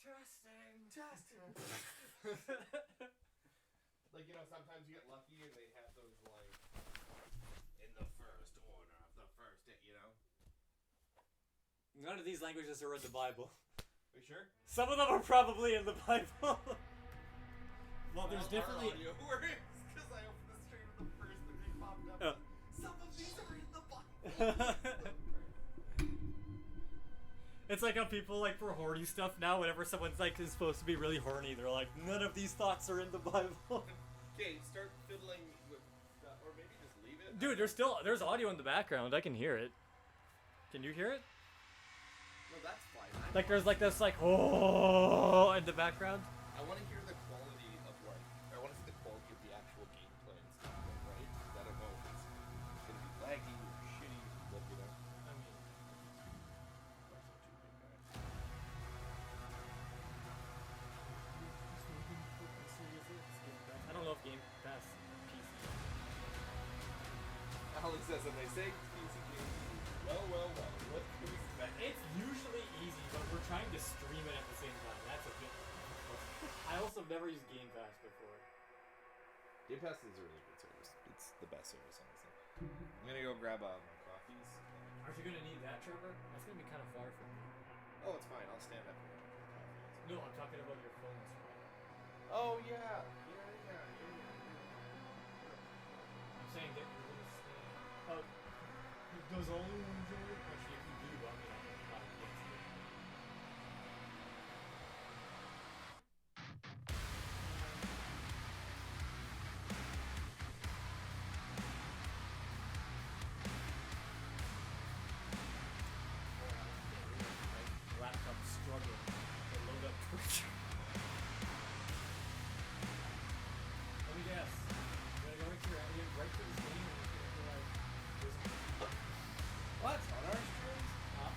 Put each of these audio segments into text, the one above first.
Testing. Like, you know, sometimes you get lucky and they have those, like, in the first order of the first day, you know? None of these languages are in the Bible. Are you sure? Some of them are probably in the Bible. Well, there's definitely... audio works, because I opened the stream and the first thing that popped up was, some of these are in the Bible. It's like how people, like, for horny stuff now, whenever someone's, like, is supposed to be really horny, they're like, none of these thoughts are in the Bible. Okay, start fiddling with stuff, or maybe just leave it. Dude, there's audio in the background. I can hear it. Can you hear it? No, that's fine. Like, there's, like, this, like, oh, in the background. I want to hear the quality of, like, I want to see the quality of the actual gameplay and stuff, right? Because I don't know if it's going to be laggy or shitty, but, you know. I mean... I don't know if Game Pass PC. Alex says, and they say PC games. Well, what can we expect? It's usually easy, but we're trying to stream it at the same time. That's a bit... I also have never used Game Pass before. Game Pass is a really good service. It's the best service, honestly. I'm gonna go grab coffees. Aren't you gonna need that, Trevor? That's gonna be kind of far from you. Oh, it's fine. I'll stand up here. No, I'm talking about your phone screen. Oh, yeah. I'm saying that you're gonna stand. Oh, does only one do it? Actually, if you do, I mean, I'm not against it. Laptop struggling to load up Twitch. Let me guess. You're gonna go into your alien right to this game and you're gonna be like, What? On our streams? huh?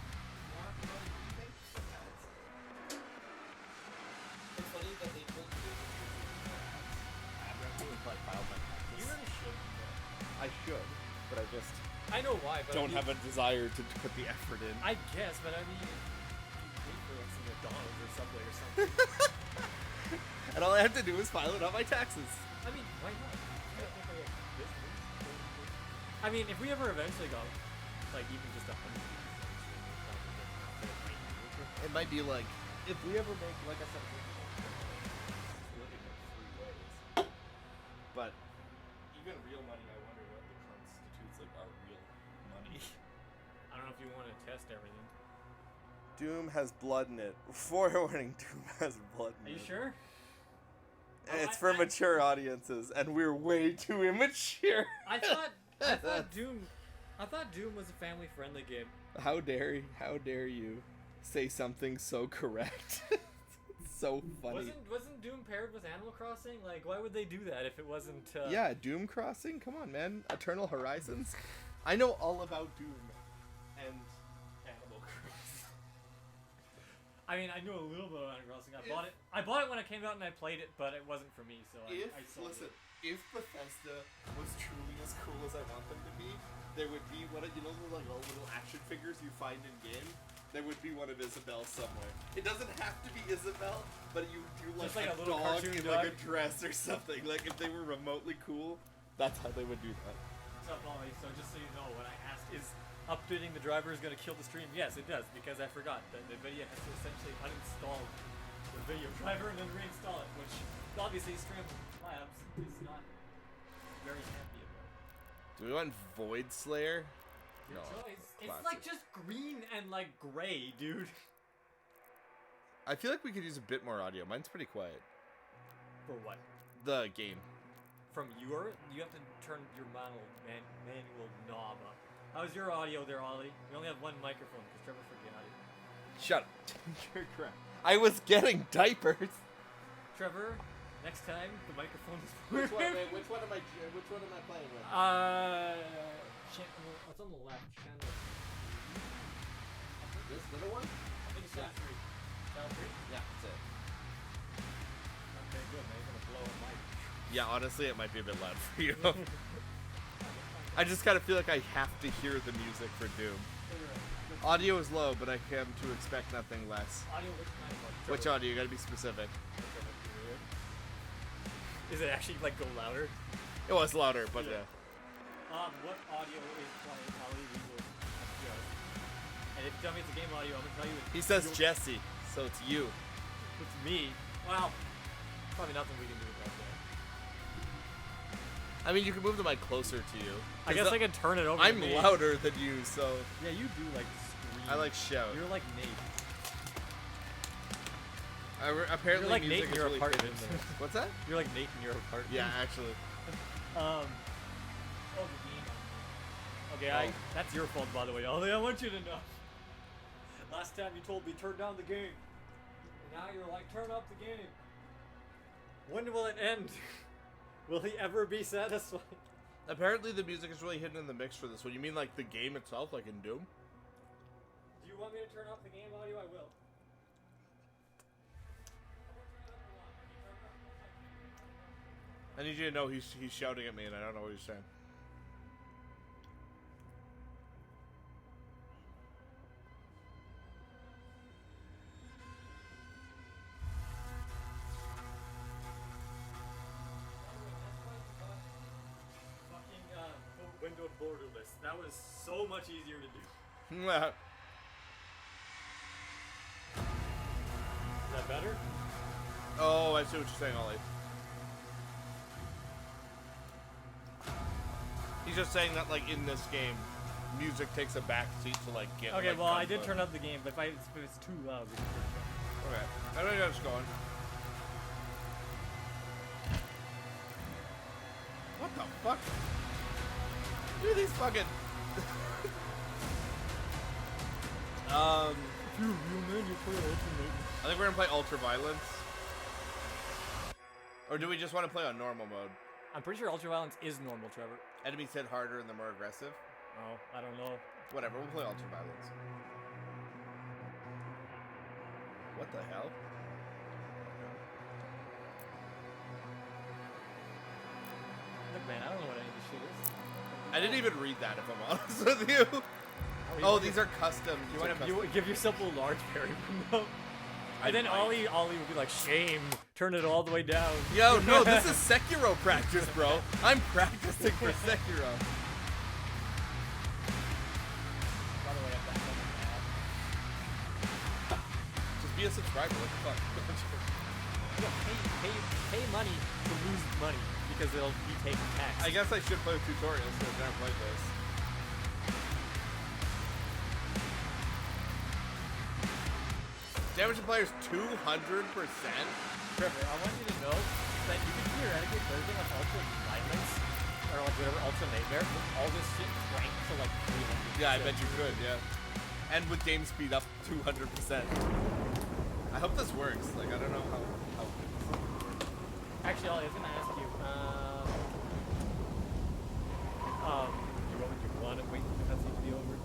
It's funny that they told you I'm doing like file my You really should. I should, but I just I know why, but don't have a desire to put the effort in. I guess, but I mean, you pay for like some McDonald's or Subway or something. And all I have to do is file it on my taxes. I mean, why not? You don't think like business. I mean, if we ever eventually go, like even just 100. It might be like, if we ever make, like I said, living in 3 ways. But even real money, I wonder what constitutes like our real money. I don't know if you want to test everything. Doom has blood in it. Forewarning, Doom has blood in Are you it. sure? It's for mature audiences, and we're way too immature. I thought Doom was a family-friendly game. How dare you say something so correct? It's so funny. Wasn't Doom paired with Animal Crossing? Like, why would they do that if it wasn't? Yeah, Doom Crossing. Come on, man. Eternal Horizons. I know all about Doom and Animal Crossing. I mean, I knew a little bit about Animal Crossing. I bought it when it came out and I played it, but it wasn't for me. So I sold it. If Bethesda was truly as cool as I want them to be, there would be one of, you know, like all little action figures you find in game. There would be one of Isabelle somewhere. It doesn't have to be Isabelle, but you do like, Just like a little dog cartoon in dog. like a dress or something. Like if they were remotely cool, that's how they would do that. So, Molly, so just so you know, when I asked, is updating the driver is going to kill the stream? Yes, it does, because I forgot that NVIDIA has to essentially uninstall the video driver and then reinstall it, which obviously Streamlabs is not very happy about. Do we want Void Slayer? Your No, choice. It's classic. like just green and like gray, dude. I feel like we could use a bit more audio. Mine's pretty quiet. For what? The game. From you have to turn your manual knob up. How's your audio there, Ollie? We only have one microphone because Trevor forgot it. Shut up. You're correct. I was getting diapers. Trevor, next time the microphone is Which one am I playing with? What's on the left? Channel. This little one? I think it's channel 3. Channel 3? Yeah, that's it. Okay, good, man. You're gonna blow a mic. Yeah, honestly, it might be a bit loud for you. I just kind of feel like I have to hear the music for Doom. Audio is low, but I come to expect nothing less. Audio looks kind of like Which audio? You gotta be specific. Is it actually like go louder? It was louder, but Yeah. yeah. What audio is playing? Ali, we will adjust. And if you tell me it's a game audio, I'm gonna tell you it's He says Jesse, so it's you. it's me. Well, probably nothing we can do about that. I mean, you can move the mic closer to you. I guess I can turn it over. I'm to me. louder than you, so Yeah, you do like scream. I like shout. You're like Nate. Apparently, You're like music Nate in is your really apartment. fit in there. What's that? You're like Nate in your apartment. Yeah, actually. Oh, the game. Okay, that's your fault, by the way. Ollie, I want you to know. Last time you told me turn down the game. And now you're like, turn up the game. When will it end? Will he ever be satisfied? Apparently, the music is really hidden in the mix for this one. You mean like the game itself, like in Doom? Do you want me to turn up the game audio? I will. I need you to know he's shouting at me, and I don't know what he's saying. Windowed borderless. That was so much easier to do. Is that better? Oh, I see what you're saying, Ollie. He's just saying that, like, in this game, music takes a back seat to, like, get. Okay, like, well, I did gunplay. turn up the game, but if it's too loud, we can turn it down. Okay, I think that's going. What the fuck? Look at these fucking. If you're a real man, you play Ultimate. I think we're gonna play Ultra Violence. Or do we just want to play on normal mode? I'm pretty sure Ultra Violence is normal, Trevor. Enemies hit harder and they're more aggressive. Oh, I don't know. Whatever, we'll play Ultra Violence. What the hell? Look, man, I don't know what any of this shit is. I didn't even read that, if I'm honest with you. Oh, these are custom. You want to give yourself a large parry window? And then Ollie would be like, shame, turn it all the way down. Yo, no, this is Sekiro practice, bro. I'm practicing for Sekiro. By the way, I'm back on the app. Just be a subscriber. What the fuck? You know, pay money to lose money because they'll be taking tax. I guess I should play tutorials because I've never played this. Damage to players 200%? Trevor, I want you to know that you can theoretically play everything on Ultra Violence or like whatever Ultra Nightmare, with all this shit cranked to like 300. Yeah, I bet you could, yeah. And with game speed up 200%. I hope this works. Like, I don't know how Actually, Ollie, I was gonna ask you, would you want to wait for the cutscene to be over?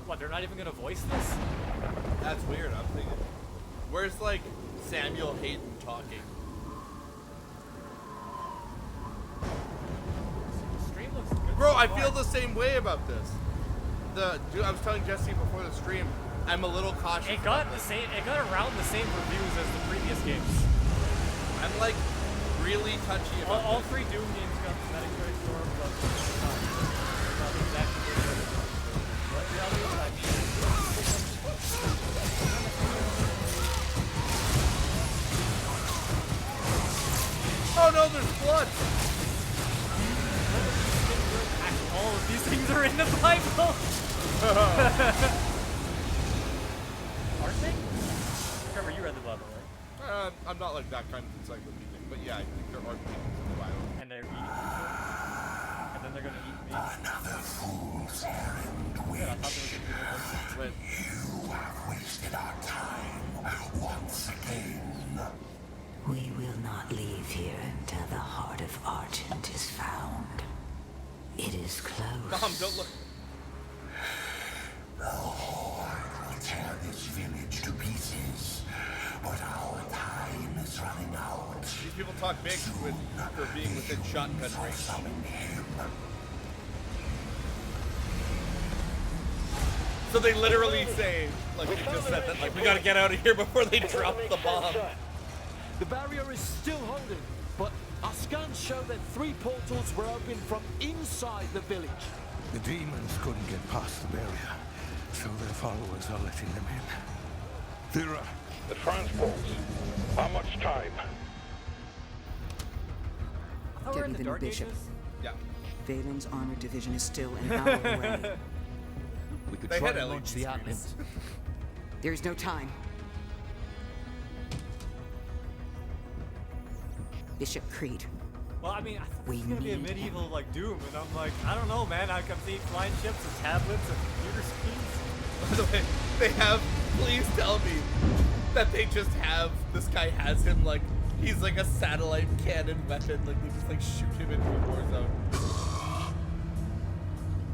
What, they're not even gonna voice this? That's weird, I'm thinking. Where's, like, Samuel Hayden talking? The stream looks good. Bro, so I far. feel the same way about this. Dude, I was telling Jesse before the stream, I'm a little cautious. It got about the this. same. It got around the same reviews as the previous games. I'm like really touchy about All this. three Doom games got the Metacritic score of not exactly what they're supposed to. But the other ones, I mean, Oh no, there's blood! actually, all of these things are in the Bible. Aren't they? Trevor, you read the Bible, right? I'm not like that kind of encyclopedic, but yeah, I think there are things in the Bible. And they're eating people. And then they're gonna eat me. Another fool's errand Yeah, I thought they were gonna do Wait, You have wasted our time once again. We will not leave here until the heart of Argent is found. It is close. Mom, don't look. The Horde will tear this village to pieces, but our time is running people talk big for being within shotgun range. So they literally say, like you just said, that like we gotta get out of here before they drop the bomb. The barrier is still holding, but our scans show that 3 portals were opened from inside the village. The demons couldn't get past the barrier, so their followers are letting them in. Thera. The transports. How much time? Oh, we're in the Deputy Dark Bishop. Ages? Yeah. Valen's armored division is still an hour away. We could They try had and LED launch the screens. Atlas. There is no time. Bishop Creed. Well, I mean, I thought We it's gonna be a need medieval him. like Doom, and I'm like, I don't know, man. I'm seeing flying ships and tablets and computer screens. By the way, they have. Please tell me that they just have this guy has him like he's like a satellite cannon weapon. Like they just like shoot him into a war zone.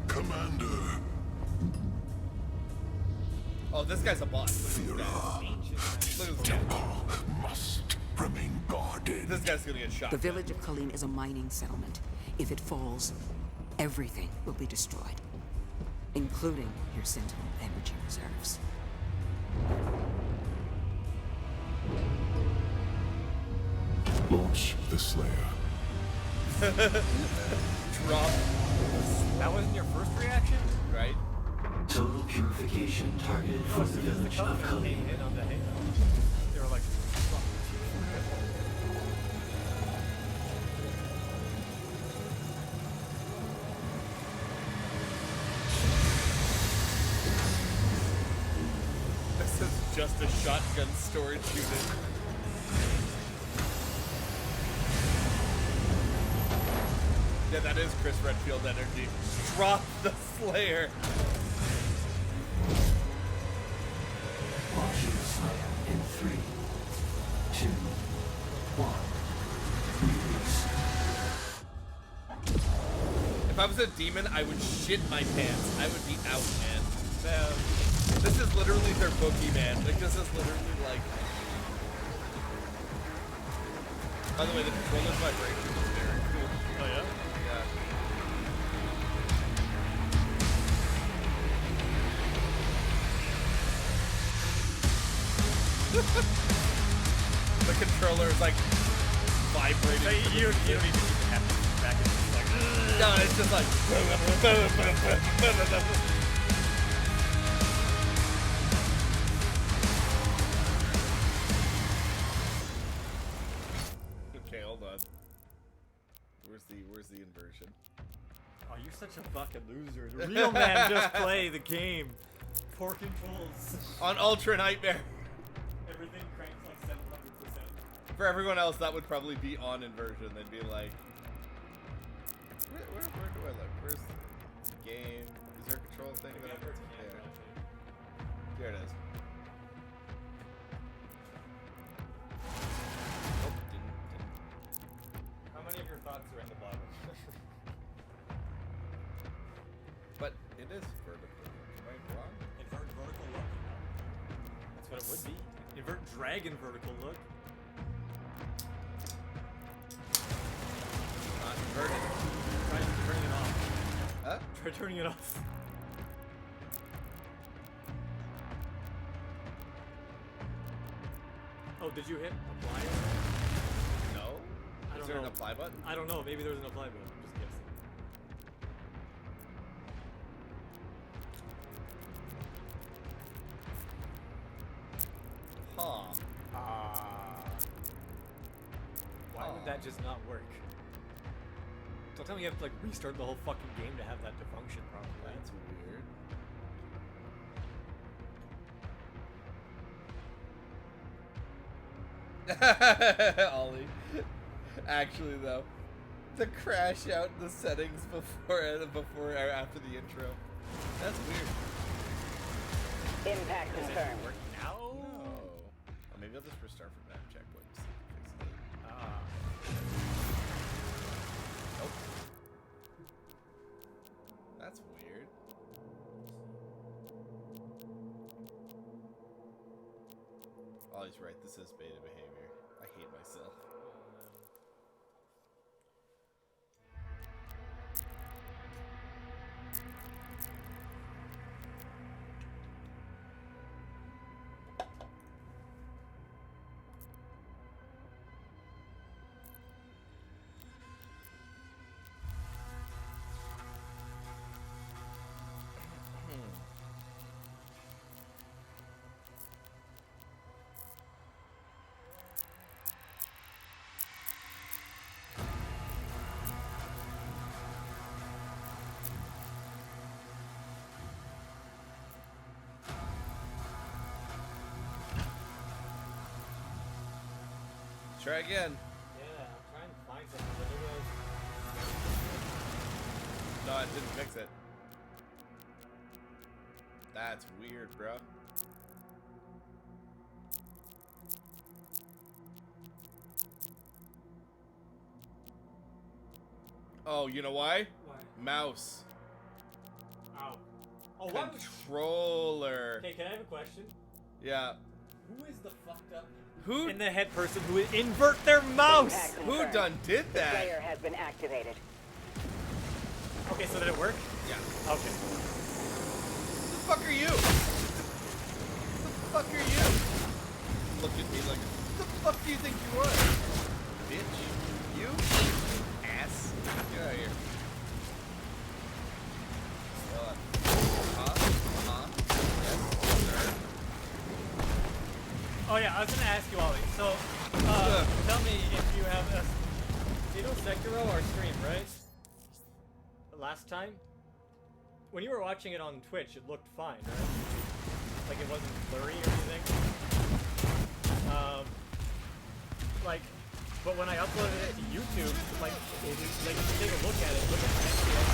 Commander. Oh, this guy's a boss. Look at this guy. Look at this guy. Must remain guarded. This guy's gonna get shot. The village of Colleen is a mining settlement. If it falls, everything will be destroyed, including your Sentinel energy reserves. Launch the Slayer. Drop. That wasn't your first reaction? Right? Total purification targeted for the village of Came Colleen. in on the Halo. They were like, fuck. This is just a shotgun storage unit. Yeah, that is Chris Redfield energy. Drop the Slayer. Launching the Slayer in 3, 2, 1. Release. If I was a demon, I would shit my pants. I would be out, man. Man, This is literally their boogeyman. Like, this is literally like... By the way, the controller's vibration is very cool. oh yeah? Yeah. The controller is like vibrating. So you don't even need to have to back it. It's like, No, it's just like. Okay, hold on. Where's the inversion? oh, you're such a fucking loser. The real man just play the game. Poor controls. On Ultra Nightmare. Everything cranks like 700%. For everyone else, that would probably be on inversion. They'd be like, where do I look? Where's the game? Is there a control thing? That Here it is. Oh, didn't. How many of your thoughts are in the Bible? But it is vertical. Am I wrong? Invert vertical look. That's what it would be. Invert dragon vertical look. Not inverted. Try turning it off. Huh? Try turning it off. Oh, did you hit apply? No. I Is don't there an know. apply button? I don't know. Maybe there's an apply button. I'm just guessing. Huh. Why would that just not work? Don't tell me you have to like restart the whole fucking game to have that to function properly. That's weird. Ollie. Actually, though, to crash out the settings before or after the intro. That's weird. Impact confirmed. Work now? No. Or maybe I'll just restart from that checkpoint. To see if it fixes it. Ah. Nope. That's weird. Ollie's right. This is beta behavior. I hate myself. try again. Yeah, I'm trying to find something, but maybe No, it didn't fix it. That's weird, bro. Oh, you know why? Why? Mouse. Ow. Oh, what? Controller. Okay, can I have a question? Yeah. Who is the fucked up Who in the head person who would invert their mouse? who done did The that? player has been activated. Okay, so did it work? Yeah. Okay. Who the fuck are you? Who the fuck are you? Look at me like, who the fuck do you think you are? Bitch. You? Ass. Get out of here. Yes, sir. Oh yeah, I was gonna ask you, Ollie. So, tell me if you have a you know Sekiro or stream, right? Last time, when you were watching it on Twitch, it looked fine, right? Like it wasn't blurry or anything. But when I uploaded it to YouTube, like if you take a look at it, look at the FPS.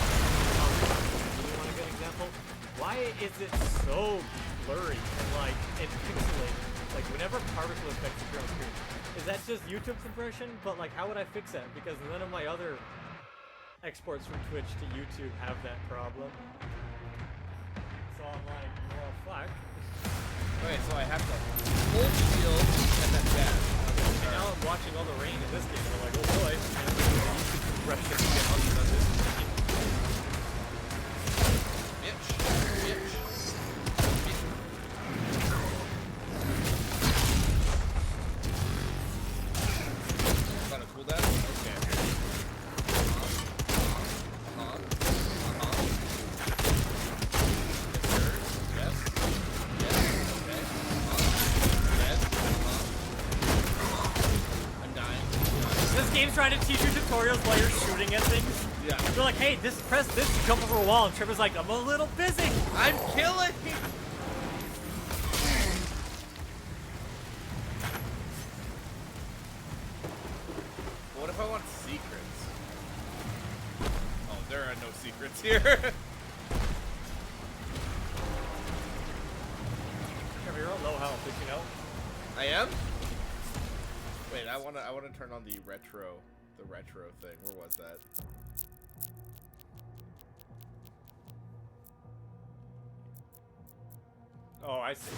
You want a good example? Why is it so blurry and pixelated? Like whenever particle effects appear on screen, is that just YouTube compression? But like, how would I fix that? Because none of my other exports from Twitch to YouTube have that problem. So I'm like, well, fuck. Okay, so I have to hold shield and then dash. And now I'm watching all the rain in this game, and I'm like, oh boy, YouTube compression to get on this. Bitch. Got a cooldown? Okay. Yes, sir. Yes. Okay. Yes. I'm dying. This game's trying to teach you tutorials while you're shooting at things. Yeah. You're like, hey, press this to jump over a wall, and Trevor's like, I'm a little busy. I'm killing you. What if I want secrets? Oh, there are no secrets here. Trevor, you're on low health, did you know? I am? Wait, I wanna turn on the retro thing. Where was that? Oh, I see.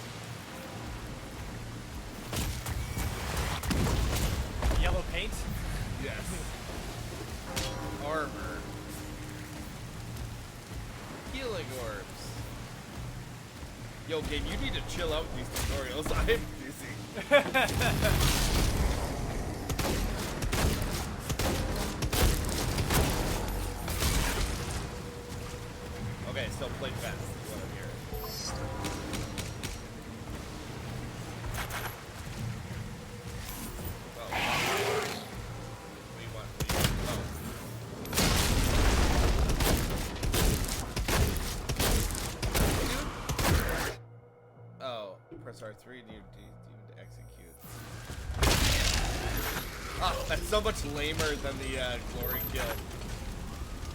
Yellow paint? Yes. Armor. Healing orbs. Yo, game, you need to chill out with these tutorials. I'm busy. Okay, so play fast is what I'm hearing. Press R3 to execute. Ah, that's so much lamer than the glory kill.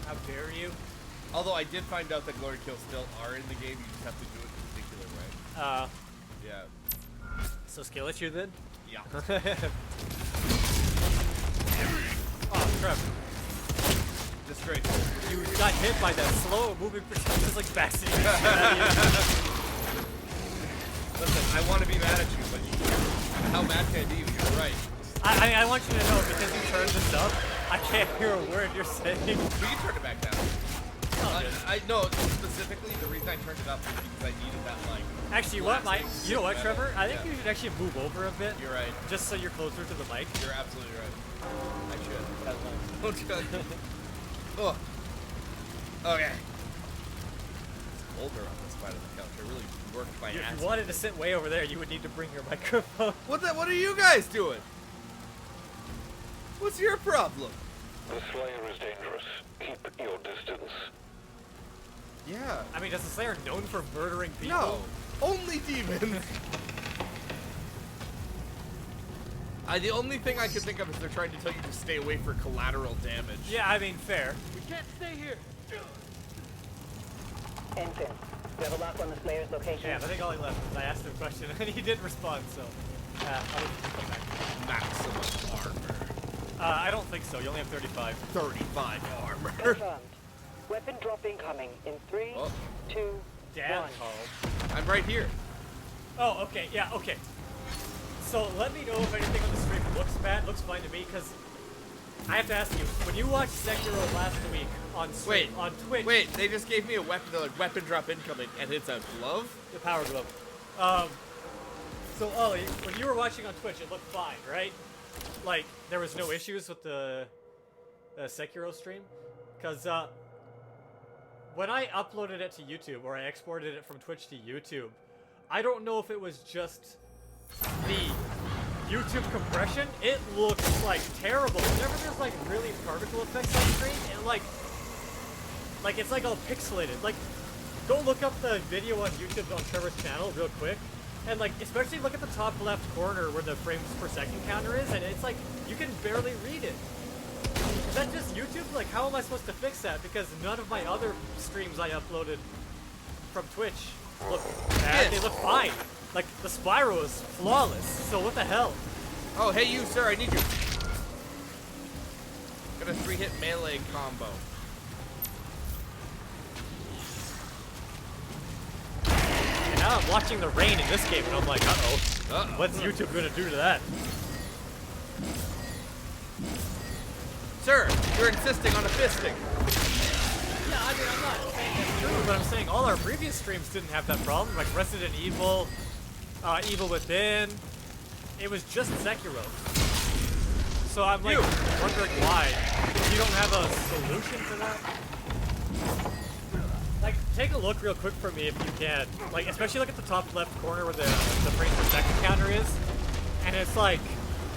How dare you? Although I did find out that glory kills still are in the game, you just have to do it a particular way. Yeah. So skill issue then? Yeah. Oh, Trev. Just straight. You got hit by that slow moving projectile, just like backseat shit out of you. Listen, I want to be mad at you, but how mad can I be? You're right. I want you to know, because you turned this up, I can't hear a word you're saying. We can turn it back down. I know specifically the reason I turned it up was because I needed that like. Actually, you know what, Trevor? I think you should actually move over a bit. You're right. Just so you're closer to the mic. You're absolutely right. I should. That's nice. Don't judge. Oh. Okay. It's older on this side of the couch. I really worked my ass. If you wanted to sit way over there, you would need to bring your microphone. What are you guys doing? What's your problem? The Slayer is dangerous. Keep your distance. Yeah. I mean, is the Slayer known for murdering people? No. Only demons. The only thing I could think of is they're trying to tell you to stay away for collateral damage. Yeah, I mean, fair. We can't stay here. Ensign, we have a lock on the Slayer's location. Yeah, I think all he left was I asked him a question and he didn't respond, so I'll just come back. Maximum armor. I don't think so. You only have 35. 35 armor. Confirmed. Weapon drop incoming in 3, Oh. 2, Damn, 1. Carl. I'm right here. Oh, okay, yeah, okay. So let me know if anything on the stream looks bad, looks fine to me, because I have to ask you, when you watched Sekiro last week on stream, on Twitch... Wait, they just gave me a weapon, they're like, weapon drop incoming, and it's a glove? The power glove. So Ollie, when you were watching on Twitch, it looked fine, right? Like, there was no issues with the Sekiro stream? Because, when I uploaded it to YouTube, or I exported it from Twitch to YouTube, I don't know if it was just the YouTube compression. It looks, like, terrible. Whenever there's, like, really particle effects on screen, it, like, it's, like, all pixelated. Like, go look up the video on YouTube on Trevor's channel real quick. And, like, especially look at the top left corner where the frames per second counter is, and it's, like, you can barely read it. Is that just YouTube? Like, how am I supposed to fix that? Because none of my other streams I uploaded from Twitch look bad. They look fine. Like, the Spyro is flawless, so what the hell? Oh, hey you, sir, I need you. Got a 3-hit melee combo. And now I'm watching the rain in this game, and I'm like, uh-oh. What's YouTube gonna do to that? Sir, you're insisting on a fisting. Yeah, I mean, I'm not saying that's true, but I'm saying all our previous streams didn't have that problem. Like Resident Evil, Evil Within, it was just Sekiro. So I'm like wondering why. You don't have a solution for that? Like, take a look real quick for me if you can. Like, especially look at the top left corner where the frames per second counter is. And it's like,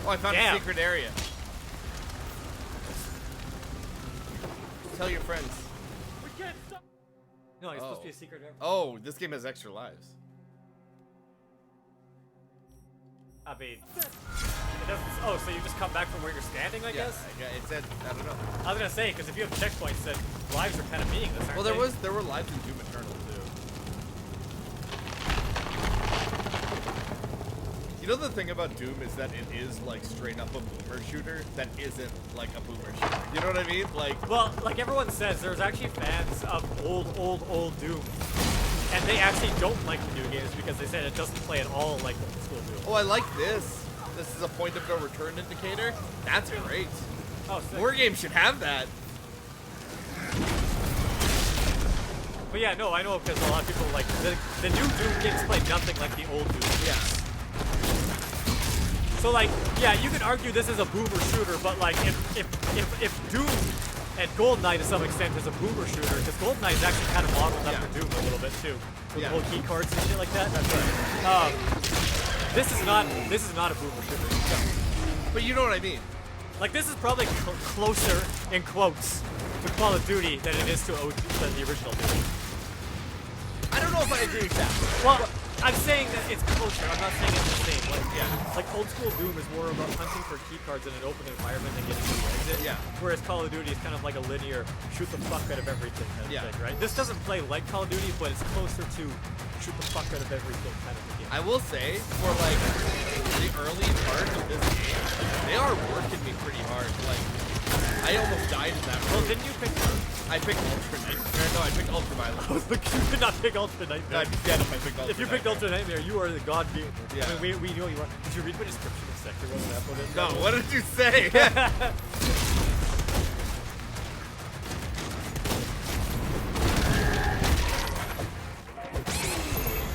oh, I found a secret area. Tell your friends. We can't stop. No, it's supposed to be a secret area. Oh, this game has extra lives. I mean, it doesn't. Oh, so you just come back from where you're standing, I guess? Yeah, it said, I don't know. I was gonna say, because if you have checkpoints, then lives are kind of meaningless, aren't they? Well, there were lives in Doom Eternal too. You know the thing about Doom is that it is like straight up a boomer shooter that isn't like a boomer shooter. You know what I mean? Like, well, like everyone says, there's actually fans of old Doom, and they actually don't like the new games because they said it doesn't play at all like old school Doom. oh, I like this. This is a point of no return indicator. That's great. Oh, sick. More games should have that. But yeah, no, I know because a lot of people like the new Doom games play nothing like the old Doom. Yeah. So like, yeah, you can argue this is a boomer shooter, but like if Doom and GoldenEye to some extent is a boomer shooter, because GoldenEye is actually kind of modeled after Doom a little bit too, with the whole key cards and shit like that. That's right. This is not a boomer shooter. No. But you know what I mean. Like this is probably closer in quotes to Call of Duty than it is to than the original Doom. I don't know if I agree with that. Well, I'm saying that it's closer. I'm not saying it's the same. Like old school Doom is more about hunting for key cards in an open environment and getting to the exit. Yeah. Whereas Call of Duty is kind of like a linear shoot the fuck out of everything kind of thing, right? This doesn't play like Call of Duty, but it's closer to shoot the fuck out of everything kind of a game. I will say, for like the early part of this game, they are working me pretty hard. Like, I almost died in that room. Well, didn't you pick? I picked Ultra Nightmare. No, I picked Ultra Violence. I was like, you did not pick Ultra Nightmare. I'd be dead if I picked Ultra If you picked Ultra Nightmare, you are the god gamer. Yeah. I mean, we know you are. Did you read my description of Sekiro when I uploaded it? No, what did you say?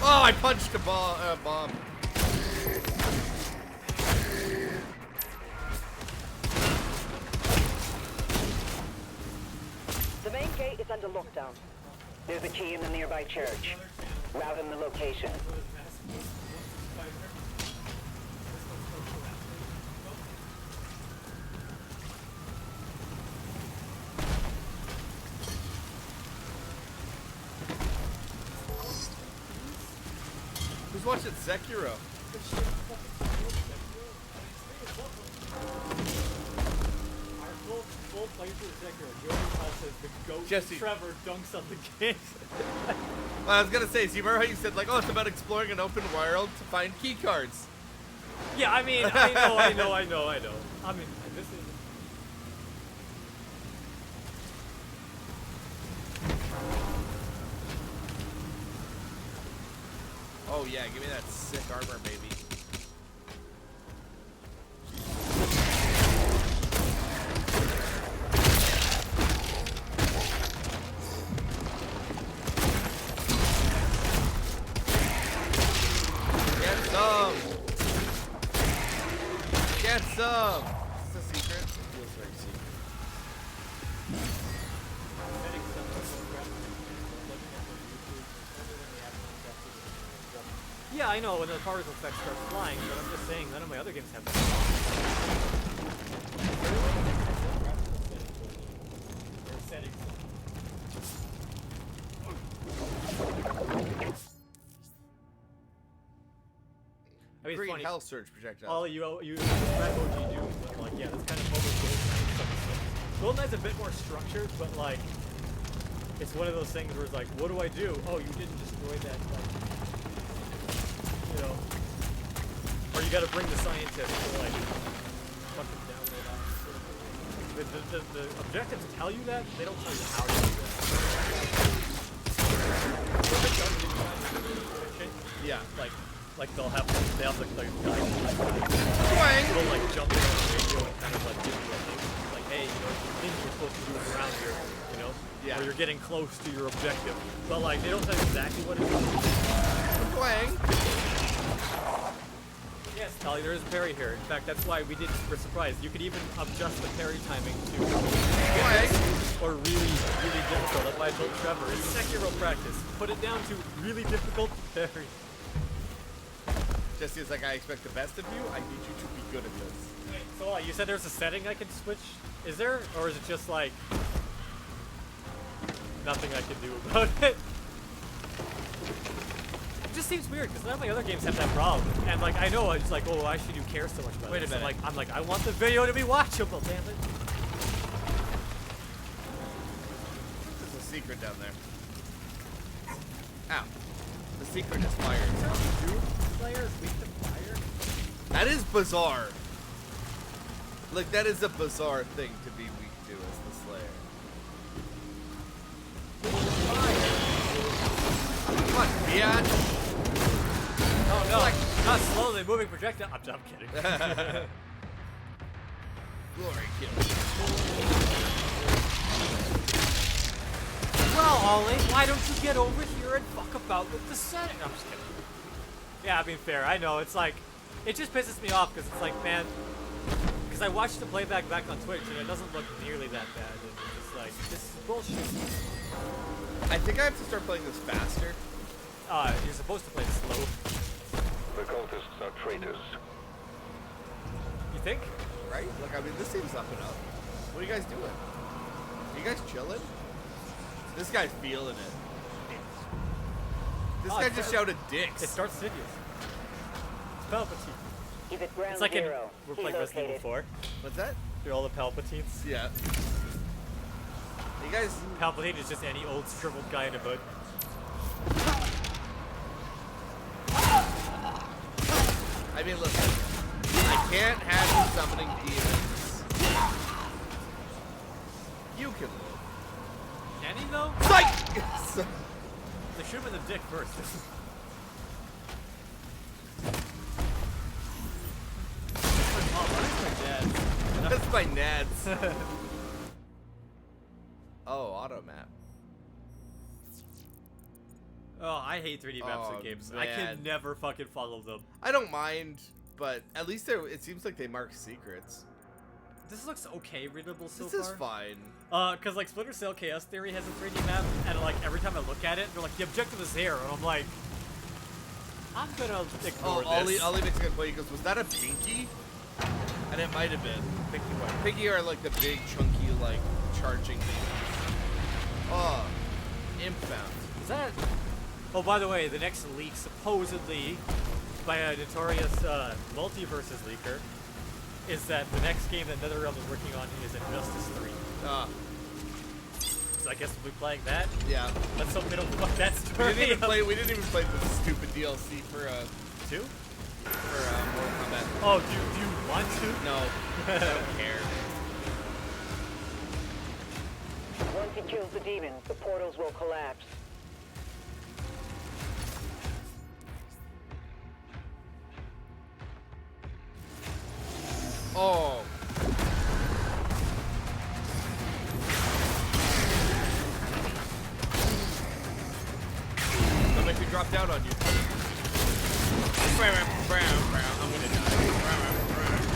Oh, I punched a bomb. The main gate is under lockdown. There's a key in the nearby church. Route in the location. Who's watching Sekiro? old playthrough of Sekiro, Joey says the ghost Jesse. Trevor dunks on the game. Well, I was gonna say, so you remember how you said like, oh, it's about exploring an open world to find key cards? Yeah, I mean, I know. I mean, this is. Oh yeah, give me that sick armor, baby. Get some! Get some! Is this a secret? It feels very secret. Yeah, I know when the particle effect starts flying, but I'm just saying none of my other games have that. I mean, Green it's funny. hell surge projectile. All you describe OG Doom, but like, yeah, that's kind of what Golden Knight's a bit more structured, but like, it's one of those things where it's like, what do I do? Oh, you didn't destroy that, like, you know, or you gotta bring the scientist to like, fucking download that. The objectives tell you that, they don't tell you how to do that. Yeah. Like they'll have like guys will like jump in on the radio and kind of like give you a hint, like, hey, you know, things you're supposed to do around here, you know, yeah, or you're getting close to your objective, but like they don't tell you exactly what it is. Yes, Tali, there is a parry here. In fact, that's why we're surprised. You could even adjust the parry timing to or really, really difficult. That's why I told Trevor, it's Sekiro practice. Put it down to really difficult parry. Jesse is like, I expect the best of you. I need you to be good at this. Wait, so you said there's a setting I can switch? Is there? Or is it just like nothing I can do about it? It just seems weird because none of my other games have that problem. And like, I know it's like, oh, why should you care so much about Wait this? a minute. I'm like, I want the video to be watchable, damn it. There's a secret down there. Ow. The secret is fire. Players weak to fire? That is bizarre. Like, that is a bizarre thing to be weak to as the Slayer. What, biatch? Oh no, not slowly moving projectile. I'm kidding. Glory kill. Well, Ollie, why don't you get over here and fuck about with the setting? I'm just kidding. Yeah, I mean, fair. I know. It's like, it just pisses me off because it's like, man, because I watched the playback back on Twitch and it doesn't look nearly that bad. And it's just like, this is bullshit. I think I have to start playing this faster. You're supposed to play it slow. The cultists are traitors. You think? Right? Like, I mean, this seems up and up. What are you guys doing? Are you guys chilling? This guy's feeling it. This guy just shouted dicks. It starts Sidious. It's Palpatine. He's at ground It's like zero. we're playing Resident Evil 4. What's that? They're all the Palpatines. Yeah. You guys... Palpatine is just any old shriveled guy in a hood. I mean, listen. I can't have you summoning demons. You can live. Can he though? Psych! They shoot him in the dick first. That's my nads. Oh, auto map. Oh, I hate 3D maps in games. I can man. never fucking follow them. I don't mind, but at least it seems like they mark secrets. This looks okay readable so This far. is fine. Cause like Splinter Cell Chaos Theory has a 3D map, and like every time I look at it, they're like, the objective is here, and I'm like, I'm gonna ignore this. Ollie makes a good point. He goes, was that a pinky? And it might have been. Pinky what? Pinky are like the big, chunky, like, charging things. Oh, Impbound. Is that? Oh, by the way, the next leak supposedly by a notorious multiverses leaker is that the next game that NetherRealm is working on is Injustice 3. So I guess we'll be playing that. Yeah. Let's hope they don't fuck that We story. didn't even play the stupid DLC for 2? For Mortal Kombat. Oh, do you want to? No, I don't care. Once he kills the demons, the portals will collapse. Oh. Don't make me drop down on you. I'm gonna die.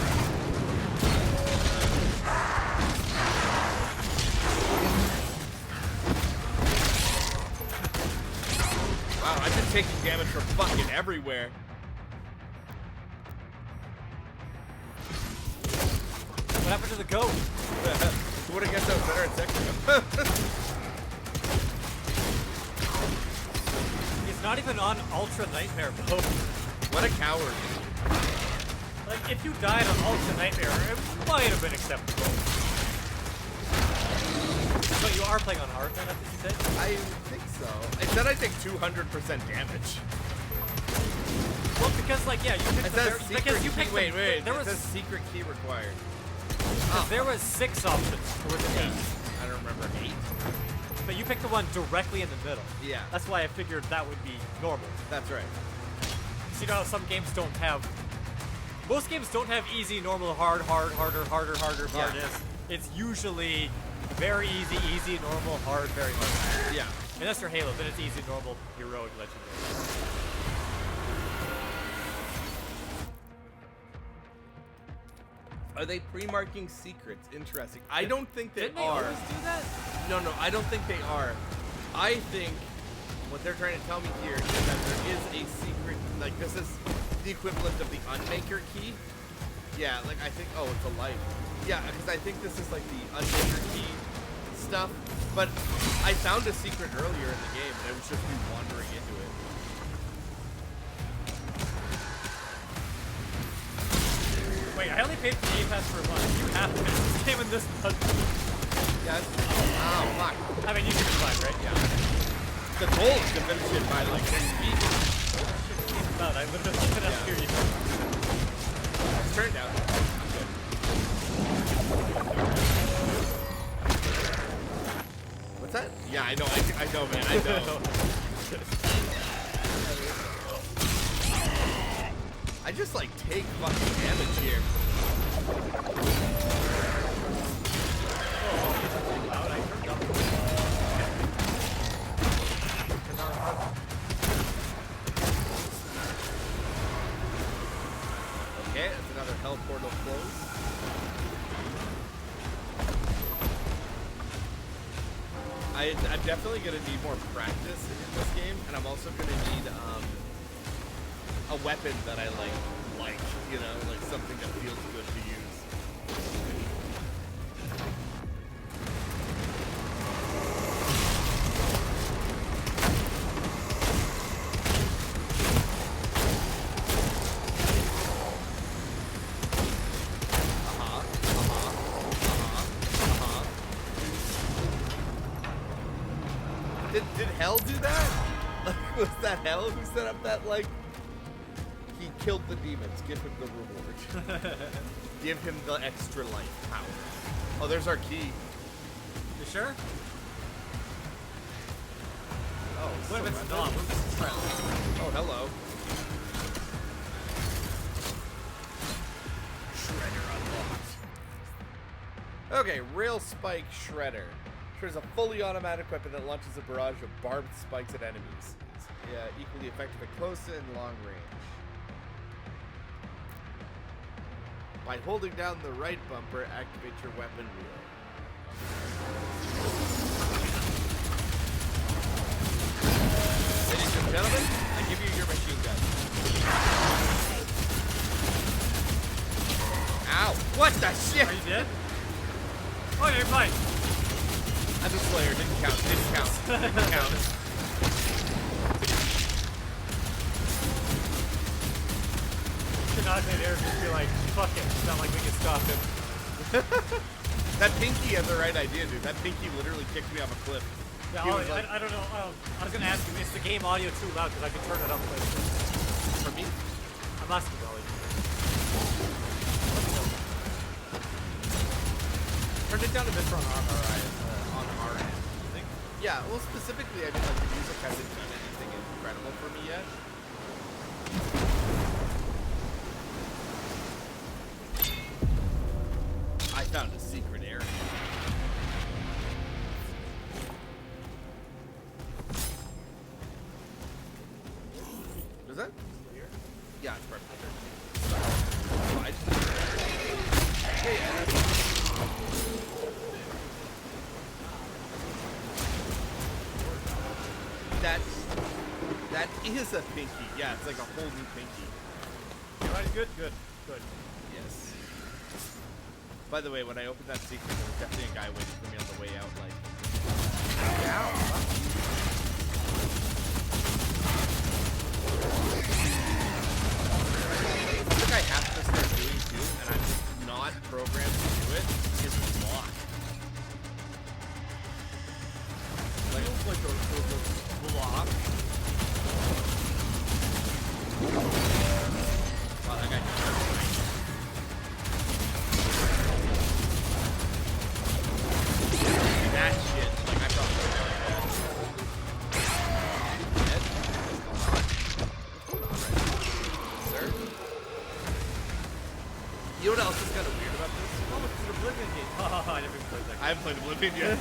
Wow, I've been taking damage from fucking everywhere. What happened to the goat? Who would have guessed I was better at Sekiro? He's not even on Ultra Nightmare mode. What a coward. Like, if you died on Ultra Nightmare, it might have been acceptable. But you are playing on hard, then, I think you said? I think so. It said I take 200% damage. Well, because, like, yeah, you picked It the says very- secret because you key. picked Wait, there it was says secret key required. there was 6 options, or was it 8? I don't remember 8. But you picked the one directly in the middle. Yeah. That's why I figured that would be normal. That's right. So you know how some games don't have... Most games don't have easy, normal, hard, hard, harder, harder, harder, Yeah. hardest. It's usually very easy, easy, normal, hard, very hard. Yeah. Unless you're Halo, then it's easy, normal, heroic, legendary. Are they pre-marking secrets? Interesting. I don't think they Didn't they are. always do that? No, I don't think they are. I think what they're trying to tell me here is that there is a secret, like this is the equivalent of the Unmaker key. Yeah, like I think, oh, it's a light. Yeah, because I think this is like the Unmaker key stuff. But I found a secret earlier in the game and I was just me wandering into it. Wait, I only paid for Game Pass for a month. You have to finish this game in this month. Yeah, oh, fuck. I mean, you can be fine, right? Yeah. The goal is to finish it by like next week. No, I literally cannot hear you. Just turn it down. I'm good. What's that? Yeah, I know, I know, man, I know. I just like take fucking damage here. Okay, that's another hell portal closed. I'm definitely gonna need more practice in this game, and I'm also gonna need a weapon that I like, you know, like something that feels good to use. Did Hell do that? Like, was that Hell who set up that, like, he killed the demons, give him the reward. Give him the extra life power. Oh, there's our key. You sure? Oh, What if it's not? What if it's friendly? Oh, hello. Shredder unlocked. Okay, Rail Spike Shredder. Shredder's a fully automatic weapon that launches a barrage of barbed spikes at enemies. It's equally effective at close and long range. By holding down the right bumper, activate your weapon wheel. Ladies and gentlemen, I give you your machine gun. Ow! What the shit? Are you dead? Oh, you're fine. I'm a Slayer. Didn't count. Didn't count. Didn't count. Should not say there, just be like, fuck it. It's not like we can stop him. That Pinky had the right idea, dude. That Pinky literally kicked me off a cliff. Yeah, He oh, was like- I don't know. I was gonna ask you, is the game audio too loud? Because I can turn it up. But For me? I'm asking Ollie. Turn it down a bit on our end. You think? Yeah, well, specifically, I mean, like, the music hasn't done anything incredible for me yet. I found a secret area. Is that? Yeah, it's perfect. Slide. That is a Pinky. Yeah, it's like a whole new Pinky. Alright, good. Yes. By the way, when I opened that secret, there was definitely a guy waiting for me on the way out, like, I think I have to start doing too, and I'm just not programmed to do it, is block. Like, Feels like a block. wow, that guy just that shit, like, I probably Ed? What's going on right now? Sir? You know what else is kind of weird about this? Oh, it's an Oblivion game. Oh, I never even played that game. I haven't played Oblivion yet.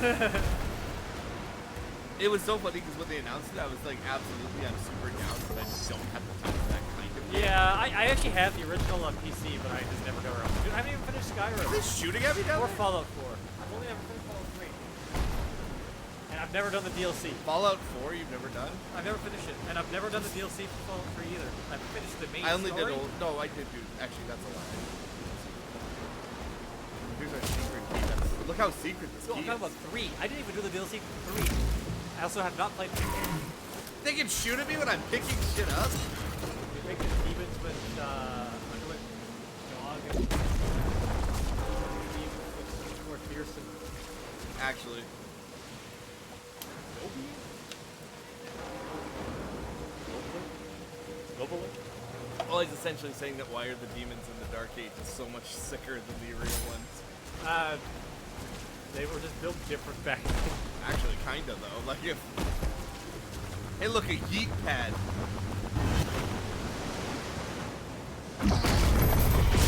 It was so funny because when they announced it, I was like, absolutely, I'm super down, but I just don't have the time for that kind of game. Yeah, I actually have the original on PC, but I just never got around to it. I haven't even finished Skyrim. Are they shooting at me down Or there? Fallout 4. I've only ever finished Fallout 3. And I've never done the DLC. Fallout 4, you've never done? I've never finished it. And I've never done the DLC for Fallout 3 either. I've finished the main I only story. did old. No, I did do. Actually, that's a lie. Here's our secret key. Look how secret this So I'm key talking is. about 3. I didn't even do the DLC for 3. I also have not played 3. They can shoot at me when I'm picking shit up? They make the demons with Underwood dog and demons look much more fearsome. Actually. Well, he's essentially saying that why are the demons in the Dark Ages so much sicker than the real ones? They were just built different back then. Actually, kinda though. Like if. Hey, look, a yeet pad.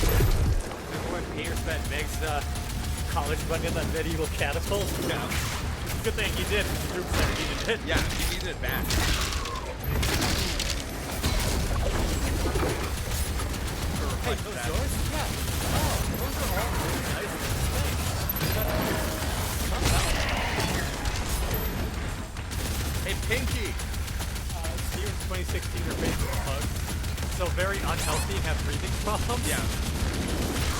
Remember when Peter spent Meg's college money on that medieval catapult? Yeah. Good thing he did. Group said he needed it. Yeah, he needed it back. Hey, those doors? Yeah. Oh, those are all really nice things. Hey, Pinky! Steven's 2016 are faced with bugs. So very unhealthy and have breathing problems. Yeah.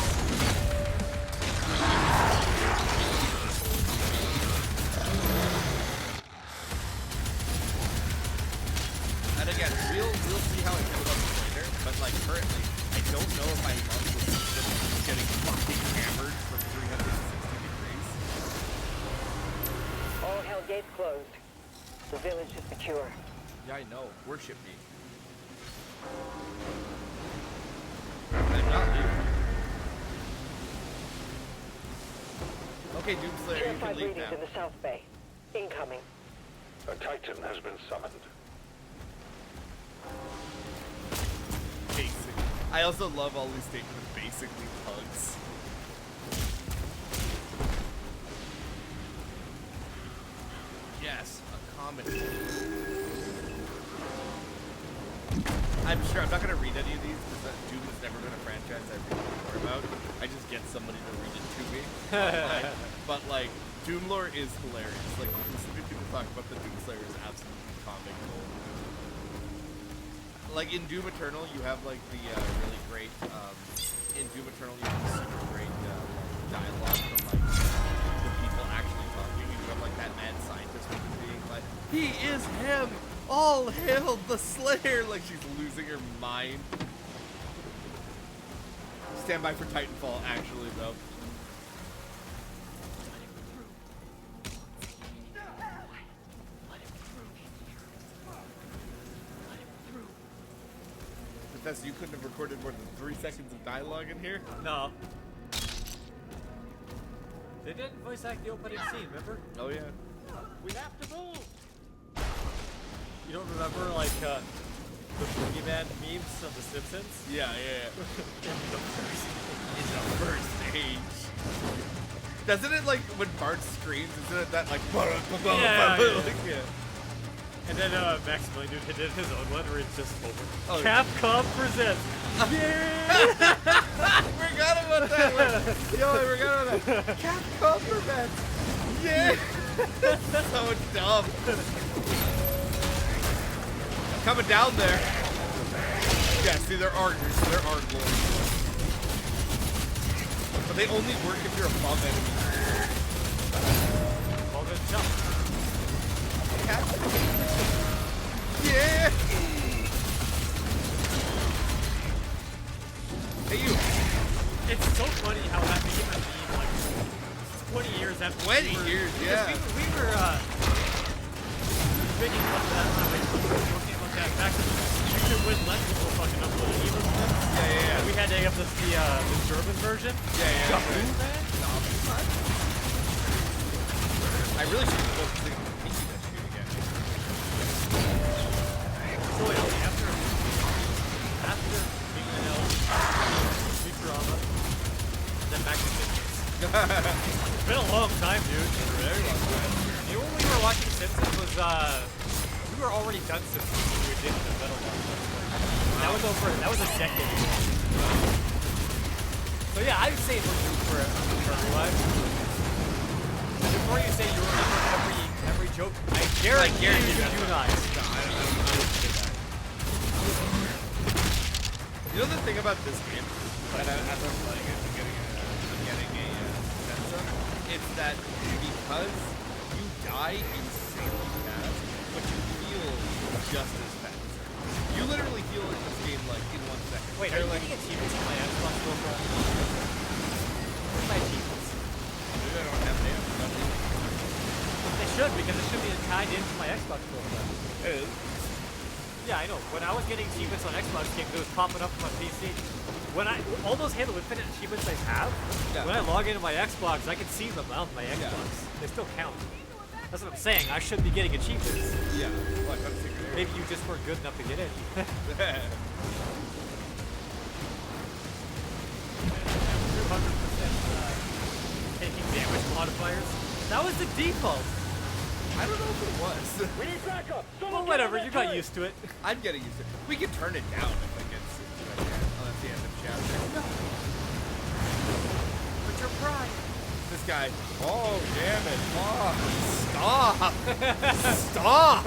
And again, we'll see how I feel about this later, but like currently, I don't know if I love the system of getting fucking hammered from 360 degrees. All hell gates closed. The village is secure. Yeah, I know. Worship me. I'm not you. Okay, Doomslayer, you Purified can leave readings now. in the South Bay. Incoming. A Titan has been summoned. Basic. I also love all these statements, basically pugs. Yes, a comedy. I'm sure I'm not gonna read any of these because Doom has never been a franchise I read more about. I just get somebody to read it to me. But like, Doom lore is hilarious. Like, listening to people talk about the Doomslayer is absolutely comic gold. Like in Doom Eternal, you have like the really great. In Doom Eternal, you have the super great dialogue from like the people actually talking. You have like that mad scientist with being like, "He is him! All hail the Slayer!" Like she's losing her mind. Stand by for Titanfall, actually though. Bethesda, you couldn't have recorded more than 3 seconds of dialogue in here? No. They didn't voice act the opening scene, remember? Oh, yeah. We have to move! You don't remember, like, the Boogeyman memes of The Simpsons? Yeah. In the first stage. Doesn't it, like, when Bart screams, isn't it that, like, yeah. And then Maximilian Dude did his own one where it's just over. Oh, Capcom presents. Yeah! I forgot about that one. Yo, I forgot about that. Capcom presents. Yeah. So dumb. Coming down there. Yeah, see, there are glorious. But they only work if you're above enemies. Well, then jump. Yeah! Hey, you! It's so funny how that became a meme, like, 20 years after 20 years, yeah. We were, making fun of that, joking about that back when YouTube wouldn't let people fucking upload evil stuff. Yeah. We had to have the German version. Yeah. Right. I really should have looked at that shit again. So wait, after Futurama, then back to Simpsons. It's been a long time, dude. Very long time. You know when we were watching Simpsons was we were already done Simpsons when we did the Metal Box. That was a decade ago. So yeah, I would say it was due for a revive. Before you say you remember every joke, I guarantee you do not. No, I don't say that. You know the thing about this game, that as I'm playing it, I'm getting a sense of, it's that because you die insanely fast, but you feel just as fast. You literally feel in this game like in 1 second. Wait, are you getting achievements on my Xbox GoPro? Where's my achievements? Maybe I don't have them. They should, because it should be tied into my Xbox GoPro. It is. Yeah, I know. When I was getting achievements on Xbox games, it was popping up on my PC. When all those Halo Infinite achievements I have, when I log into my Xbox, I can see them on my Xbox. They still count. That's what I'm saying. I should be getting achievements. Yeah. Well, I figured it. Maybe you just weren't good enough to get in. 200% taking damage modifiers. That was the default. I don't know if it was. We need backup. Well, whatever. You got used to it. I'm getting used to it. We can turn it down if I get sick. Oh, that's the end of chapter. No. But your pride. This guy. Oh, damn it. Oh, stop. Stop.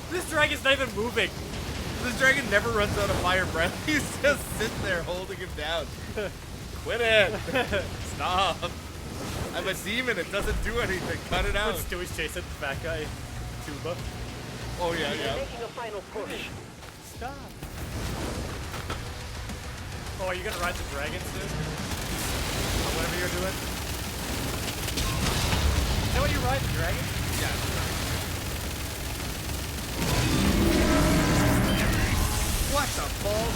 This dragon's not even moving. This dragon never runs out of fire breath. He's just sitting there holding him down. Quit it. Stop. I'm a demon. It doesn't do anything. Cut it out. Stewie's chasing the fat guy. Tuba. Oh, yeah. Making a final push. Stop. Oh, are you gonna ride the dragon soon? Or whatever you're doing? Is that what you ride, the dragon? Yeah. What the fuck?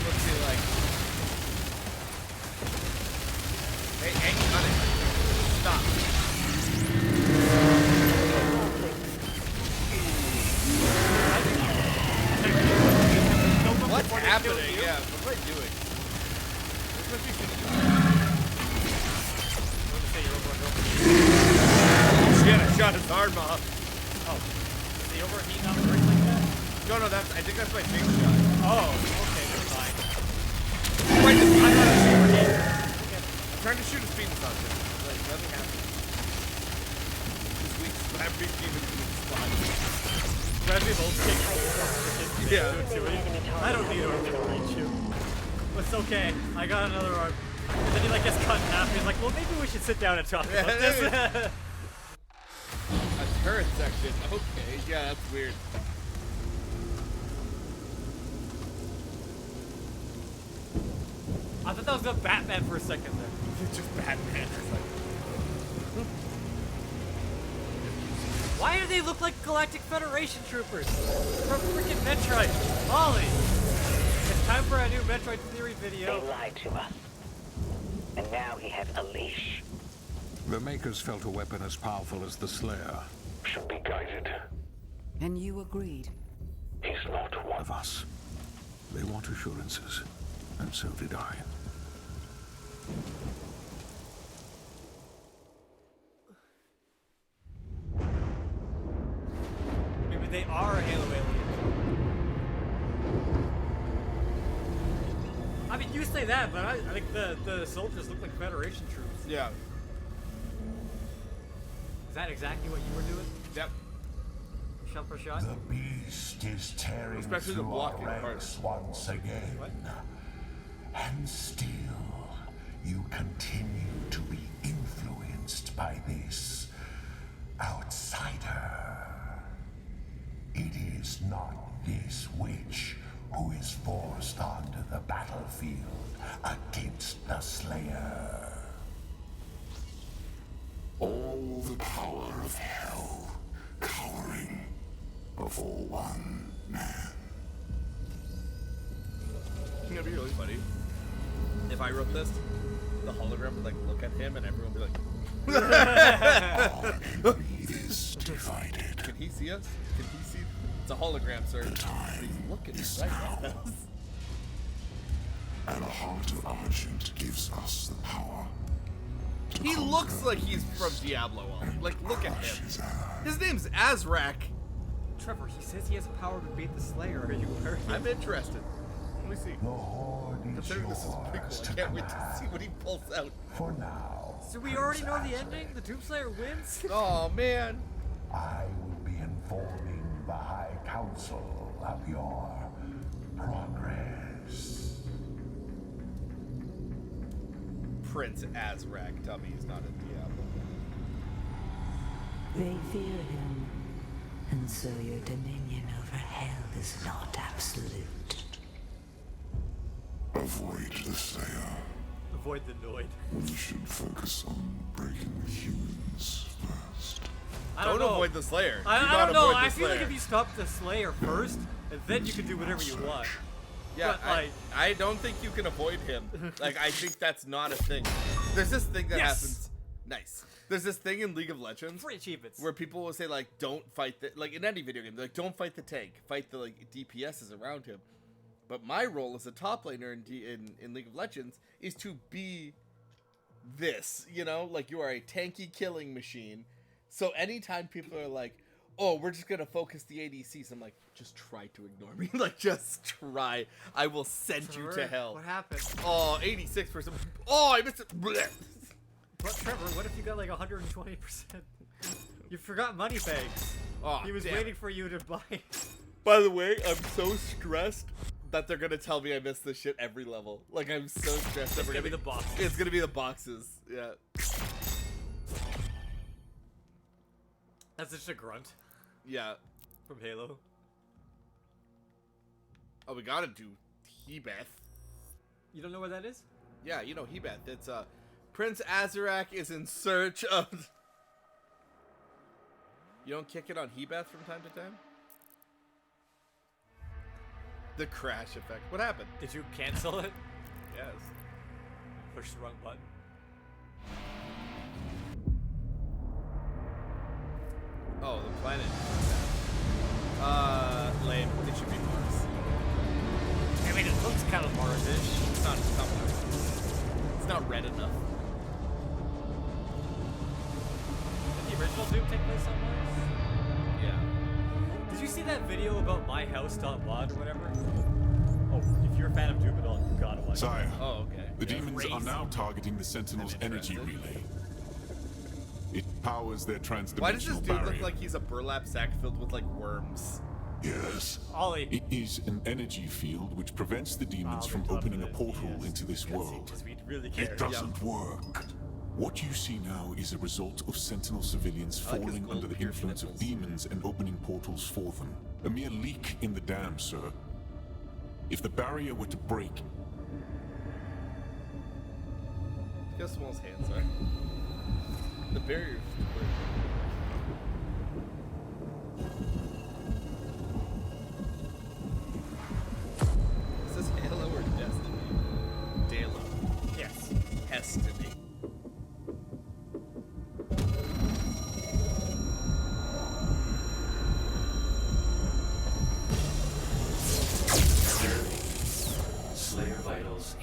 What's he like? Hey, cut it. Stop. What's happening? Yeah, what am I doing? This must be shit, I shot his arm off. Oh. Is he overheating on the ring like that? No, I think that's my big shot. Oh, okay, never mind. Right, I'm not overheating. I'm trying to shoot his penis on him. Like, nothing happened. This week's slapping demon in the spot. Bradley Bolt takes Yeah. I don't need arm to reach you. But it's okay. I got another arm. And then he like gets cut in half. He's like, well, maybe we should sit down and talk about this. A turret section. Okay. Yeah, that's weird. I thought that was the Batman for a second there. Just Batman. Why do they look like Galactic Federation troopers from freaking Metroid? Ollie! It's time for a new Metroid Theory video. They lied to us. And now he has a leash. The Makers felt a weapon as powerful as the Slayer. Should be guided. And you agreed. He's not one Of us. They want assurances, and so did I. Maybe they are Halo aliens. I mean, you say that, but I think the soldiers look like Federation troops. Yeah. Is that exactly what you were doing? Yep. Shot for shot? The beast is tearing Especially the through our blocking part. ranks once again. What? And still, you continue to be influenced by this outsider. It is not this witch who is forced onto the battlefield against the Slayer. All the power of hell cowering before one man. It'd be really funny if I wrote this. The hologram would like look at him, and everyone would be like, Is divided. "Can he see us? Can he see?" It's a hologram, sir. He's looking right at us. And the heart of Argent gives us the power. He looks like he's from Diablo. Like, look at him. His name's Azrak. Trevor, he says he has power to beat the Slayer. Are you worried? I'm interested. Let me see. The Horde is Considering this is pretty yours cool, to I can't wait to command. see what he pulls out. For now, So we already know the ending? The Doomslayer wins? Oh man. I will be informing the High Council of your progress. Prince Azrak. Tell me he's not in Diablo. They fear him, and so your dominion over hell is not absolute. Avoid the Slayer. Avoid the Noid. We should focus on breaking the humans first. I don't Don't know. avoid the Slayer. Do I not don't know. avoid the I feel like Slayer. if you stop the Slayer first, and then you can do whatever you want. Yeah, But, like- I don't think you can avoid him. Like, I think that's not a thing. There's this thing that Yes. happens. Nice. There's this thing in League of Legends Free achievements. where people will say, like, don't fight the, like, in any video game, they're like, don't fight the tank. Fight the, like, DPSs around him. But my role as a top laner in League of Legends is to be this, you know? Like, you are a tanky killing machine. So anytime people are like, oh, we're just gonna focus the ADCs, I'm like, just try to ignore me. Like, just try. I will send you to Trevor, hell. What happened? Oh, 86%. Oh, I missed it. Blech. But Trevor, what if you got like 120%? You forgot money bags. Oh, He was damn. waiting for you to buy it. By the way, I'm so stressed that they're gonna tell me I missed this shit every level. Like, I'm so stressed. It's gonna be the boxes. It's gonna be the boxes. Yeah. That's just a grunt Yeah. from Halo. Oh, we gotta do Hebeth. You don't know where that is? Yeah, you know Hebeth. It's Prince Azrak is in search of. You don't kick it on Hebeth from time to time? The crash effect. What happened? Did you cancel it? Yes. Push the wrong button. Oh, the planet. Lame. It should be Mars. I mean, it looks kind of Mars-ish. It's not Mars. It's not red enough. Did the original Doom take place on Mars? Yeah. Did you see that video about myhouse.mod or whatever? Oh, if you're a fan of Doom at all, you gotta watch Sire, it. Oh, okay. the demons are Crazy. now targeting the Sentinel's energy relay. It powers their transdimensional Why does this dude barrier. look like he's a burlap sack filled with, like, worms? Yes. Ollie. It is an energy field which prevents the demons Oh, from we thought opening a of it, portal yes. into this world. Because we really care. It doesn't work. What you see now is a result of Sentinel civilians I like his falling under the gold-pierced influence of nipples. demons and opening portals for them. A mere leak in the dam, sir. If the barrier were to break, Look how small his hands are. The barriers.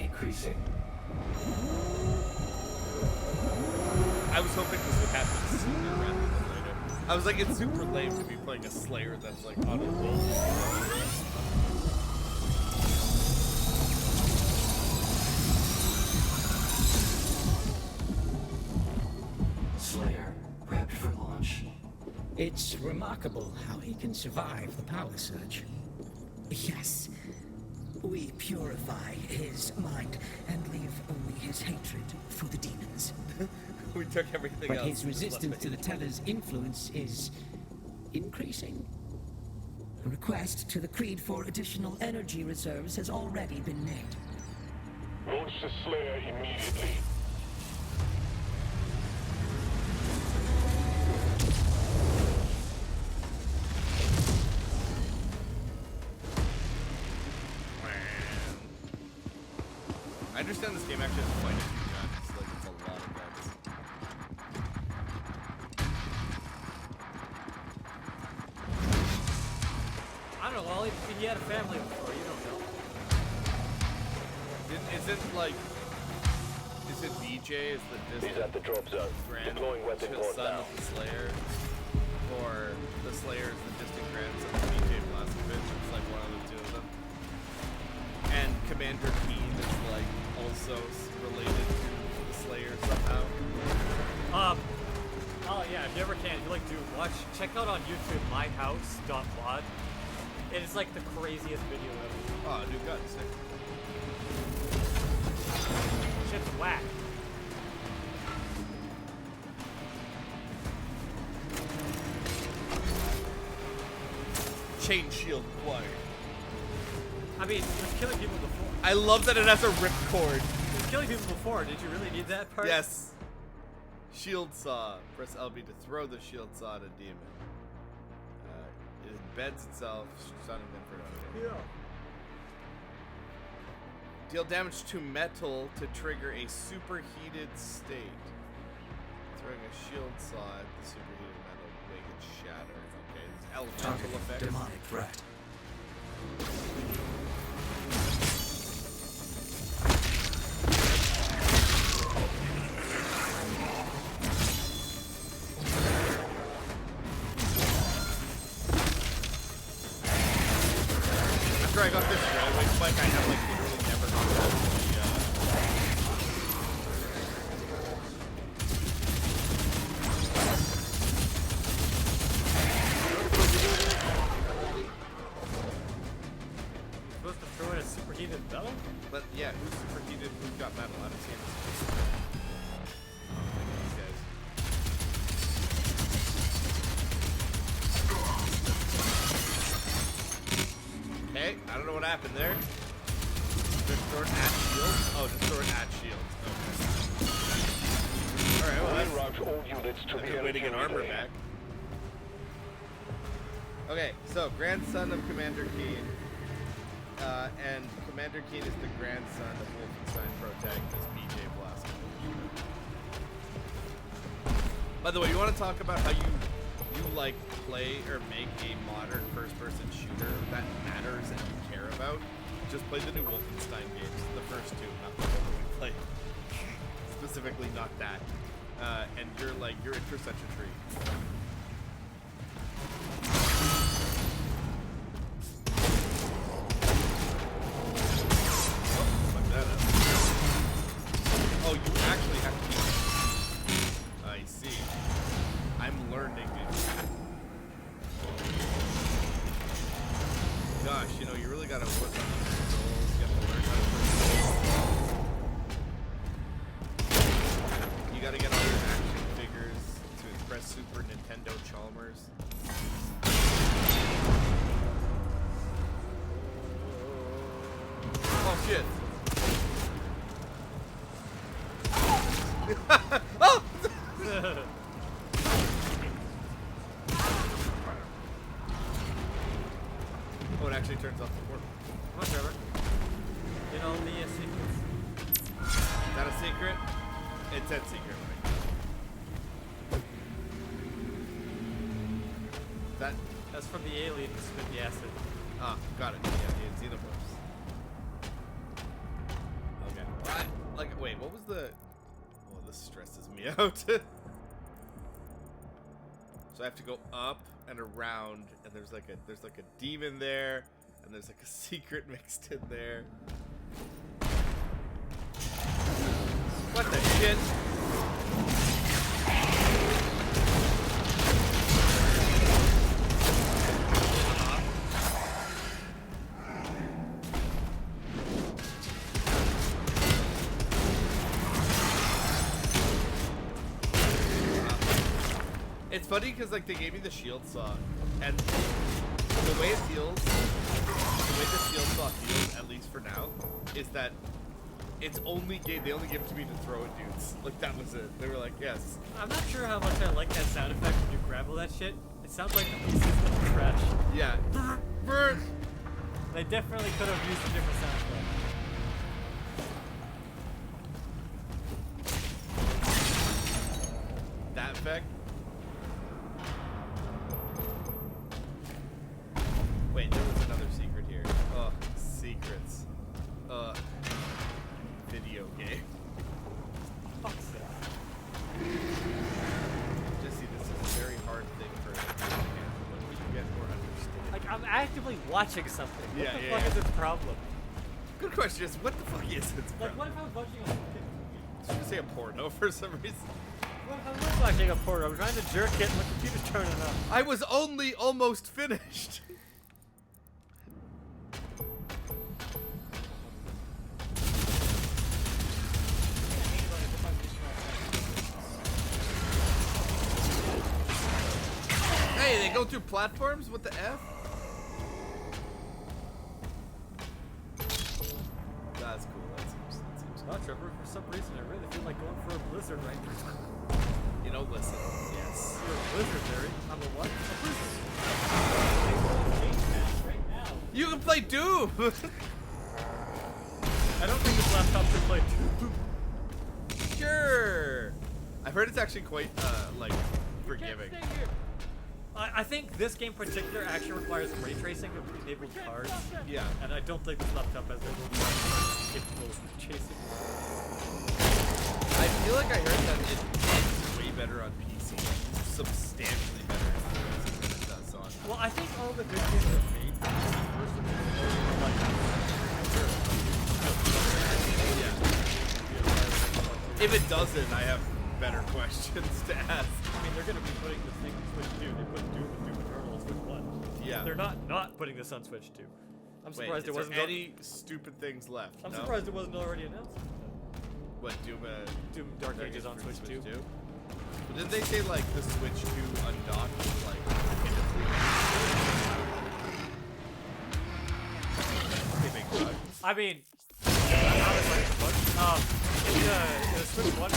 increasing. I was hoping this would happen sooner rather than later. I was like, it's super lame to be playing a Slayer that's like on a roll. Slayer, prepped for launch. It's remarkable how he can survive the power surge. Yes. We purify his mind and leave only his hatred for the demons. We took everything but else. His resistance to the Teller's influence is increasing. A request to the Creed for additional energy reserves has already been made. Launch the Slayer immediately. I understand this game actually has quite a few guns. Like, it's a lot of guns. I don't know, Wally. He had a family before. You don't know. Isn't like... Is it BJ? Is the distant... He's at the drop zone. Deploying weapon board son now. of the Slayer? Or the Slayer is the distant grandson of BJ Blazkowicz? It's like one of the two of them. And Commander Keen is like also related to the Slayer somehow. Oh yeah, if you ever can, if you like to watch, check out on YouTube myhouse.mod. It is like the craziest video ever. Oh, new gun, sick. Shit's whack. Chain shield acquired. I mean, it was killing people before. I love that it has a ripcord. It was killing people before. Did you really need that part? Yes. Shield saw. Press LB to throw the shield saw at a demon. It embeds itself, stunning them for no. Yeah. Deal damage to metal to trigger a superheated state. Throwing a shield saw at the superheated metal to make it shatter. Okay, it's elemental effects. Demonic threat. After I got this railway spike, I have like literally never gone back to Supposed to throw in a superheated metal? But yeah, who's superheated? Who's got metal? I haven't seen this. These guys. Okay, I don't know what happened there. Just throw it at shields? Oh, just throw it at shields. Okay. Alright, well that's all units to a good way to get armor back. Okay, so grandson of Commander Keen. And Commander Keen is the grandson of Wolfenstein protagonist BJ Blazkowicz. By the way, you want to talk about how you like play or make a modern first-person shooter that matters and you care about? Just play the new Wolfenstein games, the first two, not the one that we played. Specifically, not that. And you're in for such a treat. Oh, you actually have to be... I see. I'm learning it. Gosh, you know, you really gotta work on the controls. You have to learn how to... You gotta get all your action figures to impress Super Nintendo Chalmers. Oh, shit. Oh! Oh, it actually turns off the portal. Come on, Trevor. You know the secrets. Is that a secret? It said secret, right? That... That's from the aliens with the acid. Ah, got it. Yeah, the xenomorphs. Okay. like, wait, what was the? Oh, this stresses me out. So I have to go up and around, and there's like a demon there, and there's like a secret mixed in there. What the shit? It's funny because like they gave me the shield saw, and the way it feels, the way the shield saw feels, at least for now, is that it's only they only give it to me to throw at dudes. Like that was it. They were like, yes. I'm not sure how much I like that sound effect when you grapple that shit. It sounds like the pieces of trash. Yeah. They definitely could have used a different sound effect. That effect. Wait, there was another secret here. Ugh, secrets. Video game. Fuck's sake. Jesse, this is a very hard thing for me to handle. When you get more understanding. Like, I'm actively watching something. What Yeah, the yeah, fuck yeah. is its problem? Good question is, what the fuck is its Like, problem? what if I was watching a I was gonna say a porno for some reason. What if I was watching a porno? I'm trying to jerk it and my computer's turning up. I was only almost finished. Hey, they go through platforms? What the F? That's cool. That seems Oh, Trevor, for some reason, I really feel like going for a blizzard right now. You know, listen. Yes. You're a blizzard, Barry. I'm a what? A blizzard. Right now. You can play Doom! I don't think this laptop can play Doom. Sure! I've heard it's actually quite, like, forgiving. I think this game in particular actually requires ray tracing of enabled cards. Yeah. And I don't think this laptop has enabled capable of chasing. I feel like I heard that it's way better on PC. Substantially better than it does on. Well, I think all the good games are made for PC first and Yeah. If it doesn't, I have better questions to ask. I mean, they're going to be putting this thing on Switch 2. They put Doom and Doom Eternal on Switch 1. Yeah. They're not putting this on Switch 2. I'm surprised it wasn't any stupid things left. I'm no? surprised it wasn't already announced. What, Doom Dark Ages on Switch 2? But didn't they say, like, the Switch 2 undocked was, like, I mean, the Switch 1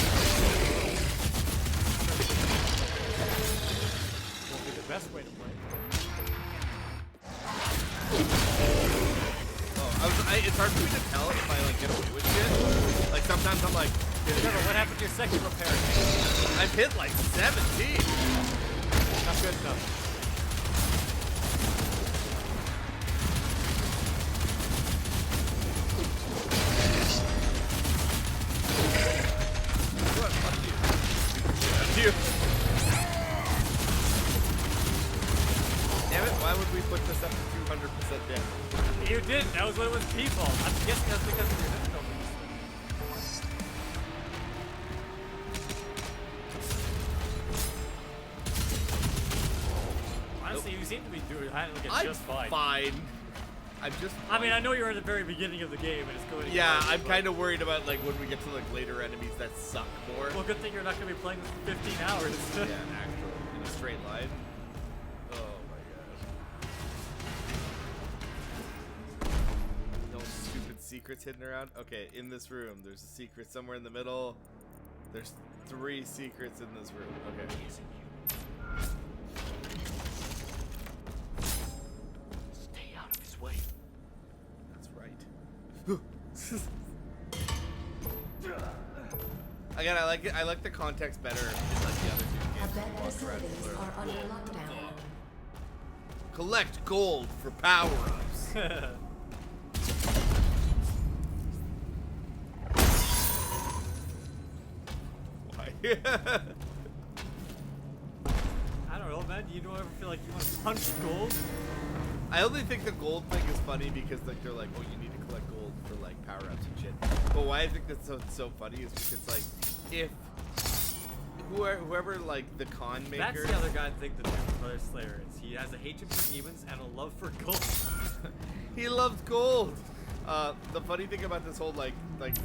will be the best way to play. It's hard for me to tell if I, like, get away with shit. Like, sometimes I'm like... Trevor, what happened to your second repair? I've hit, like, 17. Not good enough. What? Fuck you. Fuck you. Damn it, why would we put this up to 200% damage? You didn't. That was what it was default. I'm guessing that's because of your difficulty. Honestly, you seem to be handling it just fine. I'm just I mean, I know you're at the very beginning of the game and it's going. Yeah, I'm kind of worried about like when we get to like later enemies that suck more. Well, good thing you're not going to be playing this for 15 hours. Yeah, actually, in a straight line. Oh my gosh. No stupid secrets hidden around. Okay, in this room, there's a secret somewhere in the middle. There's 3 secrets in this room. Okay. Stay out of his way. That's right. Again, I like it. I like the context better in like the other 2 games. Event facilities are under lockdown. Collect gold for power-ups. I don't know, man. You don't ever feel like you want to punch gold? I only think the gold thing is funny because like they're like, oh, you need to collect gold for like power-ups and shit. But why I think that's so funny is because like if whoever like the con maker. That's the other guy I think the Doom Slayer is. He has a hatred for demons and a love for gold. He loves gold. The funny thing about this whole like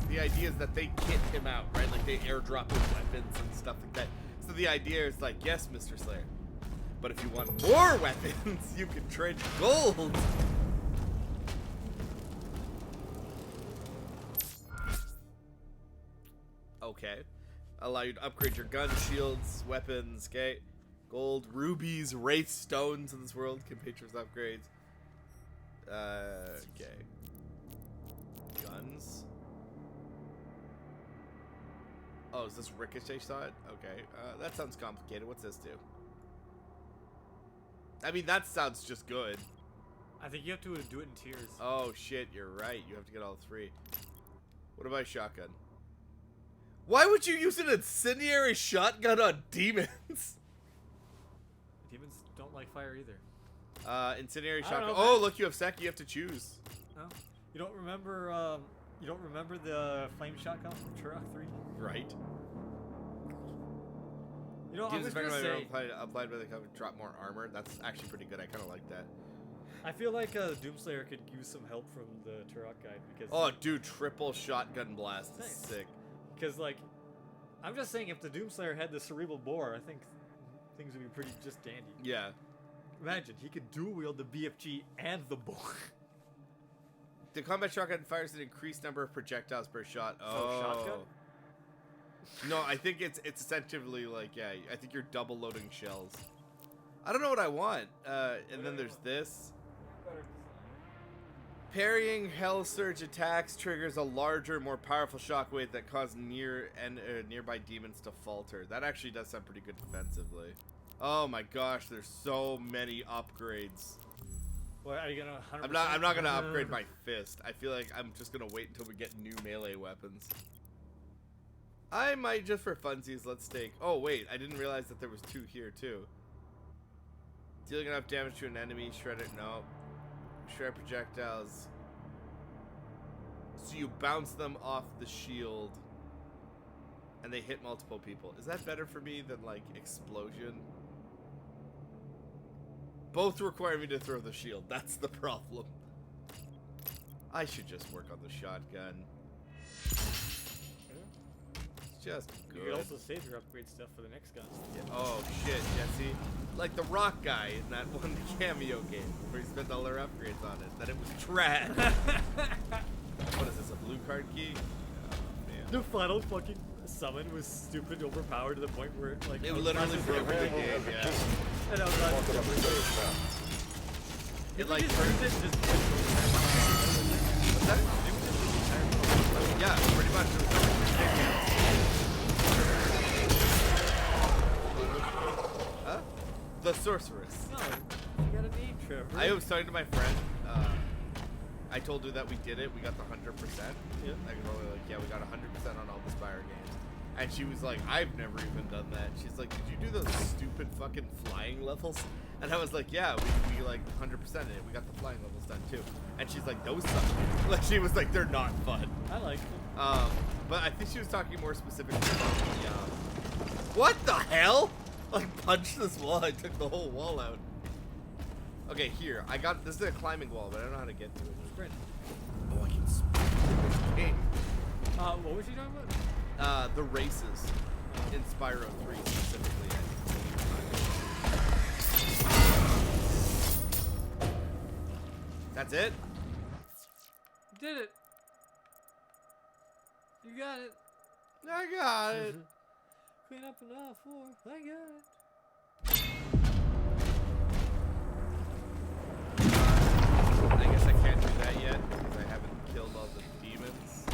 the idea is that they kit him out, right? Like they airdrop his weapons and stuff like that. So the idea is like, yes, Mr. Slayer, but if you want more weapons, you can trade gold. Okay. Allow you to upgrade your gun, shields, weapons, okay? Gold, rubies, wraith stones in this world, compatriots upgrades. Okay. Guns. Oh, is this ricochet shot? Okay. That sounds complicated. What's this do? I mean, that sounds just good. I think you have to do it in tiers. Oh, shit. You're right. You have to get all three. What about shotgun? Why would you use an incendiary shotgun on demons? Demons don't like fire either. Incendiary I don't shotgun. know, Oh, man. look, you have sec. You have to choose. No, you don't remember. You don't remember the flame shotgun from Turok 3? Right. You know, I'm just gonna say. Applied by the cover, drop more armor. That's actually pretty good. I kind of like that. I feel like Doomslayer could use some help from the Turok guide because. Oh, dude, triple shotgun blast is sick. Because like, I'm just saying, if the Doomslayer had the cerebral bore, I think things would be pretty just dandy. Yeah. Imagine he could dual wield the BFG and the bore. The combat shotgun fires an increased number of projectiles per shot. So Oh. shotgun? No, I think it's essentially like, yeah, I think you're double loading shells. I don't know what I want. And then there's this. Parrying Hell Surge attacks triggers a larger, more powerful shockwave that causes nearby demons to falter. That actually does sound pretty good defensively. Oh my gosh, there's so many upgrades. Well, are you gonna 100%? I'm not gonna upgrade my fist. I feel like I'm just gonna wait until we get new melee weapons. I might just for funsies. Let's take. Oh wait, I didn't realize that there was two here too. Dealing enough damage to an enemy, shred it. No, shred projectiles. So you bounce them off the shield, and they hit multiple people. Is that better for me than like explosion? Both require me to throw the shield. That's the problem. I should just work on the shotgun. It's just good. You could also save your upgrade stuff for the next gun. Yeah. Oh shit, Jesse. Like the rock guy in that one cameo game where he spent all their upgrades on it. That it was trash. What is this, a blue card key? Oh, man. The final fucking summon was stupid overpowered to the point where like it literally broke the game, yeah. And I was like, it like just turned use it, just what's that? Yeah, pretty much. Huh? The sorceress. No, you got a name, Trevor. I was talking to my friend. I told her that we did it. We got the 100%. Yeah. I was like, yeah, we got 100% on all the Spire games. And she was like, I've never even done that. She's like, did you do those stupid fucking flying levels? And I was like, yeah, we like 100% in it. We got the flying levels done too. And she's like, those suck. Like, she was like, they're not fun. I like them. But I think she was talking more specifically about the, what the hell? Like, punched this wall. I took the whole wall out. Okay, here. I got, this is a climbing wall, but I don't know how to get to it. Sprint. Oh, I can sprint in this game. What was you talking about? The races in Spyro 3 specifically. That's it? You did it. You got it. I got it. Clean up enough for. I got it. I guess I can't do that yet because I haven't killed all the demons.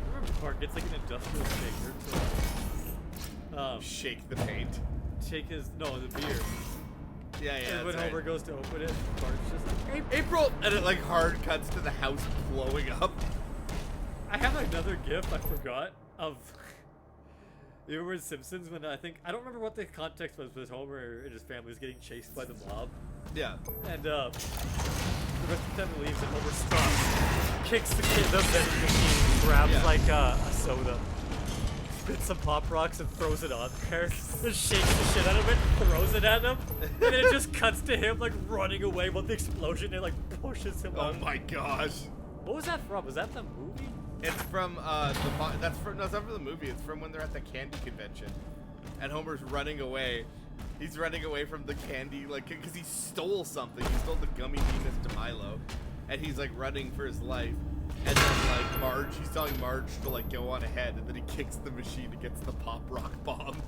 Remember, Clark gets like an industrial shaker to shake the paint. Shake his the beer. Yeah, And when that's Homer right. goes to open it, Clark's just like, April, and it like hard cuts to the house blowing up. I have another GIF I forgot of. You remember in Simpsons when I don't remember what the context was with Homer and his family was getting chased by the mob. Yeah. And the rest of the family leaves and Homer stops, kicks the vending machine, grabs like a soda, spits some Pop Rocks and throws it on there, and shakes the shit out of it, throws it at him, and then it just cuts to him like running away with the explosion and like pushes him out. Oh my gosh. What was that from? Was that the movie? It's from that's from not from the movie. It's from when they're at the candy convention, and Homer's running away. He's running away from the candy, like, because he stole something. He stole the gummy Venus de Milo, and he's like running for his life. And then like he's telling Marge to like go on ahead, and then he kicks the machine and gets the Pop Rock bomb.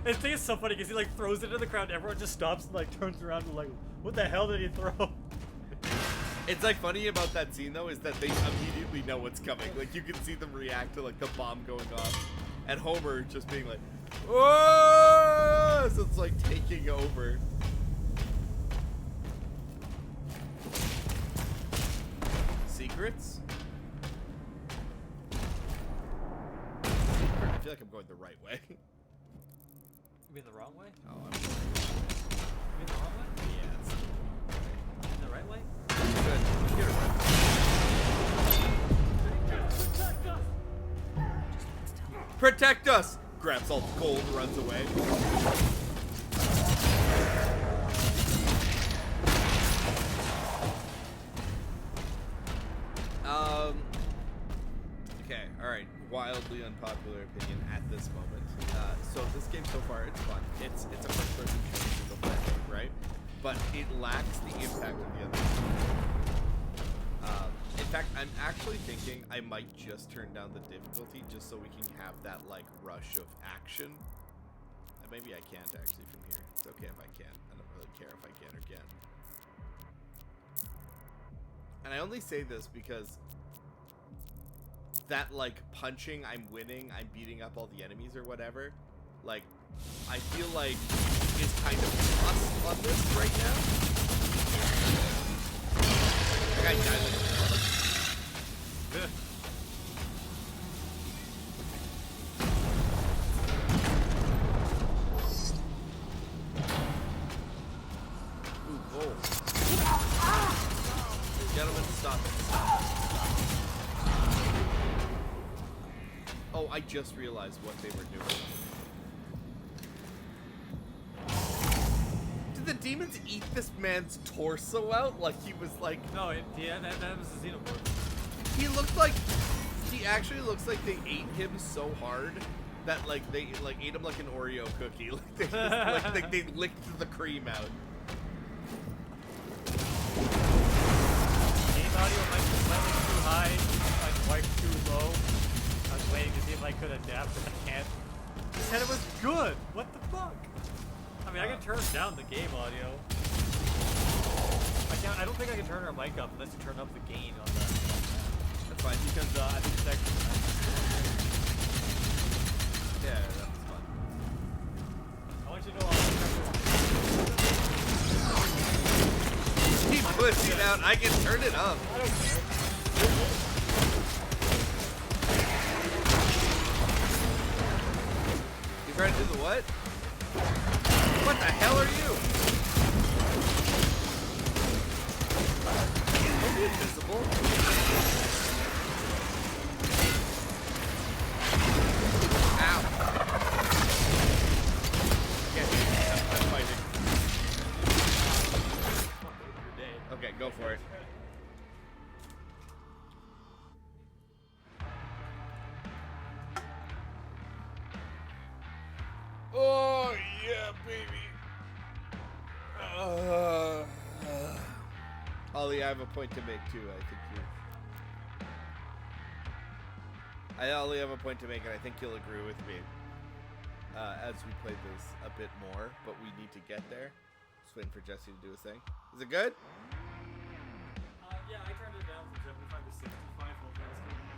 This thing is so funny because he like throws it into the crowd. Everyone just stops and like turns around and like, what the hell did he throw? It's like funny about that scene though is that they immediately know what's coming. Like you can see them react to like the bomb going off, and Homer just being like, "Whoa!" So it's like taking over. Secrets? I feel like I'm going the right way. You mean the wrong way? Oh, You mean the wrong way? Yeah, it's the right way? good. Get it right. Protect us! Grabs all the gold, runs away. Okay, alright. Wildly unpopular opinion at this moment. So this game so far, it's fun. It's a first-person shooter single player, right? But it lacks the impact of the other. In fact, I'm actually thinking I might just turn down the difficulty just so we can have that like rush of action. And maybe I can't actually from here. It's okay if I can't. I don't really care if I can or can't. And I only say this because that like punching, I'm winning, I'm beating up all the enemies or whatever, like I feel like is kind of lost on this right now. That guy died like a fuck. Ooh, gold. Gentlemen, stop it. Stop it. Oh, I just realized what they were doing. Did the demons eat this man's torso out like he was like... No, yeah, that was the Xenomorph. He looked like... He actually looks like they ate him so hard that like they like ate him like an Oreo cookie. Like they, just, they licked the cream out. Game audio might be slightly too high, like quite too low. I was waiting to see if I could adapt, but I can't. He said it was good. What the fuck? I mean, I can turn down the game audio. I don't think I can turn our mic up unless you turn up the gain on that. That's fine. Because I think it's extra. Yeah, that's fun. I want you to know Keep pushing out. I can turn it up. I don't care. You trying to do the what? What the hell are you? Don't be invisible. Ow. Yeah, I'm fighting. Okay, go for it. Oh, yeah, baby. Ollie, I have a point to make, too. Ollie, have a point to make, and I think you'll agree with me. As we play this a bit more, but we need to get there. Just waiting for Jesse to do his thing. Is it good? Yeah, I turned it down from 75 to 65.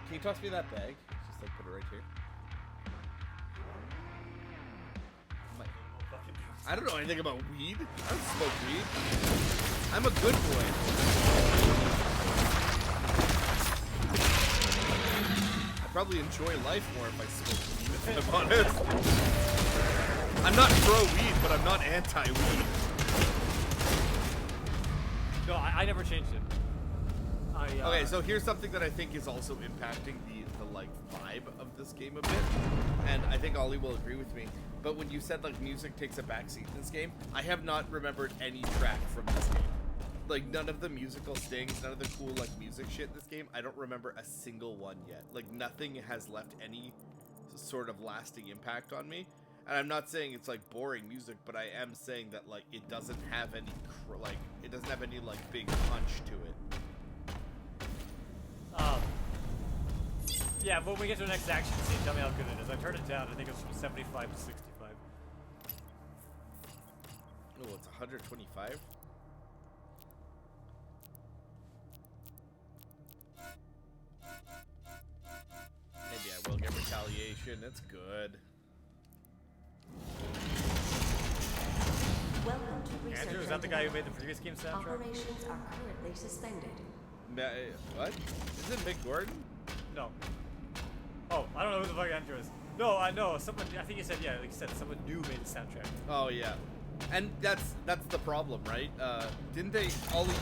Can you toss me that bag? Just like put it right here. I don't know anything about weed. I don't smoke weed. I'm a good boy. I probably enjoy life more if I smoke weed. I'm honest. I'm not pro-weed, but I'm not anti-weed. No, I never changed it. Okay, so here's something that I think is also impacting the like vibe of this game a bit, and I think Ollie will agree with me. But when you said like music takes a backseat in this game, I have not remembered any track from this game. Like none of the musical stings, none of the cool like music shit in this game. I don't remember a single one yet. Like nothing has left any sort of lasting impact on me. And I'm not saying it's like boring music, but I am saying that like it doesn't have any it doesn't have any like big punch to it. Yeah, but when we get to the next action scene, tell me how good it is. I turned it down. I think it was from 75 to 65. Oh, it's 125? Maybe I will get retaliation. It's good. Welcome to research. Andrew, is that the guy who made the previous game soundtrack? Operations are currently suspended. What? Is it Mick Gordon? No. Oh, I don't know who the fuck Andrew is. No, I know. Someone, I think you said, yeah, like you said, someone new made the soundtrack. Oh, yeah. And that's the problem, right? Didn't they, Ollie,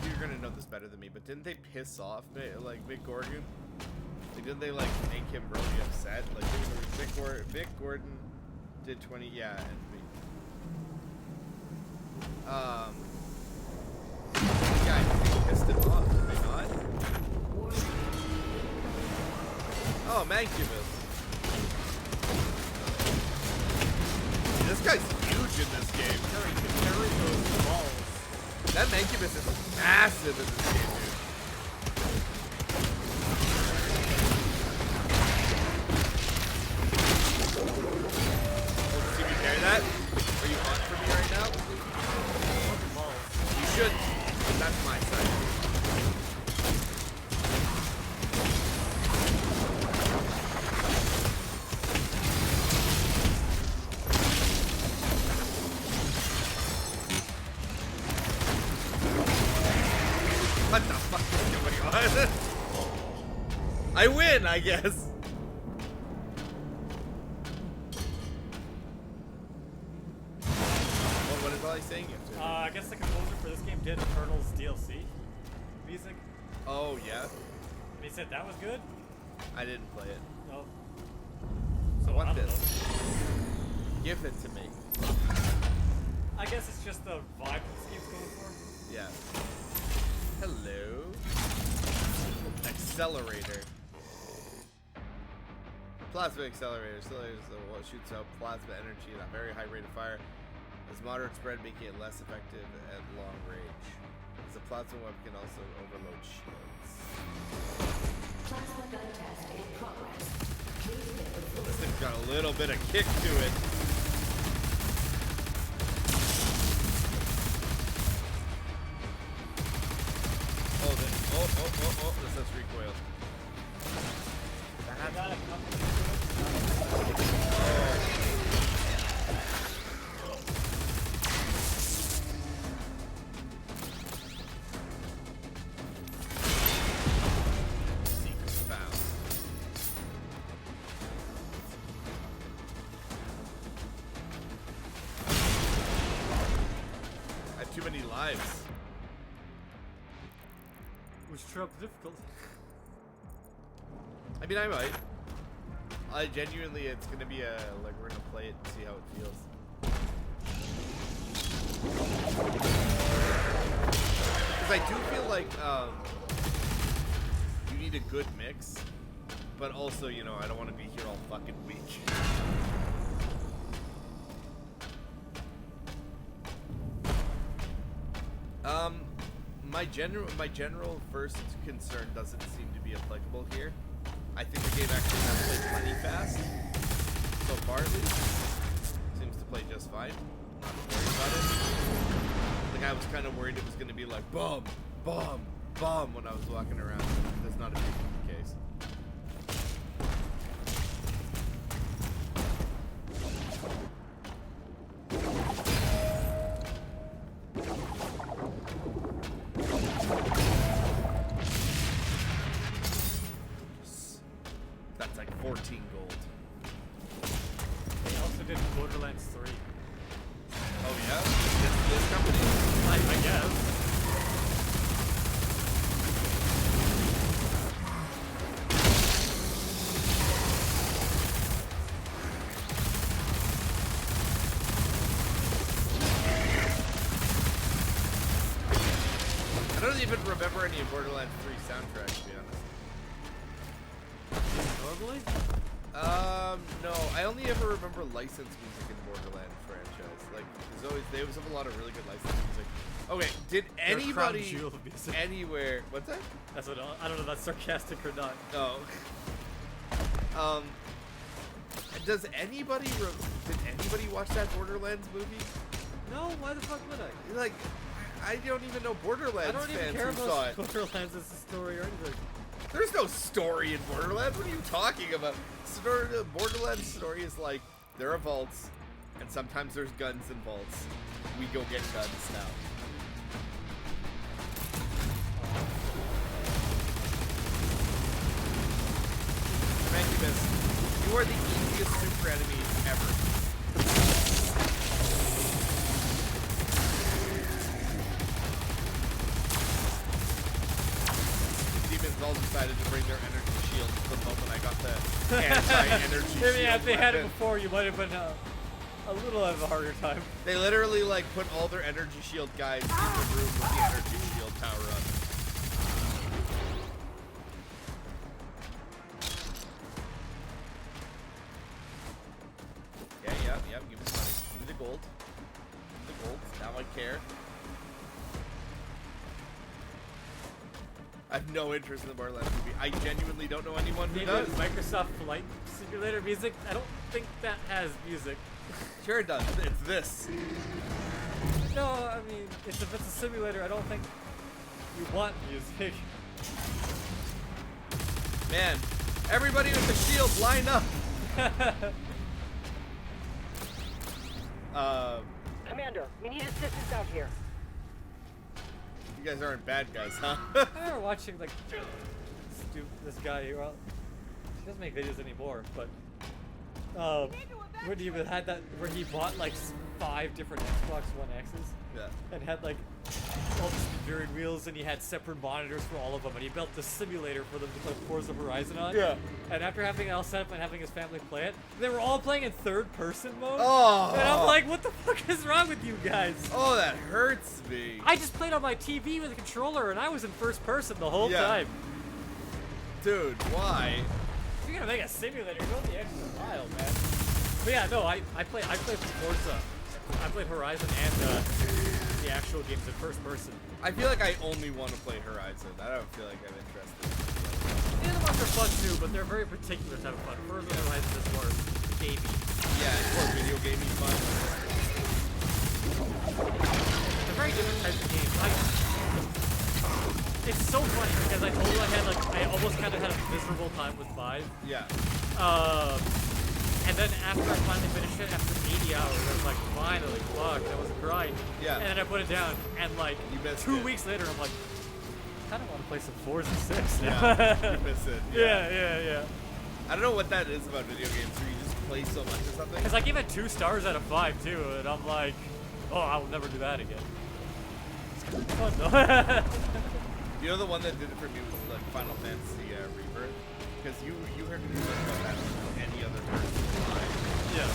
you're gonna know this better than me, but didn't they piss off, like, Mick Gordon? Like, didn't they, like, make him really upset? Like, Mick Gordon did 20, yeah, and yeah, I pissed him off, did they not? Oh, Mancubus. This guy's huge in this game. He can carry those balls. That Mancubus is massive in this game, dude. Oh, see me carry that? Are you on for me right now? You should. That's my side. What the fuck is going on? I win, I guess. What is Ollie saying? I guess the composer for this game did Eternal's DLC music. Oh, yeah? And he said that was good? I didn't play it. No. So I what don't this? know. Give it to me. I guess it's just the vibe this game's going for. Yeah. Hello. Accelerator. Plasma accelerator. Accelerator is what shoots out plasma energy at a very high rate of fire. As moderate spread, making it less effective at long range. As a plasma weapon can also overload shields. Plasma gun test in progress. This thing's got a little bit of kick to it. Oh, this says recoil. Secret found. I have too many lives. Which true up the difficulty. I mean, I might. I genuinely, it's gonna be like we're gonna play it and see how it feels. Because I do feel like you need a good mix, but also, I don't want to be here all fucking week. My general first concern doesn't seem to be applicable here. I think the game actually has played plenty fast. So far, at least. Seems to play just fine. Not worried about it. Like, I was kind of worried it was going to be like, bomb, bomb, bomb when I was walking around. That's not a big case. That's like 14 gold. don't even remember any of Borderlands 3 soundtrack, to be honest. Normally? No. I only ever remember licensed music in Borderlands franchise. Like, they always have a lot of really good licensed music. Okay, did anybody Jewel of music. anywhere? What's that? That's what I don't know if that's sarcastic or not. Oh. Did anybody watch that Borderlands movie? No, why the fuck would I? Like, I don't even know Borderlands I don't even fans care who saw about it. Borderlands as a story or anything. There's no story in Borderlands. What are you talking about? The Borderlands story is like, there are vaults, and sometimes there's guns in vaults. We go get guns now. Mancubus, you are the easiest super enemy ever. Demons all decided to bring their energy shield the moment I got the anti-energy shield. Maybe if they had it weapon. before, you might have been a little of a harder time. They literally like put all their energy shield guys in the room with the energy shield power up. Yeah, give me the money. Give me the gold. Give me the gold. Now I care. I have no interest in the Borderlands movie. I genuinely don't know anyone who does. Microsoft Flight Simulator music? I don't think that has music. Sure it does. It's this. No, I mean, if it's a simulator, I don't think you want music. Man, everybody with the shield, line up. Commander, we need assistance out here. You guys aren't bad guys, huh? I remember watching like this guy who, well, he doesn't make videos anymore, but when he had that, where he bought like 5 different Xbox One X's, yeah, and had like all the steering wheels, and he had separate monitors for all of them, and he built the simulator for them to play Forza Horizon on. Yeah. And after having it all set up and having his family play it, they were all playing in third-person mode. Oh. And I'm like, what the fuck is wrong with you guys? Oh, that hurts me. I just played on my TV with a controller, and I was in first person the whole time. Dude, why? If you're gonna make a simulator, go the extra mile, man. But yeah, no, I played Forza. I played Horizon and the actual games in first person. I feel like I only want to play Horizon. I don't feel like I'm interested. The other ones are fun too, but they're very particular type of fun. Forza Horizon is more gamey. Yeah, it's more video gaming fun. They're very different types of games. It's so funny because I told you I almost kind of had a miserable time with 5. Yeah. And then after I finally finished it, after 80 hours, I was like, finally, fuck, that was a grind. Yeah. And then I put it down, and like, 2 weeks later, I'm like, I kind of want to play some Forza 6 now. Yeah, you miss it. Yeah. I don't know what that is about video games where you just play so much or something. Because I gave it 2 stars out of 5 too, and I'm like, oh, I will never do that again. It's kind of fun though. You know the one that did it for me was like Final Fantasy Rebirth? Because you heard me talk about that on any other version of mine. Yeah.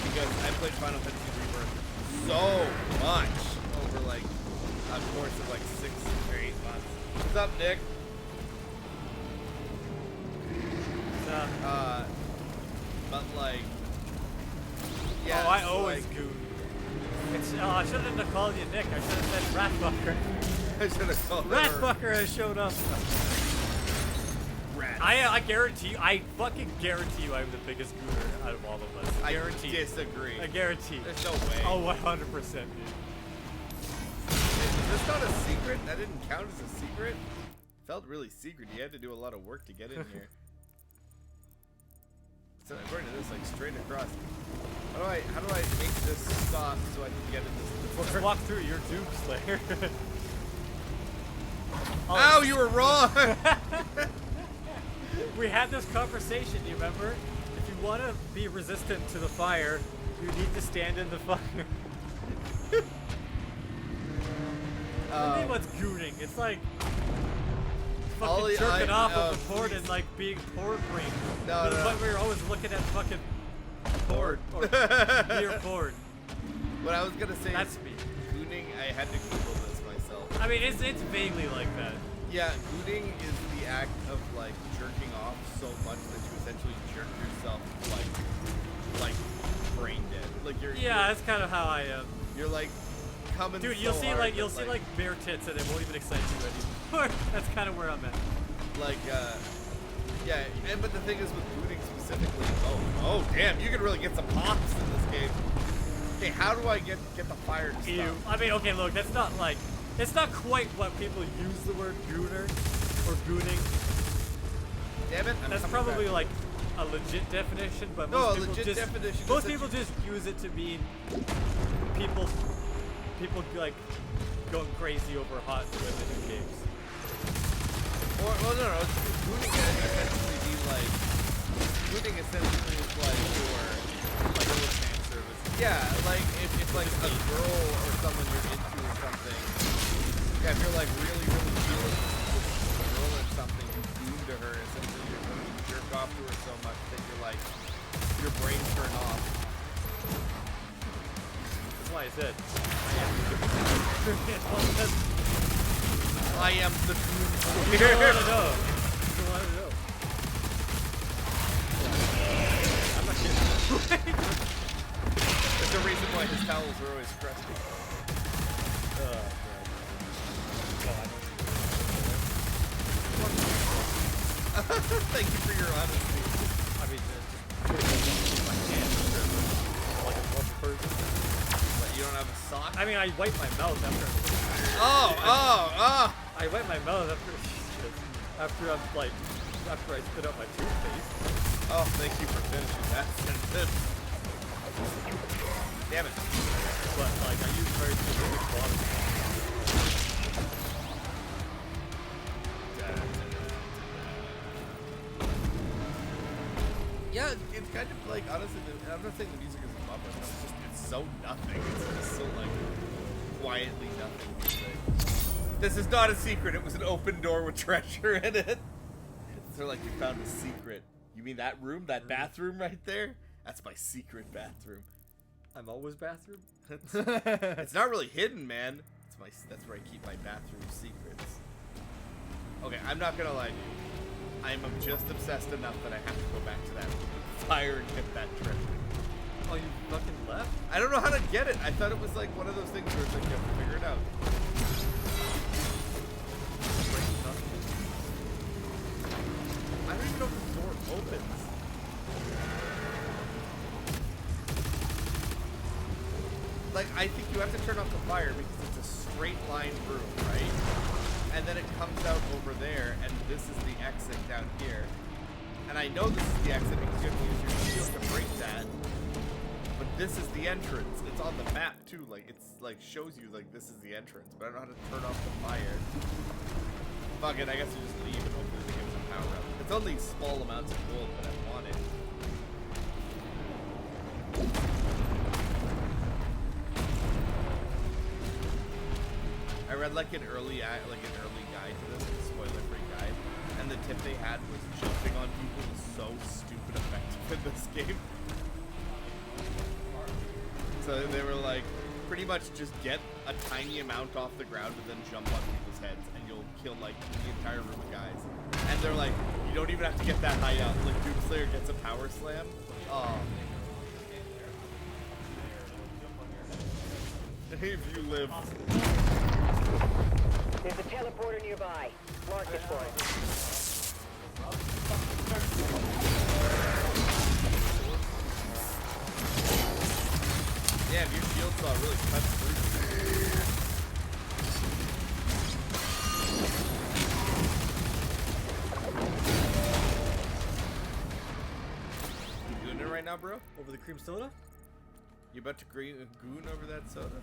Because I played Final Fantasy Rebirth so much over like a course of like 6 or 8 months. What's up, Nick? But like, yeah. Oh, I so always like, goon. It's, I shouldn't have called you Nick. I should have said Ratfucker. I should have called Ratfucker has showed up. I guarantee you, I fucking guarantee you I'm the biggest gooner out of all of us. I guarantee. I disagree. I guarantee. There's no way. Oh, 100%, dude. Is this not a secret? That didn't count as a secret? Felt really secret. You had to do a lot of work to get in here. So according to this, like straight across. How do I make this stop so I can get in this door? Just walk through your Doom Slayer. Ow, you were wrong! We had this conversation, you remember? If you want to be resistant to the fire, you need to stand in the fire. I think what's gooning? It's like fucking jerking off of the port and like being port ring. No. But we were always looking at fucking port or near port. What I was gonna say That's is me. gooning, I had to Google this myself. I mean, it's vaguely like that. Yeah, gooning is the act of like jerking off so much that you essentially jerk yourself like brain dead. Like you're Yeah, that's kind of how I am. You're like coming. Dude, so you'll see hard like that, you'll see like bare tits and it won't even excite you anymore. That's kind of where I'm at. Like yeah, but the thing is with gooning specifically. Oh damn, you can really get some pops in this game. Okay, how do I get the fire to Ew. stop? I mean, okay, look, that's not like it's not quite what people use the word gooner or gooning. Damn it! That's probably like a legit definition, but No, most a people legit just definition is most that people you- just use it to mean people like going crazy over hot women in games. Or, well, no, gooning can essentially be like gooning essentially is like your like a little fan service. Yeah, like if like a girl or someone you're into or something. Yeah, if you're like really feeling this girl or something, you goon to her. Essentially, you're going to jerk off to her so much that you're like your brain turn off. That's why I said I am the goon. You don't want to know. You don't want to know. I'm not kidding. There's a reason why his towels are always crusty. Thank you for your honesty. I mean, my hands like a normal person. But you don't have a sock? I mean, I wipe my mouth after. Oh! I wipe my mouth after I spit out my toothpaste. Oh, thank you for finishing that sentence. Damn it. But like, I use very specific water. Yeah, it's kind of like, honestly, I'm not saying the music is above us, it's so nothing. It's just so, like, quietly nothing music. This is not a secret, it was an open door with treasure in it. So, like, you found a secret. You mean that room? That bathroom right there? That's my secret bathroom. I'm always bathroom? It's not really hidden, man. That's where I keep my bathroom secrets. Okay, I'm not gonna lie to you. I'm just obsessed enough that I have to go back to that fire and get that treasure. Oh, you fucking left? I don't know how to get it. I thought it was like one of those things where it's like you have to figure it out. I don't even know if the door opens. Like, I think you have to turn off the fire because it's a straight line room, right? And then it comes out over there, and this is the exit down here. And I know this is the exit because you have to use your shield to break that. But this is the entrance. It's on the map too. Like, it's like shows you like this is the entrance. But I don't know how to turn off the fire. Fuck it, I guess you just leave and hopefully they give some power up. It's only small amounts of gold, but I want it. I read like an early guide to this, a spoiler-free guide, and the tip they had was jumping on people was so stupid effective in this game. So they were like, pretty much just get a tiny amount off the ground and then jump on people's heads, and you'll kill like the entire room of guys. And they're like, you don't even have to get that high up. Like Doomslayer gets a power slam. Oh. If you live. There's a teleporter nearby. Mark this for it. Yeah, your shield saw really cut through. You gooning right now, bro? Over the cream soda? You about to goon over that soda?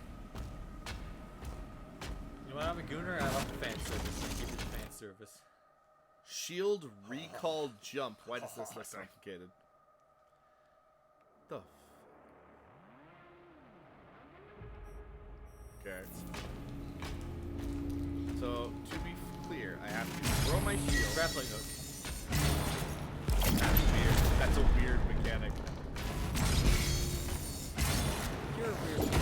You know what? I'm a gooner. I love the fan service. I keep it fan service. Shield recall jump. Why does this look complicated? The. Okay. So to be clear, I have to throw my shield. Grappling hook. That's weird. That's a weird mechanic. You're weird.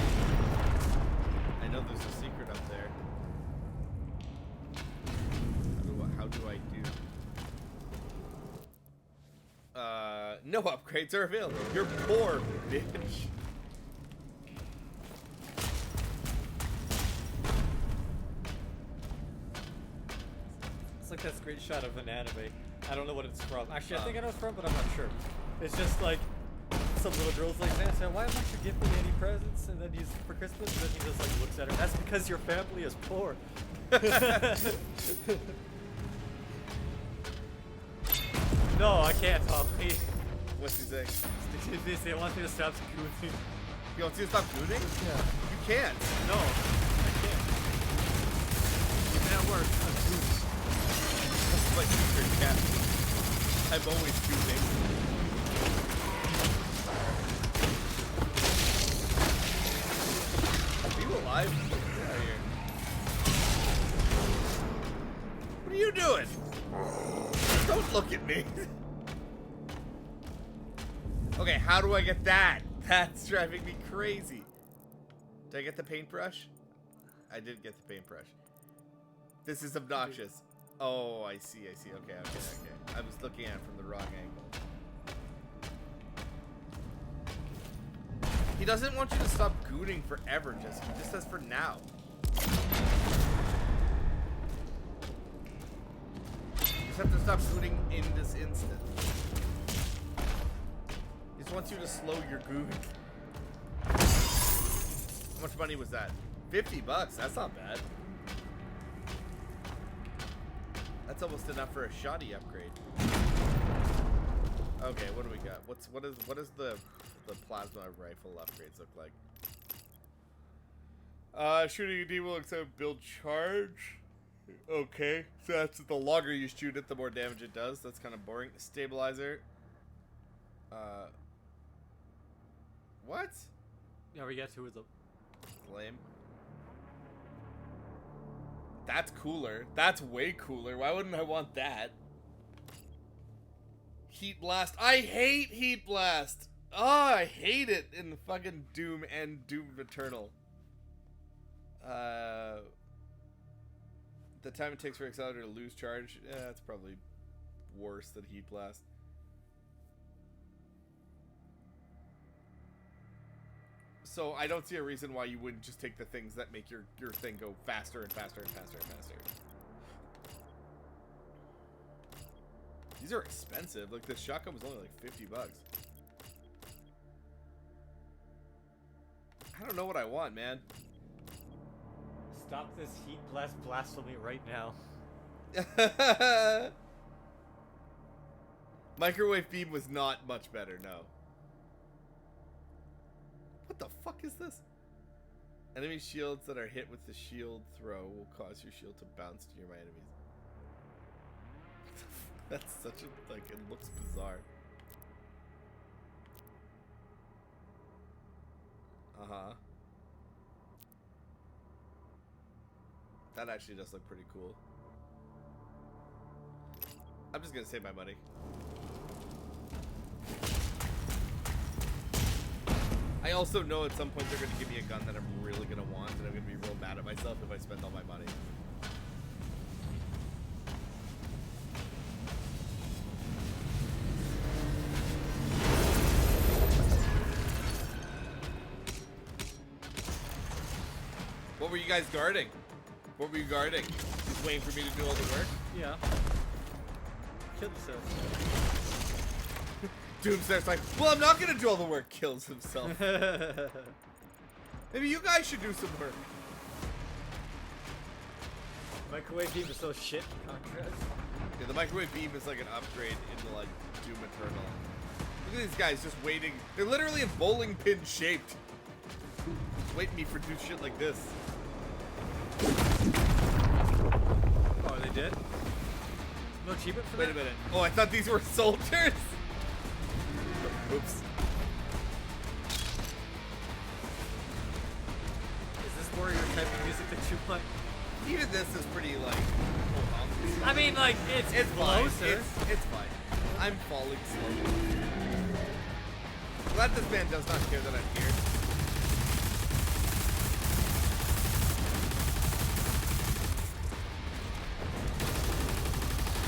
I know there's a secret up there. No upgrades are available. You're poor, bitch. It's like that screenshot of an anime. I don't know what it's from. Actually, I think I know it's from, but I'm not sure. It's just like some little girl's like, Santa, why haven't you given me any presents? And then he's for Christmas, and then he just like looks at her. That's because your family is poor. No, I can't talk. What's he saying? They want me to stop gooning. You want to stop gooning? Yeah. You can't. No, I can't. Even at work, I'm gooning. That's my secret cat. I'm always gooning. Are you alive? Get out of here. What are you doing? Don't look at me. Okay, how do I get that? That's driving me crazy. Did I get the paintbrush? I did get the paintbrush. This is obnoxious. Oh, I see. Okay. I was looking at it from the wrong angle. He doesn't want you to stop gooning forever, Jesse. He just says for now. You just have to stop gooning in this instant. He just wants you to slow your goon. How much money was that? $50. That's not bad. That's almost enough for a shoddy upgrade. Okay, what do we got? What is the plasma rifle upgrades look like? Shooting a D will accept build charge. Okay, so that's the longer you shoot it, the more damage it does. That's kind of boring. Stabilizer. What? Yeah, we get to the lame. That's cooler. That's way cooler. Why wouldn't I want that? Heat Blast. I hate Heat Blast. Oh, I hate it in the fucking Doom and Doom Eternal. The time it takes for Accelerator to lose charge. Yeah, that's probably worse than Heat Blast. So I don't see a reason why you wouldn't just take the things that make your thing go faster and faster and faster and faster. These are expensive. Like, this shotgun was only like $50. I don't know what I want, man. Stop this Heat Blast blasphemy right now. Microwave Beam was not much better, no. What the fuck is this? Enemy shields that are hit with the shield throw will cause your shield to bounce near my enemies. That's such a, like, it looks bizarre. Uh-huh. That actually does look pretty cool. I'm just gonna save my money. I also know at some point they're gonna give me a gun that I'm really gonna want, and I'm gonna be real mad at myself if I spend all my money. What were you guys guarding? What were you guarding? Just waiting for me to do all the work? Yeah. Kill yourself. Doomsayer's like, well, I'm not gonna do all the work. Kills himself. Maybe you guys should do some work. Microwave Beam is so shit in contrast. Yeah, the Microwave Beam is like an upgrade into like Doom Eternal. Look at these guys just waiting. They're literally in bowling pin shaped. Waiting me for do shit like this. Oh, they did? No achievement for Wait that? a minute. Oh, I thought these were soldiers. Oops. Is this warrior type of music that you like? Even this is pretty like. I mean, like it's fine. closer. It's fine. I'm falling slowly. Glad this man does not care that I'm here.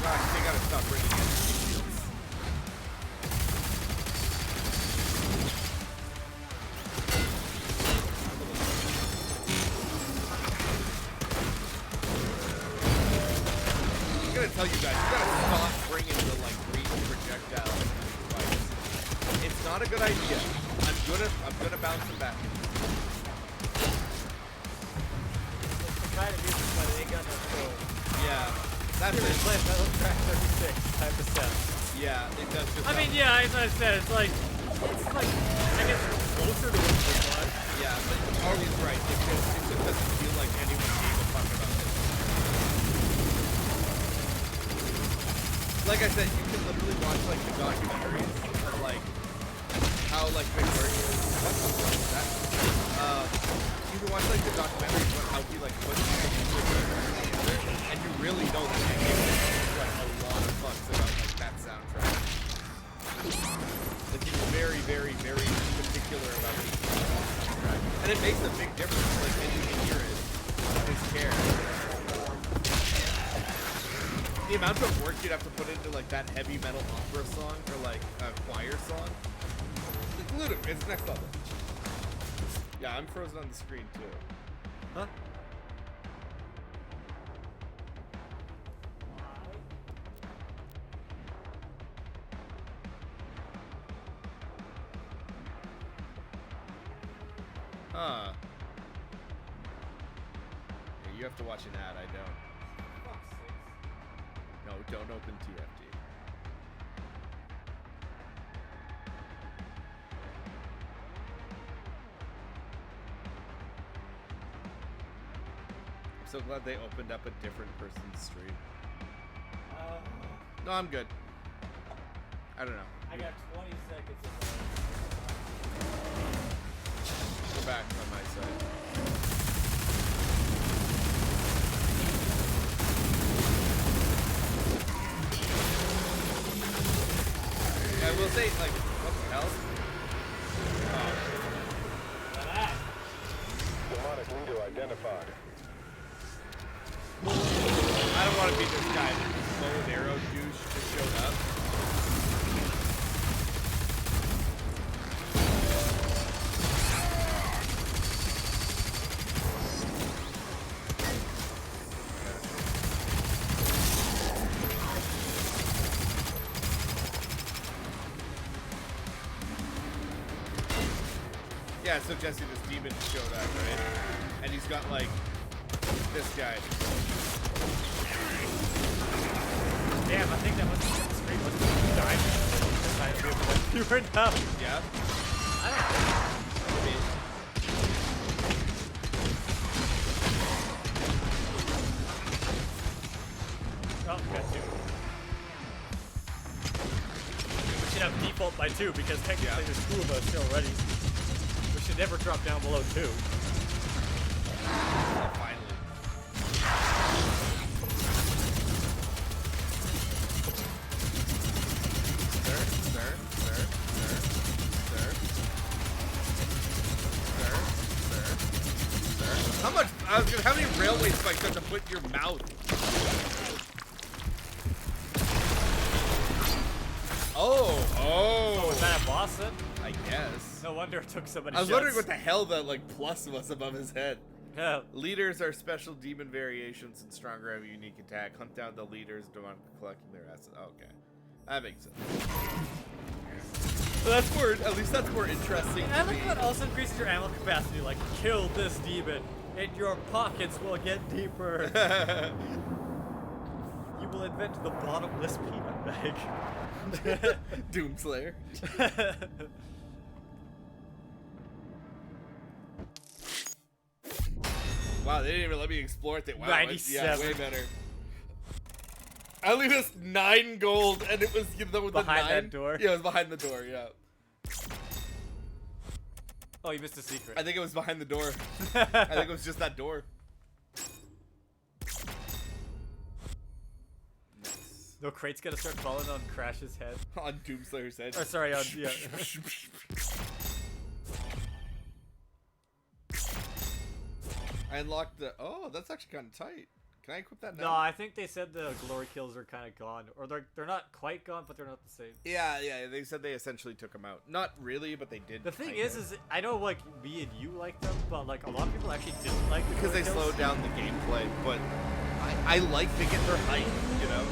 Gosh, they gotta stop bringing in shields. gonna tell you guys, you gotta stop bringing the like green projectiles in this device. It's not a good idea. I'm gonna bounce them back. Kind of useless, but it ain't got no soul. Yeah, that's Here, it. play Metal Crack 36 type of stuff. Yeah, it does just. I mean, yeah, as I said, it's like, I guess closer to what it was. Yeah, but Arlie's right. It just doesn't feel like anyone gave a fuck about this. Like I said, you can literally watch like the documentaries of like how like Victoria. What the fuck is that? You can watch like the documentaries on how he like puts these together, and you really don't think he gives like a lot of fucks about like that soundtrack. Like he's very, very, very particular about his soundtrack, and it makes a big difference. Like when you can hear it, his care. The amount of work you'd have to put into like that heavy metal opera song or like a choir song, it's ludicrous. It's next level. Yeah, I'm frozen on the screen too. Huh? Huh. Yeah, you have to watch an ad, I don't. No, don't open TFT. I'm so glad they opened up a different person's stream. No, I'm good. I don't know. I got 20 seconds of Go back on my side. I will say, like, what the hell? Demonic leader identified. I don't want to be this guy. This bow and arrow douche just showed up. Yeah, so Jesse, this demon showed up, right? And he's got like this guy. Damn, I think that was the screen was diamond. You were now. Yeah. I don't know. Oh, got two. We should have default by 2 because technically there's 2 of us already. We should never drop down below 2. Finally. Sir. How much? How many railway spikes do you have to put in your mouth? Oh. So was that a boss then? I guess. No wonder it took so many I was shots. wondering what the hell that like plus was above his head. Yeah. Leaders are special demon variations and stronger have a unique attack. Hunt down the leaders, demonic collecting their assets. Okay. That makes sense. So that's more, at least that's more interesting I to like me. how it also increases your ammo capacity, like, kill this demon, and your pockets will get deeper. You will invent the bottomless peanut bag. Doomslayer. Wow, they didn't even let me explore it. Wow, 97. Yeah, way better. I only missed 9 gold, and it was the Behind 9? that door? Yeah, it was behind the door. Yeah. Oh, you missed a secret. I think it was behind the door. I think it was just that door. No, crate's gonna start falling on Crash's head. On Doomslayer's head. Or sorry, on yeah. I unlocked the. Oh, that's actually kind of tight. Can I equip that now? No, I think they said the glory kills are kind of gone, or they're not quite gone, but they're not the same. Yeah, they said they essentially took them out. Not really, but they did. The thing kinda. is I know like me and you like them, but like a lot of people actually didn't like the because they glory kills. slowed down the gameplay. But I like to get their height. you know?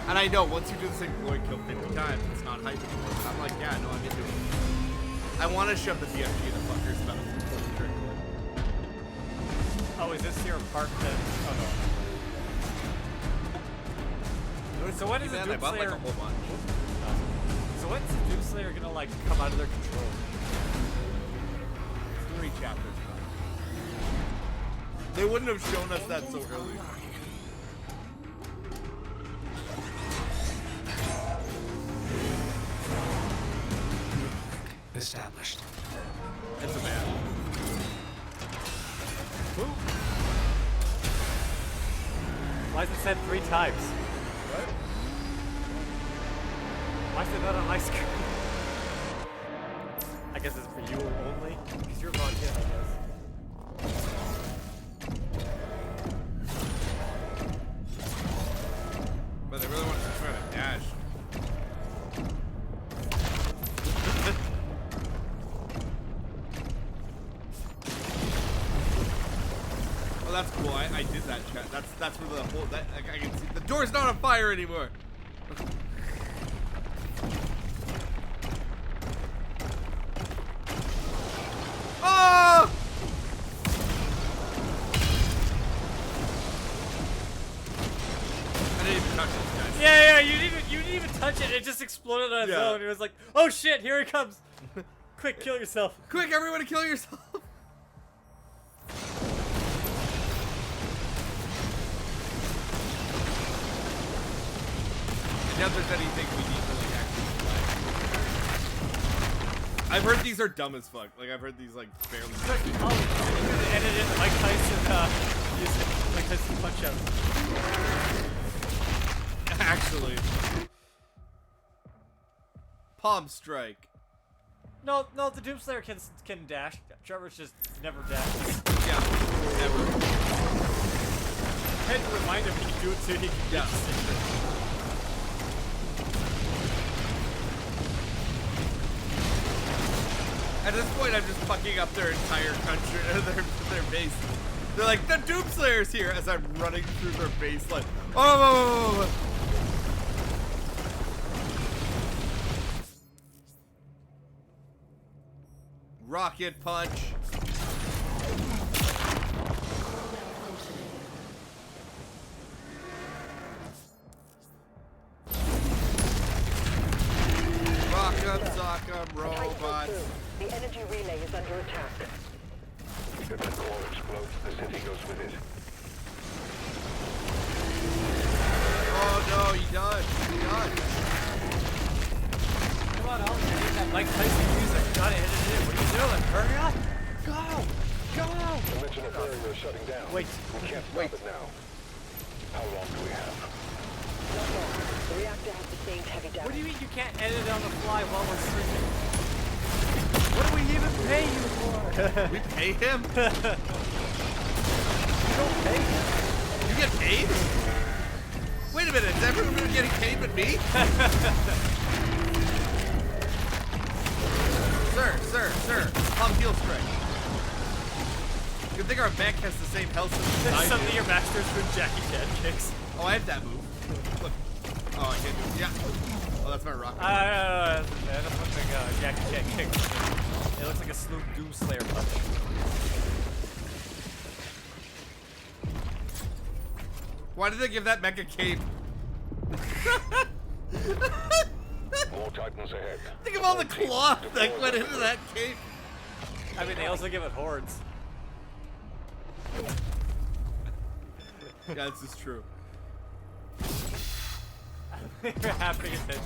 And I know once you do the same glowing kill 50 times, it's not hype anymore. But I'm like, yeah, no, I'm into it. I want to shove the BFG in the fucker's mouth. Oh, is this your part that... Oh, no. So when is the Man, I Doom bought like Slayer... a whole bunch. So when's the Doom Slayer gonna, like, come out of their control? 3 chapters. They wouldn't have shown us that so early. Established. It's a man. Why is it said 3 times? What? Why is it not on my screen? I guess it's for you only? Because you're logged in, I guess. But they really want to try to dash. Oh, that's cool. I did that chat. That's where the whole that I can see the door's not on fire anymore. Oh! I didn't even touch this guy. Yeah, you didn't even touch it. It just exploded on its Yeah. own. It was like, oh shit, here it comes. Quick, kill yourself. Quick, everyone, kill yourself. I doubt there's anything we need to like actually play. I've heard these are dumb as fuck. Like I've heard these like barely. Oh, you could edit in Mike Tyson, using Mike Tyson punch out. Actually. Palm strike. No, the Doomslayer can dash. Trevor's just never dashes. Yeah, never. I had to remind him he can do it so he can Yeah. At this point, I'm just fucking up their entire country, their base. They're like, the Doomslayer's here as I'm running through their base like, oh! Rocket punch. Rock'em, sock'em, robots. The energy relay is under attack. If the core explodes, the city goes with it. Oh no, you done. You done. Come on, I'll get that Mike Tyson music. Gotta hit it in. What are you doing? Hurry up! Go! Go! Dimension of barrier is shutting down. Wait. We can't stop it now. How long do we have? Not long. The reactor has sustained heavy damage. What do you mean you can't edit on the fly while we're streaming? What do we even pay you for? We pay him? You don't pay him. You get paid? Wait a minute, is everyone really getting paid but me? Sir, palm heel strike. Good thing our mech has the same health as Suddenly your master's doing Jackie Chan kicks. Oh, I have that move. Look. Oh, I can't do it. Yeah. Oh, that's my rocket. That's one thing Jackie Chan kicks. It looks like a slew Doomslayer punch. Why did they give that mech a cape? More Titans ahead. Think of all the cloth that went into that cape. I mean, they also give it hordes. Yeah, this is true. You're half paying attention.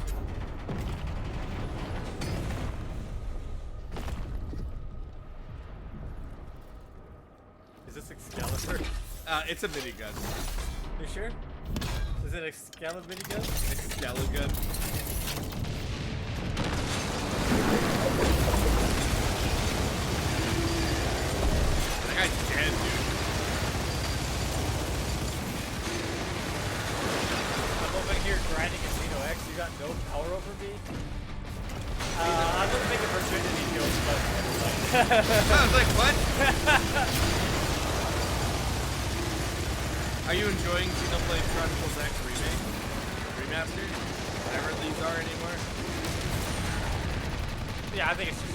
Is this Excalibur? It's a minigun. You sure? Is it Excalibur minigun? Excalibur. That guy's dead, dude. I'm over here grinding Casino X. You got no power over me? I'm gonna make a virginity joke, but I was like, what? Are you enjoying Xenoblade Chronicles X Remake? Remastered? Whatever these are anymore? Yeah, I think it's just.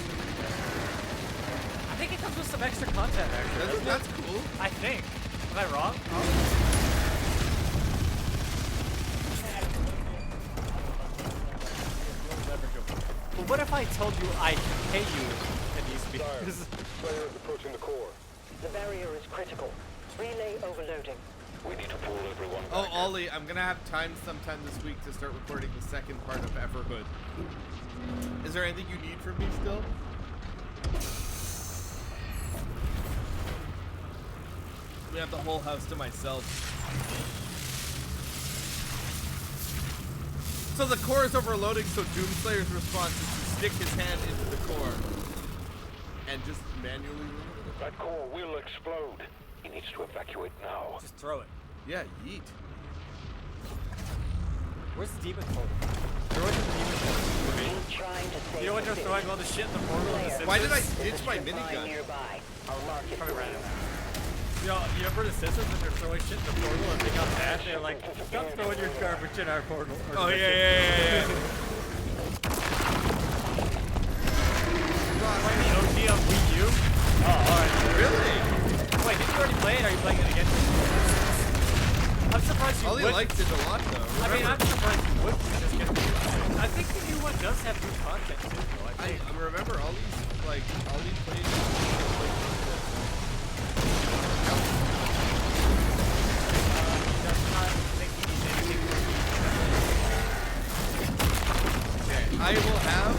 I think it comes with some extra content, actually. That's cool. I think. Am I wrong? Well, what if I told you I pay you in these speakers? Slayer is approaching the core. The barrier is critical. Relay overloading. We need to pull everyone back. Oh, Ollie, I'm gonna have time sometime this week to start recording the second part of Everhood. Is there anything you need from me still? We have the whole house to myself. So the core is overloading, so Doomslayer's response is to stick his hand into the core and just manually remove it. That core will explode. He needs to evacuate now. Just throw it. Yeah, yeet. Where's the demon portal? Throw it in the demon portal. Trying to save You know when they're throwing all the shit in the portal in the Why did I Simpsons? ditch my minigun? Nearby. I'll mark it. Probably random. You know, you remember the Simpsons when they're throwing shit in the portal and they got mad? They're like, stop throwing your garbage in our portal. Oh, yeah. Wait, the OG of Wii U? Oh, alright. Really? Wait, did you already play it? Or are you playing it again? I'm surprised you Ollie would. liked it a lot, though. I mean, I'm surprised you would just get I think the new one does have good content, too, though. I think. I remember Ollie played I will have.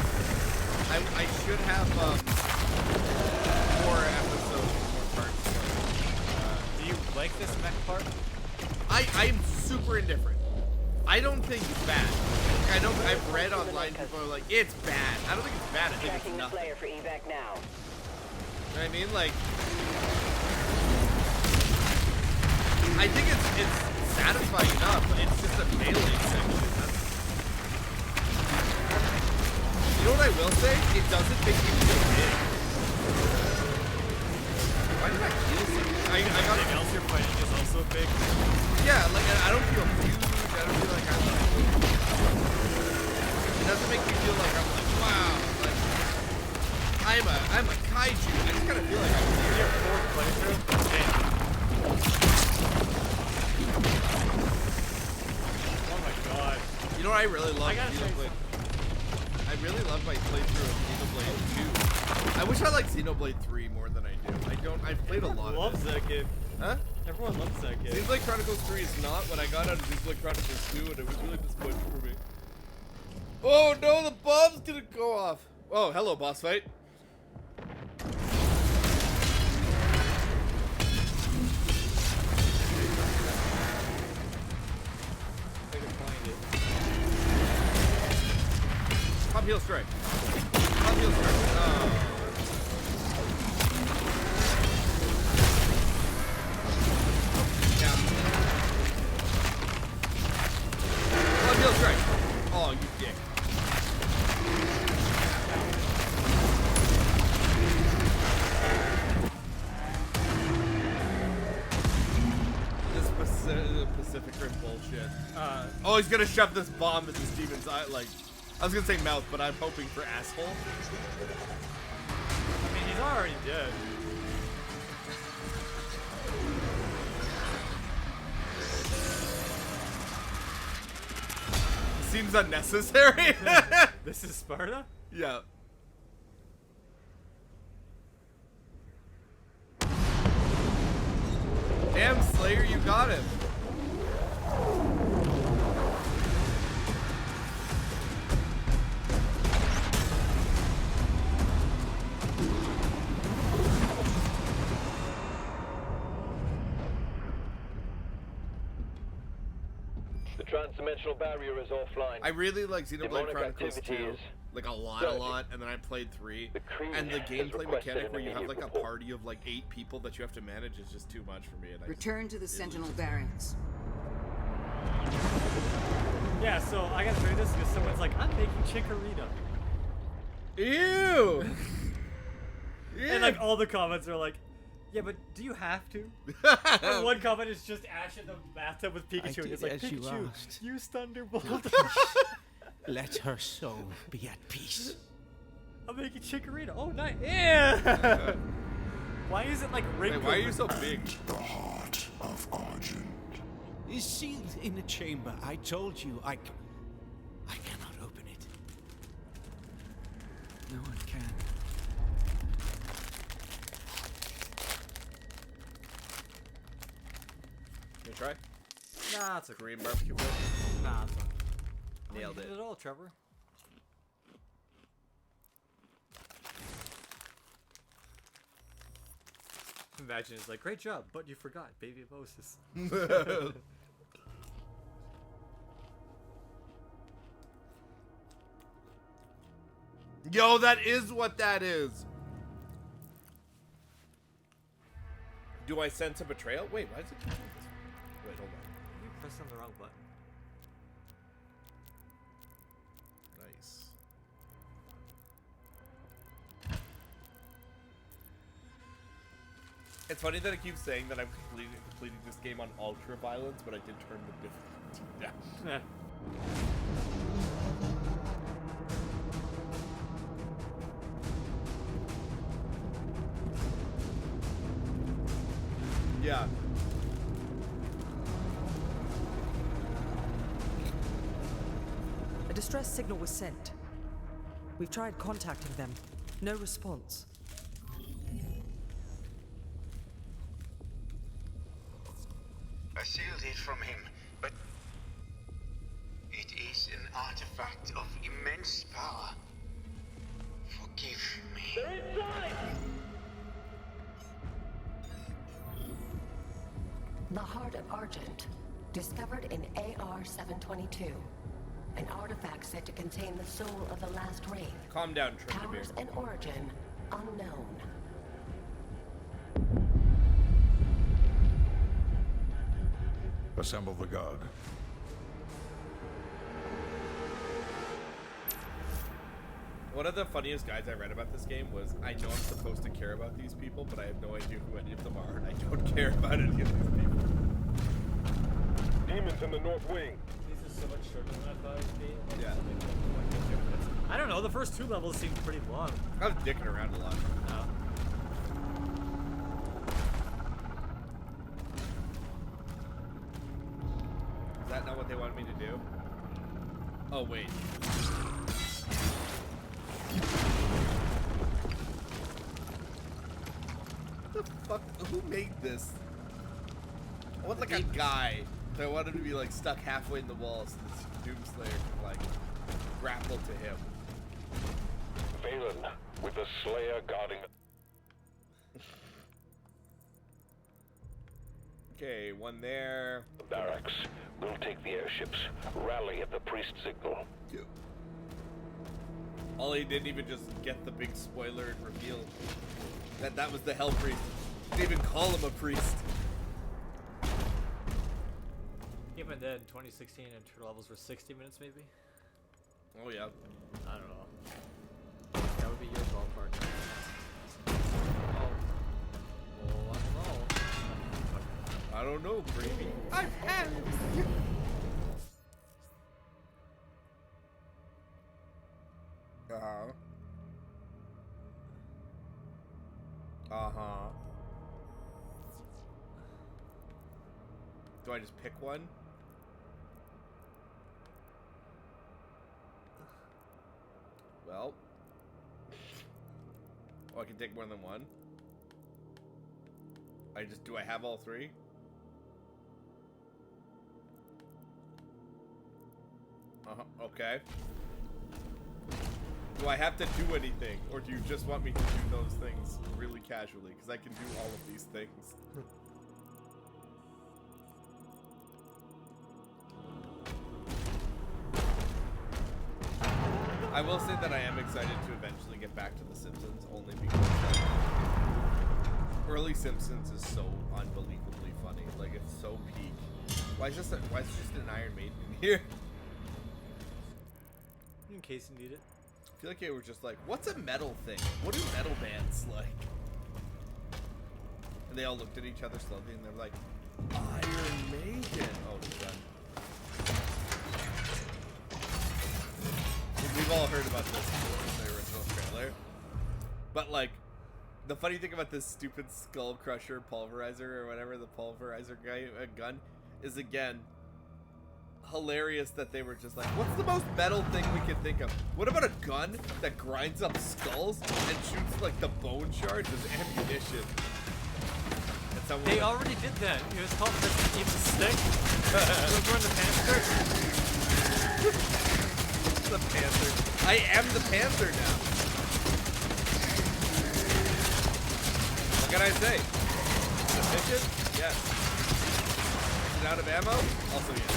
I should have 4 episodes, 4 parts. Do you like this mech part? I'm super indifferent. I don't think it's bad. Like, I know I've read online people are like, it's bad. I don't think it's bad. I think it's Tracking the nothing. Slayer for evac now. You know what I mean? Like, I think it's satisfying enough. It's just a melee section. You know what I will say? It doesn't make me feel big. Why did I feel so big? I got Everything else you're fighting is also big. Yeah, like I don't feel huge. I don't feel like I'm like. It doesn't make me feel like I'm like, wow, like I'm a kaiju. I just kind of feel like I'm Your fourth playthrough? Damn. Oh my god. You know what I really love? I gotta say I really love my playthrough of Xenoblade 2. I wish I liked Xenoblade 3 more than I do. I've played a lot loves of it. that game. Huh? Everyone loves that game. Xenoblade Chronicles 3 is not what I got out of Xenoblade Chronicles 2, and it was really disappointing for me. Oh no, the bomb's gonna go off. Oh, hello, boss fight. Pop heel strike. Pop heel strike. Oh. Yeah. Pop heel strike. Oh, you dick. This Pacific Rim bullshit. Oh, he's gonna shove this bomb into Steven's eye, like. I was gonna say mouth, but I'm hoping for asshole. I mean, he's already dead. Seems unnecessary. This is Sparta? Yeah. Damn, Slayer, you got him. The transdimensional barrier is offline. I really like Xenoblade Demonic Chronicles 2, activity is like a lot, surging. and then I played 3. Creed And the has gameplay requested mechanic where you have immediate like a report. party of like 8 people that you have to manage is just too much for me. And Return to the Sentinel barracks. Yeah, so I gotta say this because someone's like, I'm making Chikorita. Ew! And like all the comments are like, Yeah, but do you have to? Or one comment is just Ash in the bathtub with Pikachu, and it's like, as you Pikachu, asked. use Thunderbolt. Let her soul be at peace. I'm making Chikorita. Oh, nice. Yeah. Why is it like wrinkled? Wait, why are you so big? The heart of Argent. Is sealed in a chamber. I told you I cannot open it. No one can. Can you try? Nah, it's a Korean barbecue grill? Nah, it's not. Nailed You it. did it all, Trevor. Imagine it's like, great job, but you forgot Baby Moses. Yo, that is what that is. Do I sense a betrayal? Wait, why is it? Wait, hold on. You pressed on the wrong button. Nice. It's funny that it keeps saying that I'm completing this game on ultra violence, but I did turn the difficulty down. Yeah. A distress signal was sent. We've tried contacting them. No response. I sealed it from him, but it is an artifact of immense power. Forgive me. They're inside! The Heart of Argent, discovered in AR-722. An artifact said to contain the soul of the last wraith. Calm down, Trevor. Powers and origin unknown. Assemble the guard. One of the funniest guides I read about this game was, I know I'm supposed to care about these people, but I have no idea who any of them are, and I don't care about any of these people. Demons in the north wing. These are so much shorter than I thought it would be. Yeah. I don't know, the first two levels seemed pretty long. I was dicking around a lot. Oh. Is that not what they wanted me to do? Oh, wait. What the fuck? Who made this? I want like a guy. So I want him to be like stuck halfway in the wall so this Doomslayer can like grapple to him. Valen, with the Slayer guarding. Okay, one there. Barracks. We'll take the airships. Rally at the priest signal. Ollie didn't even just get the big spoiler and reveal that was the Hell Priest. Didn't even call him a priest. Even then, 2016 intro levels were 60 minutes maybe? Oh yeah. I don't know. That would be your ballpark. Oh, I don't know, Brady. I've had Uh-huh. Uh-huh. Do I just pick one? Well. Oh, I can take more than one? Do I have all three? Uh-huh, okay. Do I have to do anything, or do you just want me to do those things really casually? Because I can do all of these things. I will say that I am excited to eventually get back to The Simpsons, only because early Simpsons is so unbelievably funny. Like, it's so peak. Why is just an Iron Maiden in here? In case you need it. I feel like they were just like, what's a metal thing? What do metal bands like? And they all looked at each other slowly, and they're like, Iron Maiden. Oh, shit. We've all heard about this in the original trailer. But, like, the funny thing about this stupid Skull Crusher pulverizer, or whatever, the pulverizer gun, is, again, hilarious that they were just like, what's the most metal thing we can think of? What about a gun that grinds up skulls and shoots, like, the bone shards as ammunition? They already did that. It was called Resident Evil 6. Remember the Panther? The Panther. I am the Panther now. What can I say? Sufficient? Yes. Is it out of ammo? Also yes.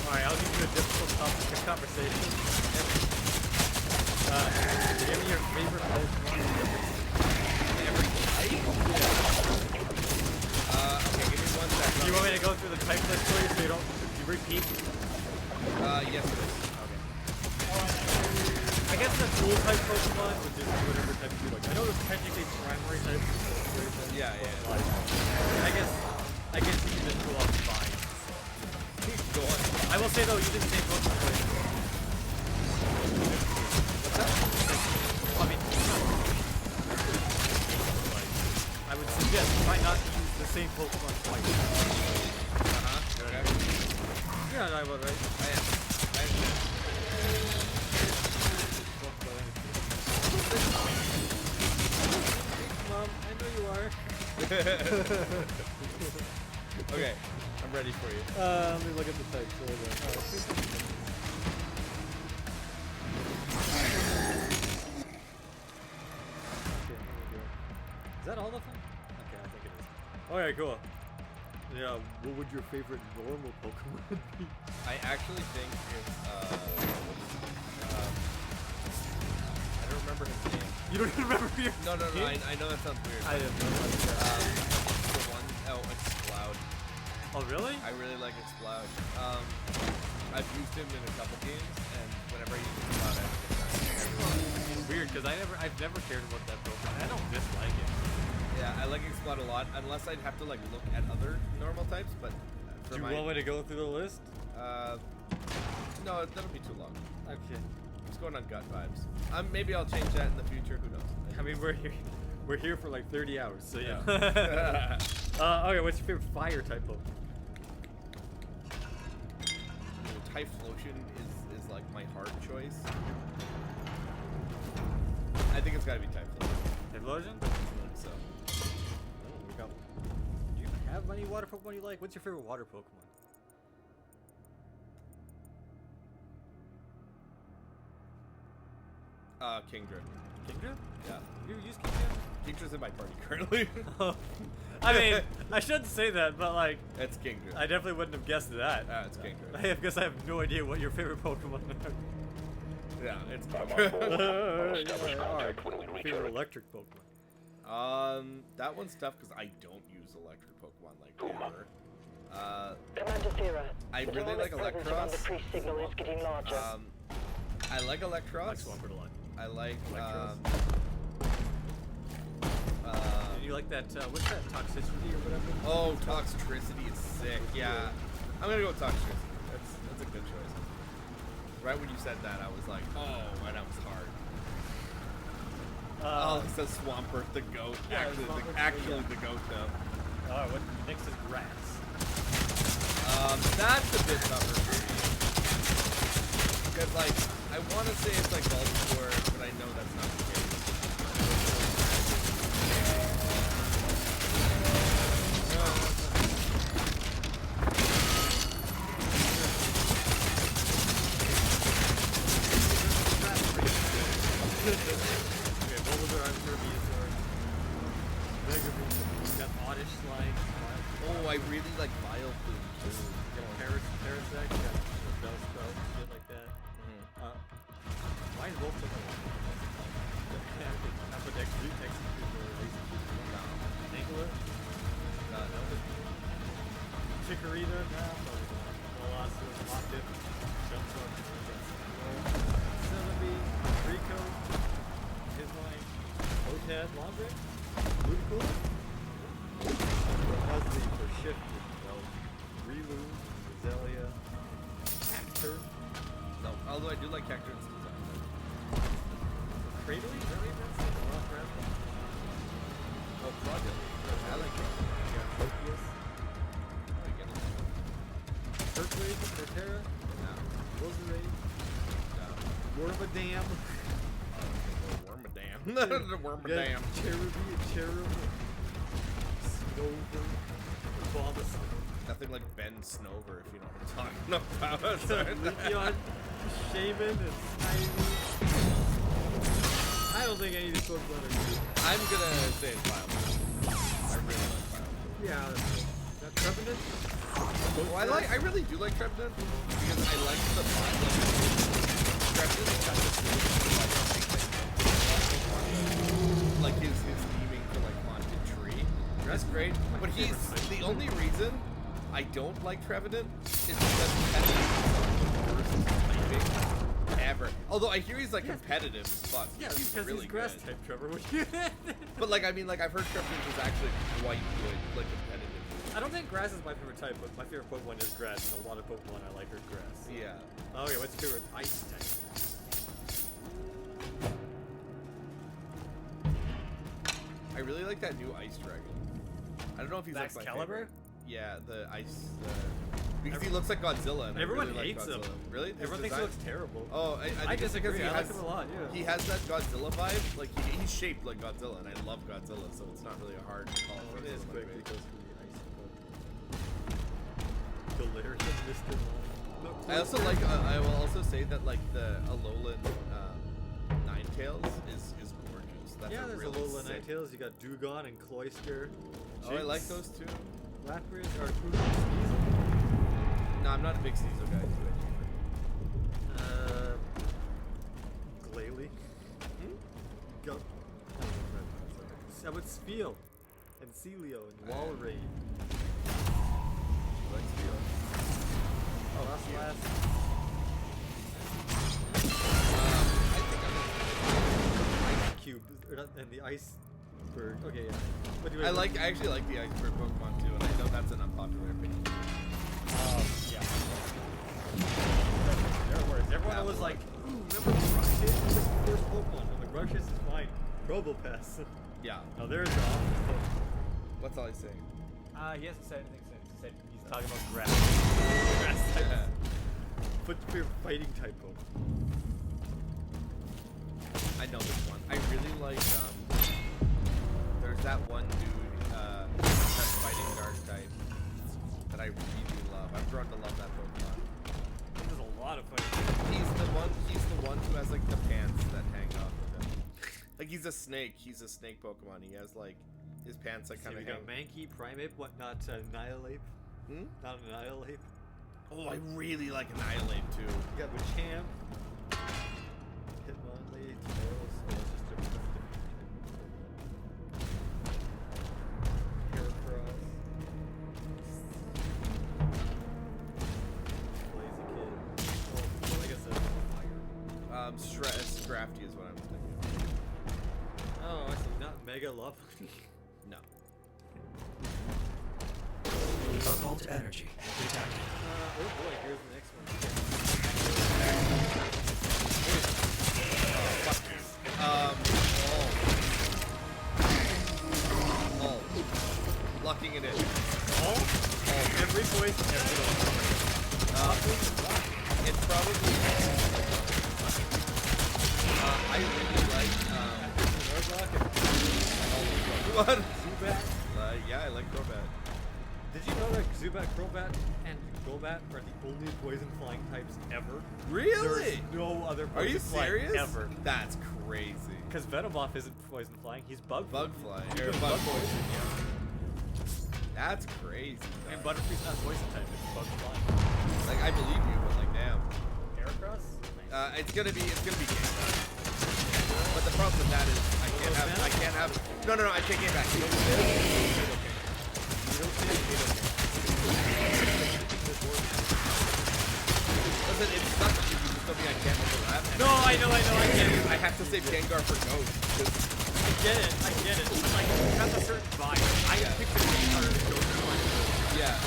Alright, I'll give you a difficult topic of conversation. Give me your favorite Pokemon. Every type? Okay, give me 1 second. Do you want me to go through the type list for you so you don't repeat? Yes it is. Okay. I guess the dual type Pokemon would just be whatever type you like. I know there's technically primary types. Yeah. I guess you can just go off fine. Go on. I will say though, you didn't say Pokemon twice. I mean, I would suggest try not to use the same Pokemon twice. Okay. You're on Iowa, right? I am. Mom, I know you are. Okay, I'm ready for you. Let me look at the types. Is that all of them? Okay, I think it is. Alright, cool. Yeah, what would your favorite normal Pokemon be? I actually think it's, I don't remember his name. You don't even remember your No, name? I know that sounds weird. I have no idea. The one, Exploud. Oh, really? I really like Exploud. I've used him in a couple games, and whenever I use Exploud, I have a good time. It's weird, because I've never cared about that Pokemon. I don't dislike it. Yeah, I like Exploud a lot, unless I'd have to like look at other normal types, but Do you want me to go through the list? No, that'll be too long. Okay. Just going on gut vibes. Maybe I'll change that in the future, who knows? I mean, we're here for like 30 hours, so yeah. Okay, what's your favorite fire type Pokemon? Typhlosion is like my hard choice. I think it's gotta be Typhlosion. Typhlosion? So. Oh, we got. Do you have any water Pokemon you like? What's your favorite water Pokemon? Kingdra. Kingdra? Yeah. You use Kingdra? Kingdra's in my party currently. I mean, I shouldn't say that, but like... It's Kingdra. I definitely wouldn't have guessed that. It's Kingdra. I guess I have no idea what your favorite Pokemon are. Yeah, it's Kingdra. Favorite electric Pokemon? That one's tough because I don't use electric Pokemon like ever. Commander Thera, I the really like dynamic presence around the Electros. priest signal is getting larger. I like Electros. Like Swampert a lot. I like Do you like that, what's that, Toxicity or whatever? Oh, Toxtricity is sick, yeah. I'm gonna go with Toxtricity. That's a good choice. Right when you said that, I was like, oh, that was hard. It says Swampert the goat. Yeah, Actually the goat, though. What next is grass? That's a bit tougher for me. Because, like, I want to say it's like Bulbasaur, but I know that's not the case. Okay, Bulbasaur, I'm sure Venusaur. Megabull, got Oddish Slime. Oh, I really like Vileplume too. Parasect, got Bellsprout, shit like that. Why is Wolf looking like that? I put Execute Angler? No. Chikorita? Nah, probably not. Velocidon, Moptip, Jumpsup. had long range. Really cool. Ozzy for shifting. Well, Relu, Roselia, Hector. No, although I do like Hector's design. Cradley? Really? That's a lot for Aspen. Oh, Claudia. I like it. Yeah, Proteus. Earthwave, Torterra. No. Roserade. No. Wormadam. Wormadam. Wormadam. Cherubi, Cherub. Snover. Bulbasaur. Nothing like Ben Snover, if you know what I'm talking about. Leafeon, Shaman, and Snivy. I don't think any of these Pokemon are good. I'm gonna say it's Vileplume. I really like Vileplume. Yeah, that's good. That Trevenant? Well, I really do like Trevenant because I like the vibe. Trevenant got this like his theming for like Haunted Tree. That's great, but he's the only reason I don't like Trevenant is because he has the worst typing ever. Although I hear he's like competitive as fuck. Yeah, he's because really he's grass good. type, Trevor. But like, I mean, like I've heard Trevenant is actually quite good, like competitive. I don't think grass is my favorite type, but my favorite Pokemon is grass, and a lot of Pokemon I like are grass. Yeah. Oh, okay, what's your favorite ice type? I really like that new Ice Dragon. I don't know if he's like my Excalibur? favorite. Yeah, the ice. Because he looks like Godzilla. And Everyone I really hates like Godzilla. him. Really? His Everyone thinks he design? looks terrible. Oh, I think it's disagree. because I like him a lot. Yeah. He has that Godzilla vibe. Like he's shaped like Godzilla, and I love Godzilla, so it's not really a hard call for It is someone quick like me. because he Galarian Mr. I also like. I will also say that like the Alolan Ninetales is gorgeous. That's yeah, a there's really Alola sick. Ninetales. You got Dugong and Cloyster. Oh, I like those too. Lapras or Sneasel. No, I'm not a big Sneasel guy. Glalie. Go. How about Spheal and Celio and Walrein? Like Spheal. Oh, last. Ice Cube and the Iceberg. Okay, yeah. What do you I actually like the Iceberg Pokemon too, and I know that's an unpopular opinion. Yeah. Everyone was like, ooh, remember Rushus? This is the first Pokemon. I'm like, Rushus is fine. Probopass. Yeah. Oh, there's the office. What's all he's saying? He hasn't said anything since. He said he's talking about grass. Grass type. Put your fighting type Pokemon. I know this one. I really like, there's that one dude, that's fighting dark type that I really love. I've grown to love that Pokemon. There's a lot of fighting. He's the one who has like the pants that hang off of him. Like he's a snake. He's a snake Pokemon. He has like his pants that kind of hang. We got Mankey, Primeape, what not Annihilate? Hmm? Not Annihilate. Oh, I really like Annihilate too. You got Machamp, Hitmonlee, Tauros. Oh, it's just different. Heracross. Blaziken. Oh, I guess that's fire. Scrafty is what I'm thinking. Oh, I see. Not Mega Lopunny. No. Occult energy detected. Oh boy, here's the next one. Oh, fuck this. Locking it in. Every voice, it's probably. I really like. What? Zubat. Yeah, I like Crobat. Did you know that Zubat, Crobat, and Golbat are the only poison flying types ever? Really? There's no other poison Are you flying serious? ever. That's crazy. Because Venomoth isn't poison flying, he's bug flying. He's Or bug bug poison. poison, yeah. That's crazy. And Butterfree's not poison type, it's bug flying. Like I believe you, but like damn. Heracross? It's gonna be Gengar. But the problem with that is I can't have no I take it back. Listen, it sucks if you do something I can't overlap. No, I know, I can't. I have to save Gengar for Ghost. get it. But, like, that's a certain vibe. I picture Gengar as a Ghost Flying. Yeah.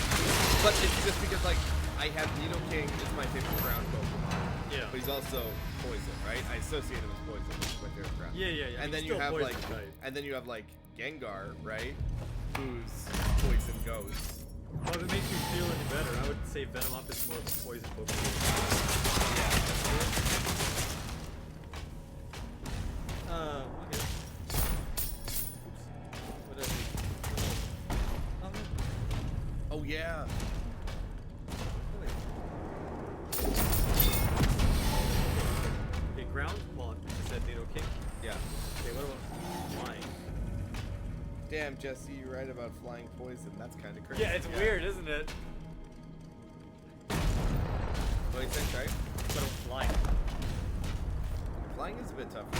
But it's just because, like, I have Nidoking is my favorite ground Pokemon. Yeah. But he's also poison, right? I associate him with poison, which is my favorite ground. Yeah. And then He's you still have poison like, type. and then you have like Gengar, right? Who's poison ghost. Well, if it makes you feel any better, I would say Venomoth is more of a poison Pokemon. Okay. Oops. What else? Oh yeah. Okay, ground? Well, I said Nidoking. Yeah. Okay, what about flying? Damn, Jesse, you're right about flying poison. That's kind of crazy. Yeah, it's weird, isn't it? What do you think, right? What about flying? Flying is a bit tougher. I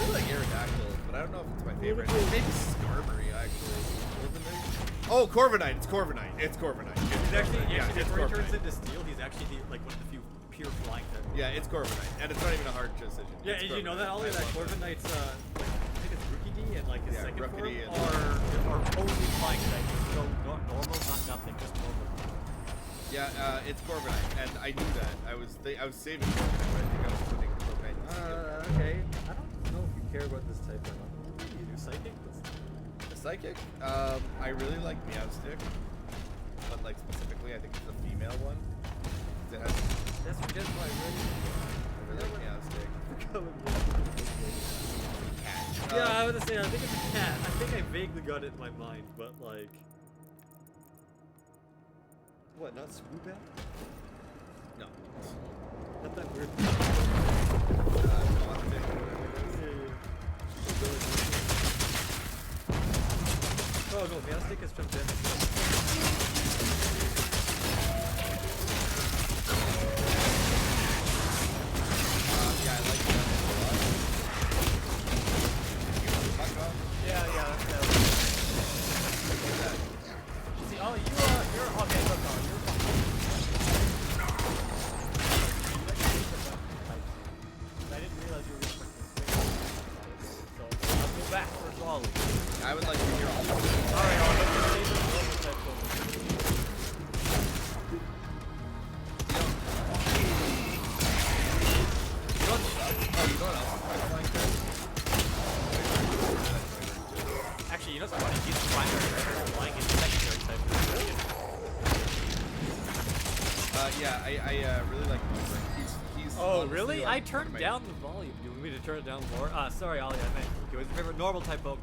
really like Aerodactyl, but I don't know if it's my favorite. Maybe Skarmory, actually. Corviknight? Oh, Corviknight. It's Corviknight. It's Corviknight. He's actually, yeah, it's before he turns Corviknight. into steel, he's actually like one of the few pure flying types. Yeah, it's Corviknight, and it's not even a hard decision. Yeah, It's did you know that, Corviknight. Ollie, that Corviknight's, like, I think it's Rookidee and like his second form Rookidee and- are only flying types. So not normal, not nothing, just normal. Yeah, it's Corviknight, and I knew that. I was saving Corviknight, but I think I was putting Corviknight in steel. Okay. I don't know if you care about this type or not. What do you do, Psychic? The Psychic? I really like Meowstick, but like specifically, I think it's the female one. It has, That's because I really like Meowstick. Cat. Yeah, I was gonna say, I think it's a cat. I think I vaguely got it in my mind, but like... What, not Swoobat? No. Not that weird. Gothic, whatever it is. Oh no, Meowstick is from Dennis. Yeah, I like that a lot. Yeah, that's See, oh, you're okay, look, I didn't realize you were so I'll go back for Ollie. I would like to hear all of Alright, I'll let you say the normal type of Actually, you know what's funny? He's primary type, flying is secondary type. Yeah, I really like Moonbird. He's Oh, honestly, really? like, I one of turned my- down the volume. Do you want me to turn it down more? Sorry, Ollie, I meant. Okay, what's your favorite normal type Pokemon?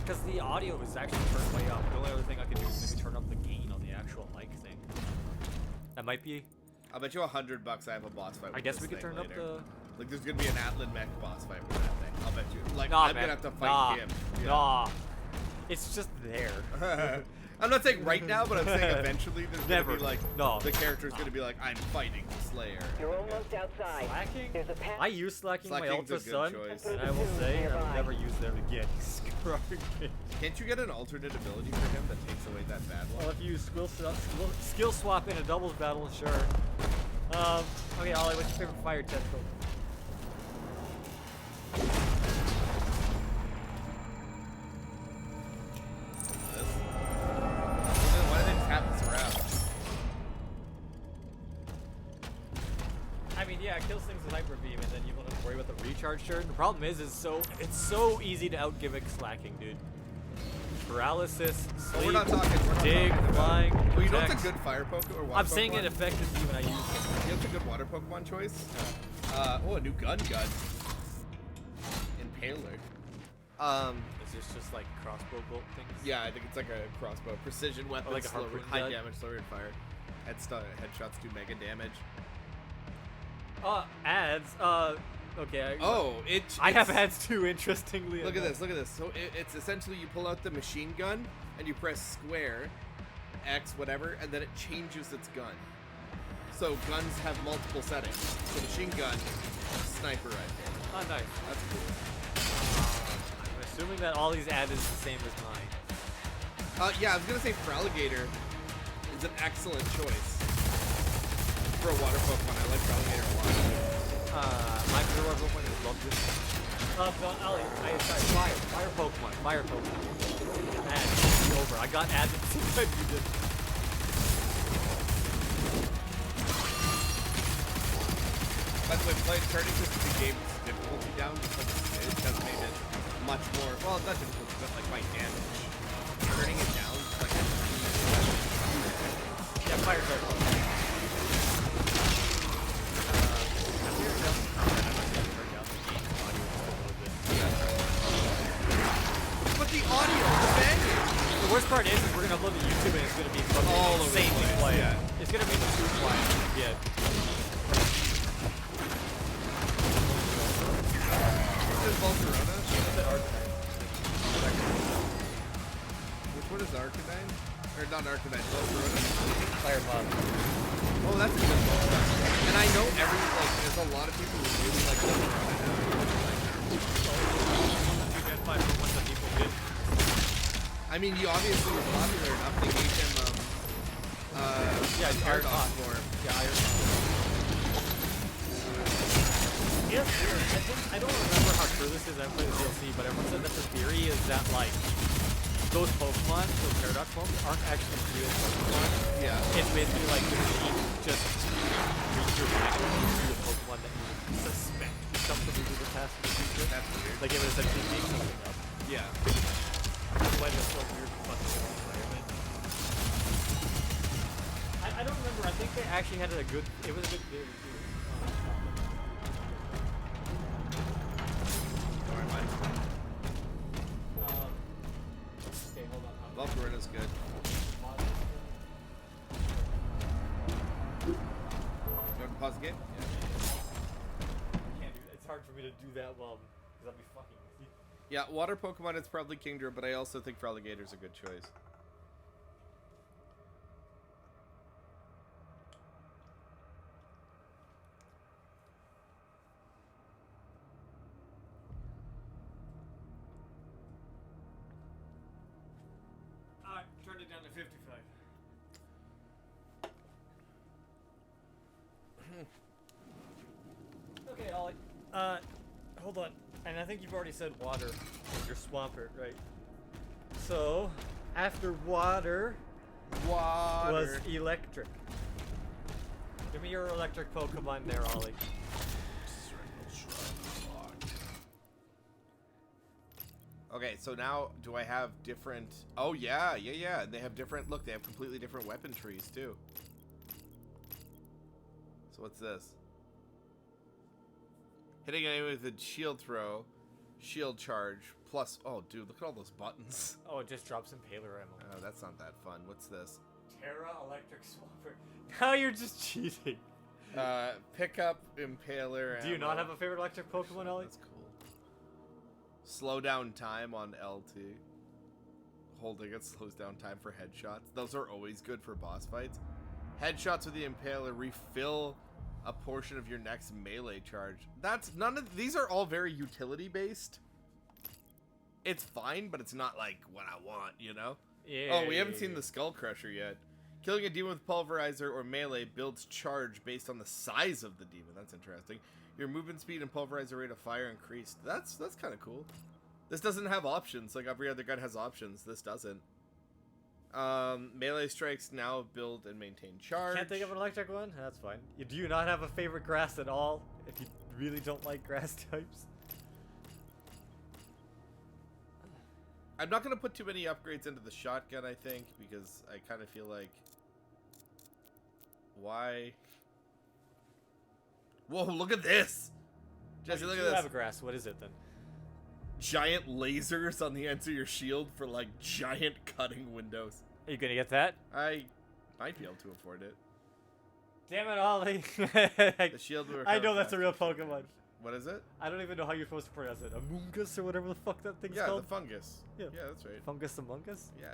Because the audio is actually turned way up. The only other thing I could do is maybe turn up the gain on the actual mic thing. That might be. I'll bet you $100 I have a boss fight. I with guess this we could thing turn up later. the. Like, there's gonna be an Atlan mech boss fight with that thing. I'll bet you. Like, Nah, I'm man. gonna have to fight Nah. him. Nah. It's just there. I'm not saying right now, but I'm saying eventually there's Never. gonna be like No. the character's gonna be like, I'm fighting the Slayer. You're almost outside. Slacking? There's a path. I use Slacking my Slacking's a Ultra good Sun, choice. and I will say I will never use them again. Garbage. Can't you get an alternate ability for him that takes away that bad one? Well, if you skill swap in a doubles battle, sure. Okay, Ollie, what's your favorite fire test Pokemon? Why do they just have this around? I mean, yeah, it kills things with Hyper Beam, and then you don't have to worry about the recharge turn. The problem is it's so easy to out-gimmick Slacking, dude. Paralysis, sleep, We're not talking dig, about- flying. Well, you know what's a protect. good fire Pokemon or water I'm saying Pokemon? it effectively when I use it. You know what's a good water Pokemon choice? A new gun. Impaler. Is this just like crossbow bolt things? Yeah, I think it's like a crossbow. Precision weapon, like a slow, harpoon high gun? damage, slow rate of fire. Headshots do mega damage. Ads. Okay. I have ads too. Interestingly. Look at enough. this. Look at this. So it's essentially you pull out the machine gun and you press square, X, whatever, and then it changes its gun. So guns have multiple settings. So machine gun, sniper rifle. Oh, nice. That's cool. I'm assuming that all these ads is the same as mine. Yeah, I was gonna say Feraligatr is an excellent choice for a water Pokemon. I like Feraligatr a lot. My favorite Pokemon love this. No, Ollie, sorry, fire Pokemon. Man, it's over. I got added to what you did. By the way, turning this game's difficulty down it has made it much more. Well, it's not difficult, but like my damage. Turning it down, like yeah, fire turtle. But the audio, the banging. The worst part is we're gonna upload to YouTube and it's gonna be fucking all over the insanely place, quiet. yeah. It's gonna be too quiet. Yeah. Volcarona? Which one is Arcanine? Or not Arcanine, Volcarona? Fire Bob. Oh, that's a good one. And I know there's a lot of people who really like Volcarona now. I mean, he obviously was popular enough they gave him, Paradox form. Yeah, Yes, I don't remember how true this is. I haven't played the DLC, but everyone said that the theory is that like those Pokemon, those Paradox forms, aren't actually real Pokemon. Yeah. It's basically like the machine just reads your mind to the Pokemon that you suspect something to do with the past or the future. That's weird. Like it would essentially make something up. Yeah. That's why it's so weird fucking environment. I don't remember. I think they actually had a good. It was a good theory too. Okay, hold on. Volcarona's good. You want to pause the game? Yeah. Can't do that. It's hard for me to do that while because I'll be fucking with you. Yeah, water Pokemon is probably Kingdra, but I also think Froligator's a good choice. Alright, turn it down to 55. Okay, Ollie. Hold on. And I think you've already said water with your Swampert, right? So, after water was electric. Give me your electric Pokemon there, Ollie. Okay, so now do I have different... Oh, yeah. And they have different... Look, they have completely different weapon trees, too. So what's this? Hitting an enemy with a shield throw, shield charge, plus... Oh, dude, look at all those buttons. Oh, it just drops Impaler ammo. Oh, that's not that fun. What's this? Terra Electric Swampert. Now you're just cheating. Pick up Impaler Do you ammo. not have a favorite electric Pokemon, Ollie? That's cool. Slow down time on LT. Holding it slows down time for headshots. Those are always good for boss fights. Headshots with the Impaler refill a portion of your next melee charge. That's none of these are all very utility based. It's fine, but it's not like what I want, you know? Yeah. Oh, we haven't seen the Skull Crusher yet. Killing a demon with Pulverizer or melee builds charge based on the size of the demon. That's interesting. Your movement speed and Pulverizer rate of fire increased. That's kind of cool. This doesn't have options. Like every other gun has options. This doesn't. Melee strikes now build and maintain charge. Can't think of an electric one? That's fine. Do you not have a favorite grass at all? If you really don't like grass types? I'm not going to put too many upgrades into the shotgun, I think, because I kind of feel like... Why? Whoa, look at this! Jesse, look at this. You have a grass. What is it then? Giant lasers on the ends of your shield for, like, giant cutting windows. Are you going to get that? I might be able to afford it. Damn it, Ollie. The shield will I know recover that's a real faster. Pokemon. What is it? I don't even know how you're supposed to pronounce it. Amoongus or whatever the fuck that thing's Yeah, called? the fungus. Yeah. Yeah, that's right. Fungus Among Us? Yeah,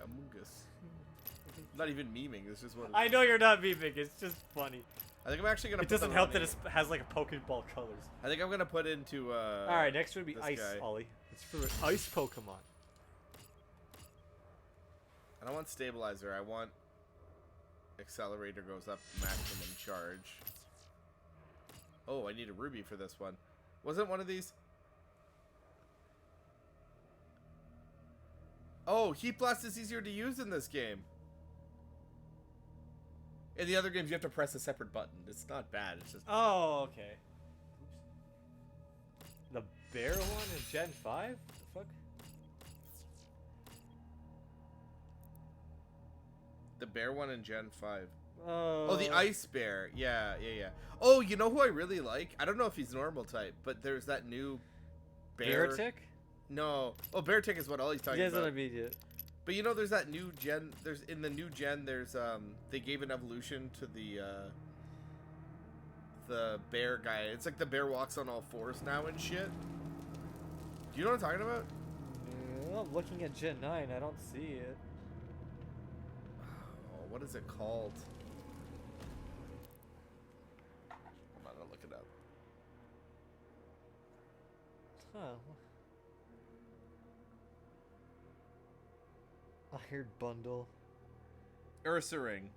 Amoongus. Not even memeing, it's just what I know you're not memeing, it's just funny. I think I'm actually gonna It put doesn't the help that running- it has like a Pokeball colors. I think I'm gonna put into Alright, next would be this Ice, guy. Ollie. It's for an Ice Pokemon. I don't want stabilizer, I want accelerator goes up maximum charge. Oh, I need a ruby for this one. Wasn't one of these? Oh, Heat Blast is easier to use in this game. In the other games, you have to press a separate button. It's not bad. It's just. Oh, okay. The bear one in Gen 5? The fuck? The bear one in Gen 5. Oh, the ice bear. Yeah. Oh, you know who I really like? I don't know if he's normal type, but there's that new bear. Beartic? No. Oh, Beartic is what Ollie's talking That's about. what I mean, yeah. But you know, there's that new gen. There's in the new gen. There's they gave an evolution to the bear guy. It's like the bear walks on all fours now and shit. Do you know what I'm talking about? I'm looking at Gen 9. I don't see it. Oh, what is it called? Hold on, I'll look it up. Huh. Iron Bundle. Ursaring.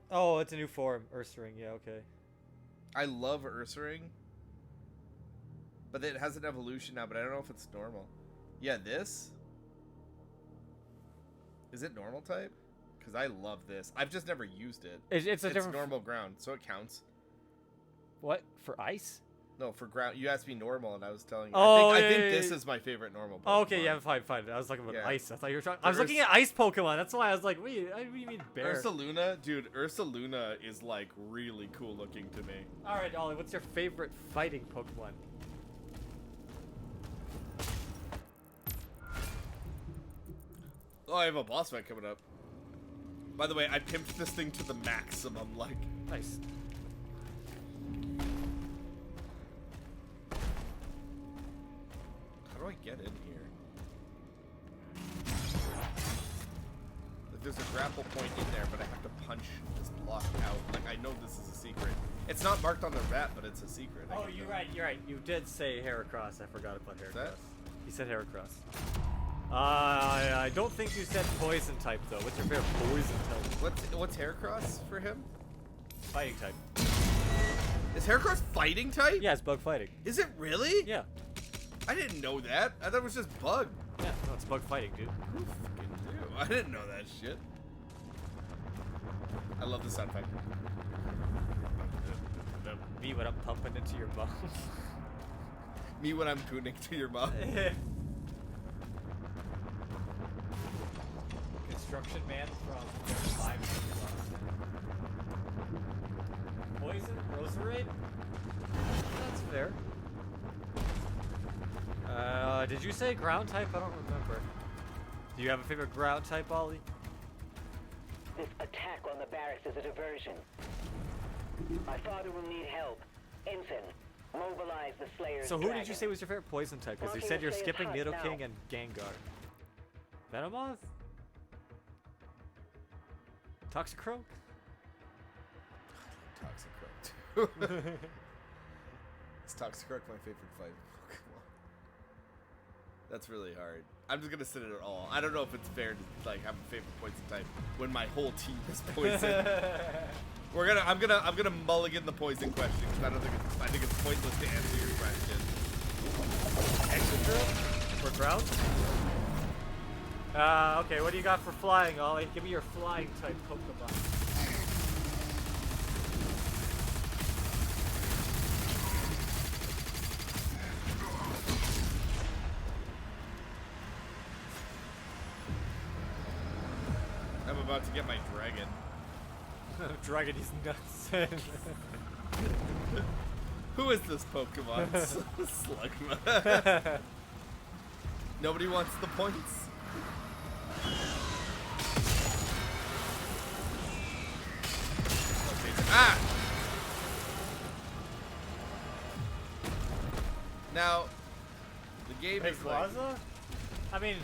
Oh, it's a new form. Ursaring, yeah, okay. I love Ursaring. But it has an evolution now, but I don't know if it's normal. Yeah, this? Is it normal type? Because I love this. I've just never used it. It's different normal ground, so it counts. What? For ice? No, for ground. You asked me normal, and I was telling you. Oh, I think this is my favorite normal Pokemon. Oh, okay, yeah, fine. I was talking about Yeah. ice. I thought you were talking. I was looking at ice Pokemon. That's why I was like, wait, what do you mean bear? Ursaluna? Dude, Ursaluna is, like, really cool looking to me. Alright, Ollie, what's your favorite fighting Pokemon? Oh, I have a boss fight coming up. By the way, I pimped this thing to the maximum, like. Nice. How do I get in here? Like, there's a grapple point in there, but I have to punch this block out. Like, I know this is a secret. It's not marked on the map, but it's a secret. Oh, you're right. You did say Heracross. I forgot about Heracross. You said Heracross. I don't think you said poison type though. What's your favorite poison type? What's Heracross for him? Fighting type. Is Heracross fighting type? Yeah, it's bug fighting. Is it really? Yeah. I didn't know that. I thought it was just bug. Yeah, no, it's bug fighting, dude. Who fucking knew? I didn't know that shit. I love the sound effect. Me when I'm pumping into your mouth. Me when I'm cooning to your mouth. Construction man from 5 Poison? Roserade? That's fair. Did you say ground type? I don't remember. Do you have a favorite ground type, Ollie? This attack on the barracks is a diversion. My father will need help. Ensign, mobilize the Slayer's So who dragon. did you say was your favorite poison type? Because you said you're skipping Nidoking and Gengar. Venomoth? Toxicroak? Toxicroak. Is Toxicroak my favorite fighting Pokemon? That's really hard. I'm just gonna sit it all. I don't know if it's fair to like have a favorite poison type when my whole team is poison. I'm gonna mulligan the poison question because I think it's pointless to answer your question. Excadrill? For ground? Okay, what do you got for flying, Ollie? Give me your flying type Pokemon. I'm about to get my dragon. Dragon is nuts. Who is this Pokemon? Slugma. Nobody wants the points. Ah! Now, the game is like... Rayquaza? I mean,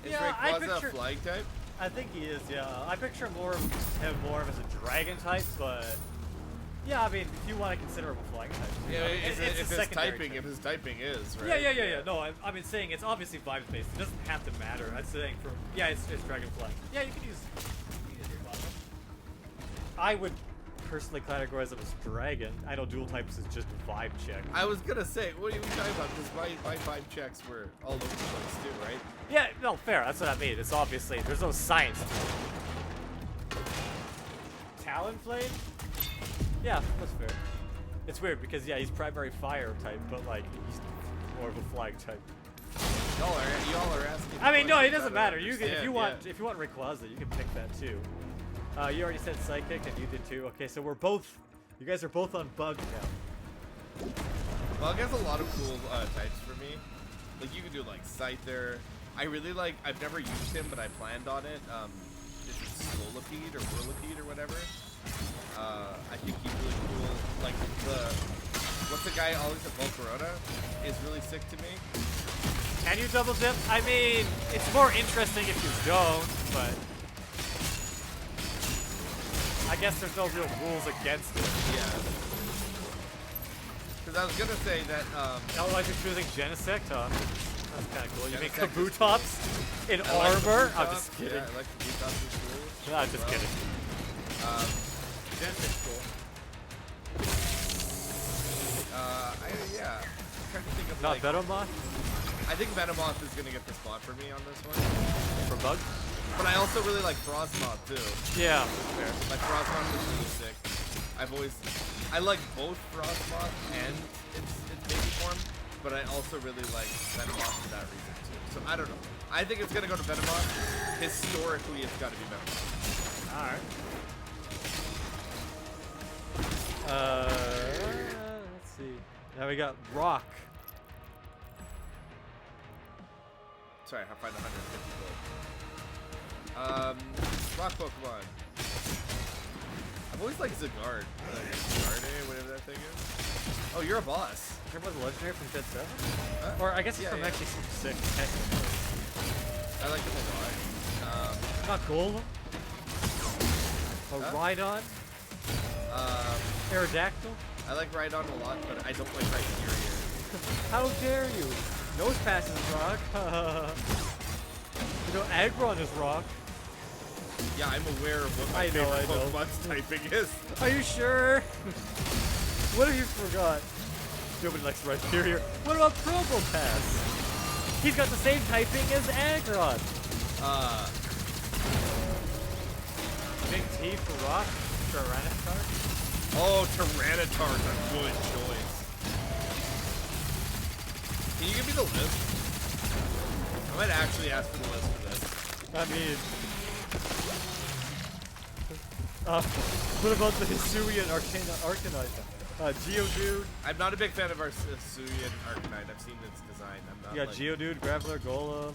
Is yeah, Rayquaza a flying type? I think he is, yeah. I picture him more of as a dragon type, but yeah, I mean, if you want to consider him a flying type. Yeah, I mean, if his typing is, right? Yeah. No, I mean, saying it's obviously vibes based. It doesn't have to matter. I'm saying it's dragon flying. Yeah, you can use Rayquaza. I would personally categorize them as dragon. I know dual types is just vibe check. I was gonna say, what are you talking about? Because my 5 checks were all over the place too, right? Yeah, no, fair. That's what I mean. It's obviously there's no science to it. Talonflame? Yeah, that's fair. It's weird because yeah, he's primary fire type, but like he's more of a flag type. Y'all are asking. I mean, no, it doesn't I matter. don't You can, if you understand, want, if you want Rayquaza, you can pick that too. You already said psychic, and you did too. Okay, so we're both. You guys are both on bug now. Bug has a lot of cool types for me. Like you can do like Scyther. I really like. I've never used him, but I planned on it. This is Scolipede or Whirlipede or whatever. I think he's really cool. Like what's the guy always at Volcarona is really sick to me. Can you double dip? I mean, it's more interesting if you don't, but I guess there's no real rules against it. Yeah. Because I was gonna say that. Not like you're choosing Genesect, huh? That's kind of cool. You make Genesect Kabutops in armor. I'm just kidding. Yeah, I like Kabutops is cool. No, I'm just kidding. Genesect's cool. Yeah. I'm trying to think of Not like. Venomoth? I think Venomoth is gonna get the spot for me on this one. For bug? But I also really like Frostmoth too. Yeah. Fair. Like Frostmoth is really sick. I like both Frostmoth and its baby form, but I also really like Venomoth for that reason too. So I don't know. I think it's gonna go to Venomoth. Historically, it's gotta be Venomoth. Alright. Let's see. Now we got Rock. Sorry, I find 150 gold. Rock Pokemon. I've always liked Zygarde. Zygarde, whatever that thing is. Oh, you're a boss. You're about the legendary from Gen 7? Or I guess it's from actually Super 6. I like it a lot. Not Golem? Or Rhydon? Aerodactyl? I like Rhydon a lot, but I don't like Rhyperior. How dare you? Nose Pass is rock. You know, Aggron is rock. Yeah, I'm aware of what my favorite Pokemon's typing is. Are you sure? What if you forgot? Nobody likes Rhyperior. What about Probopass? He's got the same typing as Aggron. Big T for rock? Tyranitar? Oh, Tyranitar's a good choice. Can you give me the list? I might actually ask for the list for this. I mean... what about the Hisuian Arcanine? Geodude? I'm not a big fan of our Hisuian Arcanine. I've seen its design. I'm not. You got Geodude, Graveler, Golem,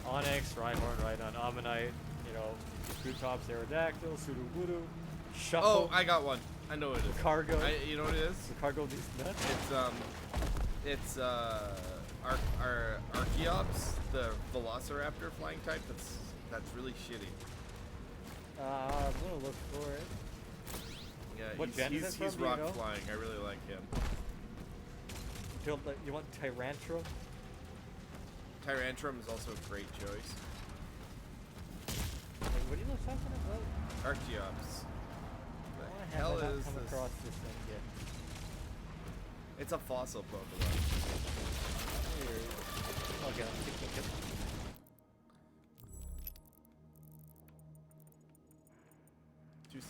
Onyx, Rhyhorn, Rhydon, Ammonite, you know, Kabutops, Aerodactyl, Sudowoodo, Shuffle. Oh, I got one. I know what it is. Cargo. You know what it is? The Cargo these nuts? It's Archeops, the Velociraptor flying type. That's really shitty. I'm gonna look for it. Yeah, What gen is it he's from, do you rock know? flying. I really like him. You want Tyrantrum? Tyrantrum is also a great choice. Wait, what are you talking about? Archeops. Why The have hell I not is come this? across this thing yet? It's a fossil Pokemon. Weird. Okay, I'm thinking it.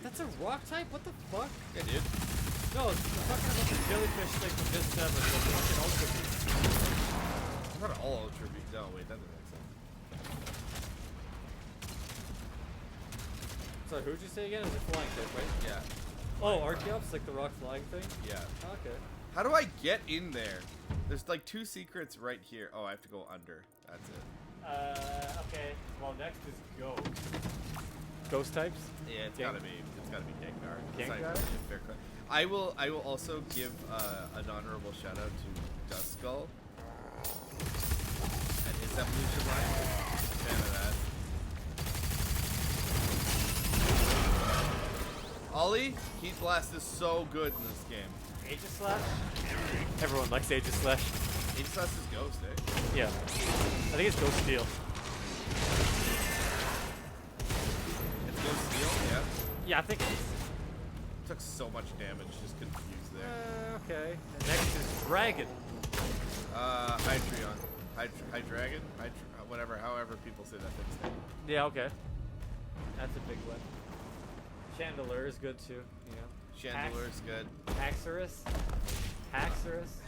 That's a rock type? What the fuck? Yeah, dude. No, I'm talking about the jellyfish thing from Gen 7, the fucking Ultra Beast. Not all Ultra Beasts. No, wait, that doesn't make sense. Sorry, who'd you say again? Is it flying type, right? Yeah. Oh, Archeops, like the rock flying thing? Yeah. Okay. How do I get in there? There's like 2 secrets right here. Oh, I have to go under. That's it. Okay. Well, next is Ghost. Ghost types? Yeah, it's gotta be Gengar. Gengar? I will also give an honorable shout out to Duskull and his evolution line. Fan of that. Ollie, Heat Blast is so good in this game. Aegislash? Everyone likes Aegislash. Aegislash is Ghost, eh? Yeah. I think it's Ghost Steel. It's Ghost Steel, yeah. Yeah, I think it is. Took so much damage, just confused there. Okay. And next is Dragon. Hydreion. Hydragon? Whatever, however people say that thing's name. Yeah, okay. That's a big one. Chandelure is good too, you know. Chandelure's good. Haxorus.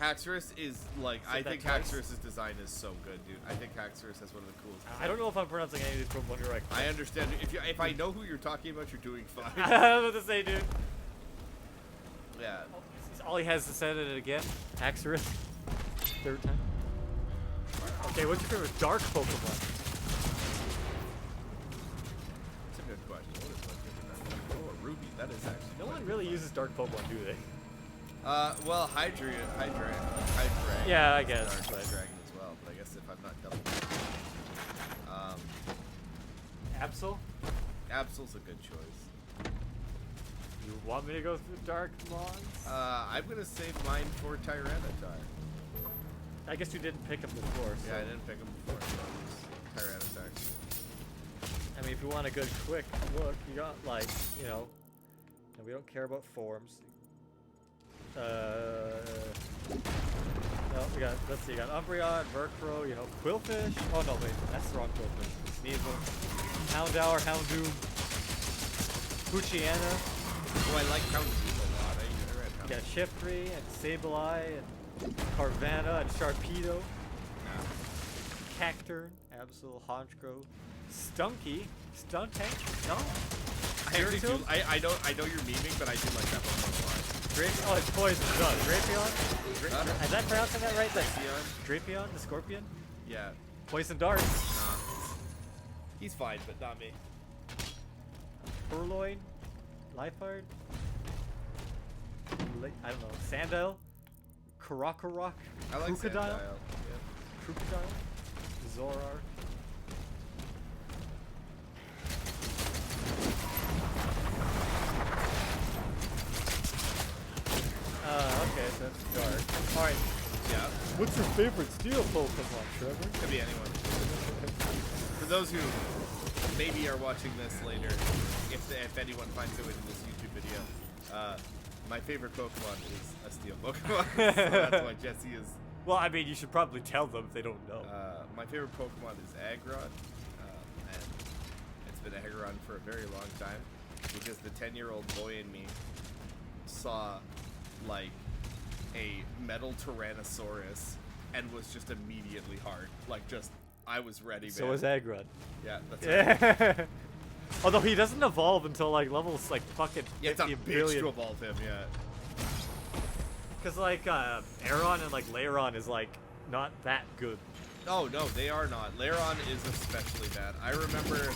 Haxorus is like, Said I that think twice? Haxorus's design is so good, dude. I think Haxorus has one of the coolest. I don't know if I'm pronouncing any of these Pokemon correctly. I understand. If I know who you're talking about, you're doing fine. I was about to say, dude. Yeah. All he has to say it again. Haxorus. Third time. Okay, what's your favorite dark Pokemon? That's a good question. What is my favorite? Oh, a Ruby. That is actually. No one really uses dark Pokemon, do they? Well, Hydreigon. Yeah, I guess. Dark Hydreigon as well, but I guess if I'm not double. Absol? Absol's a good choice. You want me to go through dark mons? I'm gonna save mine for Tyranitar. I guess you didn't pick him before. So. Yeah, I didn't pick him before, so it's Tyranitar. I mean, if you want a good quick look, you got like, you know, and we don't care about forms. No, we got, let's see, you got Umbreon, Murkrow, you know, Quillfish. Oh no, wait, that's the wrong Quillfish. Sneasel, Houndour, Houndoom, Poochyena. Oh, I like Houndoom a lot. I read You got Shiftry and Sableye and Carvanha and Sharpedo. Cacturn, Absol, Honchkrow, Stunky, Stuntank, no? I know you're memeing, but I do like that one a lot. Oh, it's Poison Gun. Drapion? Is that pronouncing that right? Drapion, the Scorpion? Yeah. Poison Dart. Nah. He's fine, but not me. Purloin? Lifeard? I don't know. Sandile? Karakarok? I like Crocodile? Sandile. Yeah. Crocodile? Zorar? Okay, so that's dark. Alright. Yeah. What's your favorite steel Pokemon, Trevor? Could be anyone. For those who maybe are watching this later, if anyone finds it within this YouTube video, my favorite Pokemon is a steel Pokemon. So that's why Jesse is. Well, I mean, you should probably tell them if they don't know. My favorite Pokemon is Aggron, and it's been Aggron for a very long time because the 10-year-old boy in me saw like a metal Tyrannosaurus and was just immediately hard. Like, just, I was ready, man. So is Aggron. Yeah, that's right. Although he doesn't evolve until like levels like fucking 50 it's a bitch billion. to evolve him, yeah. Because like Aeron and like Lairon is like not that good. Oh no, they are not. Lairon is especially bad. I remember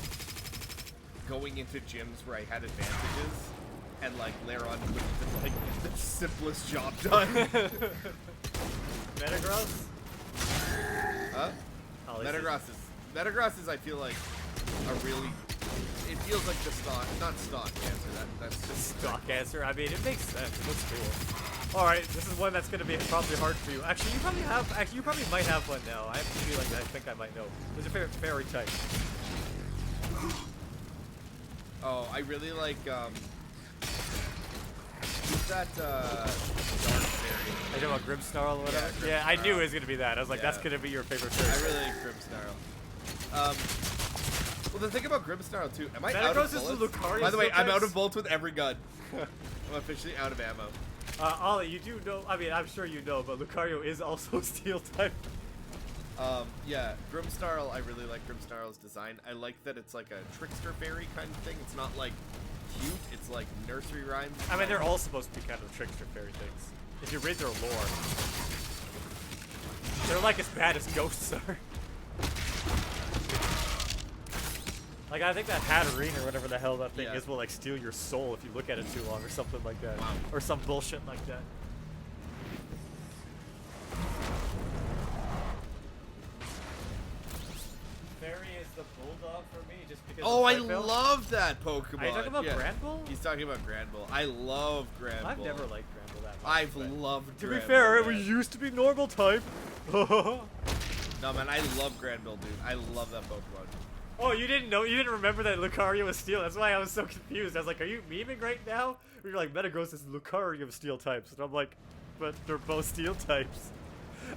going into gyms where I had advantages, and like Lairon would have been like the simplest job done. Metagross? Huh? Oh, Metagross is I feel like a really. It feels like the not stock answer. That's just stock answer. I mean, it makes sense. It looks cool. All right, this is one that's gonna be probably hard for you. Actually, you probably might have one now. I have a feeling that I think I might know. What's your favorite fairy type? Oh, I really like who's that dark fairy? I know about Grimmsnarl or whatever. Yeah, I knew it was gonna be that. I was like, that's gonna be your favorite fairy. I really like Grimmsnarl. Well, the thing about Grimmsnarl too, am I out of bullets? By the way, I'm out of bullets with every gun. I'm officially out of ammo. Ollie, you do know, I mean, I'm sure you know, but Lucario is also steel type. Yeah, Grimmsnarl, I really like Grimmsnarl's design. I like that it's like a trickster fairy kind of thing. It's not like cute, it's like nursery rhymes. I mean, they're all supposed to be kind of trickster fairy things. If you read their lore. They're like as bad as ghosts are. Like, I think that Hatterene or whatever the hell that thing is will like steal your soul if you look at it too long or something like that. Wow. Or some bullshit like that. Fairy is the bulldog for me just because Oh, I love that Pokemon. Are you talking about Granbull? He's talking about Granbull. I love Granbull. I've never liked Granbull that much. I've loved Granbull. To be fair, it used to be normal type. No, man, I love Granbull, dude. I love that Pokemon. Oh, you didn't know? You didn't remember that Lucario was steel? That's why I was so confused. I was like, are you memeing right now? Or you're like, Metagross is Lucario of steel types. And I'm like, but they're both steel types.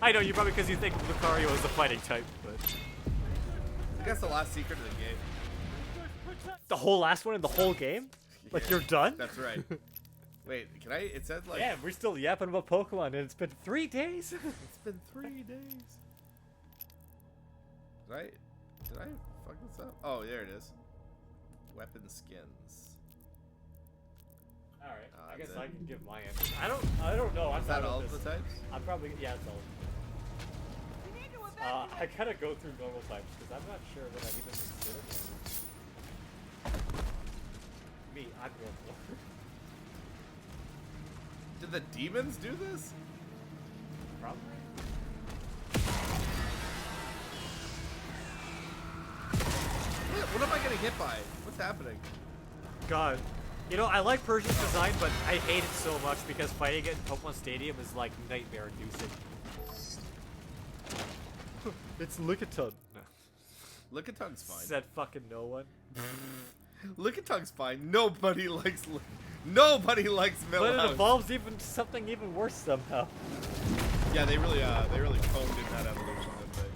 I know, you probably because you think Lucario is the fighting type, but... I guess the last secret of the game. The whole last one in the whole game? Like, Yeah, you're done? That's right. Wait, can I? It said like. Yeah, we're still yapping about Pokemon, and it's been 3 days? It's been 3 days. Did I fuck this up? Oh, there it is. Weapon skins. Alright, I guess that's I it. can give my answer. I don't know. I'm Is that not all with of the this. types? I'm probably, yeah, it's all of them. I gotta go through normal types, because I'm not sure what I've even considered. Me, I'm normal. Did the demons do this? Probably. What am I getting hit by? What's happening? God. You know, I like Persian's design, but I hate it so much because fighting it in Pokemon Stadium is like nightmare-inducing. It's Lickitung. Lickiting's fine. Said fucking no one. Lickiting's fine. Nobody likes Millhouse. But it evolves even something even worse somehow. Yeah, they really toned in that evolution, didn't they?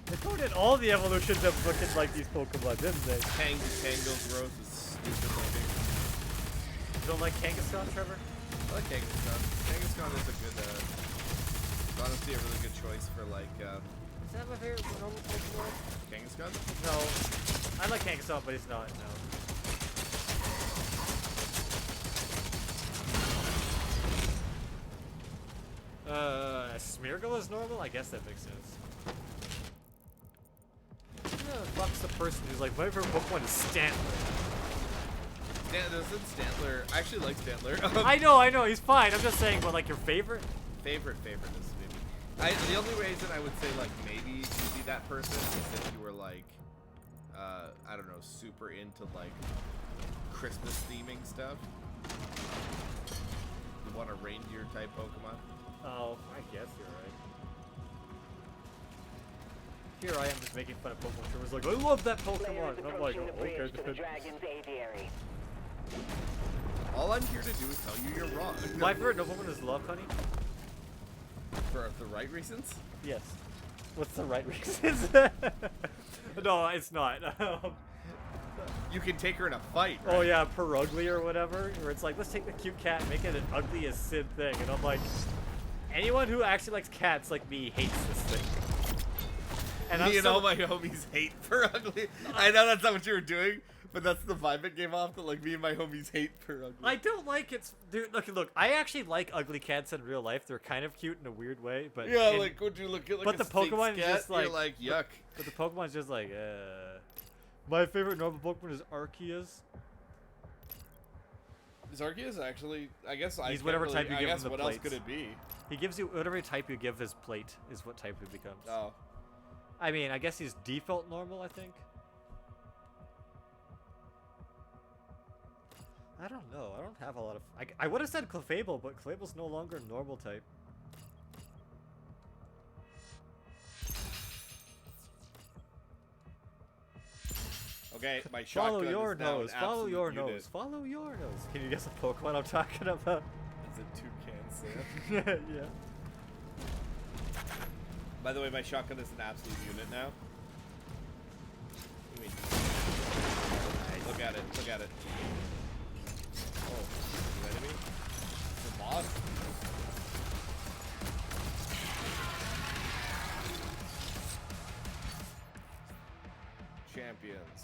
They toned in all the evolutions of looking like these Pokemon, didn't they? Tango growth is stupid looking. You don't like Kangaskhan, Trevor? I like Kangaskhan. Kangaskhan is a good, it's honestly a really good choice for like, Is that my favorite normal Pokemon? Kangaskhan? No. I like Kangaskhan, but it's not, no. Smeargle is normal? I guess that makes sense. Who the fuck's the person who's like, my favorite Pokemon is Stantler? Doesn't Stantler... I actually like Stantler. I know, he's fine. I'm just saying, but like your favorite? Favorite is maybe. The only reason I would say like maybe you'd be that person is if you were like, I don't know, super into like Christmas theming stuff. You want a reindeer type Pokemon? Oh, I guess you're right. Here I am just making fun of Pokemon. Trevor's like, I love that Pokemon. And I'm like, oh, okay. To the dragon's aviary. All I'm here to do is tell you you're wrong. My favorite Pokemon is Lopunny. For the right reasons? Yes. What's the right reasons? No, it's not. You can take her in a fight, right? Oh yeah, Perugly or whatever, where it's like, let's take the cute cat and make it an ugly as sin thing. And I'm like, anyone who actually likes cats like me hates this thing. And me and all my homies hate Perugly. I know that's not what you were doing, but that's the vibe it gave off, that like me and my homies hate Perugly. I don't like it. Dude, look, I actually like ugly cats in real life. They're kind of cute in a weird way, but yeah, like would you look at like but a the Pokemon Sphinx is just cat, like you're like yuck. But the Pokemon's just like, My favorite normal Pokemon is Arceus. Arceus actually, I guess he's whatever type you give him the what plates. else could it be? He gives you whatever type you give his plate is what type he becomes. Oh. I mean, I guess he's default normal, I think. I don't know. I don't have a lot of... I would have said Clefable, but Clefable's no longer a normal type. Okay, my shotgun Follow your is now nose. an Follow your absolute unit. nose. Follow your nose. Can you guess a Pokemon I'm talking about? Is it Toucan Sam? Yeah. By the way, my shotgun is an absolute unit now. Nice. Look at it. Look at it. Oh, an enemy? The boss? Champions.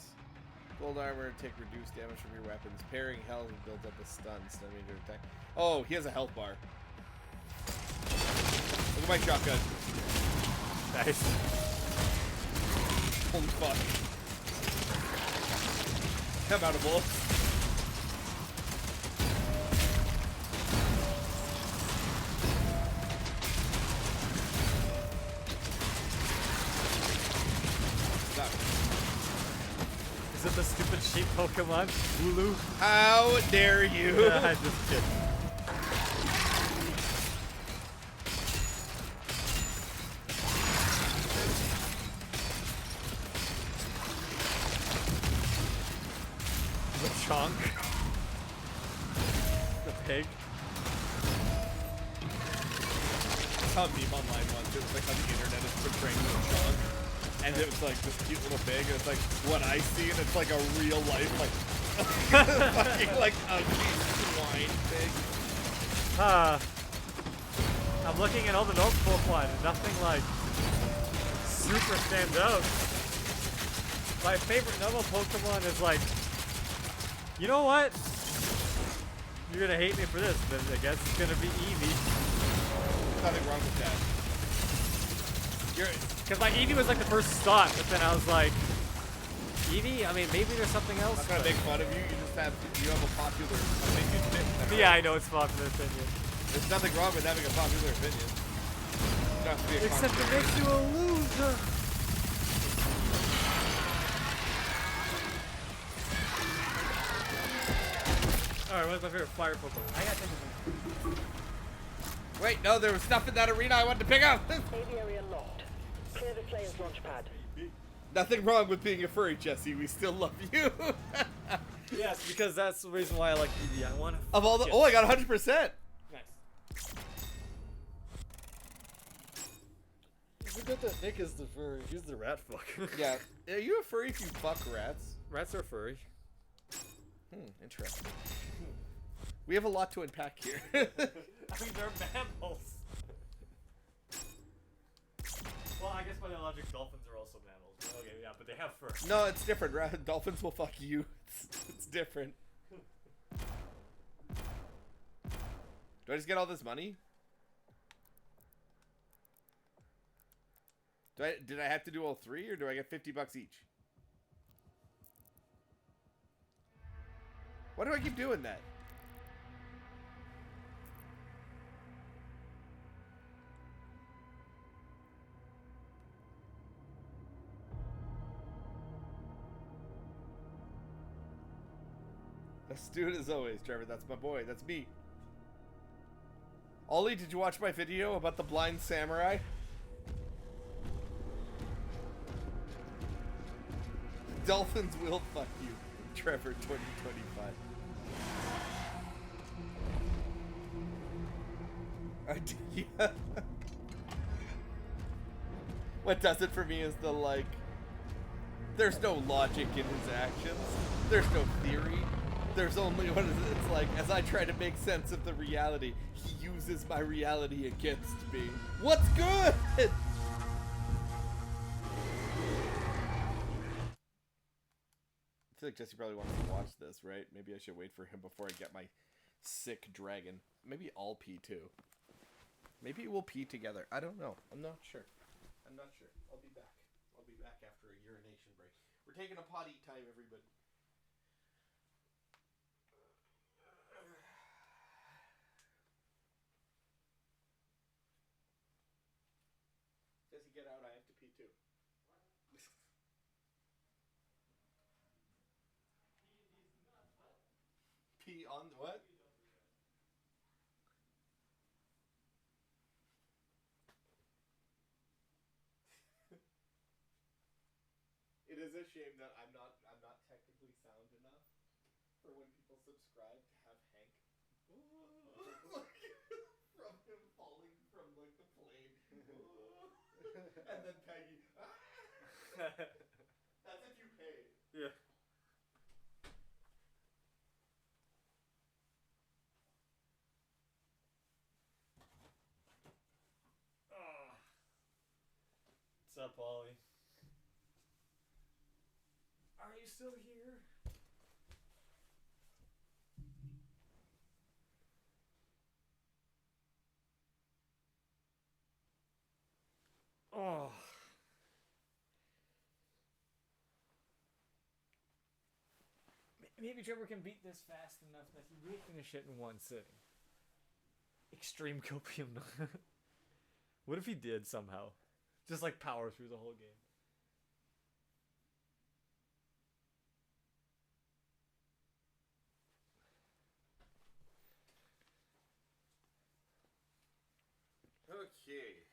Gold armor, take reduced damage from your weapons. Parrying health and builds up a stun. Stun meter attack. Oh, he has a health bar. Look at my shotgun. Nice. Holy fuck. I'm out of bullets. Is it the stupid sheep Pokemon? Wooloo? How dare you? I'm just kidding. Chunk. The pig. Saw a meme online once. It was like how the internet is portraying the Chunk. And it was like this cute little pig, and it's like what I see, and it's like a real life, like, fucking like ugly swine pig. I'm looking at all the note Pokemon, and nothing like super stands out. My favorite Novo Pokemon is like, you know what? You're gonna hate me for this, but I guess it's gonna be Eevee. Nothing wrong with that. Because my Eevee was like the first thought, but then I was like, Eevee? I mean, maybe there's something else. I'm not gonna make fun of you. You have a popular opinion. Yeah, I know it's popular opinion. There's nothing wrong with having a popular opinion. You don't have to be a Except it makes you a loser. Alright, what's my favorite fire Pokemon? I gotta take a Wait, no, there was stuff in that arena I wanted to pick up. Save area locked. Clear the Slayer's launch pad. Nothing wrong with being a furry, Jesse. We still love you. Yes, because that's the reason why I like Eevee. I want to. Of all the, I got 100%. Nice. It's good that Nick is the furry. He's the rat fucker. Yeah. Are you a furry if you fuck rats? Rats are furry. Interesting. We have a lot to unpack here. I mean, they're mammals. Well, I guess by the logic, dolphins are also mammals. Okay, yeah, but they have fur. No, it's different. Dolphins will fuck you. It's different. Do I just get all this money? Did I have to do all three, or do I get $50 each? Why do I keep doing that? Astute as always, Trevor. That's my boy. That's me. Ollie, did you watch my video about the blind samurai? Dolphins will fuck you, Trevor 2025. Yeah. What does it for me is the like, there's no logic in his actions. There's no theory. There's only, what is it? It's like, as I try to make sense of the reality, he uses my reality against me. What's good? I feel like Jesse probably wants to watch this, right? Maybe I should wait for him before I get my sick dragon. Maybe I'll pee too. Maybe we'll pee together. I don't know. I'm not sure. I'm not sure. I'll be back. I'll be back after a urination break. We're taking a potty time, everybody. Jesse, get out. I have to pee too. Pee on what? It is a shame that I'm not technically sound enough for when people subscribe to have Hank from him falling from like the plane. And then Peggy. That's if you pay. Yeah. What's up, Ollie? Are you still here? Oh. Maybe Trevor can beat this fast enough that he will finish it in one sitting. Extreme copium. What if he did somehow? Just like power through the whole game. Okay.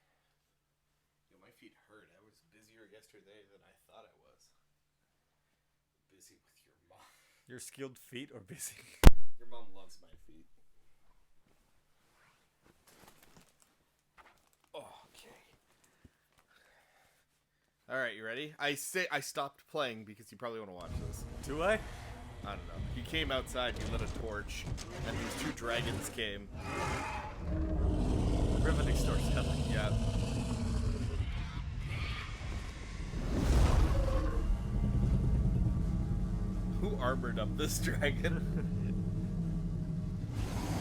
Yo, my feet hurt. I was busier yesterday than I thought I was. Busy with your mom. Your skilled feet or busy? Your mom loves my feet. Okay. All right, you ready? I stopped playing because you probably want to watch this. Do I? I don't know. He came outside, he lit a torch, and these two dragons came. Riveting storytelling. Yeah. Who armored up this dragon?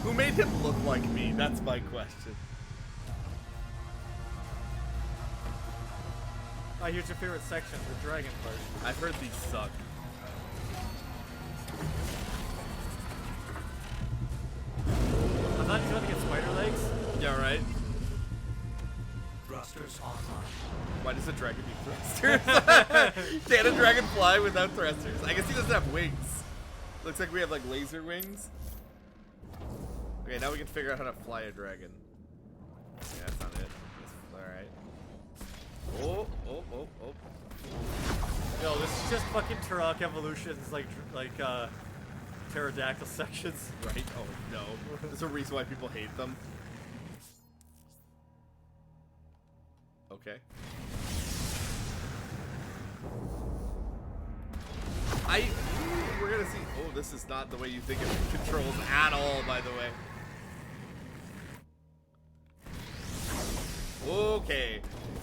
Who made him look like me? That's my question. Oh, here's your favorite section, the dragon part. I've heard these suck. I'm not even gonna get spider legs. Yeah, right? Thrusters online. Why does a dragon need thrusters? Can a dragon fly without thrusters? I guess he doesn't have wings. Looks like we have like laser wings. Okay, now we can figure out how to fly a dragon. Yeah, that's not it. Alright. Oh. Yo, this is just fucking Turok evolutions, like pterodactyl sections. Right? Oh no. There's a reason why people hate them. Okay. We're gonna see. Oh, this is not the way you think it controls at all, by the way. Okay.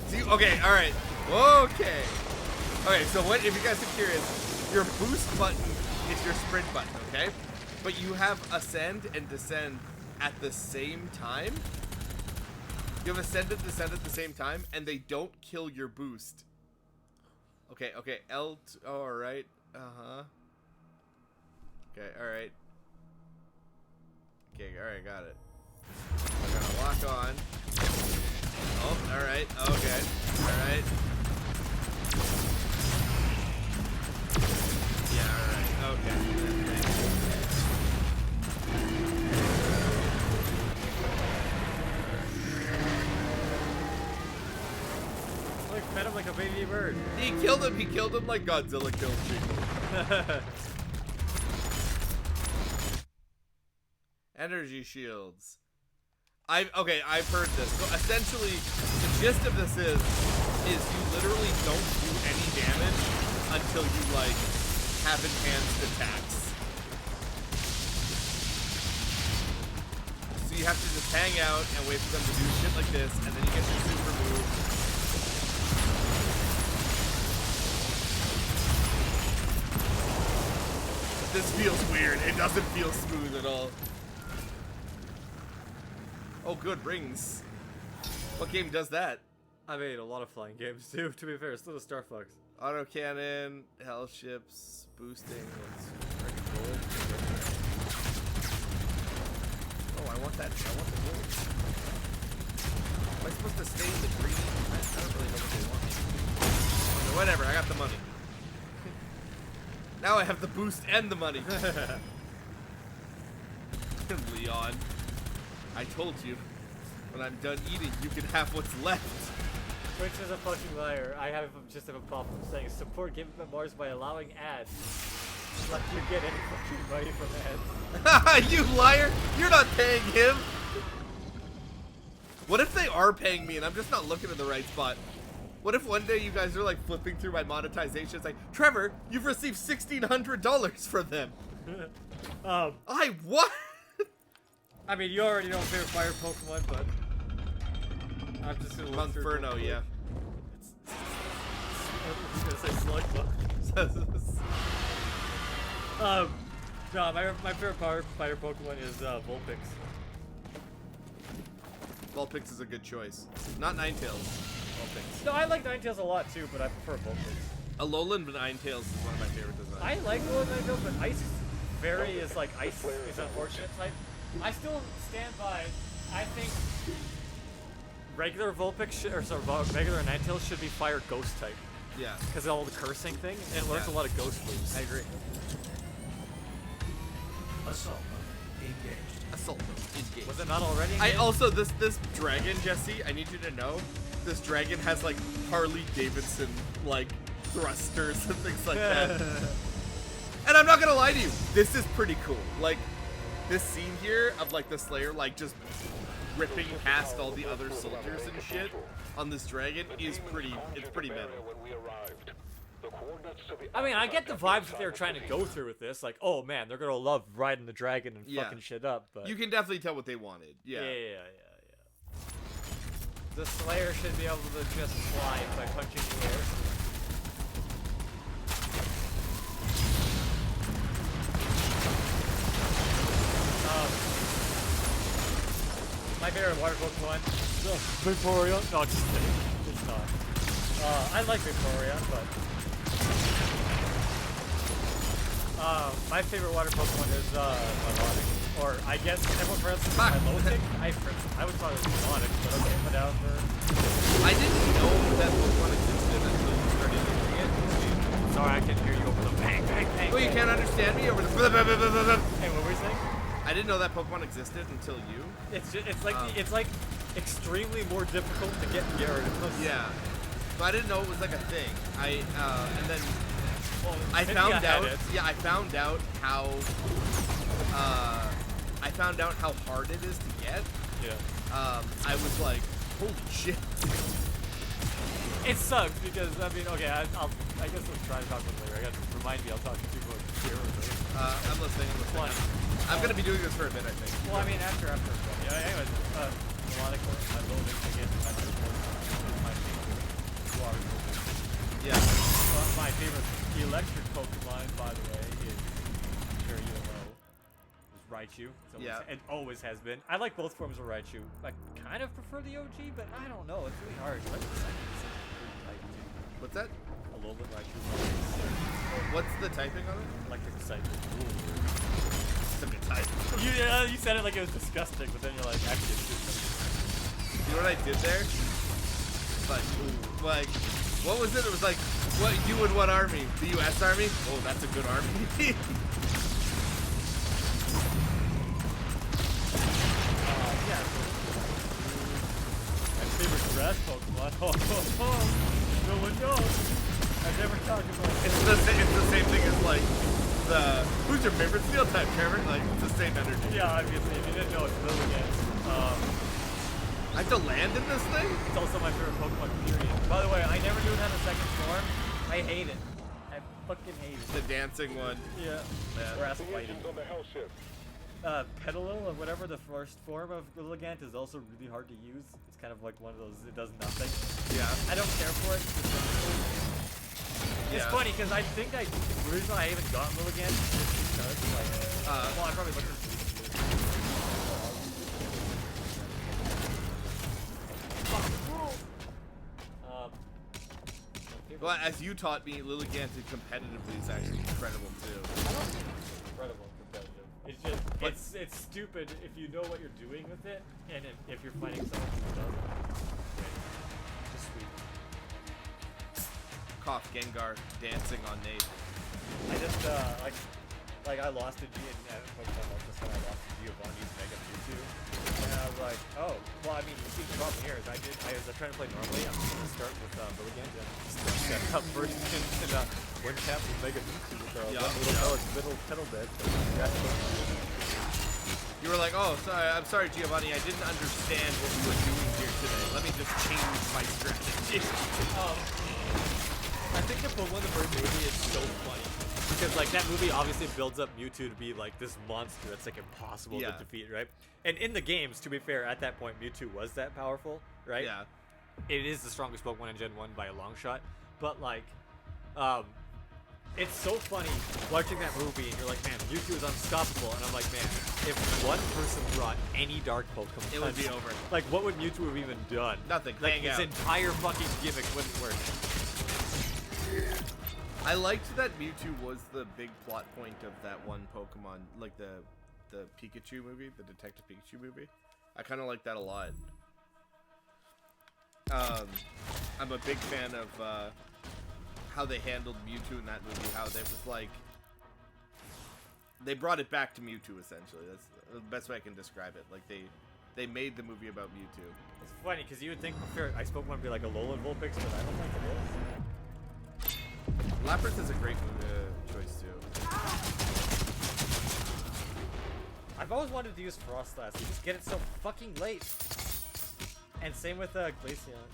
See, okay, alright. Okay. Okay, so what, if you guys are curious, your boost button is your sprint button, okay? But you have ascend and descend at the same time. You have ascend and descend at the same time, and they don't kill your boost. Okay, oh, alright. Uh-huh. Okay, alright. Okay, alright, got it. I'm gonna lock on. Oh, alright, okay. Alright. Yeah, alright, okay. Like, pet him like a baby bird. He killed him like Godzilla killed people. Energy shields. I've heard this. So essentially, the gist of this is you literally don't do any damage until you like have enhanced attacks. So you have to just hang out and wait for them to do shit like this, and then you get your super move. This feels weird. It doesn't feel smooth at all. Oh, good, rings. What game does that? I made a lot of flying games too, to be fair. Still the Star Fox. Autocannon, hell ships, boosting. Let's freaking gold. Oh, I want that. I want the gold. Am I supposed to stay in the green? I don't really know what they want me to do. Okay, whatever, I got the money. Now I have the boost and the money. Leon, I told you, when I'm done eating, you can have what's left. Twitch is a fucking liar. I have just a pop-up saying support Game Mars by allowing ads. Like you get any fucking money from ads. You liar! You're not paying him! What if they are paying me and I'm just not looking in the right spot? What if one day you guys are like flipping through my monetization? It's like, Trevor, you've received $1,600 from them. What? I mean, you already know favorite fire Pokemon, but I'm just gonna look through. Monferno, yeah. I was gonna say Slugma. No, my favorite fire Pokemon is Vulpix. Vulpix is a good choice. Not Ninetales. Vulpix. No, I like Ninetales a lot too, but I prefer Vulpix. Alolan Ninetales is one of my favorite designs. I like Alolan Ninetales, but Ice Fairy is like Ice is an unfortunate type. I still stand by. I think regular Vulpix regular Ninetales should be Fire Ghost type. Yeah. Because of all the cursing thing, and it learns a lot of Ghost moves. I agree. Assault mode engaged. Assault mode engaged. Was it not already engaged? Also, this dragon, Jesse, I need you to know, this dragon has like Harley Davidson like thrusters and things like that. And I'm not gonna lie to you, this is pretty cool. Like, this scene here of like the Slayer like just ripping past all the other soldiers and shit on this dragon is pretty. It's pretty metal. I mean, I get the vibes that they're trying to go through with this. Like, oh man, they're gonna love riding the dragon and fucking shit up. But you can definitely tell what they wanted. Yeah. Yeah. The Slayer should be able to just fly by punching the air. My favorite water Pokemon, Vaporeon. No, just kidding. It's not. I like Vaporeon, but my favorite water Pokemon is Milotic. Or I guess everyone pronounces it Milotic. I would call it Milotic, but okay, whatever. I didn't know that Pokemon existed until you started using it. Sorry, I can't hear you over the bang, bang, bang. Oh, you can't understand me over the. Hey, what were you saying? I didn't know that Pokemon existed until you. It's like extremely more difficult to get Gyarados. Yeah, but I didn't know it was like a thing. And then I found out how hard it is to get. Yeah. I was like, holy shit. It sucks because I mean, okay, I guess we'll try to talk about it later. I got to remind me, I'll talk to you about Gyarados. I'm listening. I'm gonna be doing this for a bit, I think. Well, I mean, after. Yeah, anyways, Melodic, I love it again. My favorite water Pokemon. Yeah. My favorite electric Pokemon, by the way, is, I'm sure you know, is Raichu. It always has been. I like both forms of Raichu. I kind of prefer the OG, but I don't know. It's really hard. What's that? Alolan Raichu. What's the typing on it? Electric Psychic. You said it like it was disgusting, but then you're like, actually, it's disgusting. You know what I did there? Like, what was it? It was like, what you and what army? The U.S. Army? Oh, that's a good army. Yeah. My favorite grass Pokemon. No one knows. I've never talked about it. It's the same thing as like who's your favorite steel type, Cameron? Like, it's the same energy. Yeah, obviously. If you didn't know, it's Lilligant. I have to land in this thing? It's also my favorite Pokemon, period. By the way, I never knew it had a second form. I hate it. I fucking hate it. The dancing one. Yeah. Grass fighting. Petalil, or whatever, the first form of Lilligant is also really hard to use. It's kind of like one of those, it does nothing. Yeah. I don't care for it. It's funny because I think the reason I haven't gotten Lilligant is just because, like, well, I probably looked at well, as you taught me, Lilligant competitively is actually incredible too. I don't think it's incredible competitive. It's just, it's stupid if you know what you're doing with it, and if you're fighting someone who doesn't. Just sweet. Cough Gengar dancing on Nate. I just like I lost to Pokemon Ultra, so I lost to Giovanni's Mega Mewtwo, and I was like, oh, well, I mean, you see the problem here is I was trying to play normally. I'm just gonna start with Lilligant and just set up first and one tap with Mega Mewtwo with little pedal bed. You were like, oh, sorry, I'm sorry, Giovanni, I didn't understand what we were doing here today. Let me just change my strategy. I think the Pokemon the Bird movie is so funny. Because, like, that movie obviously builds up Mewtwo to be, like, this monster that's, like, impossible to defeat, right? And in the games, to be fair, at that point, Mewtwo was that powerful, right? Yeah. It is the strongest Pokemon in Gen 1 by a long shot. But, like, it's so funny watching that movie, and you're like, man, Mewtwo is unstoppable. And I'm like, man, if one person brought any Dark Pokemon, it would be over. Like, what would Mewtwo have even done? Nothing. Like, hang his out. entire fucking gimmick wouldn't work. I liked that Mewtwo was the big plot point of that one Pokemon, like the Pikachu movie, the Detective Pikachu movie. I kind of like that a lot. I'm a big fan of how they handled Mewtwo in that movie. How they was like, they brought it back to Mewtwo essentially. That's the best way I can describe it. Like they made the movie about Mewtwo. It's funny because you would think Ice Pokemon would be like a Alolan Vulpix, but I don't think it is. Lapras is a great choice too. I've always wanted to use Frostlass. You just get it so fucking late. And same with Glaceon.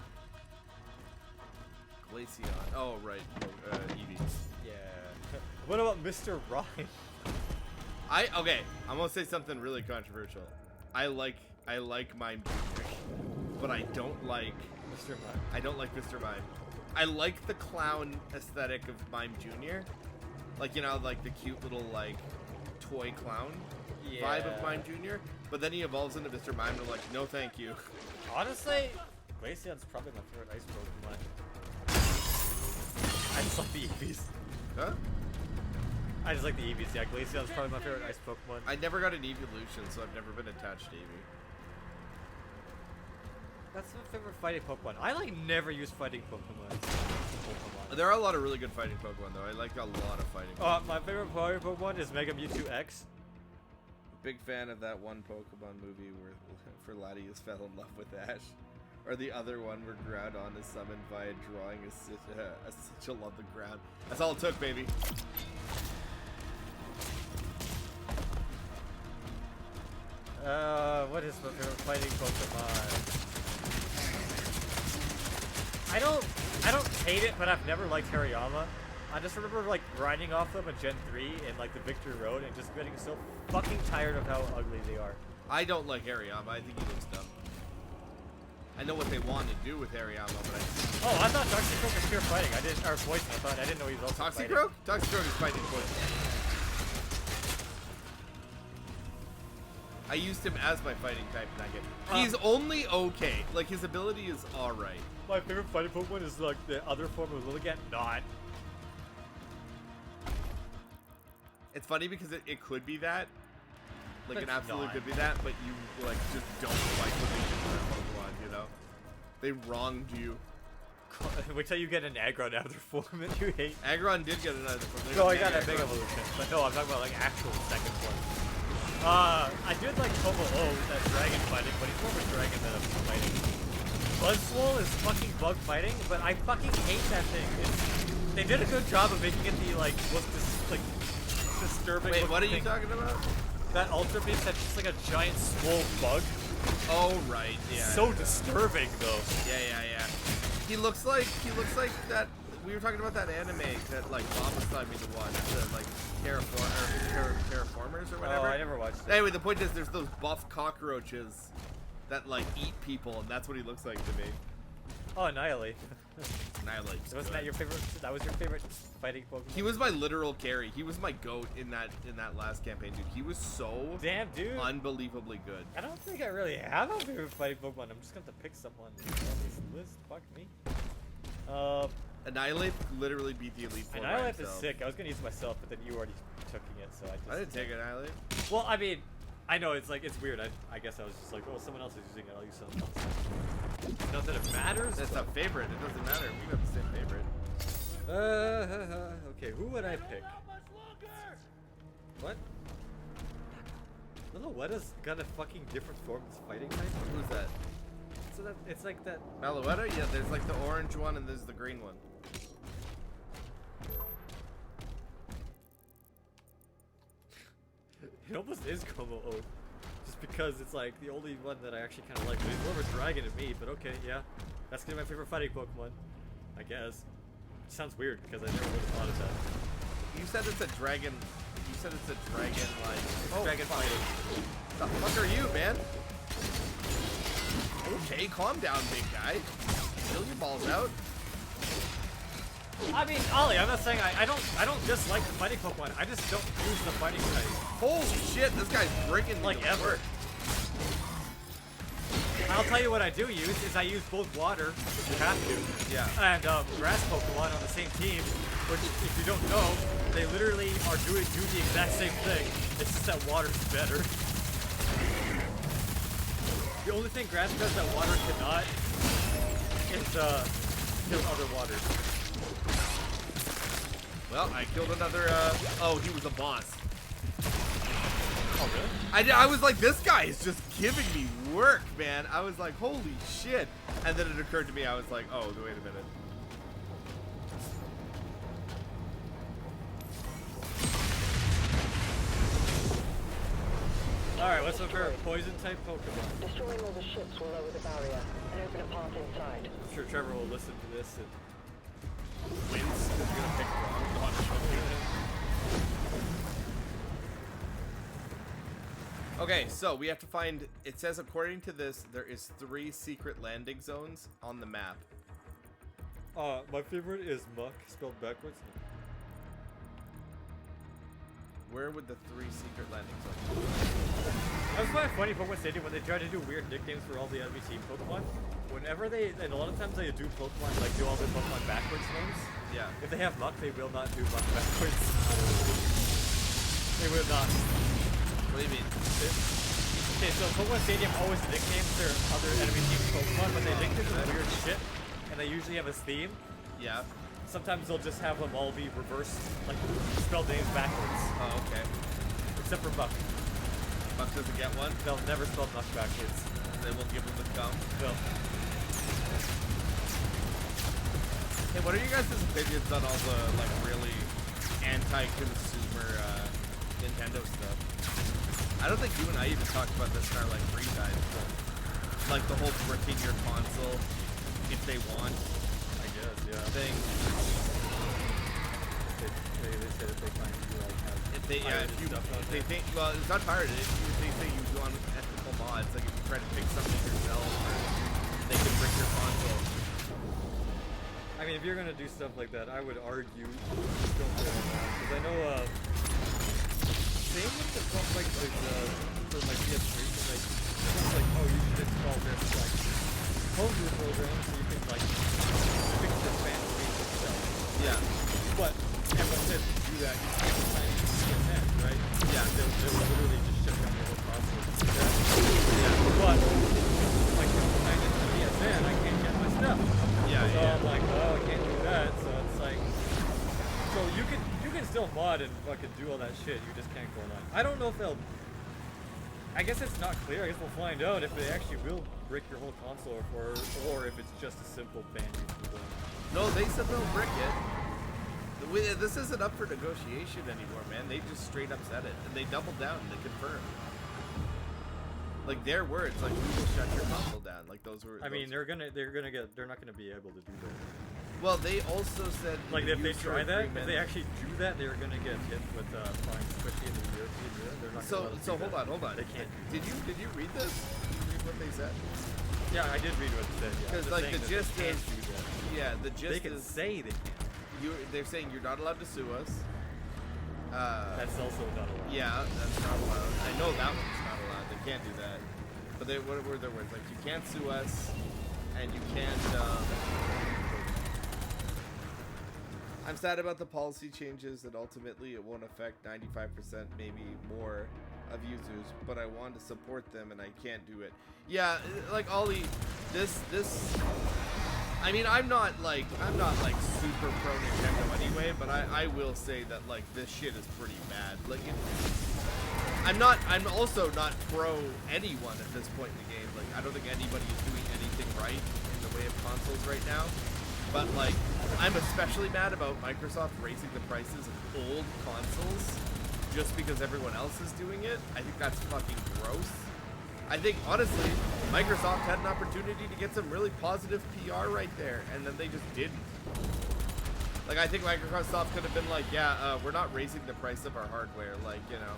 Glaceon. Oh, right. Eevee. Yeah. What about Mr. Rhyme? Okay, I'm gonna say something really controversial. I like Mime Jr., but I don't like Mr. Mime. I don't like Mr. Mime. I like the clown aesthetic of Mime Jr. Like, you know, like the cute little like toy clown vibe of Mime Jr. But then he evolves into Mr. Mime and I'm like, no thank you. Honestly, Glaceon's probably my favorite ice Pokemon. I just like the Eevees. Huh? I just like the Eevees, yeah. Glaceon's probably my favorite ice Pokemon. I never got an evolution, so I've never been attached to Eevee. That's my favorite fighting Pokemon. I like never use fighting Pokemon. There are a lot of really good fighting Pokemon, though. I like a lot of fighting Pokemon. My favorite fighting Pokemon is Mega Mewtwo X. Big fan of that one Pokemon movie where Latios fell in love with Ash. Or the other one where Groudon is summoned via drawing a sigil on the ground. That's all it took, baby. What is my favorite fighting Pokemon? I don't hate it, but I've never liked Hariyama. I just remember like grinding off them in Gen 3 in like the Victory Road and just getting so fucking tired of how ugly they are. I don't like Hariyama. I think he looks dumb. I know what they want to do with Hariyama, but I thought Toxicroak was pure fighting. I didn't, or poison. I didn't know he was also Toxicroak? Toxicroak is fighting poison. I used him as my fighting type in that game. He's only okay. Like, his ability is alright. My favorite fighting Pokemon is like the other form of Lilligant. Not. It's funny because it could be that. Like, it That's absolutely not. could be that, but you, like, just don't like what they did to that Pokemon, you know? They wronged you. Wait till you get an Aggron out of their form and you hate. Aggron did get another form. No, I got a Mega Evolution. But no, I'm talking about like actual second form. I did like Como O, that dragon fighting, but he's more of a dragon than a fighting. Buzzwole is fucking bug fighting, but I fucking hate that thing. They did a good job of making it the like disturbing. Wait, what are you talking about? That Ultra Beast that's just like a giant swole bug. Oh right, yeah. So disturbing though. Yeah. He looks like that. We were talking about that anime that like Bob was telling me to watch, the like Terraformers or whatever. Oh, I never watched it. Anyway, the point is, there's those buff cockroaches that like eat people, and that's what he looks like to me. Oh, Annihilate. Annihilate. Wasn't that your favorite? That was your favorite fighting Pokemon? He was my literal carry. He was my goat in that last campaign, dude. He was so damn, dude, unbelievably good. I don't think I really have a favorite fighting Pokemon. I'm just gonna have to pick someone on this list. Fuck me. Annihilate literally beat the Elite Four. Annihilate is sick. I was gonna use it myself, but then you already took it, so I didn't take Annihilate. Well, I mean, I know it's like it's weird. I guess I was just like, oh, someone else is using it. I'll use someone else. Not that it matters. It's a favorite. It doesn't matter. We have the same favorite. Okay, who would I pick? What? Meloetta's got a fucking different form of fighting type. Who's that? So that it's like that. Meloetta? Yeah, there's like the orange one and there's the green one. It almost is Como O. Just because it's like the only one that I actually kind of like. But he's more of a dragon to me, but okay, yeah. That's gonna be my favorite fighting Pokemon. I guess. It sounds weird because I never would have thought of that. You said it's a dragon. You said it's a dragon, like. Dragon fighting. What the fuck are you, man? Okay, calm down, big guy. Chill your balls out. I mean, Ollie, I'm not saying I don't dislike the fighting Pokemon. I just don't use the fighting type. Holy shit, this guy's breaking like ever. I'll tell you what I do use is I use both water, if you have to, and grass Pokemon on the same team. Which, if you don't know, they literally are do the exact same thing. It's just that water's better. The only thing grass does that water cannot is kill other waters. Well, I killed another, oh, he was a boss. Oh, really? I was like, this guy is just giving me work, man. I was like, holy shit. And then it occurred to me, I was like, oh, wait a minute. Alright, what's my favorite poison type Pokemon? Destroying all the ships will lower the barrier and open a path inside. I'm sure Trevor will listen to this and wins because you're gonna pick wrong on Okay, so we have to find. It says according to this, there is 3 secret landing zones on the map. My favorite is Muck, spelled backwards. Where would the 3 secret landing zones be? That's why funny Pokemon Stadium when they try to do weird nicknames for all the enemy team Pokemon. Whenever they, and a lot of times they do Pokemon, like do all the Pokemon backwards names. Yeah. If they have Muck, they will not do Muck backwards. They will not. What do you mean? Okay, so Pokemon Stadium always nicknames their other enemy team Pokemon, but they nickname them weird shit, and they usually have a theme. Yeah. Sometimes they'll just have them all be reversed, like spelled names backwards. Oh, okay. Except for Muck. Muck doesn't get one? They'll never spell Muck backwards. They won't give him the gum? No. Hey, what are you guys' opinions on all the, like, really anti-consumer, Nintendo stuff? I don't think you and I even talked about this in our, like, free time. Like, the whole bricking your console if they want. I guess, yeah. Thing. They said if they find you, like, have if they, yeah, if you, if they think, well, it's not pirated. If they say you do on ethical mods, like if you try to pick something yourself, or they can brick your console. I mean, if you're gonna do stuff like that, I would argue don't do it because I know, same with the stuff like for my PS3, like it's like, oh, you should install this like homebrew program so you can like fix this fan page itself. Yeah. But everyone says to do that, you have to sign into PSN, right? Yeah. They'll literally just shut down your whole console. Yeah. But like if I sign into PSN, I can't get my stuff. Yeah. So I'm like, oh, I can't do that. So it's like, so you can still mod and fucking do all that shit. You just can't go online. I don't know if they'll. I guess it's not clear. I guess we'll find out if they actually will brick your whole console or if it's just a simple ban you from going. No, they said they'll brick it. This isn't up for negotiation anymore, man. They just straight up said it, and they doubled down and they confirmed. Like their words, like we will shut your console down. Like those were. I mean, they're not gonna be able to do that. Well, they also said like if they try that, if they actually do that, they're gonna get hit with fines, especially in the European Union. They're not. So hold on. They can't. Did you read this? Did you read what they said? Yeah, I did read what they said. Yeah. Because like the gist is, yeah, the gist they can say they can't. They're saying you're not allowed to sue us. That's also not allowed. Yeah, that's not allowed. I know that one's not allowed. They can't do that. But what were their words? Like, you can't sue us, and you can't, I'm sad about the policy changes, and ultimately it won't affect 95%, maybe more, of users, but I want to support them, and I can't do it. Yeah, like, Ollie, this... I mean, I'm not like super pro Nintendo anyway, but I will say that like this shit is pretty bad. Like, I'm also not pro anyone at this point in the game. Like, I don't think anybody is doing anything right in the way of consoles right now. But like, I'm especially mad about Microsoft raising the prices of old consoles just because everyone else is doing it. I think that's fucking gross. I think, honestly, Microsoft had an opportunity to get some really positive PR right there, and then they just didn't. Like, I think Microsoft could have been like, yeah, we're not raising the price of our hardware, like, you know,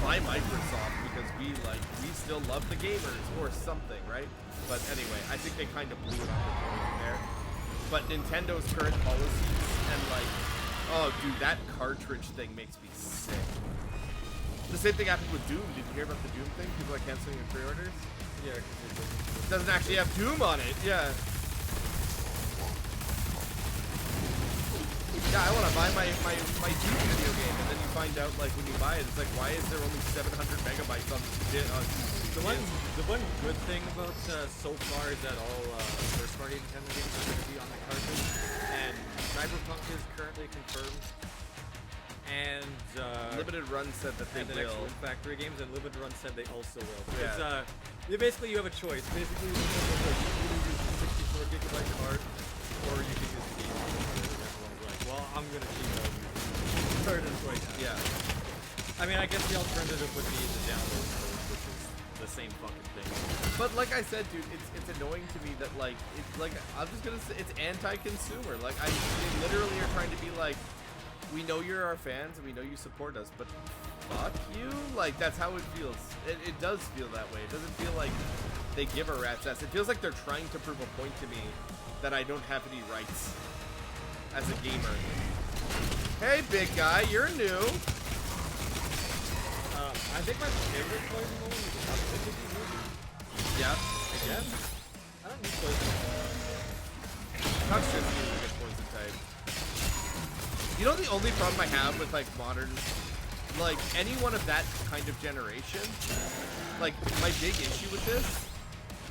buy Microsoft because we still love the gamers, or something, right? But anyway, I think they kind of blew an opportunity there. But Nintendo's current policies, and like, oh, dude, that cartridge thing makes me sick. The same thing happened with Doom. Did you hear about the Doom thing? People are canceling their pre-orders? Yeah, because it doesn't actually have Doom on it. Yeah. Yeah, I want to buy my Doom video game, and then you find out, like, when you buy it, it's like, why is there only 700 megabytes on the one good thing about so far is that all first-party Nintendo games are going to be on the cartridge, and Cyberpunk is currently confirmed. And Limited Run said that they and the will. next Win Factory games, and Limited Run said they also will. Yeah. Basically, you have a choice. Basically, you can either use the 64 gigabyte card, or you can use the game card. Everyone's like, well, I'm gonna cheat out. Third and choice. Yeah. I mean, I guess the alternative would be the download code, same fucking thing. But like I said, dude, it's annoying to me that like it's like I'm just gonna say it's anti-consumer. Like they literally are trying to be like, we know you're our fans and we know you support us, but fuck you. Like that's how it feels. It does feel that way. It doesn't feel like they give a rat's ass. It feels like they're trying to prove a point to me that I don't have any rights as a gamer. Hey, big guy, you're new. I think my favorite poison one is the toxicity movie. Yeah. I guess. I don't need poison. Toxicity is a good poison type. You know the only problem I have with like modern, like anyone of that kind of generation, like my big issue with this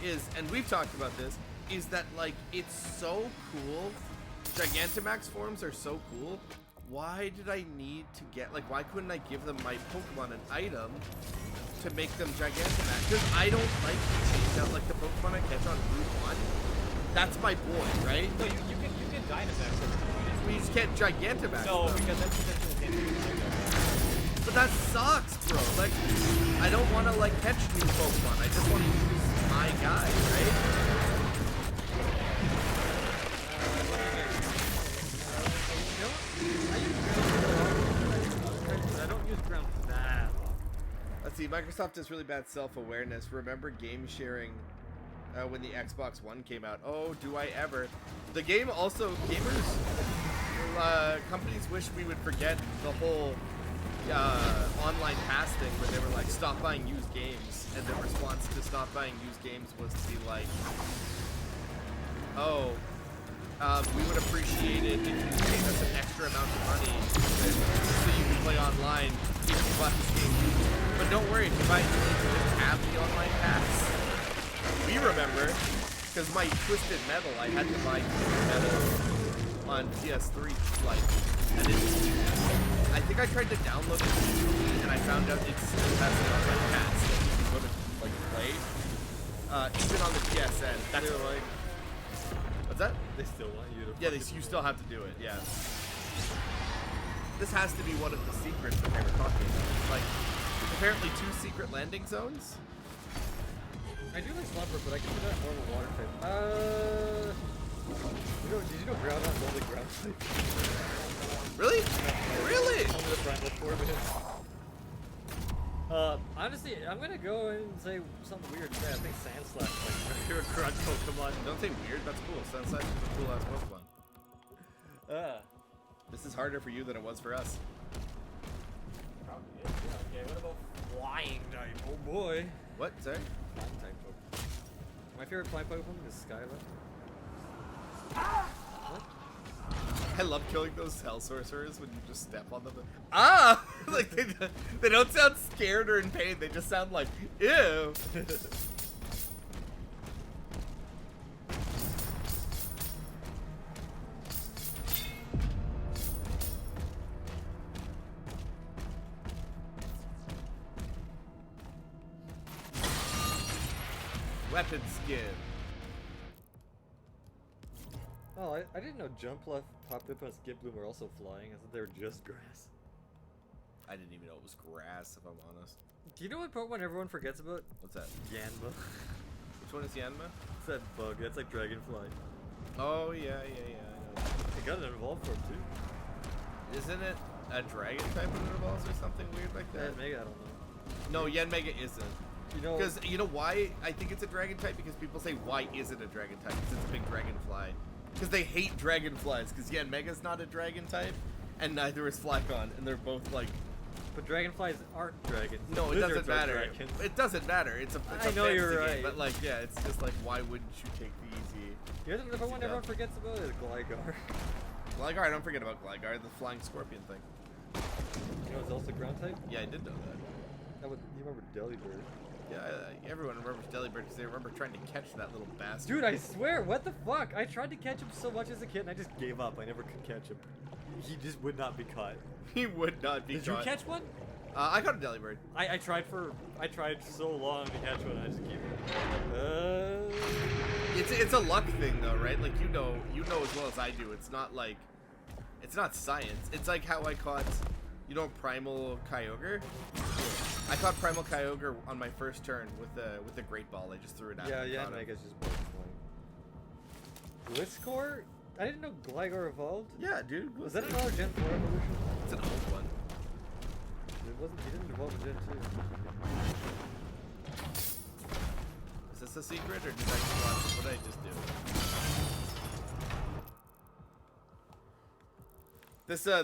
is, and we've talked about this, is that like it's so cool. Gigantamax forms are so cool. Why did I need to get, like, why couldn't I give them my Pokemon an item to make them Gigantamax? Because I don't like to change out, like, the Pokemon I catch on Route 1. That's my boy, right? No, you can Dynamax them. But you just can't Gigantamax No, them. because that's But that sucks, bro. Like, I don't want to, like, catch new Pokemon. I just want to use my guy, right? I don't use ground that long. Let's see, Microsoft has really bad self-awareness. Remember game sharing when the Xbox One came out? Oh, do I ever. The game also, companies wish we would forget the whole online pass thing where they were like, stop buying used games. And the response to stop buying used games was to be like, oh, we would appreciate it if you gave us an extra amount of money so you can play online if you bought this game. But don't worry, if I just have the online pass, we remember, because my Twisted Metal, I had to buy Twisted Metal on PS3 like, and I think I tried to download it and I found out it still has the online pass that you can go to like play, even on the PSN. That's like. What's that? They still want you to. Yeah, you still have to do it. Yeah. This has to be one of the secrets that they were talking about. Like, apparently 2 secret landing zones. I do like Slumber, but I consider that more of a water type. Did you know Groudon's only ground type? Really? Really? Only the primal form is. Honestly, I'm gonna go and say something weird today. I think Sandslash is like my favorite grunt Pokemon. Don't say weird, that's cool. Sandslash is a cool ass Pokemon. This is harder for you than it was for us. Okay, what about flying type? Oh boy. What? Sorry? Flying type Pokemon. My favorite flying Pokemon is Skyla. What? I love killing those Hell Sorcerers when you just step on them. Ah! Like, they don't sound scared or in pain, they just sound like, ew! Weapon skin. Oh, I didn't know Jumpluff, Hoppip, and Skiploom were also flying. I thought they were just grass. I didn't even know it was grass, if I'm honest. Do you know what Pokemon everyone forgets about? What's that? Yanma. Which one is Yanma? It's that bug. That's like Dragonfly. Oh, yeah, I know. It got an evolved form, too. Isn't it a dragon type when it evolves or something weird like that? Yanmega, I don't know. No, Yanmega isn't. You know, because you know why I think it's a dragon type? Because people say, why is it a dragon type? Because it's a big dragonfly. Because they hate dragonflies. Because Yanmega's not a dragon type, and neither is Flygon, and they're both like. But dragonflies aren't dragons. No, it doesn't matter. Dragons. It doesn't matter. It's a I know fantasy you're game, right. but like, yeah, it's just like, why wouldn't you take the easy? You know the Pokemon everyone forgets about is Gligar. Gligar, I don't forget about Gligar, the flying scorpion thing. You know it's also ground type? Yeah, I did know that. You remember Delibird? Yeah, everyone remembers Delibird because they remember trying to catch that little bastard. Dude, I swear, what the fuck? I tried to catch him so much as a kid and I just gave up. I never could catch him. He just would not be caught. He would not be Did caught. you catch one? I caught a Delibird. I tried so long to catch one. I just gave up. It's a luck thing though, right? Like you know as well as I do. It's not like, it's not science. It's like how I caught, Primal Kyogre. I caught Primal Kyogre on my first turn with the Great Ball. I just threw it at him. Yeah, Caught him. Mega's just both Blitzcore? I didn't know Gligar evolved. Yeah, dude. Was that another Gen 4 evolution? It's an old one. It wasn't. He didn't evolve in Gen 2. Is this a secret, or did I just watch? What did I just do?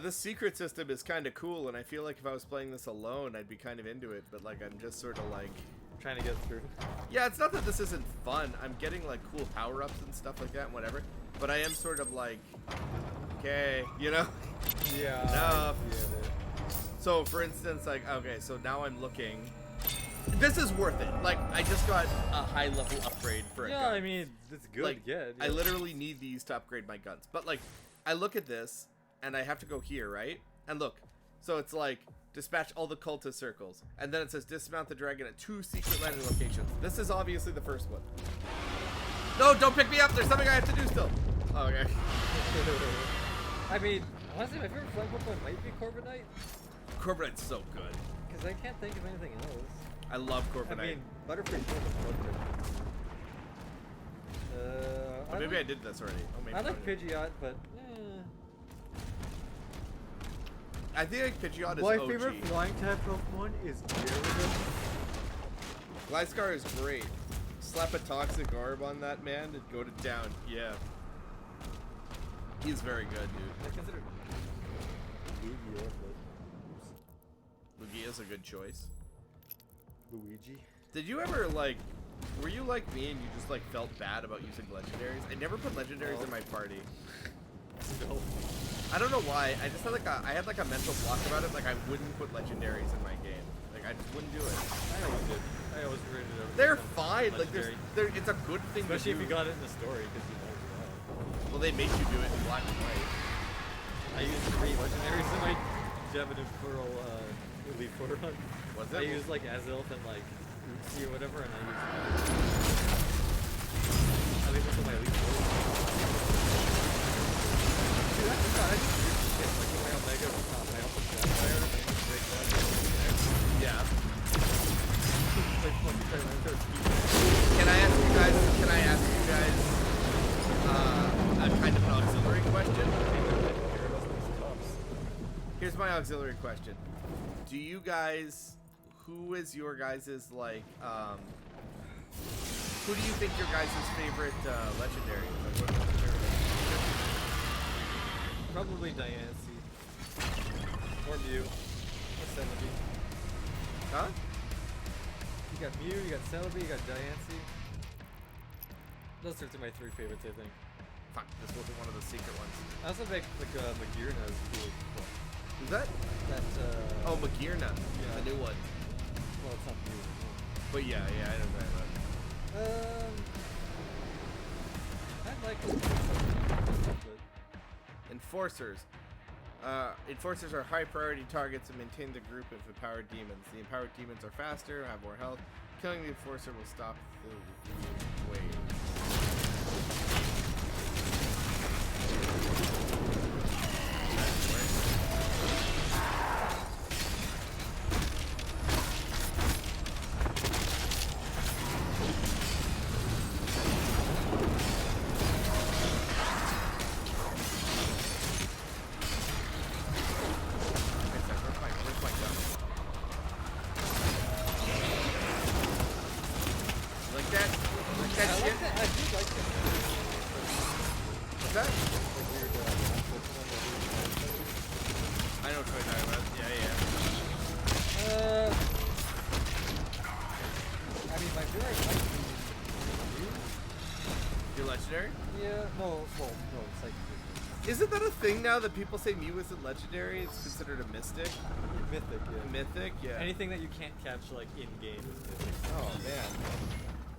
This secret system is kind of cool, and I feel like if I was playing this alone, I'd be kind of into it. But like, I'm just sort of like trying to get through. Yeah, it's not that this isn't fun. I'm getting like cool power-ups and stuff like that, and whatever. But I am sort of like, okay, you know? Yeah. Enough. So, for instance, like, okay, so now I'm looking. This is worth it. Like, I just got a high-level upgrade for a gun. Yeah, I mean, it's good like, to get. I literally need these to upgrade my guns. But, like, I look at this, and I have to go here, right? And look, so it's like, dispatch all the cultist circles. And then it says dismount the dragon at 2 secret landing locations. This is obviously the first one. No, don't pick me up. There's something I have to do still. Oh, okay. I mean, honestly, my favorite flight Pokemon might be Corviknight. Corviknight's so good. Because I can't think of anything else. I love Corviknight. I mean, Butterfree's oh, maybe I did this already. Oh, maybe I like Pidgeot, but I think Pidgeot is my OG. favorite flying type Pokemon is Gyarados. Gliscor is great. Slap a toxic orb on that man and go to town. Yeah. He's very good, dude. I consider Lugia, Lugia's a good choice. Luigi. Did you ever, like, were you like me and you just, like, felt bad about using legendaries? I never put legendaries in my party. No. I don't know why. I just had, like, I had, like, a mental block about it. Like, I wouldn't put legendaries in my game. Like, I just wouldn't do it. I always did. I always rated everything. They're fine. Like, it's a good thing especially to do. if you got it in the story, because you know. Well, they make you do it in black and white. I used 3 legendaries in my Gem and Pearl Elite Four run. Was it? I used like Azelf and like Uzi or whatever, and I used. I think that's what my Elite Four. Dude, that's not. I just use shit like my Omega, my Alpha Sapphire, break that. Yeah. Like fucking Tyranitar. Can I ask you guys a kind of an auxiliary question? Here's my auxiliary question. Do you guys, who is your guys's, like, who do you think your guys' favorite legendary? Like, what is your favorite legendary? Probably Diancie. Or Mew. Or Celebi. Huh? You got Mew, you got Celebi, you got Diancie. Those are 3 favorites, I think. Fuck, this wasn't one of the secret ones. I also think like Magearna is cool. Who's that? That oh, Magearna. Yeah. The new one. Well, it's not new. But yeah, I know that. I like Enforcers. Enforcers are high priority targets and maintain the group of empowered demons. The empowered demons are faster, have more health. Killing the enforcer will stop the wave. Isn't that a thing now that people say Mew isn't legendary? It's considered a mystic. Mythic, yeah. Mythic, yeah. Anything that you can't catch like in game is mythic. Oh man.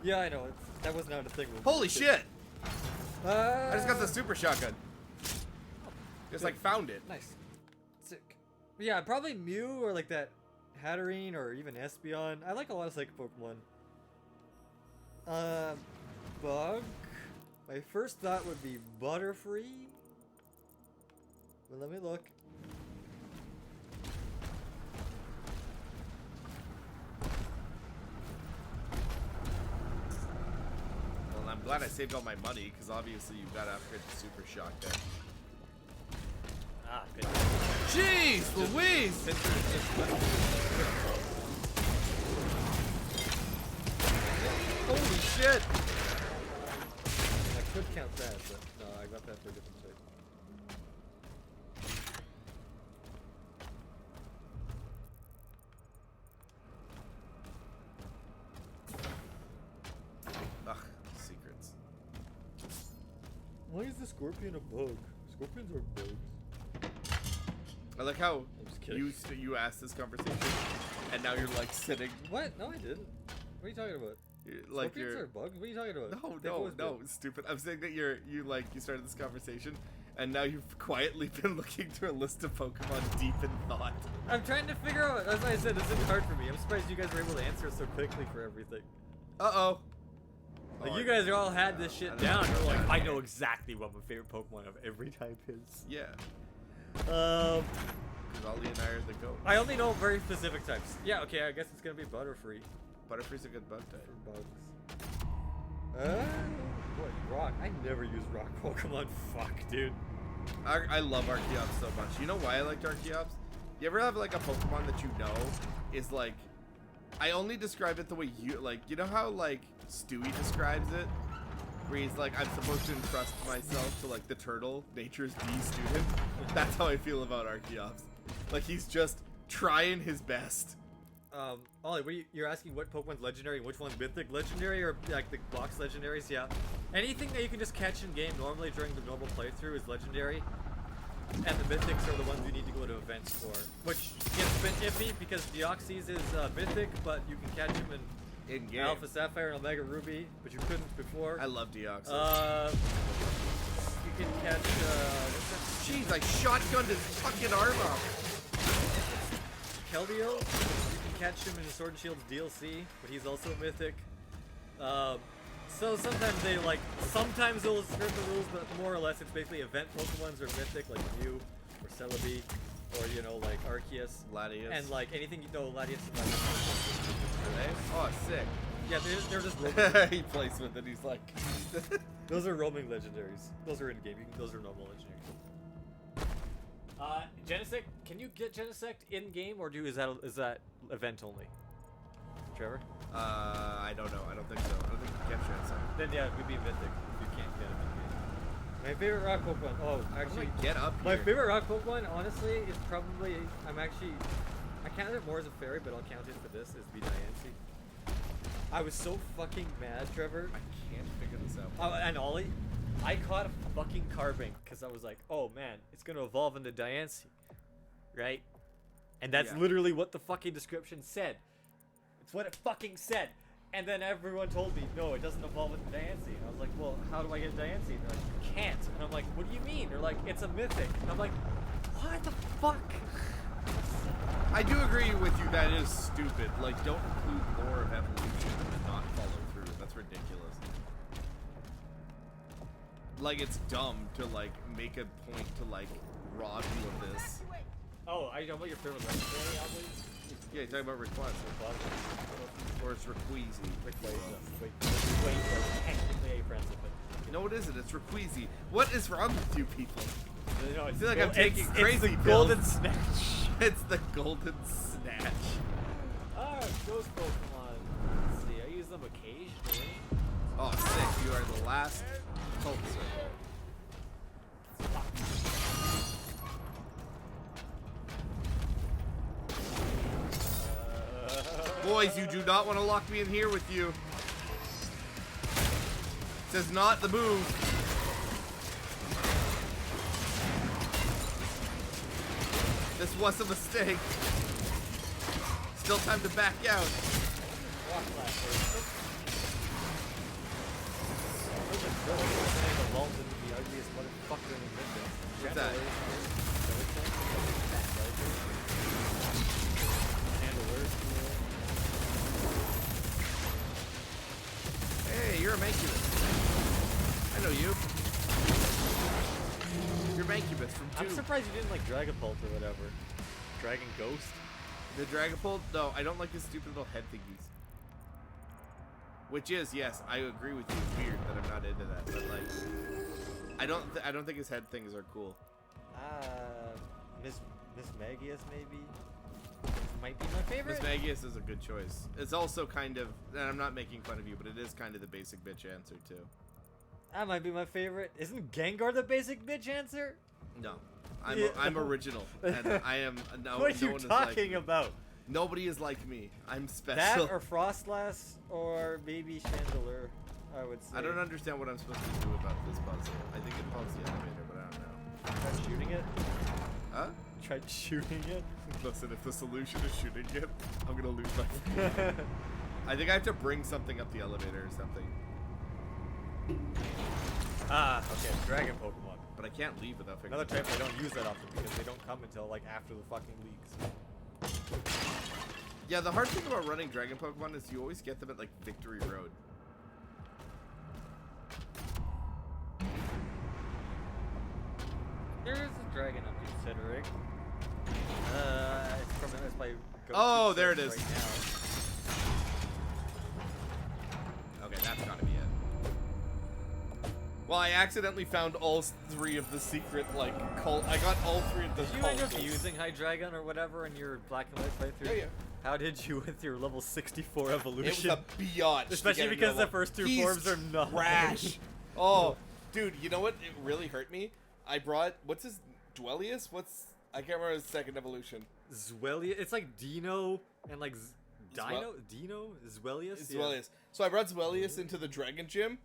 Yeah, I know. That was not a thing. Holy shit! I just got the super shotgun. Just like found it. Nice. Sick. Yeah, probably Mew or like that Hatterene or even Espeon. I like a lot of psychic Pokemon. Bug. My first thought would be Butterfree. But let me look. glad I saved all my money, because obviously you've got to upgrade the super shotgun. Ah, good. Jeez, Louise! Holy shit! I could count that, but no, I got that for a different site. Ugh, secrets. Why is the scorpion a bug? Scorpions are bugs. I like how kidding. you asked this conversation, and now you're like sitting. What? No, I didn't. What are you talking about? Like Scorpions are bugs? What are you talking about? No, stupid. I'm saying that you started this conversation, and now you've quietly been looking through a list of Pokemon deep in thought. I'm trying to figure out. As I said, this is hard for me. I'm surprised you guys were able to answer so quickly for everything. Uh-oh. Like, you guys all had this shit down. You're like, I know exactly what my favorite Pokemon of every type is. Yeah. Um. Because Ollie and I are the GOAT. I only know very specific types. Yeah, okay, I guess it's gonna be Butterfree. Butterfree's a good bug type. For bugs. What, rock? I never use rock Pokemon. Fuck, dude. I love Archeops so much. You know why I liked Archeops? You ever have like a Pokemon that you know is like, I only describe it the way you, like, you know how like Stewie describes it? Where he's like, I'm supposed to entrust myself to like the turtle, nature's D student. That's how I feel about Archeops. Like he's just trying his best. Ollie, you're asking what Pokemon's legendary and which one's mythic? Legendary or like the box legendaries? Yeah. Anything that you can just catch in game normally during the normal playthrough is legendary. And the mythics are the ones you need to go to events for. Which gets a bit iffy because Deoxys is mythic, but you can catch him in game. Alpha Sapphire and Omega Ruby, but you couldn't before. I love Deoxys. You can catch, Jeez, I shotgunned his fucking arm off. Keldeo, you can catch him in Sword and Shield's DLC, but he's also mythic. So sometimes sometimes they'll skirt the rules, but more or less it's basically event Pokemons are mythic, like Mew, or Celebi, or, you know, like Arceus. Latias. And like anything, Latias and Latias. Are they? Oh, sick. Yeah, they're just roaming. He plays with it, he's like... Those are roaming legendaries. Those are in-game, those are normal legendaries. Genesect, can you get Genesect in-game, or is that event only? Trevor? I don't know. I don't think so. I don't think you can catch Genesect. Then yeah, it would be mythic if you can't get it in-game. My favorite rock Pokemon, actually... Get up here. My favorite rock Pokemon, honestly, is probably... I count it more as a fairy, but I'll count it for this, is Diancie. I was so fucking mad, Trevor. I can't figure this out. And Ollie, I caught a fucking Carbink because I was like, oh man, it's gonna evolve into Diancie, right? And that's literally what the fucking description said. It's what it fucking said. And then everyone told me, no, it doesn't evolve into Diancie. And I was like, well, how do I get Diancie? And they're like, you can't. And I'm like, what do you mean? They're like, it's a mythic. And I'm like, what the fuck? I do agree with you that is stupid. Like, don't include lore of evolution and not follow through. That's ridiculous. Like, it's dumb to, like, make a point to, like, rob you of this. Oh, I know what your favorite legendary, Ollie? Yeah, you're talking about Rayquaza. Or it's Rayquaza. Technically a friendship, but... You know what is it? It's Rayquaza. What is wrong with you people? No, I feel like I'm taking crazy it's the pills. golden snatch. It's the golden snatch. Ghost Pokemon. Let's see, I use them occasionally. Oh, sick. You are the last cult circle. Boys, you do not want to lock me in here with you. This is not the move. This was a mistake. Still time to back out. What's that? Hey, you're a Mancubus. I know you. You're Mancubus from Doom. I'm surprised you didn't like Dragapult or whatever. Dragon Ghost? The Dragapult? No, I don't like his stupid little head thingies. Which is, yes, I agree with you. It's weird that I'm not into that, but like, I don't think his head things are cool. Miss Magius maybe might be my favorite. Miss Magius is a good choice. It's also kind of, and I'm not making fun of you, but it is kind of the basic bitch answer too. That might be my favorite. Isn't Gengar the basic bitch answer? No, I'm original, and I am. No, what are no you one talking about? Nobody is like me. I'm special. That or Frostlass or maybe Chandelure, I would say. I don't understand what I'm supposed to do about this puzzle. I think it involves the elevator, but I don't know. Try shooting it? Huh? Tried shooting it? Listen, if the solution is shooting it, I'm gonna lose my. I think I have to bring something up the elevator or something. Ah, okay, Dragon Pokemon. But I can't leave without figuring. Another type I don't use that often because they don't come until like after the fucking leaks. Yeah, the hard thing about running Dragon Pokemon is you always get them at like Victory Road. There is a dragon I'm considering. It's my go-to Oh, there it search is. Right now. Okay, that's gotta be it. Well, I accidentally found all 3 of the secret, like, cult. I got all 3 of the Did you end up using Hydreigon or whatever in your Black and White playthrough? Yeah, yeah. How did you with your level 64 evolution? It was a biatch. Especially because the first 2 forms are not. Trash. Oh, dude, you know what? It really hurt me. I brought, what's his, Dwellius? I can't remember his second evolution. Zwellius? It's like Dino and like Dino? Zwellius? Zwellius. So I brought Zwellius into the Dragon Gym,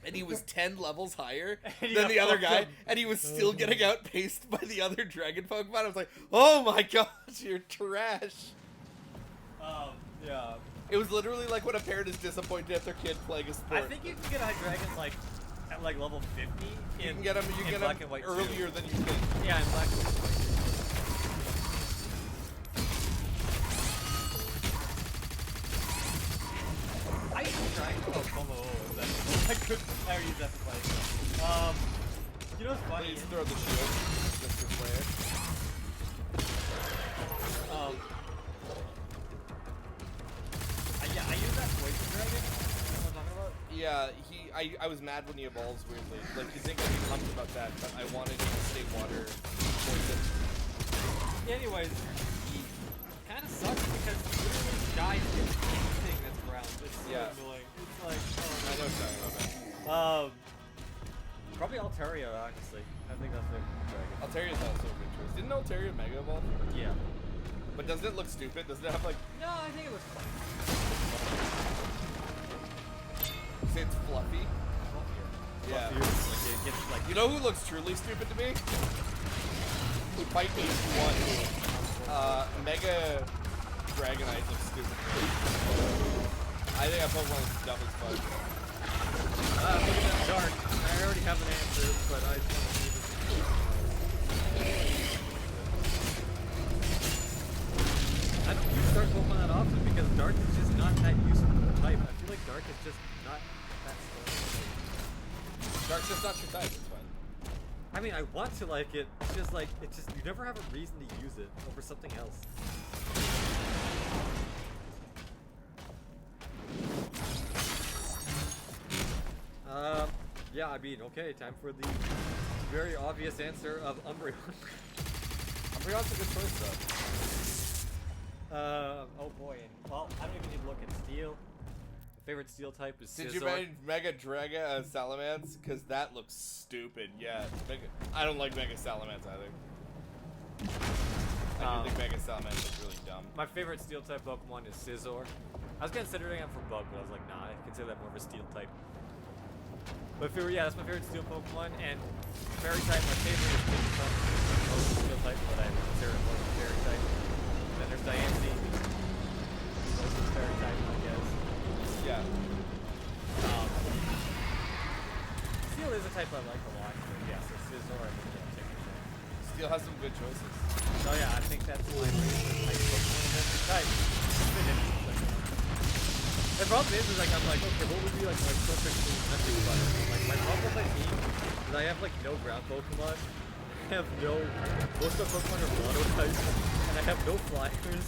and he was 10 levels higher And than the other guy, up. and he was still getting outpaced by the other Dragon Pokemon. I was like, oh my gosh, you're trash. Yeah. It was literally like when a parent is disappointed at their kid playing a sport. I think you can get Hydreigon like at like level 50 You can get him. You in get Black him and White earlier too. than you think. Yeah, in Black and White. I used to try. Oh, Como. I couldn't. I use that to play. You know what's funny? Please throw the shield just for player. Yeah, I use that Poison Dragon. You know what I'm talking about? Yeah, I was mad when he evolves weirdly. Like, you think I'd be pumped about that, but I wanted him to stay water poison. Anyways, he kind of sucks because he literally dies in anything that's around. It's so annoying. It's like, oh, I know what you're talking about. Probably Altaria, honestly. I think that's the dragon. Altaria's also a good choice. Didn't Altaria Mega Evolve? Yeah. But doesn't it look stupid? Doesn't it have like... No, I think it was fun. You say it's fluffy? Yeah. Fluffier. Like, it gets, like, you know who looks truly stupid to me? Who fight me if you want to. Mega Dragonite looks stupid. I think that Pokemon is dumb as fuck. Look at that dark. I already have an answer, but I just want to see this. I don't use Dark Pokemon that often because Dark is just not that useful of a type. I feel like Dark is just not that strong. Dark's just not your type, it's fine. I mean, I want to like it. It's just like, you never have a reason to use it over something else. Yeah, I mean, okay, time for the very obvious answer of Umbreon. Umbreon's a good choice, though. Oh boy. Well, I don't even need to look at Steel. My favorite Steel type is Scizor. Did you make Mega Draga Salamence? Because that looks stupid. Yeah, I don't like Mega Salamence either. I do think Mega Salamence is really dumb. My favorite Steel type Pokemon is Scizor. I was considering it for Bug, but I was like, nah, I consider that more of a Steel type. My favorite, yeah, that's my favorite Steel Pokemon, and Fairy type, my favorite is Pidgeotto. Steel type, but I consider it more of a Fairy type. Then there's Diancie. Also Fairy type, I guess. Yeah. Steel is a type I like a lot, but yeah, so Scizor, I think, yeah, take it. Steel has some good choices. Oh yeah, I think that's my favorite type Pokemon in every type. The problem is like, I'm like, okay, what would be like my perfect hunting button? Like, my problem with my team is I have like no ground Pokemon. I have most of the Pokemon are water types, and I have no flyers,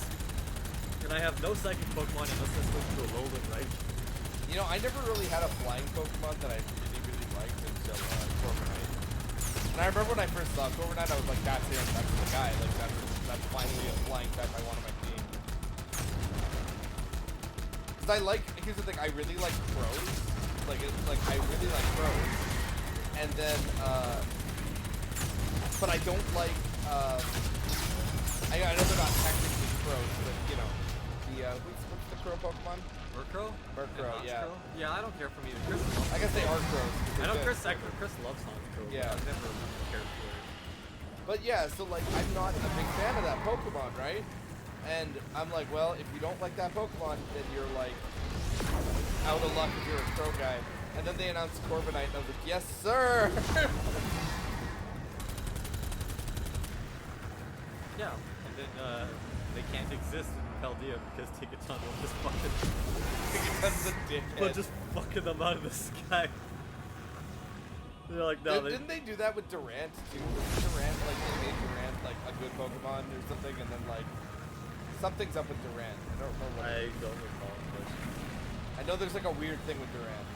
and I have no psychic Pokemon unless I switch to a Alolan, right? You know, I never really had a flying Pokemon that I really liked until Corviknight. And I remember when I first saw Corviknight, I was like, that's him, that's the guy. Like, that's finally a flying type I want on my team. Because here's the thing, I really like crows. I really like crows. And then, but I don't like, I know they're not technically crows, but, you know, what's the crow Pokemon? Murkrow? Murkrow, yeah. Yeah, I don't care for them either. I guess they are crows. I know Chris loves Honchkrow. Yeah. I've never cared for it. But yeah, so like, I'm not a big fan of that Pokemon, right? And I'm like, well, if you don't like that Pokemon, then you're like, out of luck if you're a crow guy. And then they announced Corviknight, and I was like, yes, sir! Yeah, and then they can't exist in Paldea because Tigaton will just fucking... Tigaton's a dickhead. Will just fucking them out of the sky. They're like, no, Didn't they do that with Durant, too? Durant, like, they made Durant, like, a good Pokemon or something, and then, like, something's up with Durant. I don't know what I don't recall, but... I know there's, like, a weird thing with Durant.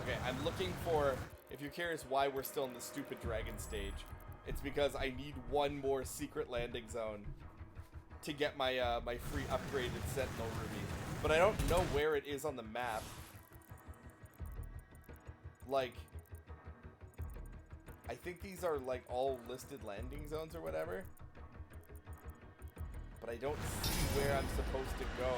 Okay, I'm looking for... If you're curious why we're still in the stupid dragon stage, it's because I need one more secret landing zone to get my my free upgraded Sentinel Ruby. But I don't know where it is on the map. Like, I think these are like all listed landing zones or whatever. But I don't see where I'm supposed to go.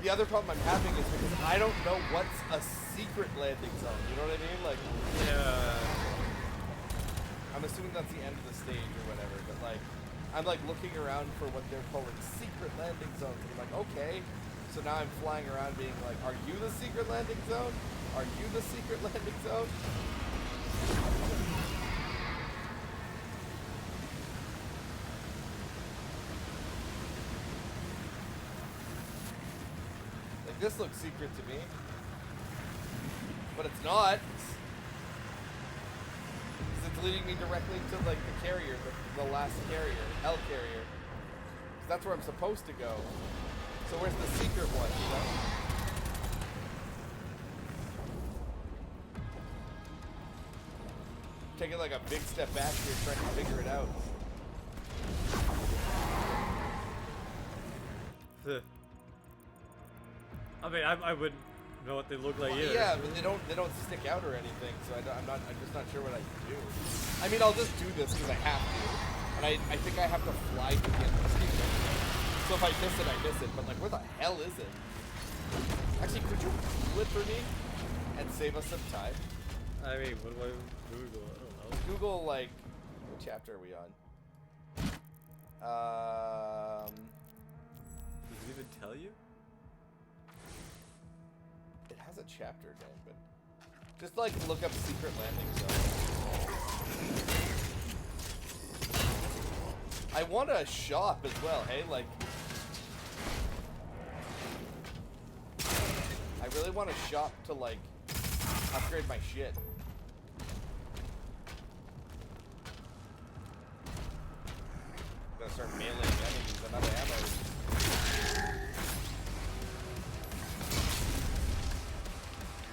The other problem I'm having is because I don't know what's a secret landing zone. You know what I mean? Like, yeah. I'm assuming that's the end of the stage or whatever. But like, I'm like looking around for what they're calling secret landing zones. And I'm like, okay. So now I'm flying around being like, are you the secret landing zone? Are you the secret landing zone? This looks secret to me, but it's not. Because it's leading me directly to like the carrier, the last carrier, L carrier. Because that's where I'm supposed to go. So where's the secret one, you know? Taking like a big step back here, trying to figure it out. I mean, I wouldn't know what they look like either. Yeah, but they don't stick out or anything, so I'm just not sure what I can do. I mean, I'll just do this because I have to, and I think I have to fly to the end of the station. So if I miss it, I miss it. But like, where the hell is it? Actually, could you Google it for me and save us some time? I mean, what do I Google? I don't know. Google like, what chapter are we on? Does it even tell you? It has a chapter name, but just like look up secret landing zone. I want a shop as well, hey, like I really want a shop to like upgrade my shit. Gotta start mailing enemies another ammo.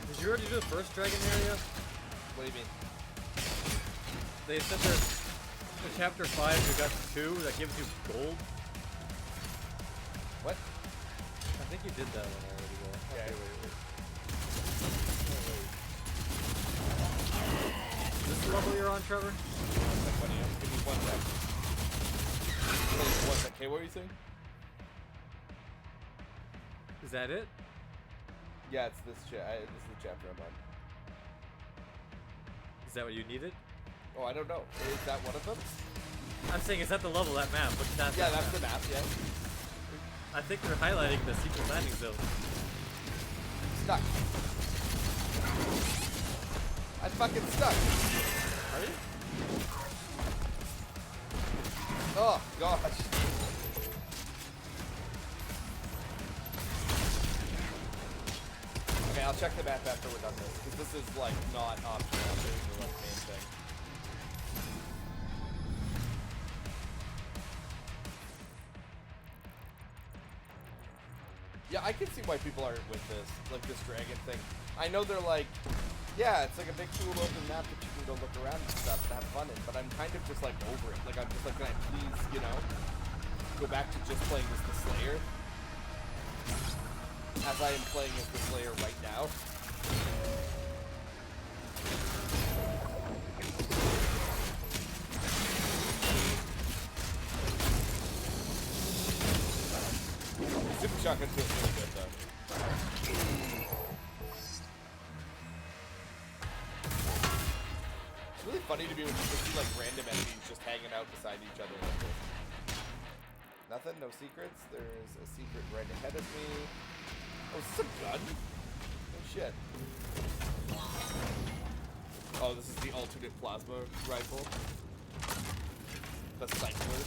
Did you already do the first dragon area? What do you mean? They said there's in chapter 5 you got 2 that gives you gold. What? I think you did that one already, though. Okay, wait. Is this the level you're on, Trevor? Give me 1 sec. Okay, what were you saying? Is that it? Yeah, it's this is the chapter I'm on. Is that what you needed? Oh, I don't know. Is that one of them? I'm saying, is that the level, that map? What's that? Yeah, that's the map, yeah. I think they're highlighting the secret landing zone. Stuck. I'm fucking stuck. Are you? Oh, gosh. Okay, I'll check the map after we're done this, because this is, like, not optional. This is the, like, main thing. Yeah, I can see why people aren't with this, like this dragon thing. I know they're like, yeah, it's like a big cool open map that you can go look around and stuff and have fun in, but I'm kind of just like over it. Like I'm just like, can I please, you know, go back to just playing as the Slayer? As I am playing as the Slayer right now. Super Shotgun feels really good though. It's really funny to me when you just see like random enemies just hanging out beside each other like this. Nothing, no secrets. There's a secret right ahead of me. Oh, is this a gun? Oh shit. Oh, this is the alternate plasma rifle. The cycler.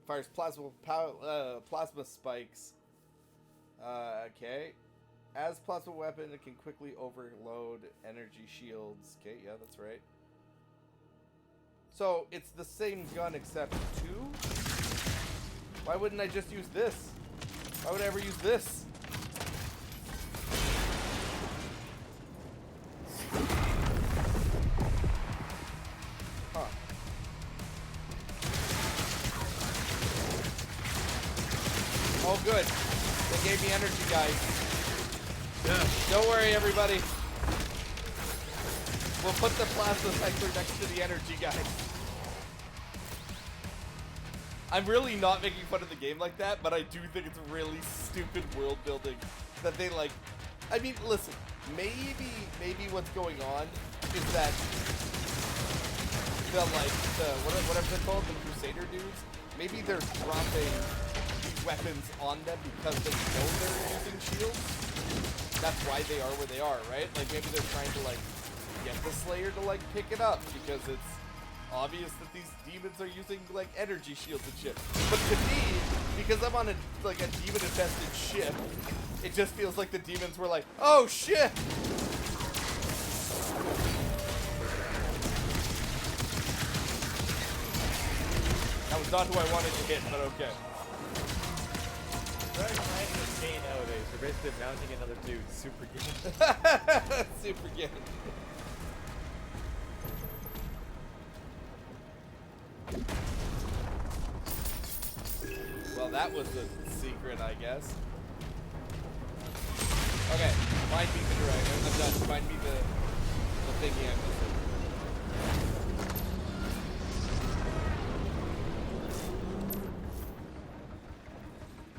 Fires plasma spikes. Okay. As plasma weapon, it can quickly overload energy shields. Okay, yeah, that's right. So, it's the same gun except 2? Why wouldn't I just use this? Why would I ever use this? Huh. Oh, good. They gave me energy, guys. Yeah. Don't worry, everybody. We'll put the plasma cycler next to the energy guy. I'm really not making fun of the game like that, but I do think it's really stupid world building that they like. I mean, listen, maybe what's going on is that the whatever they're called, the Crusader dudes, maybe they're dropping these weapons on them because they know they're using shields. That's why they are where they are, right? Like maybe they're trying to like get the Slayer to like pick it up because it's obvious that these demons are using like energy shields and shit. But to me, because I'm on a demon infested ship, it just feels like the demons were like, oh shit! That was not who I wanted to hit, but okay. Dragon Knight is insane nowadays. You're basically mounting another dude. Super game. Super game. Well, that was the secret, I guess. Okay, find me the dragon. I'm done. Find me the thingy I'm missing.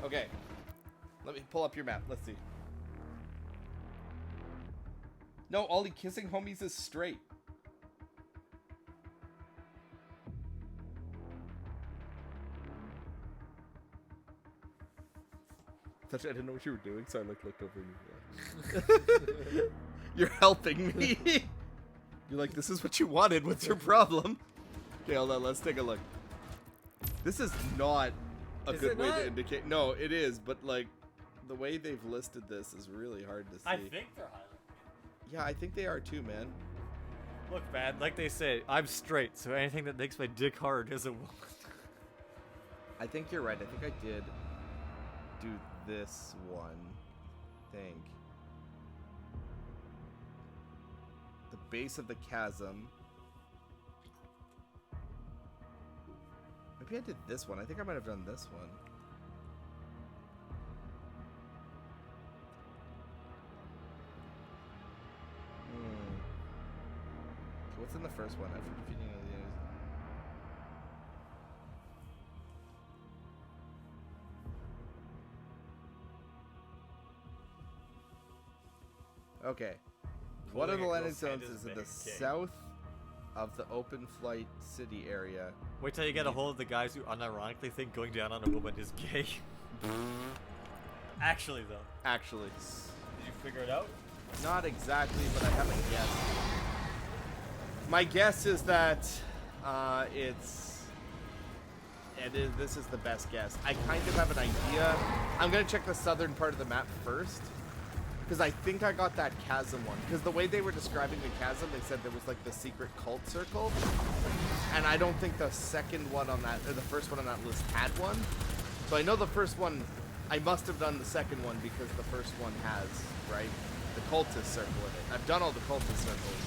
Okay, let me pull up your map. Let's see. No, Ollie, kissing homies is straight. I didn't know what you were doing, so I like looked over you. You're helping me. You're like, this is what you wanted. What's your problem? Okay, hold on. Let's take a look. This is not a good way to indicate. No, it is, but like the way they've listed this is really hard to see. I think they're highlighting. Yeah, I think they are too, man. Look, man, like they say, I'm straight, so anything that makes my dick hard is a woman. I think you're right. I think I did do this one thing. The base of the chasm. Maybe I did this one. I think I might have done this one. So what's in the first one? After defeating the Okay. One of the landing zones is in the south of the open flight city area. Wait till you get a hold of the guys who unironically think going down on a woman is gay. Actually, though. Actually. Did you figure it out? Not exactly, but I have a guess. My guess is that this is the best guess. I kind of have an idea. I'm going to check the southern part of the map first. Because I think I got that chasm one. Because the way they were describing the chasm, they said there was like the secret cult circle. And I don't think the second one on that, or the first one on that list had one. So I know the first one, I must have done the second one because the first one has, right? The cultist circle in it. I've done all the cultist circles.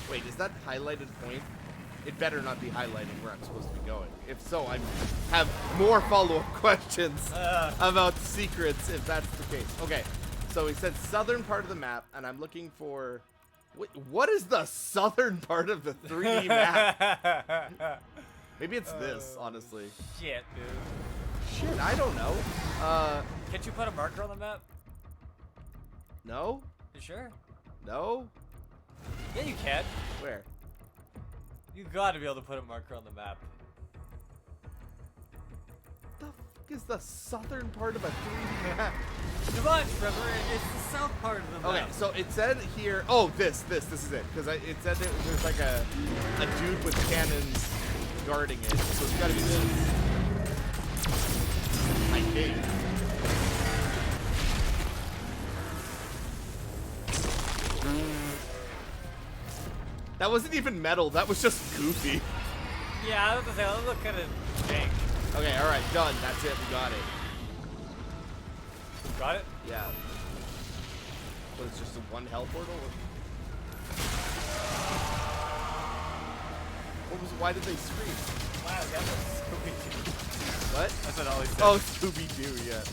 Wait, is that highlighted point? It better not be highlighting where I'm supposed to be going. If so, I have more follow-up questions about secrets if that's the case. Okay. So he said southern part of the map, and I'm looking for... What is the southern part of the 3D map? Maybe it's this, honestly. Shit, dude. Shit, I don't know. Can't you put a marker on the map? No? You sure? No? Yeah, you can. Where? You gotta be able to put a marker on the map. Is the southern part of a 3D map? Come on, Trevor, it's the south part of the map. Okay, so it said here. Oh, this is it. Because it said there's like a dude with cannons guarding it. So it's gotta be this. I think. That wasn't even metal. That was just goofy. Yeah, I was gonna say that looked kind of jank. Okay, all right, done. That's it. We got it. Got it? Yeah. But it's just a one hell portal? Why did they scream? Wow, that was Scooby-Doo. What? That's what I always said. Oh, Scooby-Doo, yeah.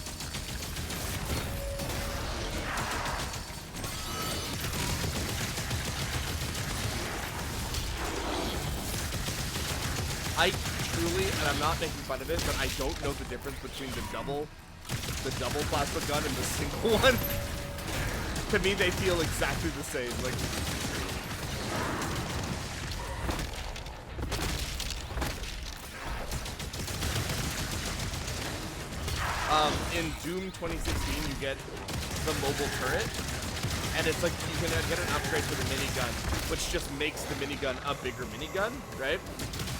I truly, and I'm not making fun of it, but I don't know the difference between the double plasma gun and the single one. To me, they feel exactly the same. Like, in Doom 2016, you get the mobile turret, and it's like you can get an upgrade for the minigun, which just makes the minigun a bigger minigun, right?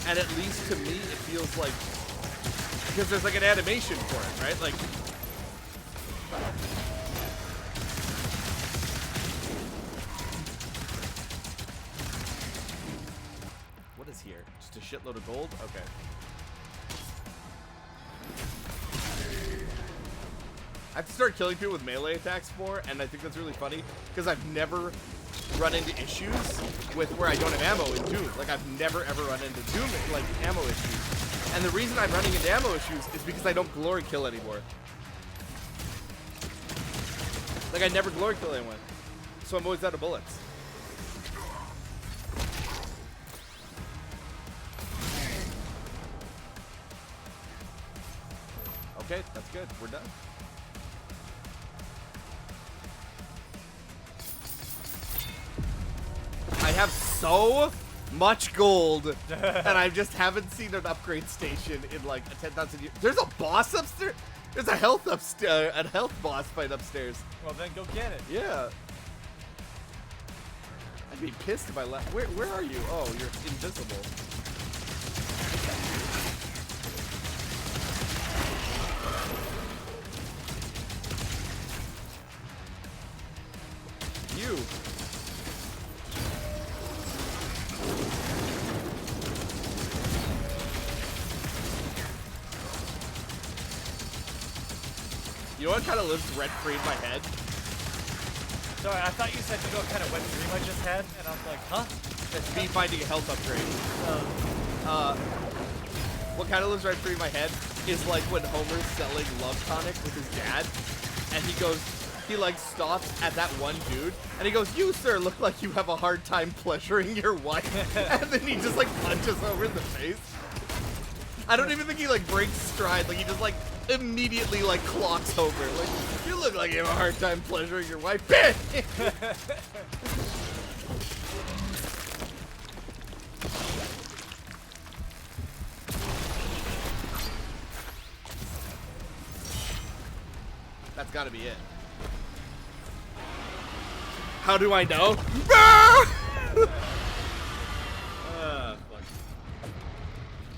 And at least to me, it feels like, because there's like an animation for it, right? Like, what is here? Just a shitload of gold? Okay. I have to start killing people with melee attacks more, and I think that's really funny, because I've never run into issues with where I don't have ammo in Doom. Like, I've never ever run into Doom, like, ammo issues. And the reason I'm running into ammo issues is because I don't glory kill anymore. Like, I never glory kill anyone. So I'm always out of bullets. Okay, that's good. We're done. I have so much gold, and I just haven't seen an upgrade station in like 10,000 years. There's a boss upstairs. There's a health boss fight upstairs. Well, then go get it. Yeah. I'd be pissed if I left. Where are you? Oh, you're invisible. You. You know what kind of lives rent-free in my head? Sorry, I thought you said you know what kind of wet dream I just had, and I was like, huh? It's me finding a health upgrade. What kind of lives rent-free in my head is like when Homer's selling Love Tonic with his dad, and he like stops at that one dude, and he goes, "You, sir, look like you have a hard time pleasuring your wife," and then he just like punches Homer in the face. I don't even think he like breaks stride, like he just like immediately like clocks Homer. Like, you look like you have a hard time pleasuring your wife. That's gotta be it. How do I know? Fuck.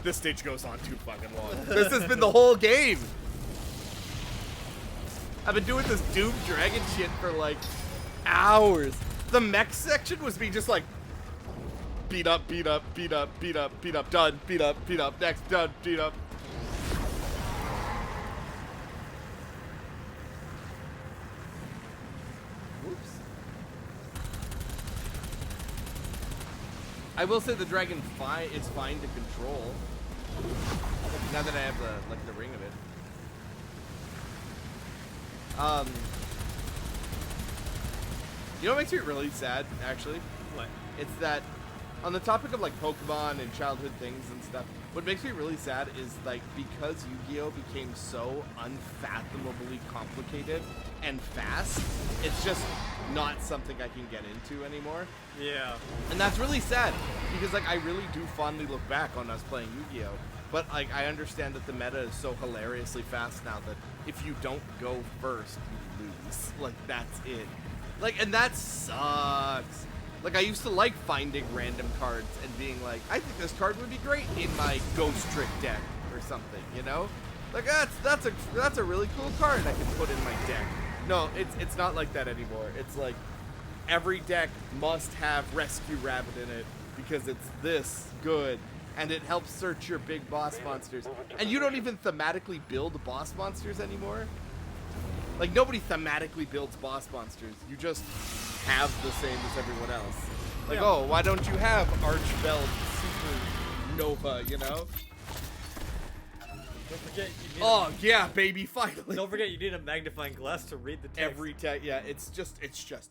This stage goes on too fucking long. This has been the whole game. I've been doing this Doom Dragon shit for like hours. The mech section was me just like beat up, beat up, beat up, beat up, beat up, done, beat up, next, done, beat up. Whoops. I will say the dragon is fine to control. Now that I have the ring of it. You know what makes me really sad, actually? What? It's that, on the topic of like Pokemon and childhood things and stuff, what makes me really sad is like because Yu-Gi-Oh! Became so unfathomably complicated and fast, it's just not something I can get into anymore. Yeah. And that's really sad because like I really do fondly look back on us playing Yu-Gi-Oh! But like I understand that the meta is so hilariously fast now that if you don't go first, you lose. Like that's it. Like, and that sucks. Like I used to like finding random cards and being like, I think this card would be great in my Ghost Trick deck or something, you know? Like that's a really cool card I can put in my deck. No, it's not like that anymore. It's like every deck must have Rescue Rabbit in it because it's this good. And it helps search your big boss monsters. And you don't even thematically build boss monsters anymore. Like, nobody thematically builds boss monsters. You just have the same as everyone else. Like, oh, why don't you have Archbell Supernova, you know? Don't forget you need yeah, baby, finally. Don't forget you need a magnifying glass to read the text. Every text, yeah, it's just,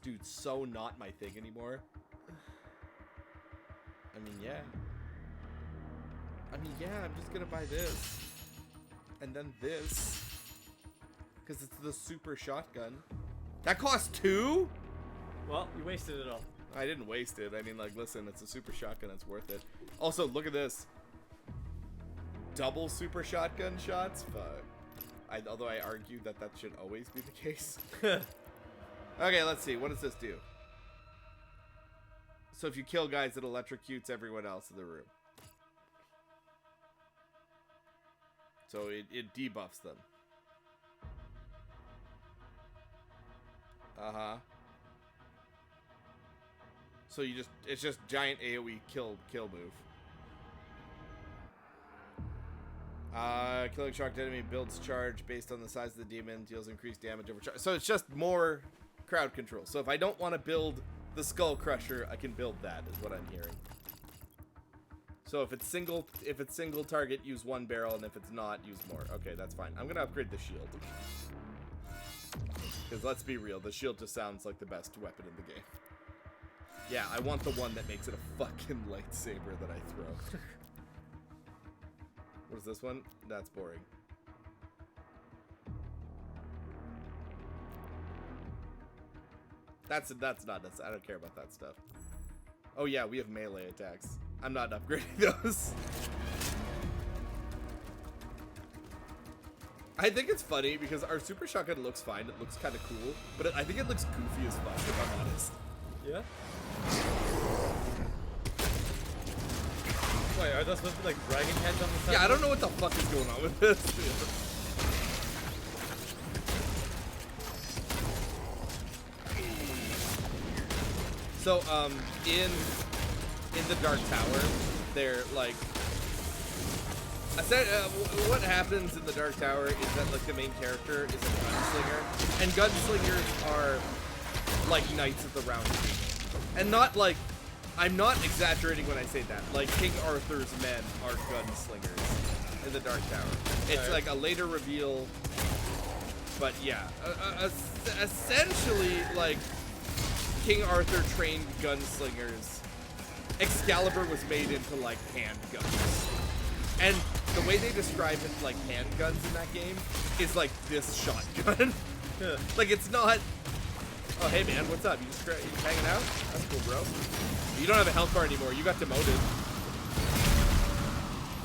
dude, so not my thing anymore. I mean, yeah, I'm just gonna buy this. And then this. Because it's the super shotgun. That costs 2? Well, you wasted it all. I didn't waste it. I mean, like, listen, it's a super shotgun. It's worth it. Also, look at this. Double super shotgun shots? Fuck. Although I argue that should always be the case. Okay, let's see. What does this do? So if you kill guys, it electrocutes everyone else in the room. So it debuffs them. Uh-huh. So it's just giant AoE kill move. Killing shocked enemy builds charge based on the size of the demon, deals increased damage over charge. So it's just more crowd control. So if I don't want to build the Skull Crusher, I can build that, is what I'm hearing. So if it's single target, use 1 barrel, and if it's not, use more. Okay, that's fine. I'm gonna upgrade the shield. Because let's be real, the shield just sounds like the best weapon in the game. Yeah, I want the one that makes it a fucking lightsaber that I throw. What is this one? That's boring. That's not necessary. I don't care about that stuff. Oh yeah, we have melee attacks. I'm not upgrading those. I think it's funny because our super shotgun looks fine. It looks kind of cool, but I think it looks goofy as fuck, if I'm honest. Yeah? Wait, are those supposed to be like dragon heads on the side? Yeah, I don't know what the fuck is going on with this. So, in the Dark Tower, they're like, what happens in the Dark Tower is that like the main character is a gunslinger, and gunslingers are like Knights of the Round Table, and not like, I'm not exaggerating when I say that. Like King Arthur's men are gunslingers in the Dark Tower. It's like a later reveal, but yeah, essentially like King Arthur trained gunslingers. Excalibur was made into like handguns, and the way they describe it like handguns in that game is like this shotgun. Like it's not. Oh hey man, what's up? You just hanging out? That's cool, bro. You don't have a health bar anymore. You got demoted.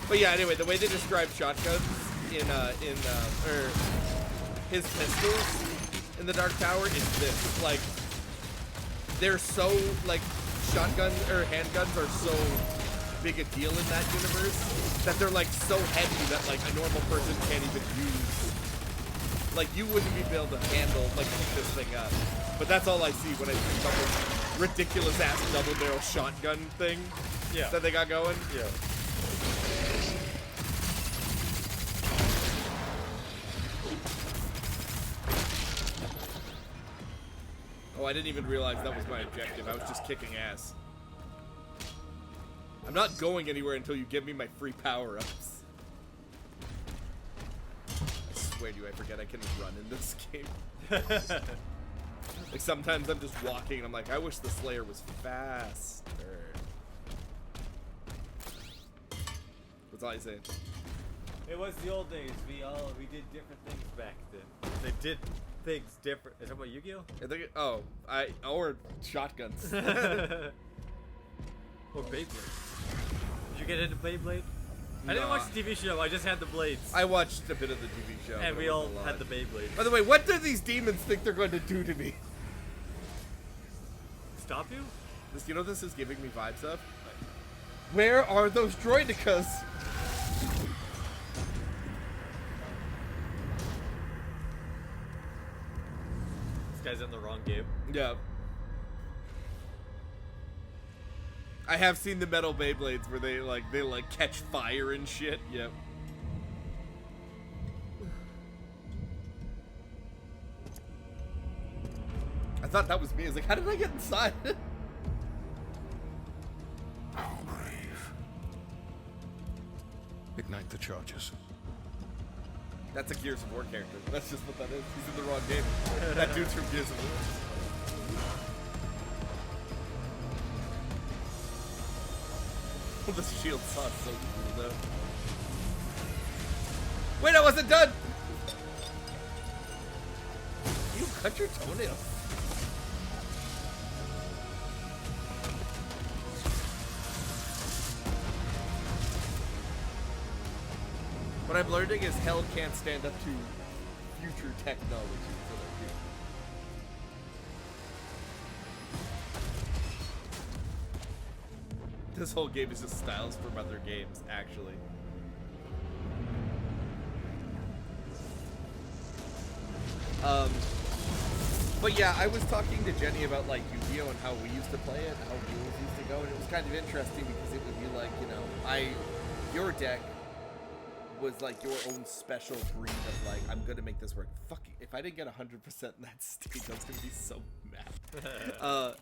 But yeah, anyway, the way they describe shotguns or his pistols in the Dark Tower is this. Like they're so like. Shotguns or handguns are so big a deal in that universe that they're like so heavy that like a normal person can't even use. Like you wouldn't be able to handle like pick this thing up. But that's all I see when I see this ridiculous ass double barrel shotgun thing that they got going. Yeah. Oh, I didn't even realize that was my objective. I was just kicking ass. I'm not going anywhere until you give me my free power-ups. I swear to you, I forget I can run in this game. Like, sometimes I'm just walking and I'm like, I wish the Slayer was faster. What's all I saying? It was the old days. We did different things back then. They did things different. Is that about Yu-Gi-Oh? I think or shotguns. Or Beyblade. Did you get into Beyblade? I didn't watch the TV show. I just had the blades. I watched a bit of the TV show. And we all had the Beyblades. By the way, what do these demons think they're going to do to me? Stop you? You know this is giving me vibes of? Where are those droidicas? This guy's in the wrong game. Yeah. I have seen the metal Beyblades where they catch fire and shit. Yep. I thought that was me. I was like, how did I get inside? How brave. Ignite the charges. That's a Gears of War character. That's just what that is. He's in the wrong game. That dude's from Gears of War. The shield saw so cool though. Wait, I wasn't done! You cut your toenails. What I'm learning is hell can't stand up to future technology. This whole game is just styles from other games, actually. But yeah, I was talking to Jenny about like Yu-Gi-Oh and how we used to play it, how duels used to go, and it was kind of interesting because it would be like, you know, your deck was like your own special breed of like, I'm gonna make this work. Fuck, if I didn't get 100% in that state, I was gonna be so mad.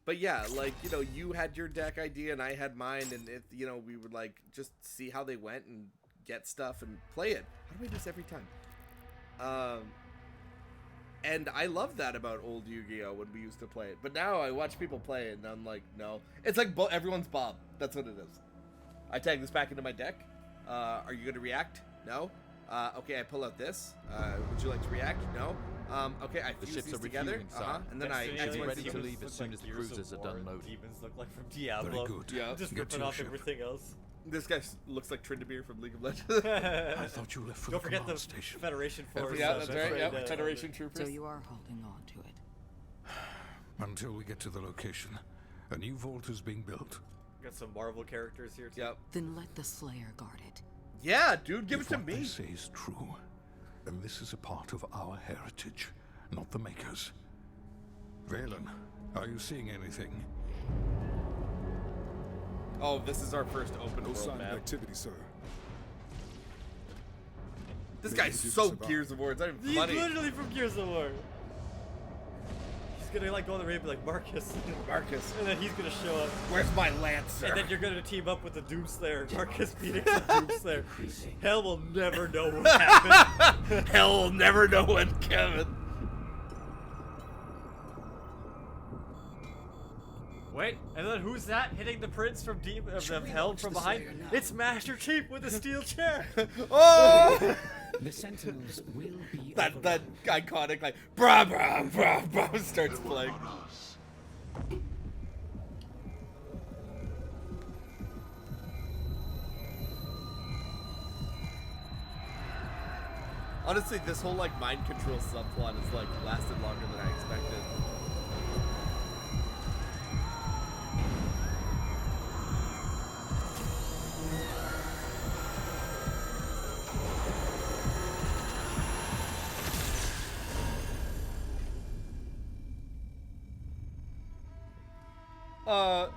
But yeah, like, you know, you had your deck idea and I had mine, and it, you know, we would like just see how they went and get stuff and play it. How do I do this every time? And I love that about old Yu-Gi-Oh when we used to play it. But now I watch people play it and I'm like, no. It's like everyone's Bob. That's what it is. I tag this back into my deck. Are you going to react? No. Okay, I pull out this. Would you like to react? No. Okay, I fuse these together. And then I ready to leave as soon as the cruisers are done loading. Demons look like from Diablo. Very good. Yeah. Just Get ripping to off your everything else. This guy looks like Tryndamere from League of Legends. I thought you left for Don't the forget command the station. Federation force. Yeah, that's right. Yeah, Federation troopers. So you are holding on to it. Until we get to the location, a new vault is being built. Got some Marvel characters here too. Yep. Then let the Slayer guard it. Yeah, dude, give it to What me. they say is true, then this is a part of our heritage, not the Makers. Valen, are you seeing anything? Oh, this is our first open No world sign of map. activity, sir. This Maybe guy's we so survive. Gears of War. It's not even He's funny. literally from Gears of War. He's gonna like go on the raid and be like, Marcus. Marcus. And then he's gonna show up. Where's my Lancer? And then you're gonna team up with the Doomslayer, Marcus Phoenix and Doomslayer. Hell will never know what happened. Hell will never know what, Kevin. Wait, and then who's that hitting the prince from hell from behind? It's Master Chief with a steel chair. Oh! The Sentinels will be that iconic like brah brah brah brah starts playing. Honestly, this whole like mind control subplot has like lasted longer than I expected.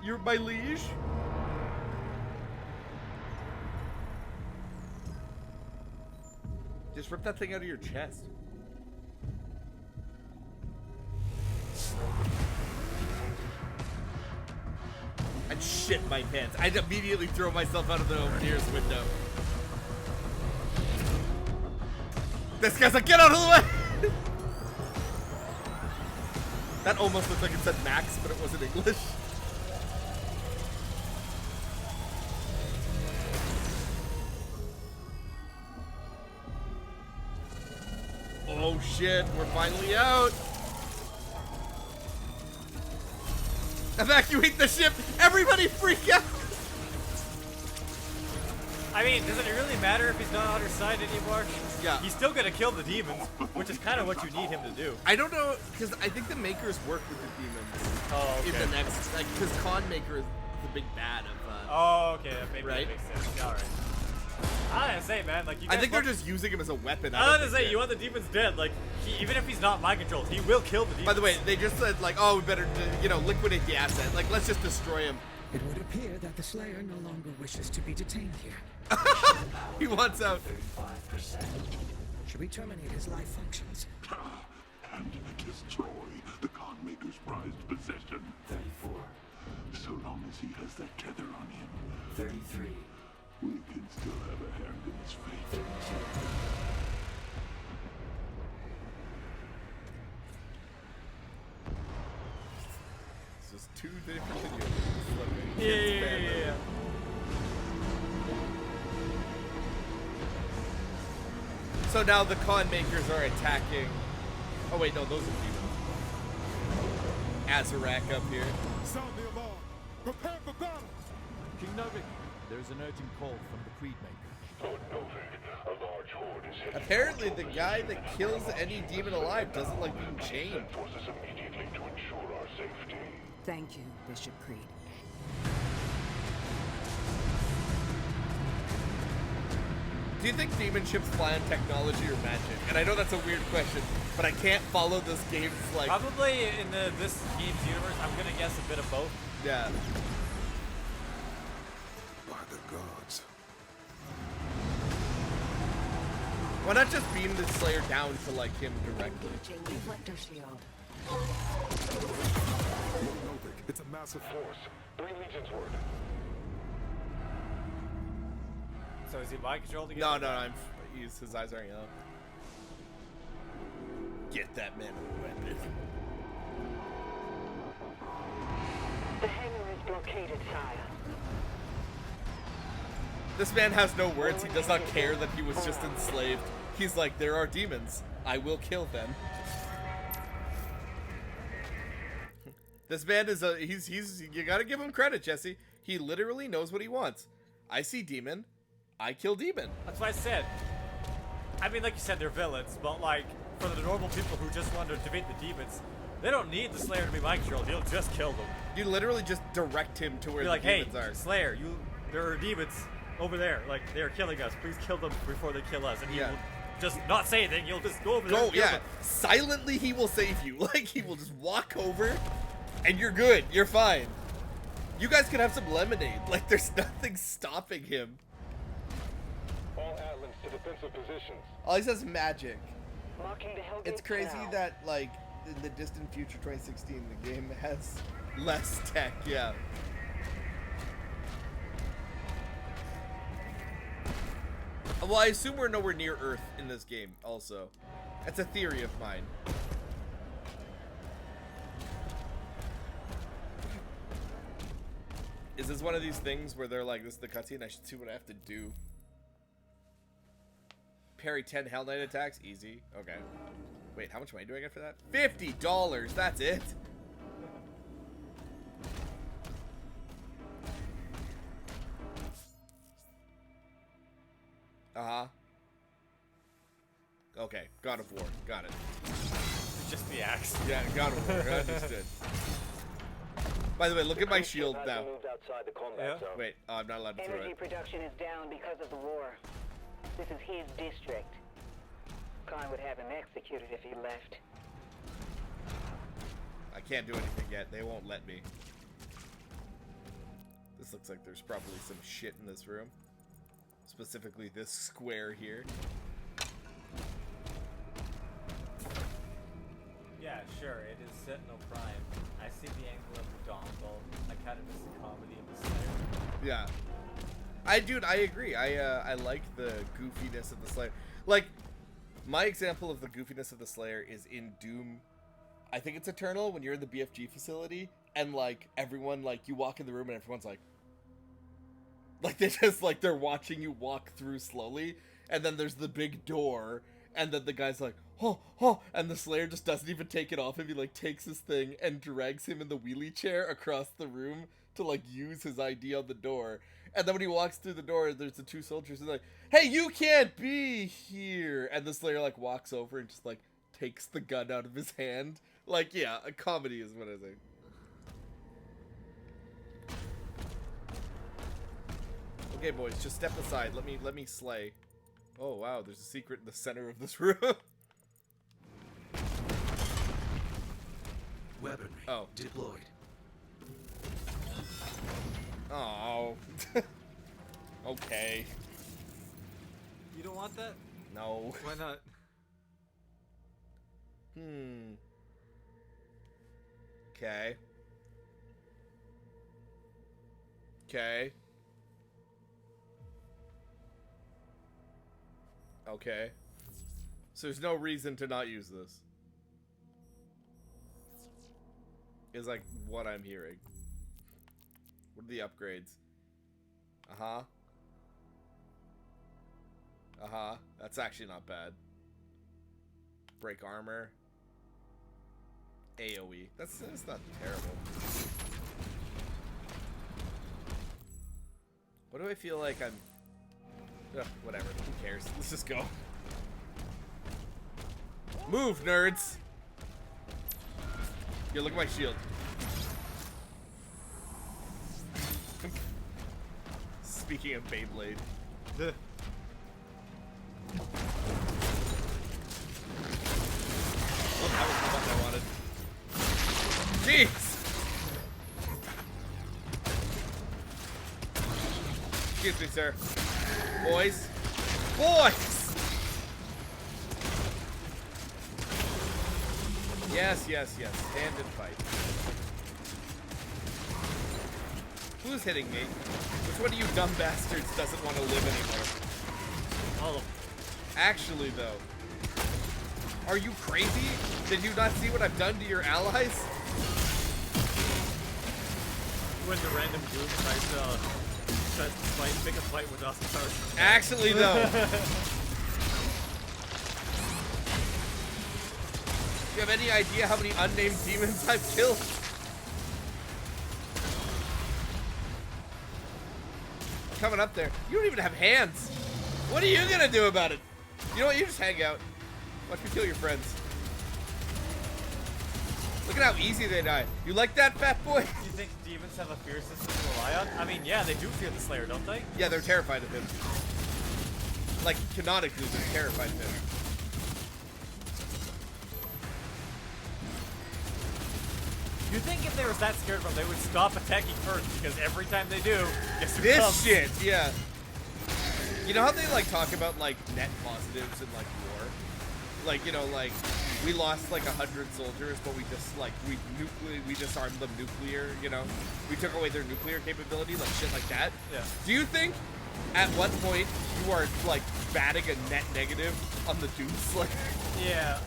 You're my liege? Just rip that thing out of your chest. I'd shit my pants. I'd immediately throw myself out of the nearest window. This guy's like, get out of the way! That almost looked like it said Max, but it wasn't English. Oh shit, we're finally out. Evacuate the ship! Everybody freak out! I mean, does it really matter if he's not on our side anymore? Yeah. He's still gonna kill the demons, which is kind of what you need him to do. I don't know, because I think the Makers work with the demons. Oh, okay. In the next, like, because Con Maker is the big bad of, Oh, okay, maybe right? that makes sense. Yeah, alright. I didn't say, man, like, you I guys think they're just using him as a weapon. I was gonna say, you want the demons dead, like, even if he's not mind controlled, he will kill the demons. By the way, they just said, like, oh, we better, you know, liquidate the asset. Like, let's just destroy him. It would appear that the Slayer no longer wishes to be detained here. He wants out. 35%. Should we terminate his life functions? And destroy the Con Maker's prized possession. 34. So long as he has that tether on him. 33. We can still have a hand in his fate. 32. It's just two different videos. Yeah. So now the Con Makers are attacking. Oh wait, no, those are demons. Azarak up here. Sound the alarm. Prepare for battle. King Novik, there is an urgent call from the Creed Maker. Lord Novik, a large horde is heading. Apparently, the guy that kills any demon alive doesn't like being chained. Send forces immediately to ensure our safety. Thank you, Bishop Creed. Do you think demon ships fly on technology or magic? And I know that's a weird question, but I can't follow this game's like. Probably in this game's universe, I'm gonna guess a bit of both. Yeah. By the gods. Why not just beam the Slayer down to like him directly? Reflector shield. Novik, it's a massive force. 3 legions worth. So is he mind controlled again? No, his eyes aren't yellow. Get that man a weapon. The hangar is blockaded, sire. This man has no words. He does not care that he was just enslaved. He's like, there are demons. I will kill them. This man is you gotta give him credit, Jesse. He literally knows what he wants. I see demon. I kill demon. That's what I said. I mean, like you said, they're villains, but like, for the normal people who just want to defeat the demons, they don't need the Slayer to be mind controlled. He'll just kill them. You literally just direct him to where Be the like, demons hey, are. Slayer, there are demons over there. Like, they are killing us. Please kill them before they kill us. And he will just not say anything. He'll just go over there. Go, and kill yeah. them. Silently, he will save you. Like, he will just walk over, and you're good. You're fine. You guys can have some lemonade. Like, there's nothing stopping him. All Atlas to defensive positions. All he says magic. Marking the Hellgate It's crazy now. that, like, in the distant future 2016, the game has less tech, yeah. Well, I assume we're nowhere near Earth in this game, also. That's a theory of mine. Is this one of these things where they're like, this is the cutscene, I should see what I have to do? Parry 10 Hell Knight attacks? Easy. Okay. Wait, how much money do I get for that? $50! That's it! Uh-huh. Okay, God of War. Got it. Just the axe. Yeah, God of War. Understood. By the way, look at my shield now. Moved outside the combat zone. Wait, oh, I'm not allowed to throw Energy it. production is down because of the war. This is his district. Khan would have him executed if he left. I can't do anything yet. They won't let me. This looks like there's probably some shit in this room. Specifically this square here. Yeah, sure, it is Sentinel Prime. I see the angle of the dongle. I kind of miss the comedy of the Slayer. Yeah. I agree. I like the goofiness of the Slayer. Like, my example of the goofiness of the Slayer is in Doom. I think it's Eternal, when you're in the BFG facility, and, like, everyone, like, you walk in the room and everyone's like, they just, like, they're watching you walk through slowly, and then there's the big door, and then the guy's like, oh, and the Slayer just doesn't even take it off him. He, like, takes his thing and drags him in the wheelie chair across the room to, like, use his ID on the door. And then when he walks through the door, there's the two soldiers, and they're like, hey, you can't be here! And the Slayer, like, walks over and just, like, takes the gun out of his hand. Like, yeah, a comedy is what I think. Okay, boys, just step aside. Let me slay. Oh, wow, there's a secret in the center of this room. Weaponry deployed. Oh. Okay. You don't want that? No. Why not? Okay. Okay. Okay. So there's no reason to not use this. Is like what I'm hearing. What are the upgrades? Uh-huh. Uh-huh. That's actually not bad. Break armor. AoE. That's not terrible. What do I feel like I'm... Ugh, whatever. Who cares? Let's just go. Move, nerds! Here, look at my shield. Speaking of Beyblade. Oh, that was the button I wanted. Jeez! Excuse me, sir. Boys. Boys! Yes, yes, yes. Stand and fight. Who's hitting me? Which one of you dumb bastards doesn't want to live anymore? All of them. Actually, though. Are you crazy? Did you not see what I've done to your allies? When the random group tries to fight, pick a fight with Austin Powers. Actually, though. Do you have any idea how many unnamed demons I've killed? Coming up there. You don't even have hands. What are you gonna do about it? You know what? You just hang out. Watch me kill your friends. Look at how easy they die. You like that, fat boy? Do you think demons have a fear system to rely on? I mean, yeah, they do fear the Slayer, don't they? Yeah, they're terrified of him. Like, canonically, they're terrified of him. You think if they were that scared of him, they would stop attacking first? Because every time they do, guess who this comes? shit, yeah. You know how they like talk about like net positives in like war? Like, you know, like we lost like 100 soldiers, but we just like we disarmed them nuclear. You know, we took away their nuclear capability, like shit like that. Yeah. Do you think at what point you are like batting a net negative on the Doomslayer? Yeah.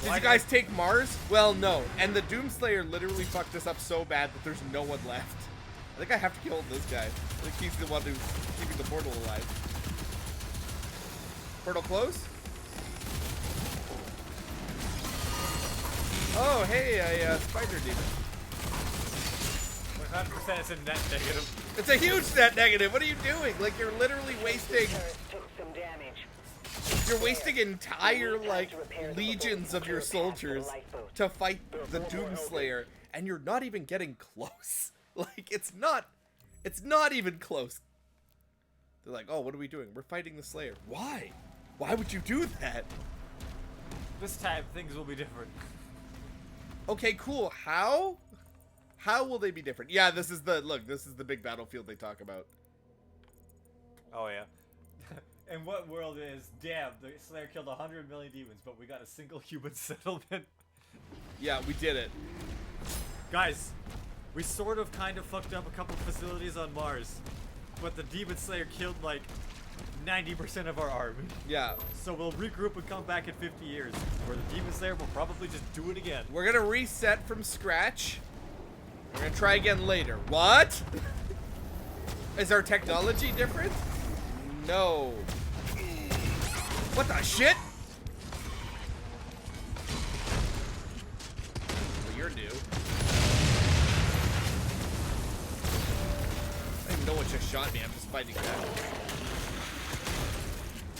Did you guys take Mars? Well, no. And the Doomslayer literally fucked us up so bad that there's no one left. I think I have to kill this guy. I think he's the one who's keeping the portal alive. Portal close? Oh, hey, a spider demon. 100% is a net negative. It's a huge net negative. What are you doing? Like, you're literally wasting... Took some damage. You're wasting entire, like, legions of your soldiers to fight the Doomslayer, and you're not even getting close. Like, it's not even close. They're like, oh, what are we doing? We're fighting the Slayer. Why? Why would you do that? This time, things will be different. Okay, cool. How? How will they be different? Yeah, this is the big battlefield they talk about. Oh yeah. And what world is, damn, the Slayer killed 100 million demons, but we got a single human settlement. Yeah, we did it. Guys, we sort of kind of fucked up a couple facilities on Mars, but the Demon Slayer killed like 90% of our army. Yeah. So we'll regroup and come back in 50 years, where the Demon Slayer will probably just do it again. We're gonna reset from scratch. We're gonna try again later. What? Is our technology different? No. What the shit? Well, you're new. I don't even know what just shot me. I'm just fighting back.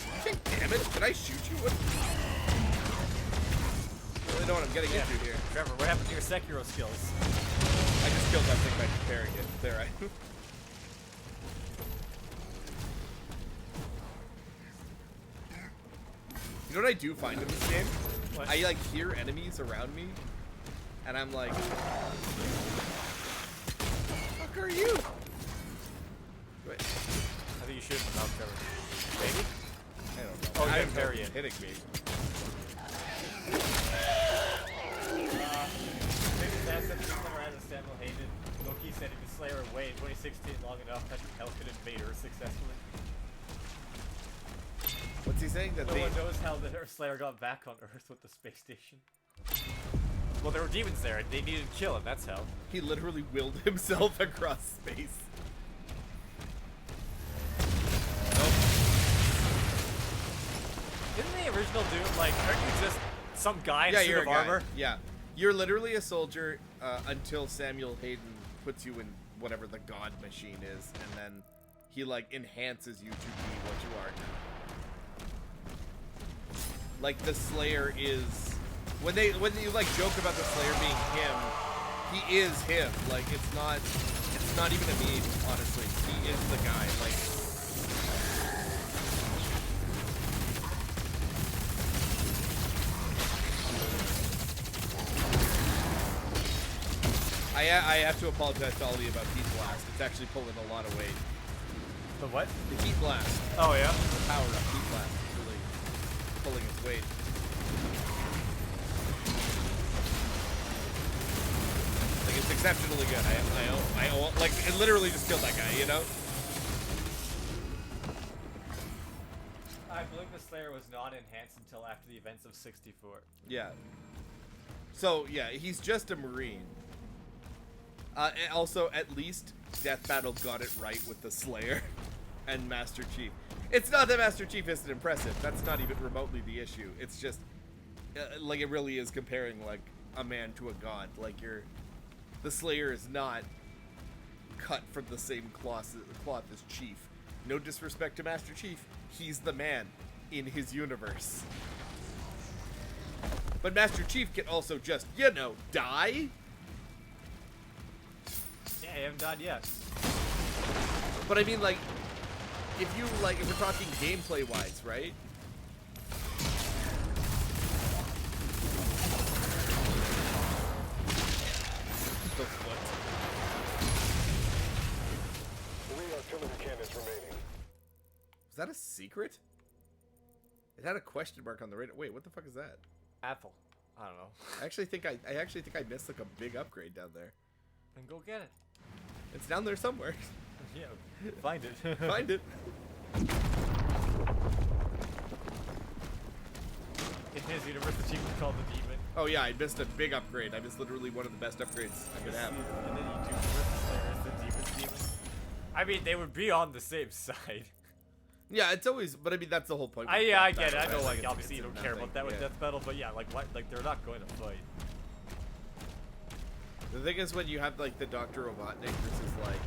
You take damage? Did I shoot you? What? I really know what I'm getting into here. Trevor, what happened to your Sekiro skills? I just killed that thing by preparing it. There, You know what I do find in this game? What? I like hear enemies around me, and I'm like, "Fuck are you?" Wait. I think you should have knocked Trevor. Maybe? I don't know. Oh, I yeah, have no parry it. hitting me. Maybe that's something similar as Samuel Hayden. Loki said if the Slayer away in 2016 long enough, Patrick Hell could invade Earth successfully. What's he saying? That No one knows how the Slayer got back on Earth with the space station. Well, there were demons there, and they needed to kill him, that's how. He literally willed himself across space. Didn't the original Doom, like, aren't you just some guy in a suit you're of a guy. armor? Yeah. You're literally a soldier until Samuel Hayden puts you in whatever the god machine is, and then he, like, enhances you to be what you are now. Like, the Slayer is... When you, like, joke about the Slayer being him, he is him. Like, it's not even a meme, honestly. He is the guy. Like... I have to apologize to all of you about Heat Blast. It's actually pulling a lot of weight. The what? The Heat Blast. Oh, yeah? The power of Heat Blast is really pulling its weight. Like, it's exceptionally good. I like, it literally just killed that guy, you know? I believe the Slayer was not enhanced until after the events of 64. Yeah. So, yeah, he's just a Marine. And also, at least Death Battle got it right with the Slayer and Master Chief. It's not that Master Chief isn't impressive. That's not even remotely the issue. It's just, like, it really is comparing, like, a man to a god. Like, the Slayer is not cut from the same cloth as Chief. No disrespect to Master Chief. He's the man in his universe. But Master Chief can also just, you know, die. Yeah, I haven't died yet. But I mean, like, if we're talking gameplay wise, right? The foot. 3 artillery cannons remaining. Was that a secret? It had a question mark on the radar. Wait, what the fuck is that? Apple. I don't know. I actually think I missed like a big upgrade down there. Then go get it. It's down there somewhere. Yeah, find it. Find it. In his universe, the chief was called the Demon. Oh yeah, I missed a big upgrade. I missed literally one of the best upgrades I could have. And then you do the Demon. I mean, they would be on the same side. Yeah, it's always, but I mean, that's the whole point. I get it. I know, Right? like, obviously you don't care about that with Death Battle, but yeah, like, what? Like, they're not going to fight. The thing is, when you have like the Dr. Robotnik versus like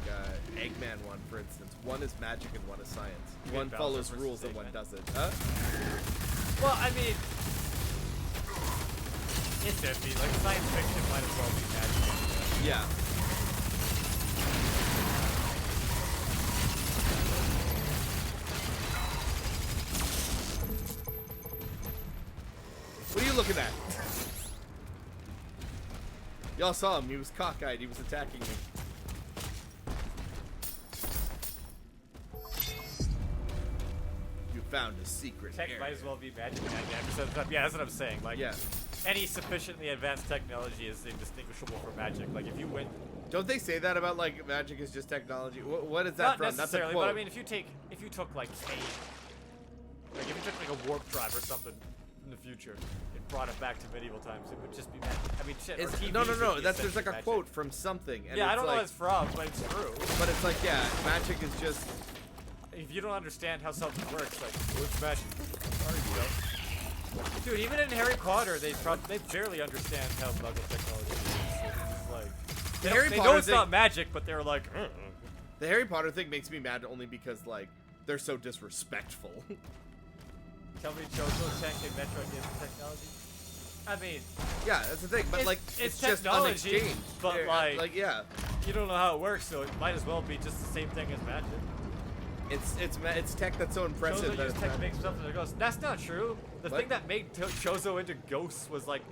Eggman one, for instance, one is magic and one is science. One follows rules and one doesn't. Huh? Well, I mean, it's iffy. Like, science fiction might as well be magic. Yeah. What are you looking at? Y'all saw him. He was cockeyed. He was attacking me. You found a secret Tech area. might as well be magic 99% of the time. Yeah, that's what I'm saying. Like, Yeah. any sufficiently advanced technology is indistinguishable from magic. Like, if you went... Don't they say that about, like, magic is just technology? What is that Not from? That's a necessarily, quote. but I mean, if you took, like, if you took, like, a warp drive or something in the future and brought it back to medieval times, it would just be magic. I mean, shit, or TVs no. would be That's there's like a essentially quote from something. And Yeah, I it's don't know like, what it's from, but it's true. But it's like, yeah, magic is just... If you don't understand how something works, like, what's magic? Sorry, you don't. Dude, even in Harry Potter, they barely understand how muggle technology is. It's like, they know it's not magic, but they're like, The Harry Potter thing makes me mad only because, like, they're so disrespectful. Tell me Jojo Tech and Metroid is technology? I mean... Yeah, that's the thing, but, like, it's just an technology, exchange. but, Yeah, like, yeah. You don't know how it works, so it might as well be just the same thing as magic. It's tech that's so impressive Chozo that used it's tech to magic. make stuff into ghosts. That's not true. The What? thing that made Chozo into ghosts was like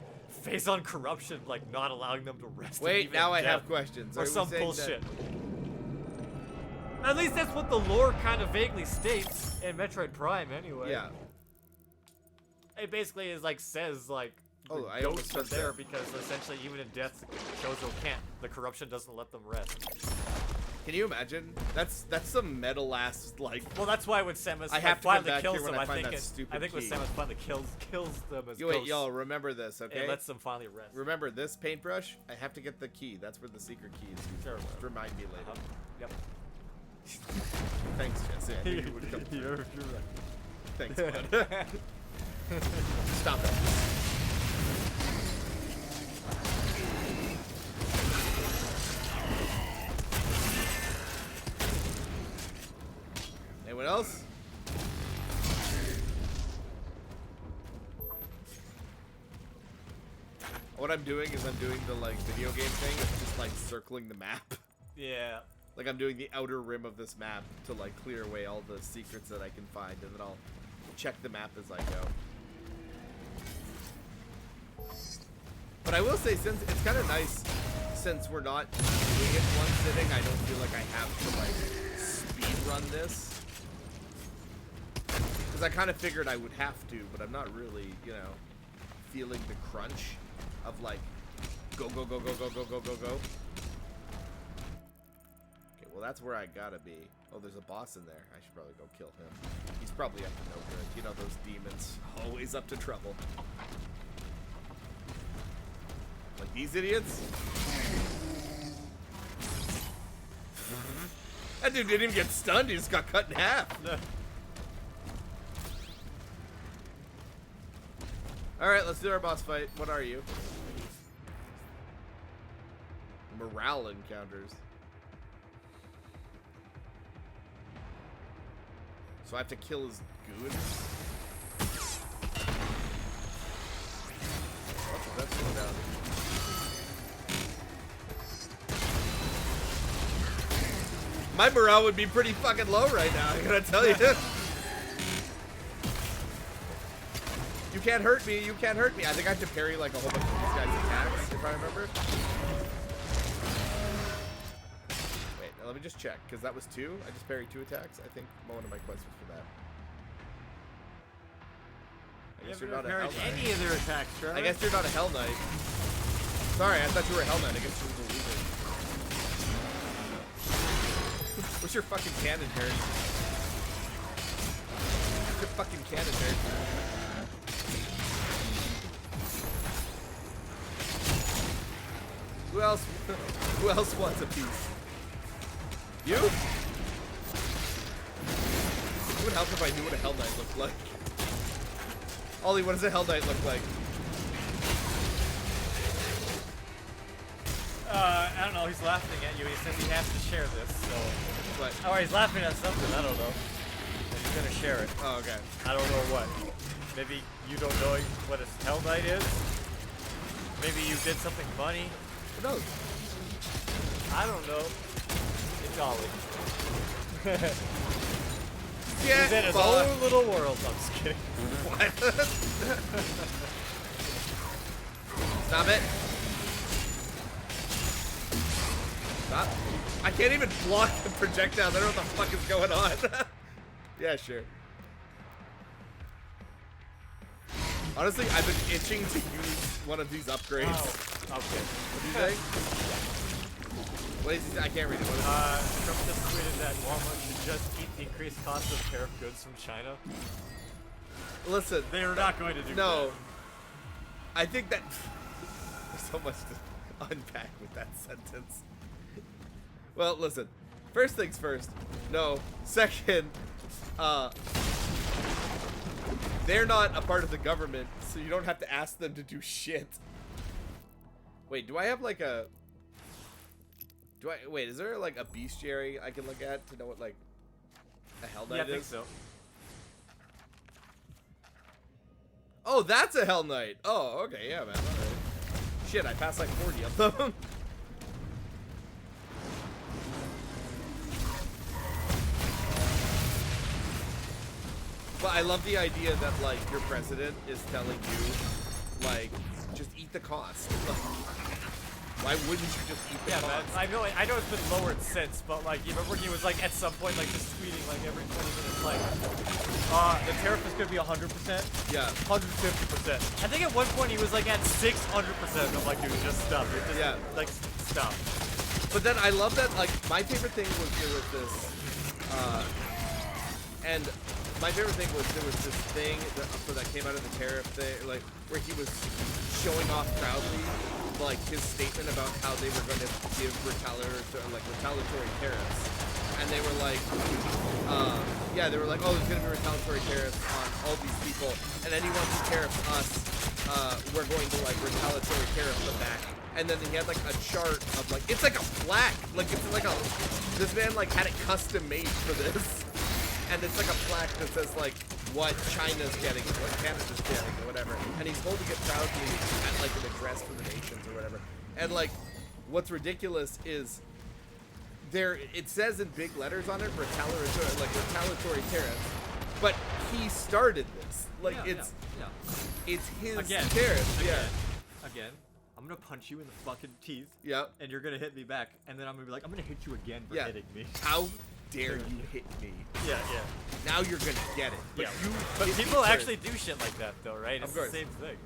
phase-on corruption, like not allowing them to rest. Wait, even now in I have death. questions. Or Are we some saying bullshit. At least that's what the lore kind of vaguely states in Metroid Prime, anyway. Yeah. It basically is like says like Oh, the I ghosts are almost there said because essentially even in death, Chozo can't. The corruption doesn't let them rest. Can you imagine? That's some metal ass like. Well, that's why when Samus I have to come finally back kills here when them, I find think that stupid I think when key. Samus finally kills them as You wait, ghosts, y'all remember this, okay? it lets them finally rest. Remember this paintbrush? I have to get the key. That's where the secret key is. Sure. Just remind me later. Yep. Thanks, Jesse. I knew you would come through. You're right. Thanks, bud. Stop it. Anyone else? What I'm doing is I'm doing the like video game thing of just like circling the map. Yeah. Like I'm doing the outer rim of this map to like clear away all the secrets that I can find, and then I'll check the map as I go. But I will say, since it's kind of nice, since we're not doing it one sitting, I don't feel like I have to like speed run this. Because I kind of figured I would have to, but I'm not really, you know, feeling the crunch of like go. Okay, well that's where I gotta be. Oh, there's a boss in there. I should probably go kill him. He's probably up to no good. You know those demons, always up to trouble. Like these idiots? That dude didn't even get stunned, he just got cut in half. Alright, let's do our boss fight. What are you? Morale encounters. So I have to kill his goons? That's slow down. My morale would be pretty fucking low right now, I gotta tell you. You can't hurt me, you can't hurt me. I think I have to parry like a whole bunch of these guys' attacks, if I remember. Wait, let me just check, because that was 2. I just parried 2 attacks. I think one of my quests was for that. I guess you're not a Hell Knight. any of their attacks, Trevor. I guess you're not a Hell Knight. Sorry, I thought you were a Hell Knight. I guess you were the leader. What's your fucking cannon turn? What's your fucking cannon turn? Who else? Who else wants a piece? You? It would help if I knew what a Hell Knight looked like. Ollie, what does a Hell Knight look like? I don't know. He's laughing at you. He says he has to share this. So. What? Oh, he's laughing at something. I don't know. And he's gonna share it. Oh, okay. I don't know what. Maybe you don't know what a Hell Knight is. Maybe you did something funny. Who knows? I don't know. It's Ollie. Yeah, He's in his own little world. I'm just kidding. What? Stop it. Stop. I can't even block the projectile. I don't know what the fuck is going on. Yeah, sure. Honestly, I've been itching to use one of these upgrades. Oh, okay. What do you think? What is he? I can't read it. What is it? Trump just tweeted that Walmart should just eat the increased cost of tariff goods from China. Listen. They're not going to do no. that. I think that there's so much to unpack with that sentence. Well, listen. First things first. No. Second, they're not a part of the government, so you don't have to ask them to do shit. Wait, do I have like a... Wait, is there like a bestiary I can look at to know what like a Hell Knight is? Yeah, I think so. Oh, that's a Hell Knight. Oh, okay, yeah, man. All right. Shit, I passed like 40 of them. But I love the idea that, like, your president is telling you, like, just eat the cost. Why wouldn't you just eat the cost? Man, I know it's been lowered since, but, like, you remember he was, like, at some point, like, just tweeting, like, every 20 minutes, like, the tariff is going to be 100%? Yeah. 150%. I think at one point he was, like, at 600%. I'm like, dude, just stop. You're just, yeah. Like, stop. But then I love that, like, my favorite thing was there was this, and my favorite thing was there was this thing that came out of the tariff thing, like, where he was showing off proudly, like, his statement about how they were going to give retaliatory tariffs. And they were like, yeah, they were like, oh, there's going to be retaliatory tariffs on all these people, and anyone who tariffs us, we're going to, like, retaliatory tariff them back. And then he had, like, a chart of, like, it's like a plaque. Like, it's like a, this man, like, had it custom made for this. And it's like a plaque that says, like, what China's getting, what Canada's getting, or whatever. And he's holding it proudly at, like, an address for the nations or whatever. And, like, what's ridiculous is it says in big letters on it, retaliatory tariffs. But he started this. Like, it's his tariff. Again, I'm gonna punch you in the fucking teeth. Yeah. And you're gonna hit me back. And then I'm gonna be like, I'm gonna hit you again for hitting me. How dare you hit me? Yeah. Now you're gonna get it. But but people actually do shit like that, though, right? It's Of course. the same thing.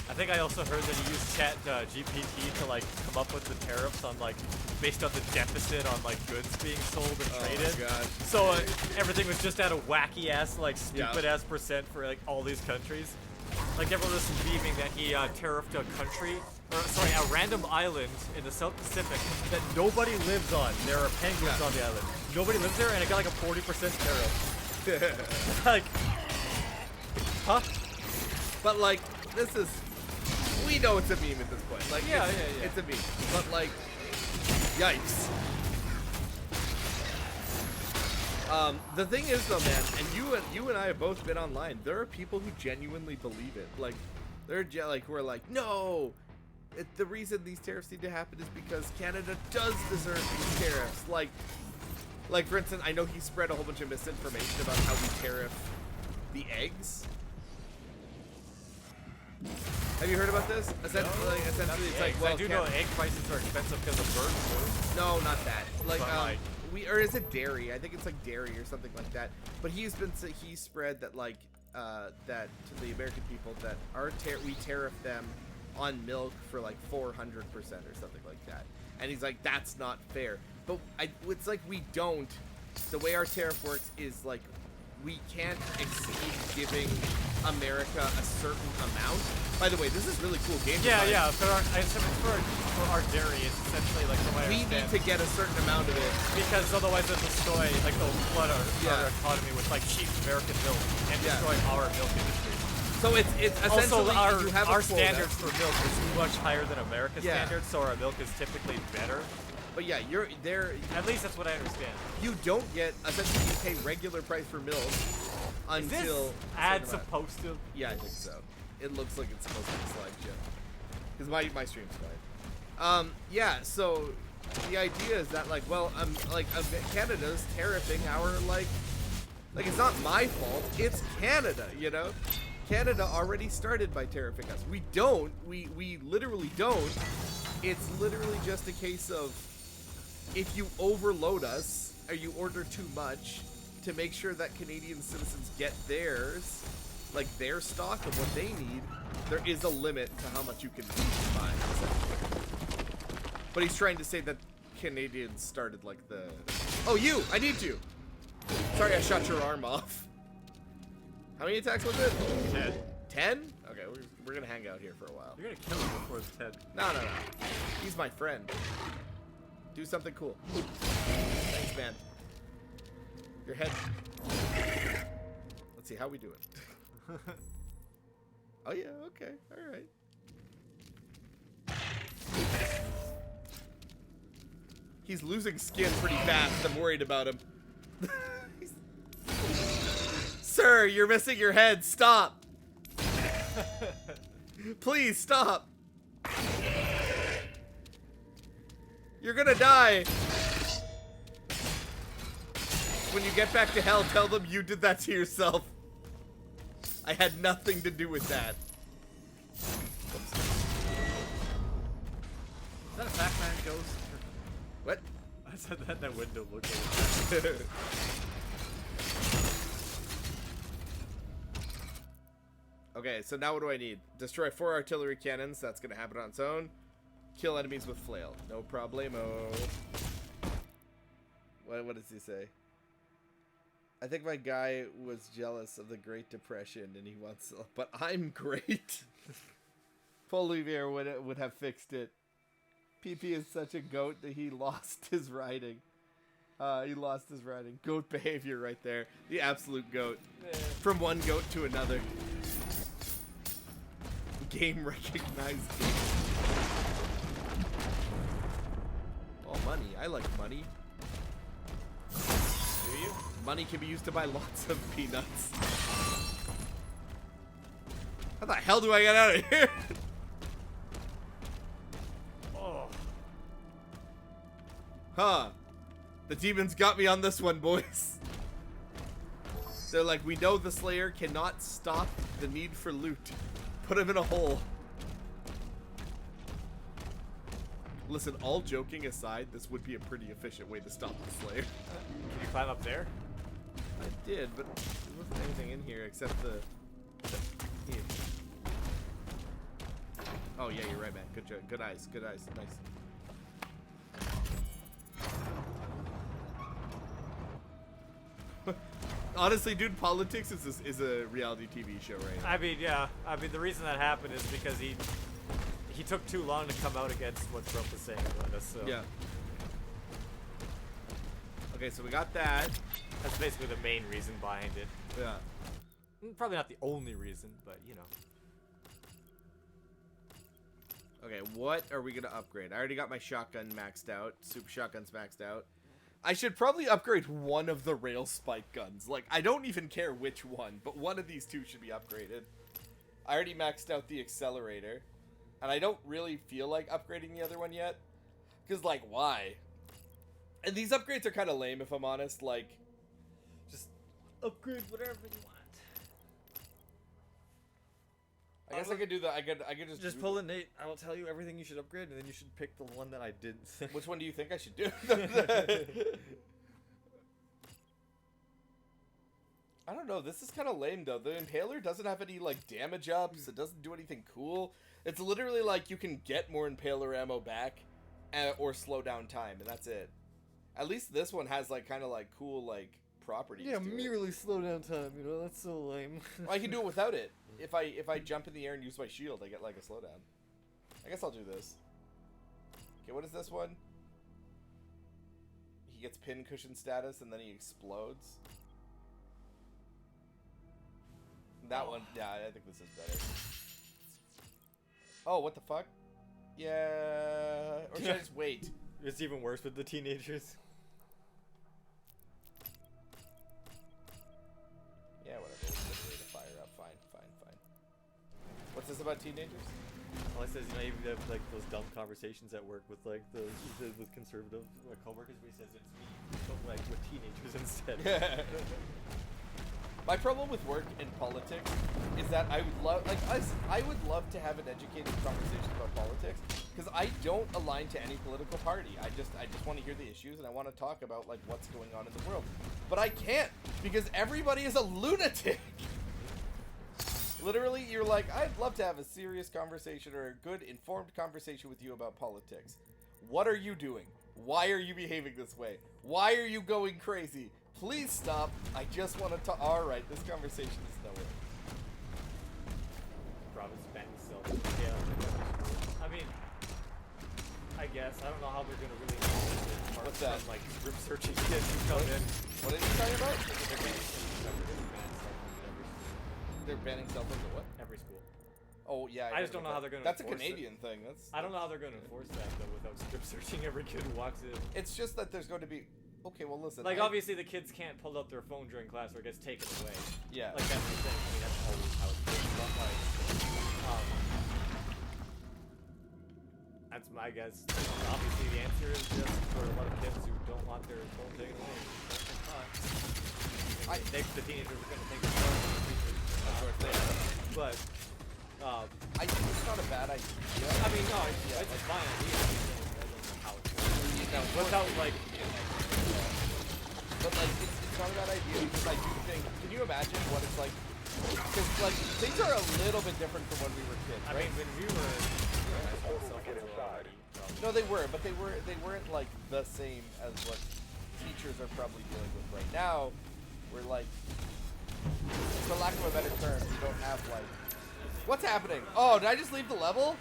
I think I also heard that he used Chat GPT to, like, come up with the tariffs on, like, based on the deficit on, like, goods being sold and traded. Oh, gosh. So everything was just at a wacky ass, like, stupid ass percent for, like, all these countries. Like, everyone was beaming that he tariffed a country, a random island in the South Pacific that nobody lives on. There are penguins on the island. Nobody lives there, and it got like a 40% tariff. Like, huh? But, like, this is, we know it's a meme at this point. Like, yeah. It's a meme. But, like, yikes. The thing is, though, man, and you and I have both been online. There are people who genuinely believe it. Like, who are like, no, the reason these tariffs need to happen is because Canada does deserve these tariffs. Like for instance, I know he spread a whole bunch of misinformation about how we tariff the eggs. Have you heard about this? Essentially, it's like, well, I do know egg prices are expensive because of bird flu. No, not that. Like, But, or is it dairy? I think it's like dairy or something like that. But he spread that, like, that to the American people that we tariff them on milk for like 400% or something like that. And he's like, that's not fair. But it's like we don't. The way our tariff works is like we can't exceed giving America a certain amount. By the way, this is really cool game design. Yeah. For our dairy, it's essentially like the way we need to get a certain amount of it because otherwise they'll destroy, like, they'll flood our economy with like cheap American milk and destroy our milk industry. So it's essentially also you have our a quota. standards for milk is much higher than America's standards, so our milk is typically better. But yeah, you're there. At least that's what I understand. You don't get, essentially you pay regular price for milk until. Is this ad supposed to? Yeah, I think so. It looks like it's supposed to be slideshow. Because my stream's fine. Yeah. So the idea is that Canada's tariffing our like it's not my fault. It's Canada, you know. Canada already started by tariffing us. We don't. We literally don't. It's literally just a case of if you overload us or you order too much, to make sure that Canadian citizens get theirs, like their stock of what they need, there is a limit to how much you can buy. But he's trying to say that Canadians started like the... Oh, you! I need you! Sorry I shot your arm off. How many attacks was it? 10. 10? Okay, we're gonna hang out here for a while. You're gonna kill him before it's 10. No. He's my friend. Do something cool. Thanks, man. Your head. Let's see how we do it. Oh yeah, okay, all right. He's losing skin pretty fast. I'm worried about him. Sir, you're missing your head. Stop. Please stop. You're gonna die. When you get back to hell, tell them you did that to yourself. I had nothing to do with that. Is that a Pac-Man ghost? What? I said that window looked like a Okay, so now what do I need? Destroy 4 artillery cannons. That's gonna happen on its own. Kill enemies with flail. No problemo. What does he say? I think my guy was jealous of the Great Depression and he wants... But I'm great. Paul Olivier would have fixed it. PP is such a goat that he lost his riding. He lost his riding. Goat behavior right there. The absolute goat. From one goat to another. Game recognized. Oh, money. I like money. Do you? Money can be used to buy lots of peanuts. How the hell do I get out of here? Oh. Huh. The demons got me on this one, boys. They're like, we know the Slayer cannot stop the need for loot. Put him in a hole. Listen, all joking aside, this would be a pretty efficient way to stop the Slayer. Can you climb up there? I did, but there wasn't anything in here except the here. Oh yeah, you're right, man. Good job. Good eyes. Good eyes. Nice. Honestly, dude, politics is a reality TV show right now. I mean, yeah. I mean, the reason that happened is because he took too long to come out against what Trump was saying about us. So. Yeah. Okay, so we got that. That's basically the main reason behind it. Yeah. Probably not the only reason, but you know. Okay, what are we gonna upgrade? I already got my shotgun maxed out. Super shotgun's maxed out. I should probably upgrade one of the rail spike guns. Like, I don't even care which one, but one of these two should be upgraded. I already maxed out the accelerator, and I don't really feel like upgrading the other one yet. Because, like, why? And these upgrades are kind of lame, if I'm honest. Like, just upgrade whatever you want. I guess I could do that. I could just pull in Nate. I will tell you everything you should upgrade, and then you should pick the one that I didn't think. Which one do you think I should do? I don't know. This is kind of lame, though. The Impaler doesn't have any, like, damage ups. It doesn't do anything cool. It's literally like you can get more Impaler ammo back or slow down time, and that's it. At least this one has, like, kind of, like, cool, like, properties. Yeah, to it. merely slow down time, you know? That's so lame. I can do it without it. If I jump in the air and use my shield, I get, like, a slowdown. I guess I'll do this. Okay, what is this one? He gets pin cushion status, and then he explodes. That one, yeah, I think this is better. Oh, what the fuck? Yeah, or should I just wait? It's even worse with the teenagers. Yeah, whatever. We'll ready to fire up. Fine. What's this about teenagers? All it says, you know, you have like those dumb conversations at work with like with conservative coworkers, where he says it's me, but like with teenagers instead. My problem with work and politics is that I would love, like, I would love to have an educated conversation about politics, because I don't align to any political party. I just want to hear the issues, and I want to talk about like what's going on in the world. But I can't because everybody is a lunatic. Literally, you're like, I'd love to have a serious conversation or a good informed conversation with you about politics. What are you doing? Why are you behaving this way? Why are you going crazy? Please stop. I just want to talk. All right, this conversation is nowhere. Province ban itself. Yeah. I mean, I guess I don't know how they're gonna really. What's that? From, like group searching kids who come in. What are you talking about? They're banning cell phones at what? Every school. Oh yeah. I just don't know how they're gonna. That's a enforce Canadian it. thing. That's. I don't know how they're gonna enforce that though without strip searching every kid who walks in. It's just that there's going to be. Okay, well listen. Like obviously the kids can't pull out their phone during class or it gets taken away. Yeah. Like that's the thing. I mean that's always how it's been. But like, that's my guess. Obviously the answer is just for a lot of kids who don't want their phone taken away. The teenagers are gonna think it's fun. But I think it's not a bad idea. I mean no, it's a fine idea. I don't know how it's without like. But like, it's not a bad idea because I do think. Can you imagine what it's like? Because like things are a little bit different from when we were kids, right? I mean, when we were. Get inside. No, they were, but they weren't like the same as what teachers are probably dealing with right now. We're like, for lack of a better term, we don't have like. What's happening? Oh, did I just leave the level?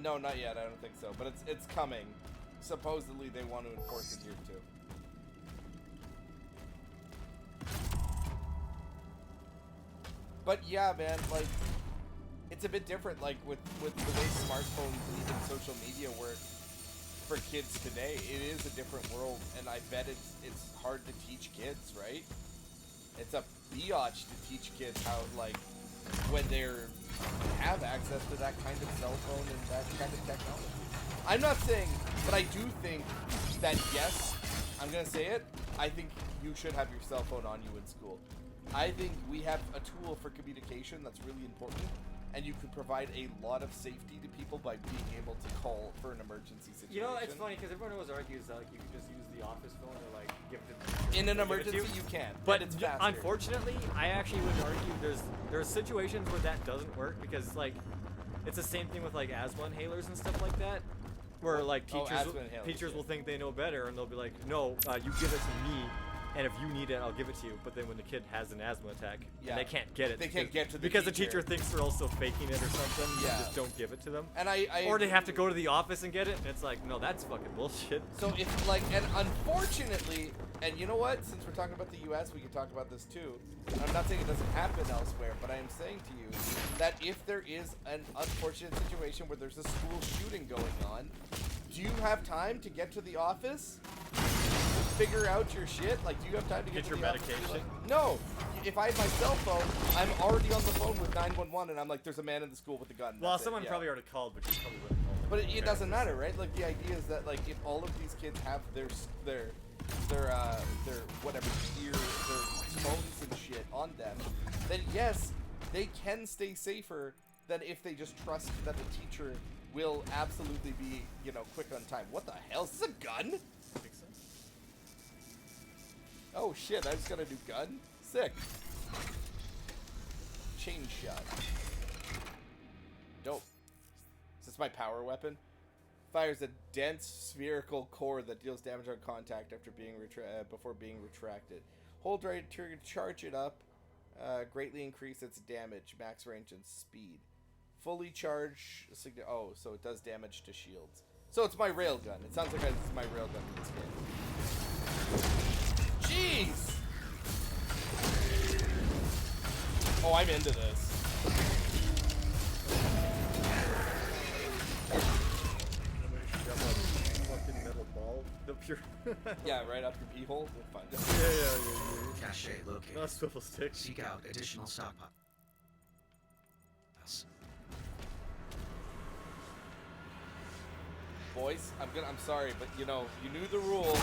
No, not yet. I don't think so. But it's coming. Supposedly they want to enforce it here too. But yeah, man, like it's a bit different. Like with the way smartphones and even social media work for kids today, it is a different world, and I bet it's hard to teach kids, right? It's a biatch to teach kids how like when they're have access to that kind of cell phone and that kind of technology. I'm not saying, but I do think that yes, I'm gonna say it, I think you should have your cell phone on you in school. I think we have a tool for communication that's really important, and you could provide a lot of safety to people by being able to call for an emergency situation. You know, it's funny because everyone always argues that like you can just use the office phone or like give it to in an emergency you can, but it's faster. Unfortunately, I actually would argue there's situations where that doesn't work because like it's the same thing with like asthma inhalers and stuff like that, where like teachers will think they know better and they'll be like, no, you give it to me. And if you need it, I'll give it to you. But then when the kid has an asthma attack, and they can't get it. They can't get to the because the teacher thinks they're also faking it or something. Yeah. You just don't give it to them. And I or they have to go to the office and get it, and it's like, no, that's fucking bullshit. So if like, and unfortunately, and you know what? Since we're talking about the U.S., we can talk about this too. And I'm not saying it doesn't happen elsewhere, but I am saying to you that if there is an unfortunate situation where there's a school shooting going on, do you have time to get to the office? Figure out your shit? Like, do you have time to get to your the medication? Like, no. If I have my cell phone, I'm already on the phone with 911, and I'm like, there's a man in the school with a gun. Well, someone probably already called, but you probably wouldn't call. But it doesn't matter, right? Like, the idea is that, like, if all of these kids have their whatever gear, their phones and shit on them, then yes, they can stay safer than if they just trust that the teacher will absolutely be, you know, quick on time. What the hell? Is this a gun? Oh shit, I just got a new gun? Sick. Chain shot. Dope. Is this my power weapon? Fires a dense spherical core that deals damage on contact after being before being retracted. Hold right trigger to charge it up. Greatly increase its damage, max range, and speed. Fully charge. Oh, so it does damage to shields. So it's my railgun. It sounds like it's my railgun in this game. Jeez! Oh, I'm into this. Fucking metal ball up your. Yeah, right up your pee hole. We'll find it. Yeah. Cache located. Not swivel stick. Seek out additional stockpile. boys. I'm sorry, but you know, you knew the rules.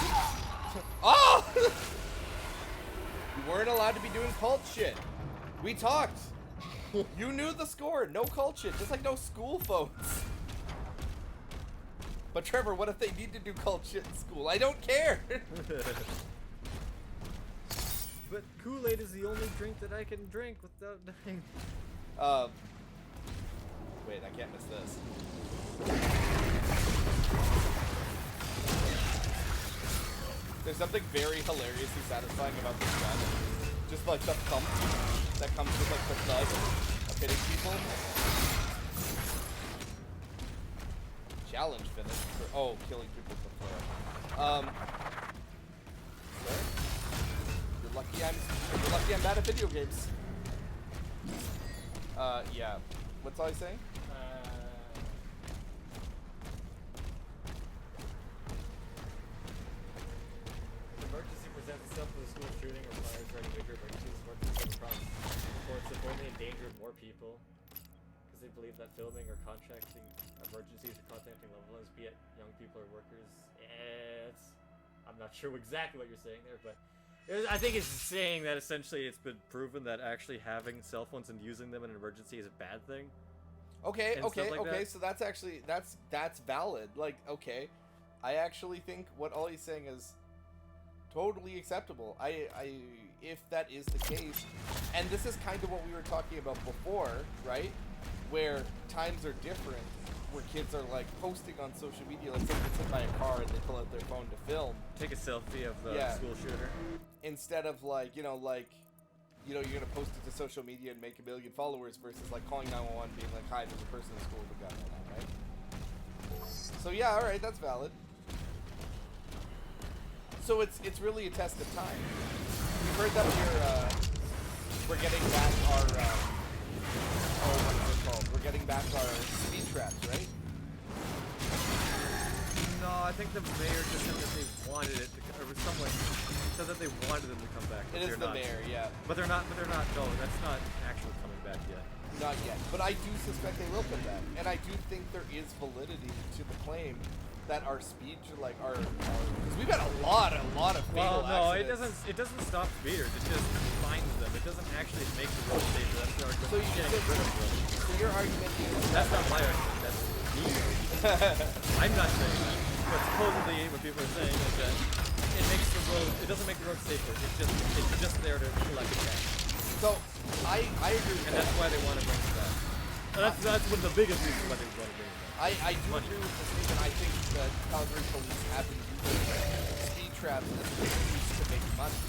Oh! You weren't allowed to be doing cult shit. We talked. You knew the score. No cult shit. Just like no school phones. But Trevor, what if they need to do cult shit in school? I don't care. But Kool-Aid is the only drink that I can drink without dying. Wait, I can't miss this. There's something very hilariously satisfying about this gun. Just like the thump that comes with like the thud of hitting people. Challenge finish for killing people with the flare. Sir? You're lucky I'm bad at video games. Yeah. What's I saying? Emergency presents itself with a school shooting or fires ready bigger emergencies. Emergencies across reports have only endangered more people because they believe that filming or contracting emergencies or contacting loved ones, be it young people or workers. I'm not sure exactly what you're saying there, but I think it's saying that essentially it's been proven that actually having cell phones and using them in an emergency is a bad thing. Okay, okay. So that's actually that's valid. Like, okay, I actually think what Ollie's saying is totally acceptable. If that is the case, and this is kind of what we were talking about before, right? Where times are different, where kids are like posting on social media, like someone gets hit by a car and they pull out their phone to film, take a selfie of the school shooter, instead of like you're gonna post it to social media and make 1 million followers versus like calling 911 being like, hi, there's a person in school with a gun right now, right? So yeah, all right, that's valid. So it's really a test of time. We've heard that we're getting back our what is it called? We're getting back our speed traps, right? No, I think the mayor just said that they wanted it to, or someone said that they wanted them to come back. It is the mayor, yeah. But they're not. No, that's not actually coming back yet. Not yet, but I do suspect they will come back, and I do think there is validity to the claim that our speeds are like our because we've had a lot of fatal accidents. It doesn't stop speeders. It just finds them. It doesn't actually make the road safer. That's the argument. So getting rid of them. So your argument is that's not my argument. That's me. I'm not saying that. But supposedly, what people are saying is that it makes the road. It doesn't make the road safer. It's just there to collect cash. So I agree with that. And that's why they want to bring it back. That's one of the biggest reasons why they want to bring it back. I do agree with the statement. I think that Calgary police have been using speed traps as an excuse to make money.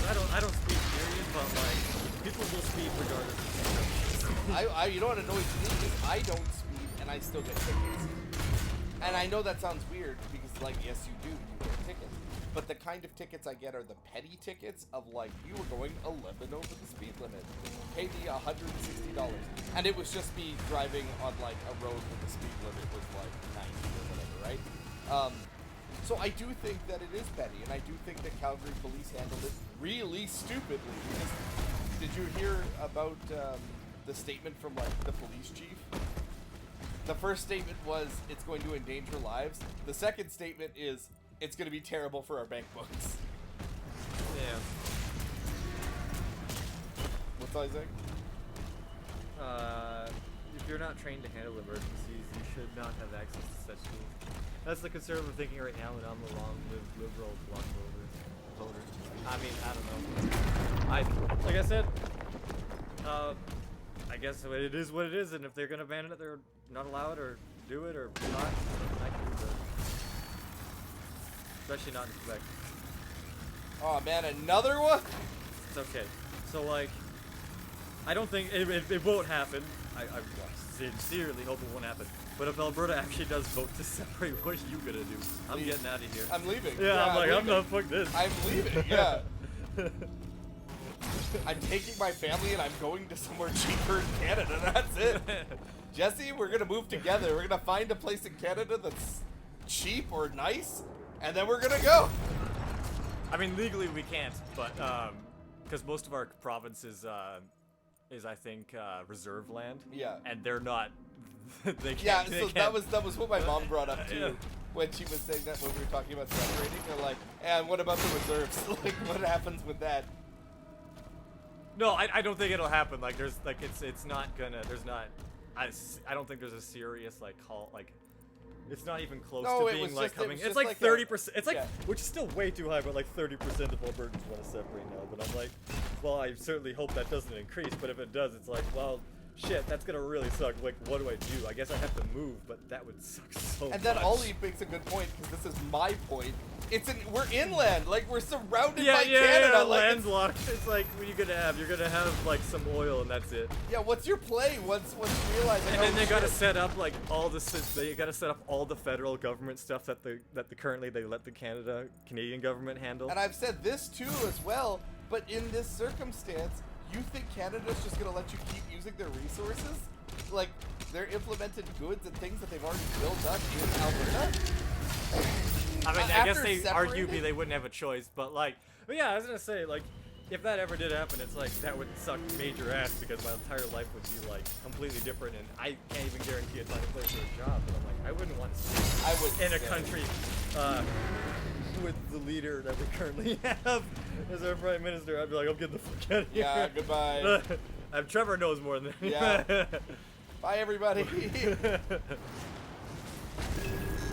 I don't speed period, but like people will speed regardless of speed. You know what annoys me is I don't speed and I still get tickets. And I know that sounds weird because like yes you do, you get tickets. But the kind of tickets I get are the petty tickets of like, you were going 11 over the speed limit. Pay me $160. And it was just me driving on like a road where the speed limit was like 90 or whatever, right? So I do think that it is petty, and I do think that Calgary police handled it really stupidly. Because did you hear about the statement from like the police chief? The first statement was, it's going to endanger lives. The second statement is, it's going to be terrible for our bank books. Yeah. What's I saying? If you're not trained to handle emergencies, you should not have access to such tools. That's the conservative thinking right now, and I'm a long-lived liberal block voter. I mean, I don't know. Like I said, I guess it is what it is, and if they're gonna ban it, they're not allowed or do it or not. I can do that. Especially not in Quebec. Oh man, another one? It's okay. So like, I don't think it won't happen. I sincerely hope it won't happen. But if Alberta actually does vote to separate, what are you gonna do? I'm getting out of here. I'm leaving. Yeah, I'm like, I'm not fuck this. I'm leaving, yeah. I'm taking my family and I'm going to somewhere cheaper in Canada, that's it. Jesse, we're gonna move together. We're gonna find a place in Canada that's cheap or nice, and then we're gonna go. I mean, legally we can't, but because most of our province is I think reserve land. Yeah. And they're not they can't. Yeah, they so can't. that was what my mom brought up too. Yeah. When she was saying that when we were talking about separating, they're like, and what about the reserves? Like, what happens with that? No, I don't think it'll happen. Like, there's like it's not gonna. There's not. I don't think there's a serious like call like. It's not even close No, to it being was like just- it coming. was It's just like like a- 30%. It's like yeah. which is still way too high, but like 30% of Albertans want to separate now. But I'm like, well, I certainly hope that doesn't increase. But if it does, it's like, well, shit, that's gonna really suck. Like, what do I do? I guess I have to move, but that would suck so much. And then Ollie makes a good point because this is my point. We're inland, like we're surrounded by Canada. Yeah, like landlocked. It's like, what are you gonna have? You're gonna have like some oil, and that's it. yeah, what's your play? Once you realize? Like, And then oh, they gotta shit. set up like all the they gotta set up all the federal government stuff that currently they let the Canadian government handle. And I've said this too as well. But in this circumstance, you think Canada's just gonna let you keep using their resources? Like their implemented goods and things that they've already built up in Alberta? I mean, I guess After they separating? arguably they wouldn't have a choice, but like, but yeah, I was gonna say like, if that ever did happen, it's like that would suck major ass because my entire life would be like completely different, and I can't even guarantee I'd find a place for a job. But I'm like, I wouldn't want to stay in a country with the leader that we currently have as our prime minister. I'd be like, I'm getting the fuck out of here. Yeah, goodbye. Trevor knows more than Yeah. Bye, everybody.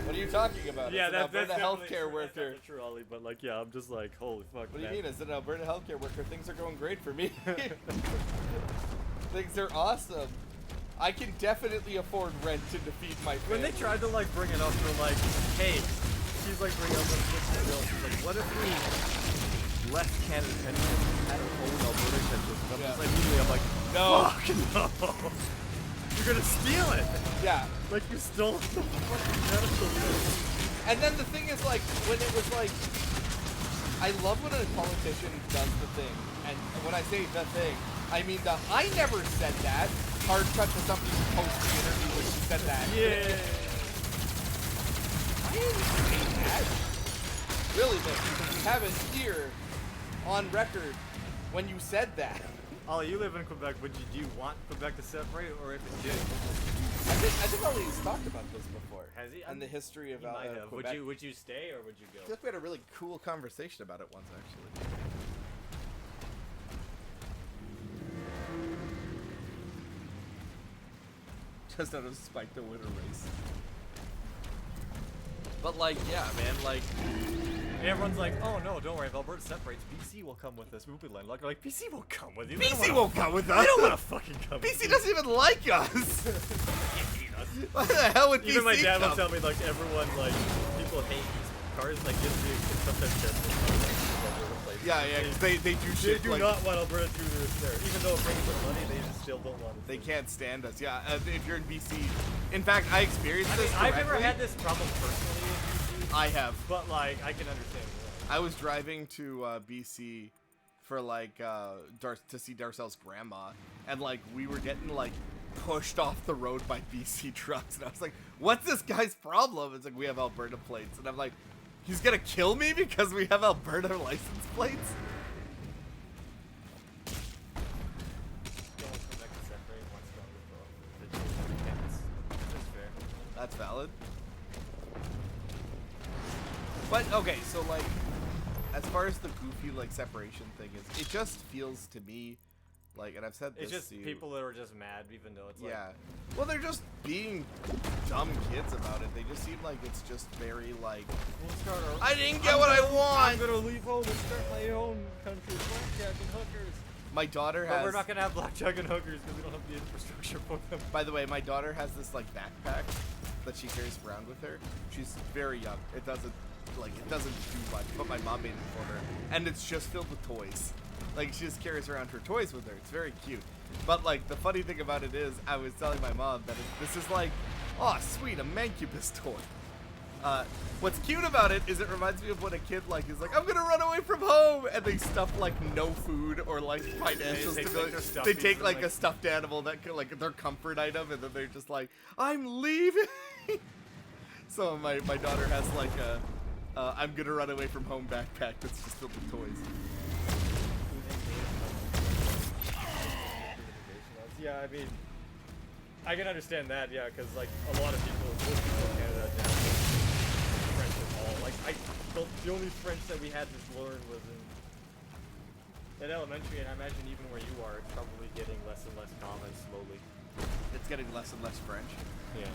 What are you talking about? Yeah, It's an that's Alberta definitely healthcare true. worker. That's true, Ollie, but like, yeah, I'm just like, holy fuck. What do you man. mean? As an Alberta healthcare worker, things are going great for me. Things are awesome. I can definitely afford rent to defeat my family. When they tried to like bring it up, they're like, hey, she's like bringing up the bill. She's like, what if we left Canada and had our own Alberta pension? I'm just like, immediately, I'm like, No. fuck no. You're gonna steal it. Yeah. Like you stole the fucking medical bill. And then the thing is, like, when it was like, I love when a politician does the thing. And when I say the thing, I mean the I never said that. Hard cut to somebody who posted the interview when she said that. Yeah. I didn't say that. Really, Nick, because we have it here on record when you said that. Ollie, you live in Quebec. Do you want Quebec to separate, or if it did? I think Ollie's talked about this before. Has he? And the history of might have. Quebec. Would you stay or would you go? I feel like we had a really cool conversation about it once, actually. Just out of spite to win a race. But like, yeah, man, like. And everyone's like, oh no, don't worry, if Alberta separates, BC will come with us. We'll be landlocked. Like, BC won't come with you. BC won't come with us. They don't want to fucking come. BC doesn't even like us. Why the hell would Even BC my dad come? will tell me like everyone like people hate these cars like this big and sometimes just Yeah, yeah, 'cause they do They shit do like- not want Alberta to there. Even though it brings them money, they just still don't want it. They can't stand us. Yeah, if you're in BC. In fact, I experienced this I've never directly. had this problem personally in BC. I have. But like, I can understand why. I was driving to BC for like to see Darcel's grandma, and like we were getting like pushed off the road by BC trucks, and I was like, "What's this guy's problem?" It's like, "We have Alberta plates," and I'm like, "He's gonna kill me because we have Alberta license plates?" That's valid. But okay, so like, as far as the goofy like separation thing is, it just feels to me like, and I've said this It's just to you, people that are just mad, even though it's like. yeah. Well, they're just being dumb kids about it. They just seem like it's just very like, I didn't get what I want. I'm gonna leave home and start my own country, blackjack and hookers. My daughter But has. we're not gonna have blackjack and hookers because we don't have the infrastructure for them. By the way, my daughter has this like backpack that she carries around with her. She's very young. It doesn't do much, but my mom made it for her, and it's just filled with toys. Like, she just carries around her toys with her. It's very cute. But like, the funny thing about it is, I was telling my mom that this is like, oh sweet, a Mancubus toy. What's cute about it is it reminds me of when a kid like is like, I'm gonna run away from home, and they stuff like no food or like financial They take, stability. like, their They stuffies take and, like like- a stuffed animal that could, like their comfort item, and then they're just like, I'm leaving. So my daughter has like a I'm gonna run away from home backpack that's just filled with toys. Yeah, I mean, I can understand that, yeah, because like a lot of people, most people in Canada now French at all. Like the only French that we had to learn was in elementary, and I imagine even where you are, it's probably getting less and less common slowly. It's getting less and less French. Yeah.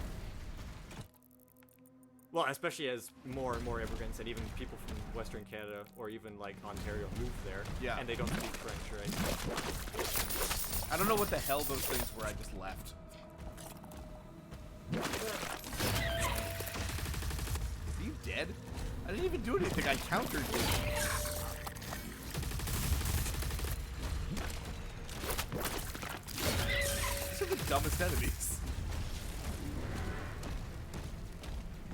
Well, especially as more and more immigrants and even people from Western Canada or even like Ontario move there, Yeah. and they don't speak French, right? I don't know what the hell those things were. I just left. Are you dead? I didn't even do anything. I countered you. These are the dumbest enemies.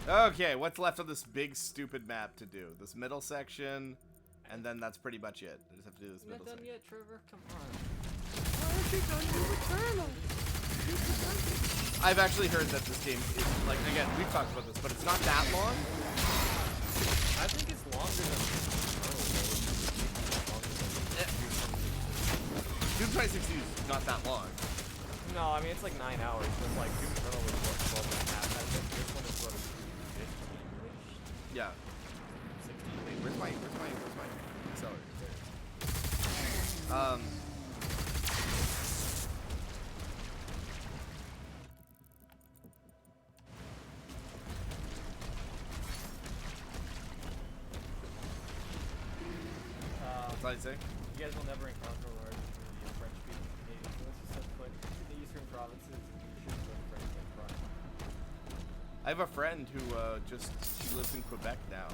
Okay, what's left on this big stupid map to do? This middle section, and then that's pretty much it. I just have to do this middle section. Yet, Trevor. Come on. Why aren't you done with Eternal? I've actually heard that this game is, like, again, we've talked about this, but it's not that long. I think it's longer than Doom 2016 is not that long. No, I mean, it's like 9 hours, but like Doom Eternal was what, 12 and a half. I think this one is what, 15-ish? Yeah. 16. Wait, where's my accelerator? What did I say? You guys will never encounter a large community of French-speaking Canadians unless you set foot in the eastern provinces and you should learn French like crime. I have a friend who she lives in Quebec now.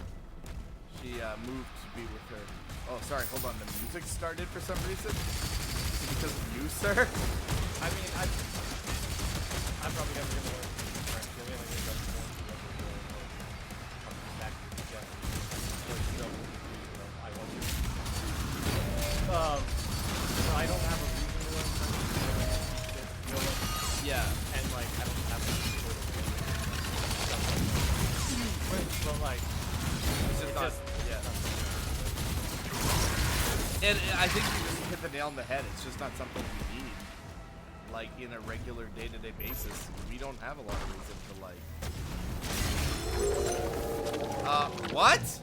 She moved to be with her. Oh, sorry, hold on. The music started for some reason. Is it because of you, sir? I mean, I'm probably never gonna learn French. The only thing that's going to ever come back to the Japanese. I want to. I don't have a reason to learn French. Yeah. And like, I don't have any sort of French, but like, it's just yeah. And I think you just hit the nail on the head. It's just not something we need, like, in a regular day-to-day basis. We don't have a lot of reason to, like... what?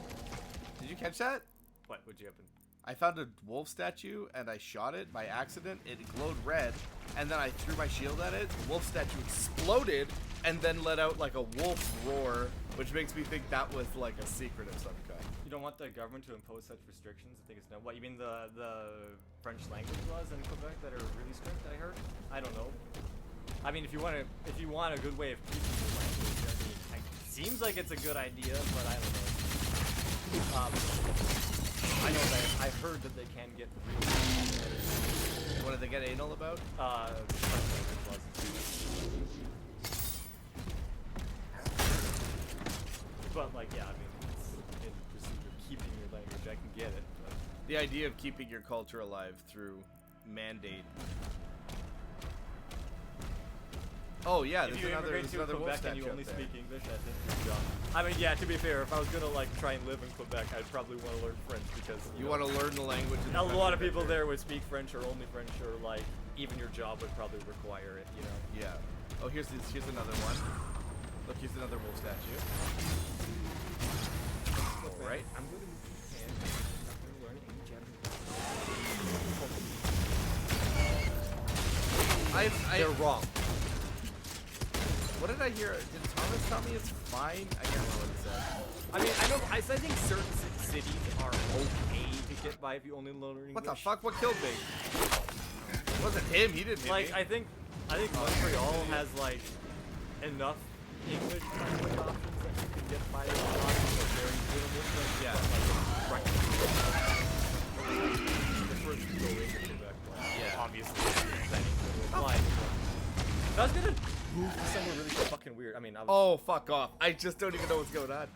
Did you catch that? What would you happen? I found a wolf statue, and I shot it by accident. It glowed red, and then I threw my shield at it. The wolf statue exploded, and then let out, like, a wolf roar, which makes me think that was, like, a secret of some kind. You don't want the government to impose such restrictions? I think it's no. What, you mean the French language laws in Quebec that are really strict, I heard? I don't know. I mean, if you want a good way of keeping your language, I mean, it seems like it's a good idea, but I don't know. I know that I heard that they can get really. What did they get anal about? French language laws. But like, yeah, I mean, it's in pursuit of keeping your language. I can get it. But. The idea of keeping your culture alive through mandate. Oh yeah, if there's you another wolf Quebec statue and you only up there. speak English, I think you're done. I mean, yeah, to be fair, if I was gonna like try and live in Quebec, I'd probably want to learn French because you want to learn the language. A lot of people there would speak French or only French, or like even your job would probably require it. You know. Yeah. Oh, here's another one. Look, here's another wolf statue. All right. I'm going to move to Japan. I'm going to learn Japanese. They're wrong. What did I hear? Did Thomas tell me it's fine? I can't remember what he said. I mean, I think certain cities are okay to get by if you only learn English. What the fuck? What killed me? It wasn't him. He didn't hit like, me. I think Montreal has like enough English language options that you can get by with very minimal French. Yeah. Right. The first to go into Quebec, yeah. Obviously, that will apply. I was gonna move to somewhere really fucking weird. I mean, oh, fuck off. I just don't even know what's going on.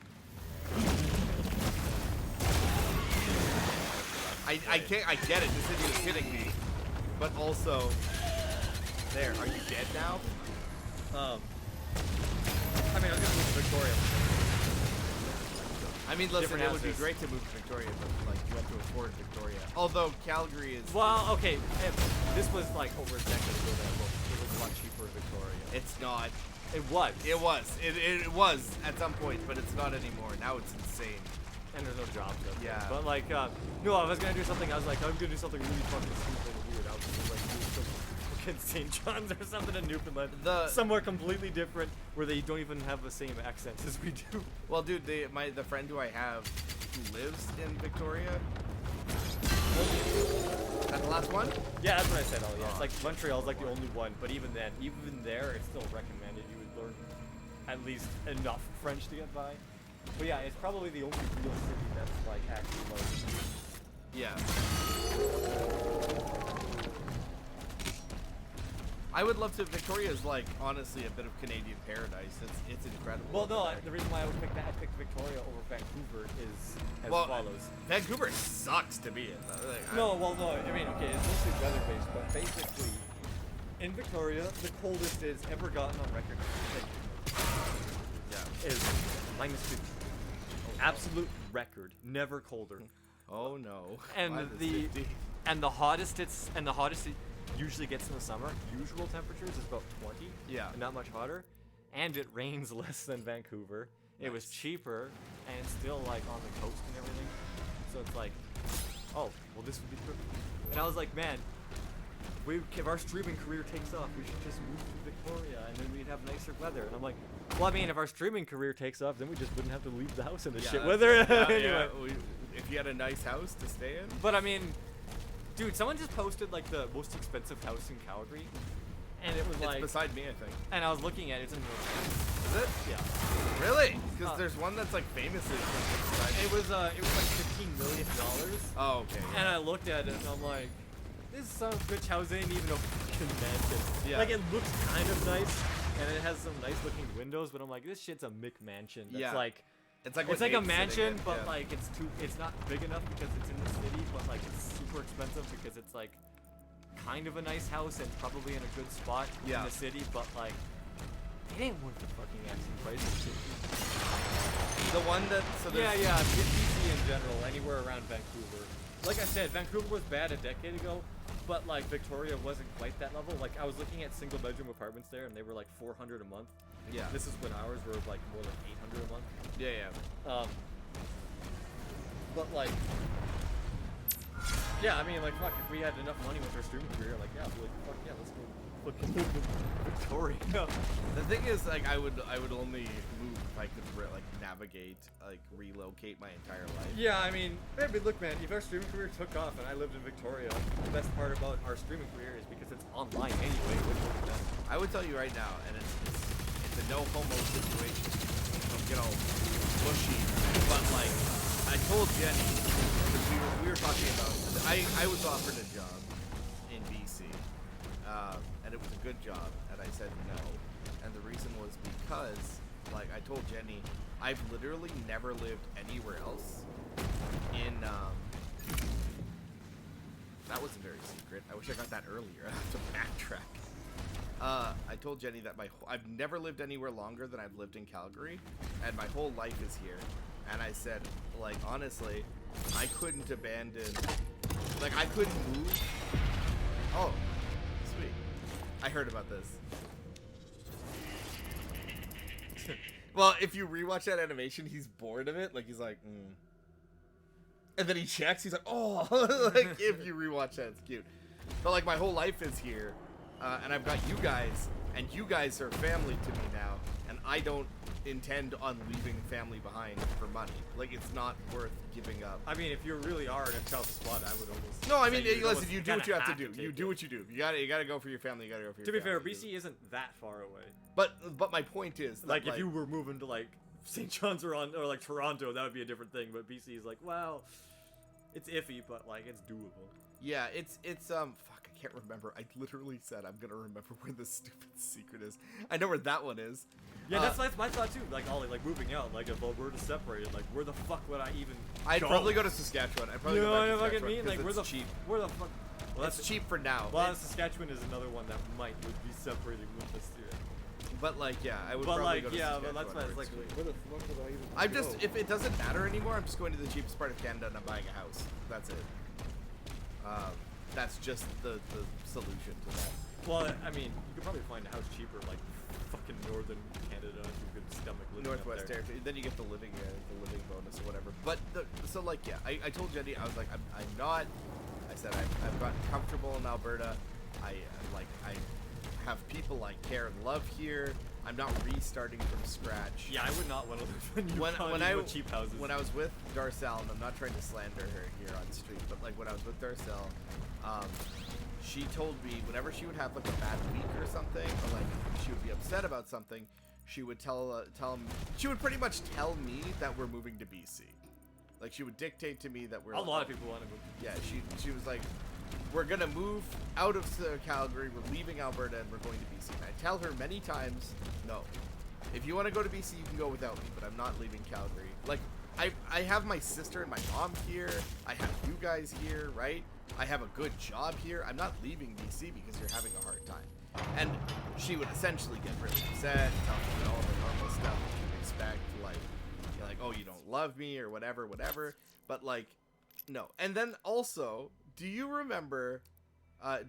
I can't. I get it. This idiot's hitting me, but also, there. Are you dead now? I mean, I was gonna move to Victoria. I mean, listen, Different it would be houses. great to move to Victoria, but like you have to afford Victoria. Although Calgary is. Well, okay, this was like over a decade ago that I looked. It was a lot cheaper in Victoria. It's not. It was. It was. It was at some point, but it's not anymore. Now it's insane. And there's no jobs up there. Yeah. But like, no, I was gonna do something. I was like, I'm gonna do something really fucking stupid and weird. I was gonna like do some fucking St. John's or something in Newfoundland. Somewhere completely different where they don't even have the same accents as we do. Well, dude, the friend who I have who lives in Victoria. Is that the last one? Yeah, that's what I said. Oh, yeah. It's like Montreal's like the only one, but even then, even there, it's still recommended you would learn at least enough French to get by. But yeah, it's probably the only real city that's like actually like. Yeah. I would love to. Victoria is like honestly a bit of Canadian paradise. It's incredible. Well, no, the reason why I picked Victoria over Vancouver is as follows. Vancouver sucks to be in. No, I mean, okay, it's mostly weather based, but basically, in Victoria, the coldest it's ever gotten on record is -50. Absolute record, never colder. Oh no. And the hottest it usually gets in the summer. Usual temperatures is about 20. Yeah. Not much hotter. And it rains less than Vancouver. It was cheaper, and it's still like on the coast and everything. So it's like, oh, well this would be perfect. And I was like, man, if our streaming career takes off, we should just move to Victoria, and then we'd have nicer weather. And I'm like, well, I mean, if our streaming career takes off, then we just wouldn't have to leave the house in the shit weather. Anyway. If you had a nice house to stay in. But I mean, dude, someone just posted like the most expensive house in Calgary, and it was like it's beside me, I think. And I was looking at it. It's in Is it? Yeah. Really? Because there's one that's like famously. It was like $15 million. Oh, okay. Yeah. And I looked at it and I'm like, this son of a bitch house ain't even a fucking mansion. Yeah. Like it looks kind of nice, and it has some nice looking windows, but I'm like, this shit's a McMansion. That's like. It's like a mansion, but like it's not big enough because it's in the city, but like it's super expensive because it's like kind of a nice house and probably in a good spot in the city, but like it ain't worth the fucking asking price. The one that BC in general, anywhere around Vancouver. Like I said, Vancouver was bad a decade ago, but like Victoria wasn't quite that level. Like I was looking at single bedroom apartments there, and they were like $400 a month. Yeah. This is when ours were like more like $800 a month. Yeah. But like, yeah, I mean, like, fuck, if we had enough money with our streaming career, like, yeah, I'd be like, fuck yeah, let's go fucking move to Victoria. The thing is, like, I would only move if I could like navigate, like relocate my entire life. Yeah, I mean, but look, man, if our streaming career took off and I lived in Victoria, the best part about our streaming career is because it's online anyway. I would tell you right now, and it's a no homo situation. Don't get all bushy, but like I told Jenny, we were talking about. I was offered a job in BC, and it was a good job, and I said no, and the reason was because, like I told Jenny, I've literally never lived anywhere else. That wasn't very secret. I wish I got that earlier. I have to backtrack. I told Jenny that I've never lived anywhere longer than I've lived in Calgary, and my whole life is here. And I said, like, honestly, I couldn't abandon, like, I couldn't move. Oh, sweet. I heard about this. Well, if you rewatch that animation, he's bored of it. Like, he's like, And then he checks, he's like, oh, like, if you rewatch that, it's cute. But, like, my whole life is here. And I've got you guys, and you guys are family to me now, and I don't intend on leaving family behind for money. Like, it's not worth giving up. I mean, if you really are in a tough spot, I would almost. No, I mean, listen, you do what you have to do. You do what you do. You gotta go for your family. You gotta go for your family. To be fair, BC isn't that far away. But my point is, that, like, if you were moving to like St. John's or like Toronto, that would be a different thing. But BC is like, wow, it's iffy, but like it's doable. Yeah, it's fuck, I can't remember. I literally said I'm gonna remember where the stupid secret is. I know where that one is. Yeah, that's my thought too. Like, Ollie, like moving out, like if we're to separate, like where the fuck would I even? I'd probably go to Saskatchewan. I'd probably go back to Saskatchewan. Mean? Like, where the cheap? Where the fuck? Well, that's cheap for now. Well, Saskatchewan is another one that would be separating with us too. But like, yeah, I would probably go to Saskatchewan. But that's why it's like, where the fuck would I even? I'm just, if it doesn't matter anymore, I'm just going to the cheapest part of Canada and I'm buying a house. That's it. That's just the solution to that. Well, I mean, you could probably find a house cheaper, like fucking northern Canada, if you could stomach living Northwest up there. Territory. Then you get the living bonus or whatever. But so like yeah, I told Jenny, I was like I'm not. I said I've gotten comfortable in Alberta. I have people I care and love here. I'm not restarting from scratch. Yeah, I would not want to live in Yukon with cheap houses. When I was with Darcel, and I'm not trying to slander her here on stream, but like when I was with Darcel, she told me whenever she would have like a bad week or something, or like she would be upset about something, she would she would pretty much tell me that we're moving to BC. Like she would dictate to me that we're. A lot of people want to move. Yeah, she was like, we're gonna move out of Calgary, we're leaving Alberta, and we're going to BC. And I tell her many times, no. If you want to go to BC, you can go without me, but I'm not leaving Calgary. Like, I have my sister and my mom here. I have you guys here, right? I have a good job here. I'm not leaving BC because you're having a hard time. And she would essentially get really upset, tell me all the normal stuff that you'd expect, like, oh, you don't love me or whatever. But like, no. And then also, do you remember that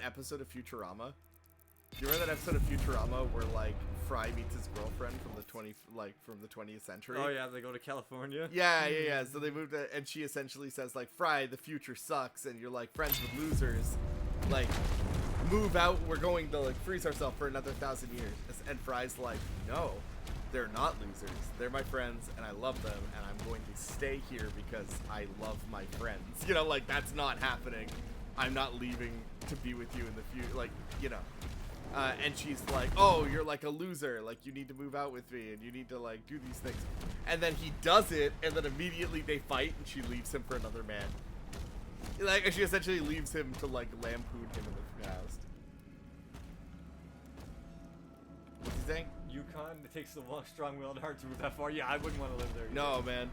episode of Futurama? Do you remember that episode of Futurama where like Fry meets his girlfriend from the 20th century? Oh yeah, they go to California. Yeah. So they moved to, and she essentially says like, Fry, the future sucks, and you're like friends with losers. Like, move out. We're going to like freeze ourselves for another 1,000 years. And Fry's like, no, they're not losers. They're my friends, and I love them, and I'm going to stay here because I love my friends. You know, like that's not happening. I'm not leaving to be with you in the future. Like, you know. And she's like, oh, you're like a loser. Like, you need to move out with me, and you need to, like, do these things. And then he does it, and then immediately they fight, and she leaves him for another man. Like, she essentially leaves him to, like, lampoon him in the house. What's he saying? Yukon, it takes a strong-willed heart to move that far. Yeah, I wouldn't want to live there either. No, man.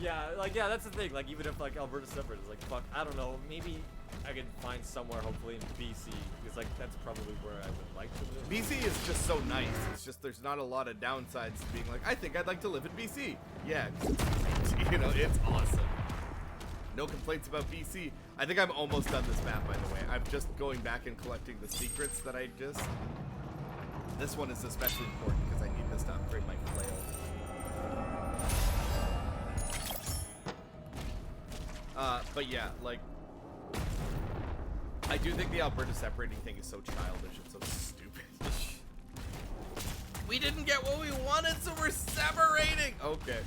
Yeah, that's the thing. Like, even if, like, Alberta's separate, it's like, fuck, I don't know, maybe I could find somewhere, hopefully, in BC, because, like, that's probably where I would like to live. BC is just so nice. It's just, there's not a lot of downsides to being like, I think I'd like to live in BC. Yeah, you know, it's awesome. No complaints about BC. I think I'm almost done this map, by the way. I'm just going back and collecting the secrets that I just... This one is especially important because I need this to upgrade my flail. But yeah, like... I do think the Alberta separating thing is so childish and so stupid. We didn't get what we wanted, so we're separating! Okay.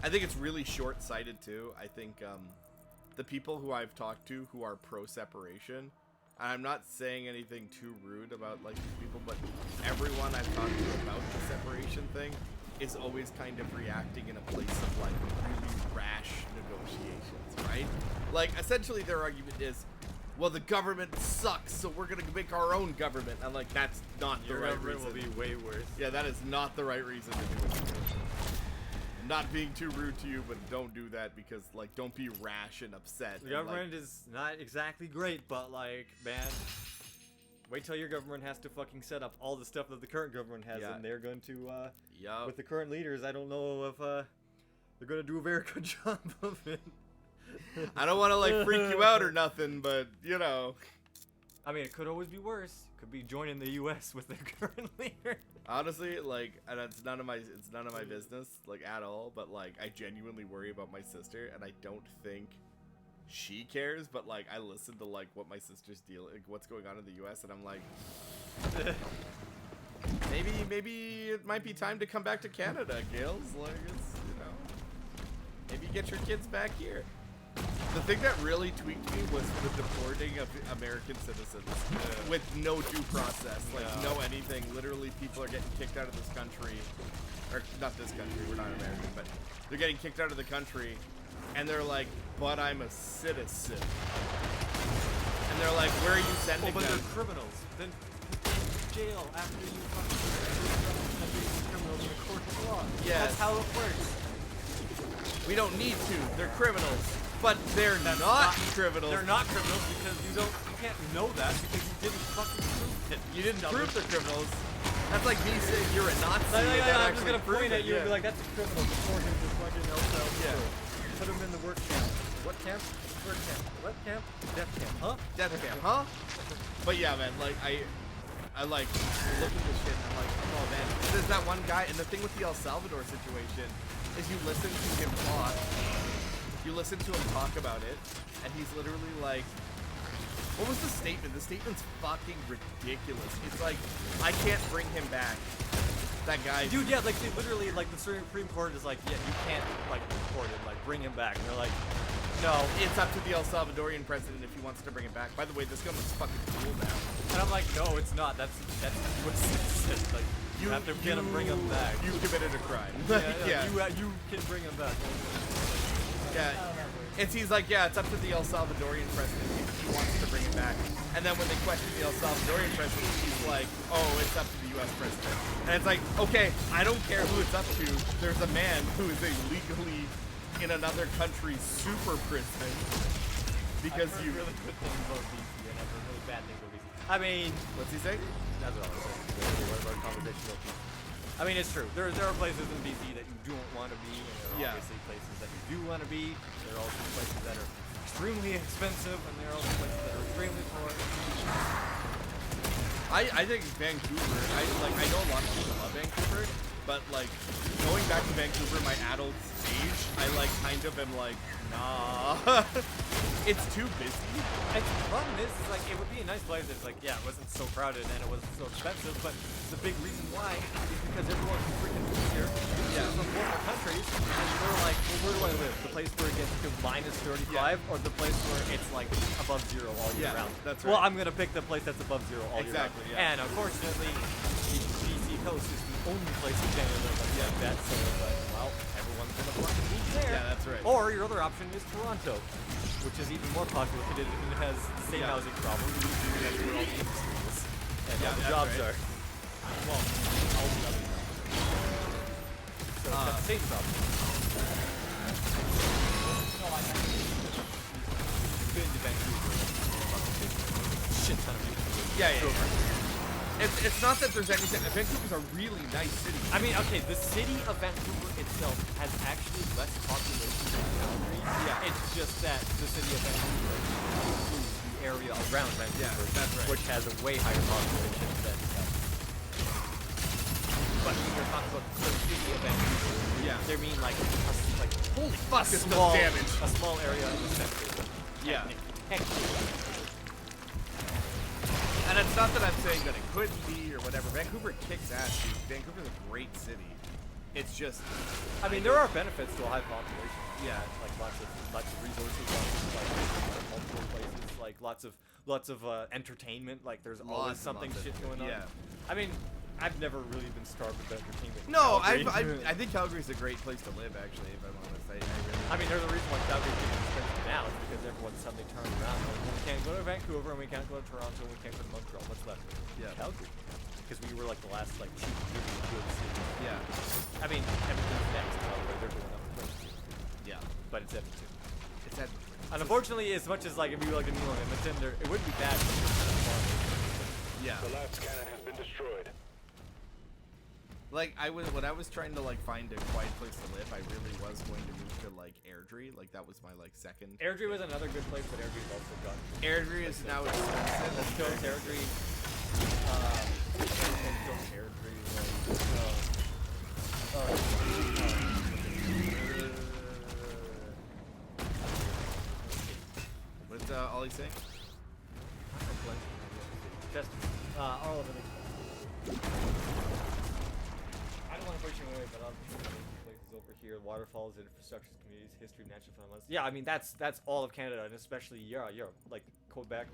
I think it's really short-sighted, too. I think, the people who I've talked to who are pro-separation, and I'm not saying anything too rude about, like, these people, but everyone I've talked to about the separation thing is always kind of reacting in a place of, like, really rash negotiations, right? Like, essentially their argument is, well, the government sucks, so we're gonna make our own government. I'm like, that's not the right reason. Your government will be way worse. Yeah, that is not the right reason to do what you're doing. I'm not being too rude to you, but don't do that because, like, don't be rash and upset. The government is not exactly great, but, like, man, wait till your government has to fucking set up all the stuff that the current government has, and they're going to, with the current leaders, I don't know if, they're going to do a very good job of it. I don't want to, like, freak you out or nothing, but, you know. I mean, it could always be worse. Could be joining the U.S. with their current leader. Honestly, like, and it's none of my business, like, at all, but, like, I genuinely worry about my sister, and I don't think she cares, but, like, I listen to, like, what my sister's like, what's going on in the U.S., and I'm like, maybe it might be time to come back to Canada, Gales. Like, it's, you know, maybe get your kids back here. The thing that really tweaked me was the deporting of American citizens with no due process, like no anything. Literally, people are getting kicked out of this country, or not this country, we're not American, but they're getting kicked out of the country, and they're like, but I'm a citizen. And they're like, where are you sending them? But they're criminals. Then jail after you fucking criminals in a court of law. Yes. That's how it works. We don't need to. They're criminals. But they're not criminals. They're not criminals because you can't know that because you didn't fucking prove it. You didn't prove they're criminals. That's like me saying you're a Nazi. I'm just gonna point at you and be like, that's a criminal. Before him to fucking put him in the work camp. What camp? Where camp? What camp? Death camp, huh? Death camp, huh? But yeah, man, like I like look at this shit and I'm like, oh man, there's that one guy, and the thing with the El Salvador situation is you listen to him talk, about it, and he's literally like, what was the statement? The statement's fucking ridiculous. It's like, I can't bring him back. That guy. Dude, yeah, like they literally, like the Supreme Court is like, yeah, you can't like deport him, like bring him back. And they're like, no, it's up to the El Salvadorian president if he wants to bring him back. By the way, this gun looks fucking cool now. And I'm like, no, it's not. That's what it says. Like you have to get him, bring him back. You committed a crime. Yeah. You can bring him back. Yeah. And he's like, yeah, it's up to the El Salvadorian president if he wants to bring him back. And then when they question the El Salvadorian president, he's like, oh, it's up to the U.S. president. And it's like, okay, I don't care who it's up to. There's a man who is illegally in another country's super prison because you really good things about BC and I've heard really bad things about BC. I mean, what's he say? That's what I was saying. What about conversational? I mean, it's true. There are places in BC that you don't want to be, and there are obviously places that you do want to be. There are also places that are extremely expensive, and there are also places that are extremely poor. I think Vancouver. I know a lot of people love Vancouver, but like going back to Vancouver, my adult age, I like kind of am like, nah. It's too busy. And the problem is like it would be a nice place if like it wasn't so crowded and it wasn't so expensive, but the big reason why is because everyone can freaking move here. From foreign countries, and they're like, well, where do I live? The place where it gets to minus 35, or the place where it's like above zero all year round? That's right. Well, I'm gonna pick the place that's above zero all year round. Yeah. And unfortunately, the BC coast is the only place in Canada that's like that. So it's like, well, everyone's gonna fucking move there. Yeah, that's right. Or your other option is Toronto, which is even more populated and it has the same housing problem. That's where all the industry is and all the jobs are. Well, all the other jobs. So it's the same problem. Been to Vancouver. Shit ton of people. Yeah. It's not that there's anything. Vancouver's a really nice city. I mean, okay, the city of Vancouver itself has actually less population than Calgary. Yeah. It's just that the city of Vancouver includes the area around Vancouver, that's right. which has a way higher population than Calgary. But when you're talking about the city of Vancouver, they mean like holy fuck, this does damage. A small area in the center. Yeah. Technically. And it's not that I'm saying that it couldn't be or whatever. Vancouver kicks ass, dude. Vancouver's a great city. It's just, I mean, there are benefits to a high population. Yeah. Like lots of resources, like multiple places, like lots of entertainment. Like there's always something shit going on. Yeah. I mean, I've never really been starved with entertainment. No, I think Calgary's a great place to live, actually, if I'm honest. I mean, there's a reason why Calgary's getting expensive now is because everyone's suddenly turned around. Like, we can't go to Vancouver, and we can't go to Toronto, and we can't go to Montreal. What's left? Calgary. Because we were like the last like cheap, really good city. Yeah. I mean, Edmonton's next, by the way. They're going up first. Yeah. But it's Edmonton. It's Edmonton. And unfortunately, as much as like if you like a New York Edmonton, it wouldn't be bad. Yeah. The last cannon has been destroyed. Like when I was trying to like find a quiet place to live, I really was going to move to like Airdrie. Like that was my like second. Airdrie was another good place, but Airdrie's also got. Airdrie is now expensive. Let's go to Airdrie. What's Ollie saying? Just all of it. I don't want to push you away, but I'll be places over here: waterfalls, infrastructures, communities, history, natural phenomenon. Yeah, I mean that's all of Canada, and especially Europe, like Quebec,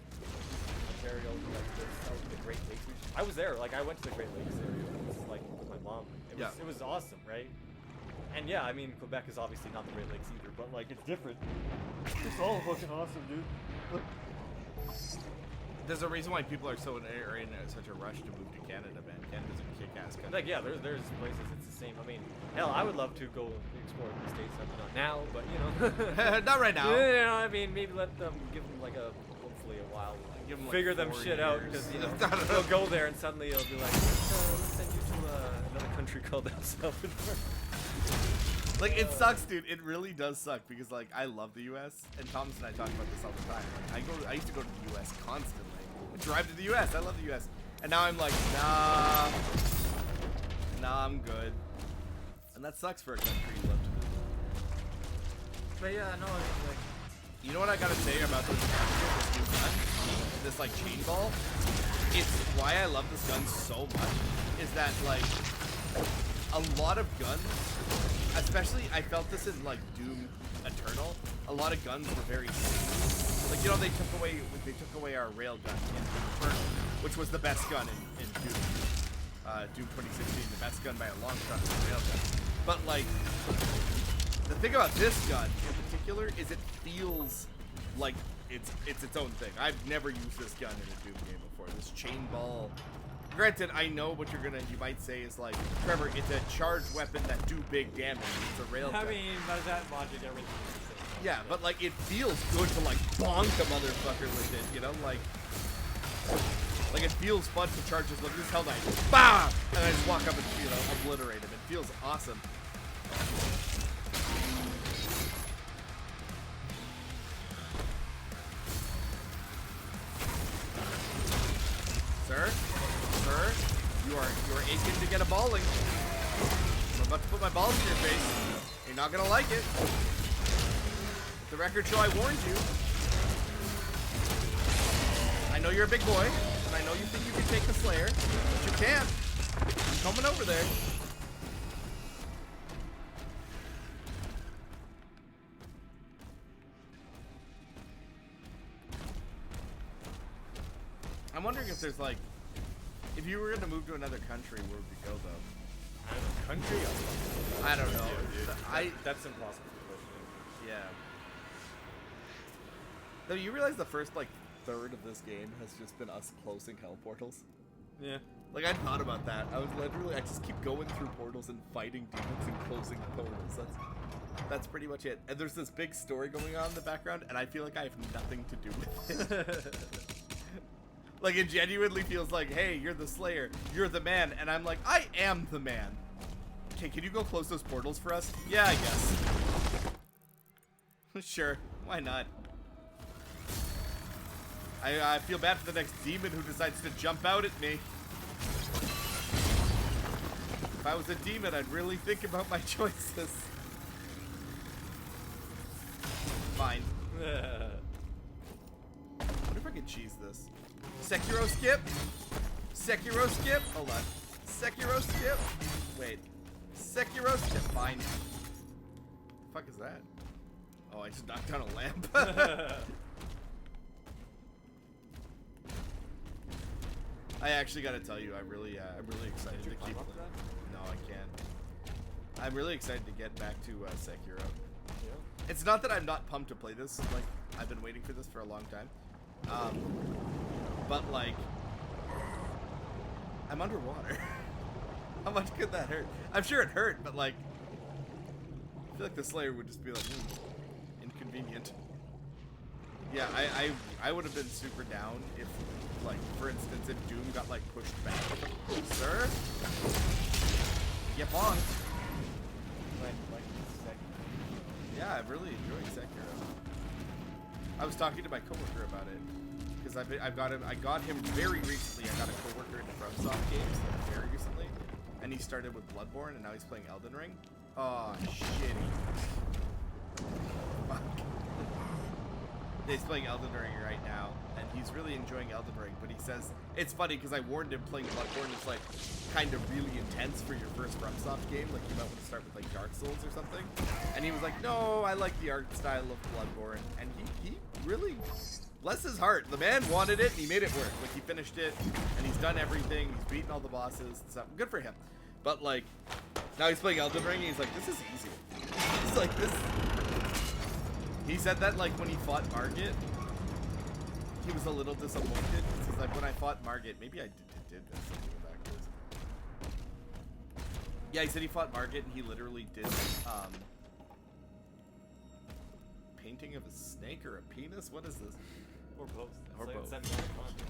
Ontario, like the Great Lakes region. I was there, like I went to the Great Lakes area, like with my mom. It was awesome, right? And yeah, I mean Quebec is obviously not the Great Lakes either, but like it's different. It's all fucking awesome, dude. Look. There's a reason why people are so in such a rush to move to Canada, man. Canada's a kick-ass country. Like yeah, there's places it's the same. I mean, hell, I would love to go explore the States. I mean, not now, but you know, not right now. You know, I mean, maybe let them give them like hopefully a while. Give them like figure them shit out because you know they'll go there and suddenly it'll be like, let's send you to another country called El Salvador. Like, it sucks, dude. It really does suck because, like, I love the U.S. and Thomas and I talk about this all the time. Like, I used to go to the U.S. constantly. I drive to the U.S. I love the U.S. And now I'm like, nah, I'm good. And that sucks for a country you love to visit. But yeah, no, like, you know what I gotta say about this new gun? This like chain ball? It's why I love this gun so much is that like a lot of guns, especially I felt this in like Doom Eternal, a lot of guns were very smooth. Like, you know, they took away our railgun in Doom Eternal, which was the best gun in Doom. Doom 2016, the best gun by a long shot, the railgun. But like, the thing about this gun in particular is it feels like it's its own thing. I've never used this gun in a Doom game before. This chain ball. Granted, I know what you might say is like, Trevor, it's a charged weapon that do big damage. It's a railgun. I mean, by that logic, everything is the same. Yeah, but like it feels good to like bonk a motherfucker with it, you know, like it feels fun to charge this. Look, this Hell Knight, BAM! And I just walk up and, you know, obliterate him. It feels awesome. Sir, you are aching to get a balling. I'm about to put my balls in your face. You're not gonna like it. The record show I warned you. I know you're a big boy, and I know you think you can take the Slayer, but you can't. I'm coming over there. I'm wondering if there's like, if you were gonna move to another country, where would you go though? Country? I don't know. Yeah, dude. That's impossible to question. Yeah. Though you realize the first like third of this game has just been us closing hell portals? Yeah. Like I thought about that. I just keep going through portals and fighting demons and closing portals. That's pretty much it. And there's this big story going on in the background, and I feel like I have nothing to do with it. Like it genuinely feels like, hey, you're the Slayer, you're the man, and I'm like, I am the man. Okay, can you go close those portals for us? Yeah, I guess. Sure, why not? I feel bad for the next demon who decides to jump out at me. If I was a demon, I'd really think about my choices. Fine. I wonder if I can cheese this. Sekiro skip? Sekiro skip? Hold on. Sekiro skip? Wait. Sekiro skip. Fine. The fuck is that? Oh, I just knocked down a lamp. I actually gotta tell you, I'm really excited to keep. No, I can't. I'm really excited to get back to Sekiro. Yeah. It's not that I'm not pumped to play this. Like, I've been waiting for this for a long time. But like, I'm underwater. How much could that hurt? I'm sure it hurt, but like, I feel like the Slayer would just be like, inconvenient. Yeah, I would have been super down if, like, for instance, if Doom got like pushed back. Sir, get bonked. Yeah, I'm really enjoying Sekiro. I was talking to my coworker about it because I got him very recently. I got a coworker into FromSoft games very recently, and he started with Bloodborne, and now he's playing Elden Ring. Oh, shitty. Fuck. He's playing Elden Ring right now, and he's really enjoying Elden Ring, but he says, it's funny because I warned him playing Bloodborne is like kind of really intense for your first FromSoft game, like you might want to start with like Dark Souls or something, and he was like, no, I like the art style of Bloodborne, and he really, bless his heart, the man wanted it, and he made it work. Like, he finished it, and he's done everything, he's beaten all the bosses and stuff, good for him. But like, now he's playing Elden Ring, and he's like, this is easy. It's like, this... He said that, like, when he fought Margit, he was a little disappointed. He's like, when I fought Margit, maybe I did this. Backwards. Yeah, he said he fought Margit, and he literally did, painting of a snake or a penis? What is this? Or both. Or like both. Anaconda.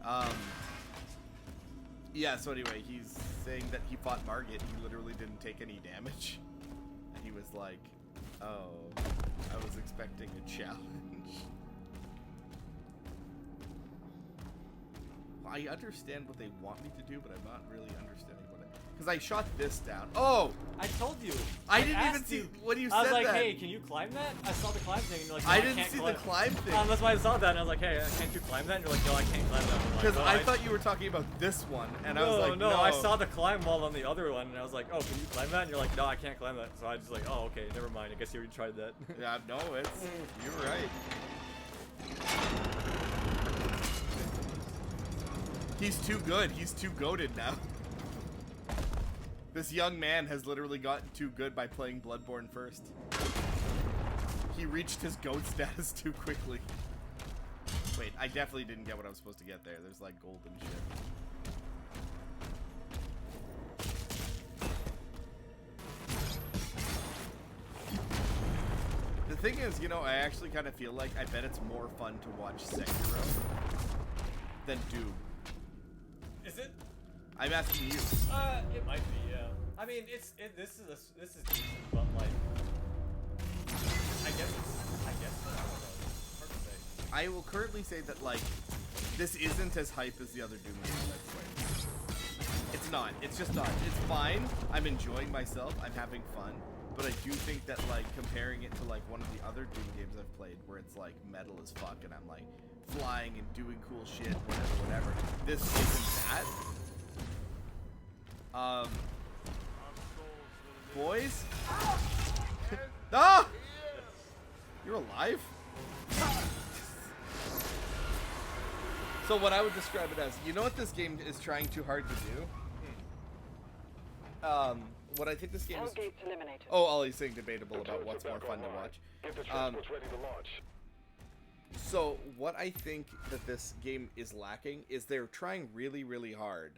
Anaconda. Yeah, so anyway, he's saying that he fought Margit. He literally didn't take any damage. And he was like, oh, I was expecting a challenge. I understand what they want me to do, but I'm not really understanding what it... Because I shot this down. Oh! I told you. I didn't even see when you said that. I was like, hey, can you climb that? I saw the climb thing, and you're like, no, I I didn't can't see climb. the climb thing. That's why I saw that, and I was like, hey, can't you climb that? And you're like, no, I can't climb that. Because Like, I thought you were talking about this one, and no, I was like, no. I saw the climb wall on the other one, and I was like, oh, can you climb that? And you're like, no, I can't climb that. So I just like, oh, okay, never mind. I guess you already tried that. Yeah, no, it's... You're right. He's too good. He's too goated now. This young man has literally gotten too good by playing Bloodborne first. He reached his goat status too quickly. Wait, I definitely didn't get what I was supposed to get there. There's like gold and shit. The thing is, you know, I actually kind of feel like I bet it's more fun to watch Sekiro than Doom. Is it? I'm asking you. It might be, yeah. I mean, this is decent, but like, I guess I don't know. It's hard to say. I will currently say that like, this isn't as hype as the other Doom games I've played. It's not. It's just not. It's fine. I'm enjoying myself. I'm having fun. But I do think that like comparing it to like one of the other Doom games I've played, where it's like metal as fuck, and I'm like flying and doing cool shit, whatever. This isn't that. Boys? Ah! You're alive? So what I would describe it as, you know what this game is trying too hard to do? What I think this game is... Oh, Ollie's saying debatable about what's more fun to watch. So what I think that this game is lacking is they're trying really, really hard.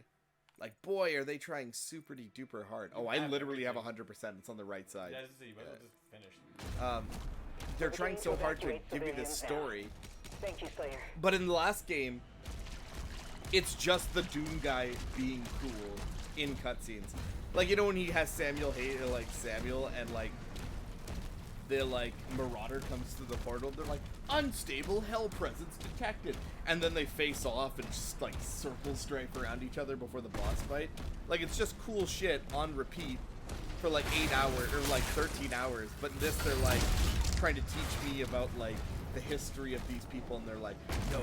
Like, boy, are they trying super duper hard. Oh, I literally have 100%. It's on the right side. Yeah, this is just finished. They're trying so hard to give you this story. Thank you, Slayer. But in the last game, it's just the Doom guy being cool in cutscenes. Like, you know when he has Samuel and like the like Marauder comes to the portal, they're like, unstable hell presence detected, and then they face off and just like circle strafe around each other before the boss fight. Like, it's just cool shit on repeat for like 8 hours or like 13 hours. But in this, they're like trying to teach me about like the history of these people, and they're like, no,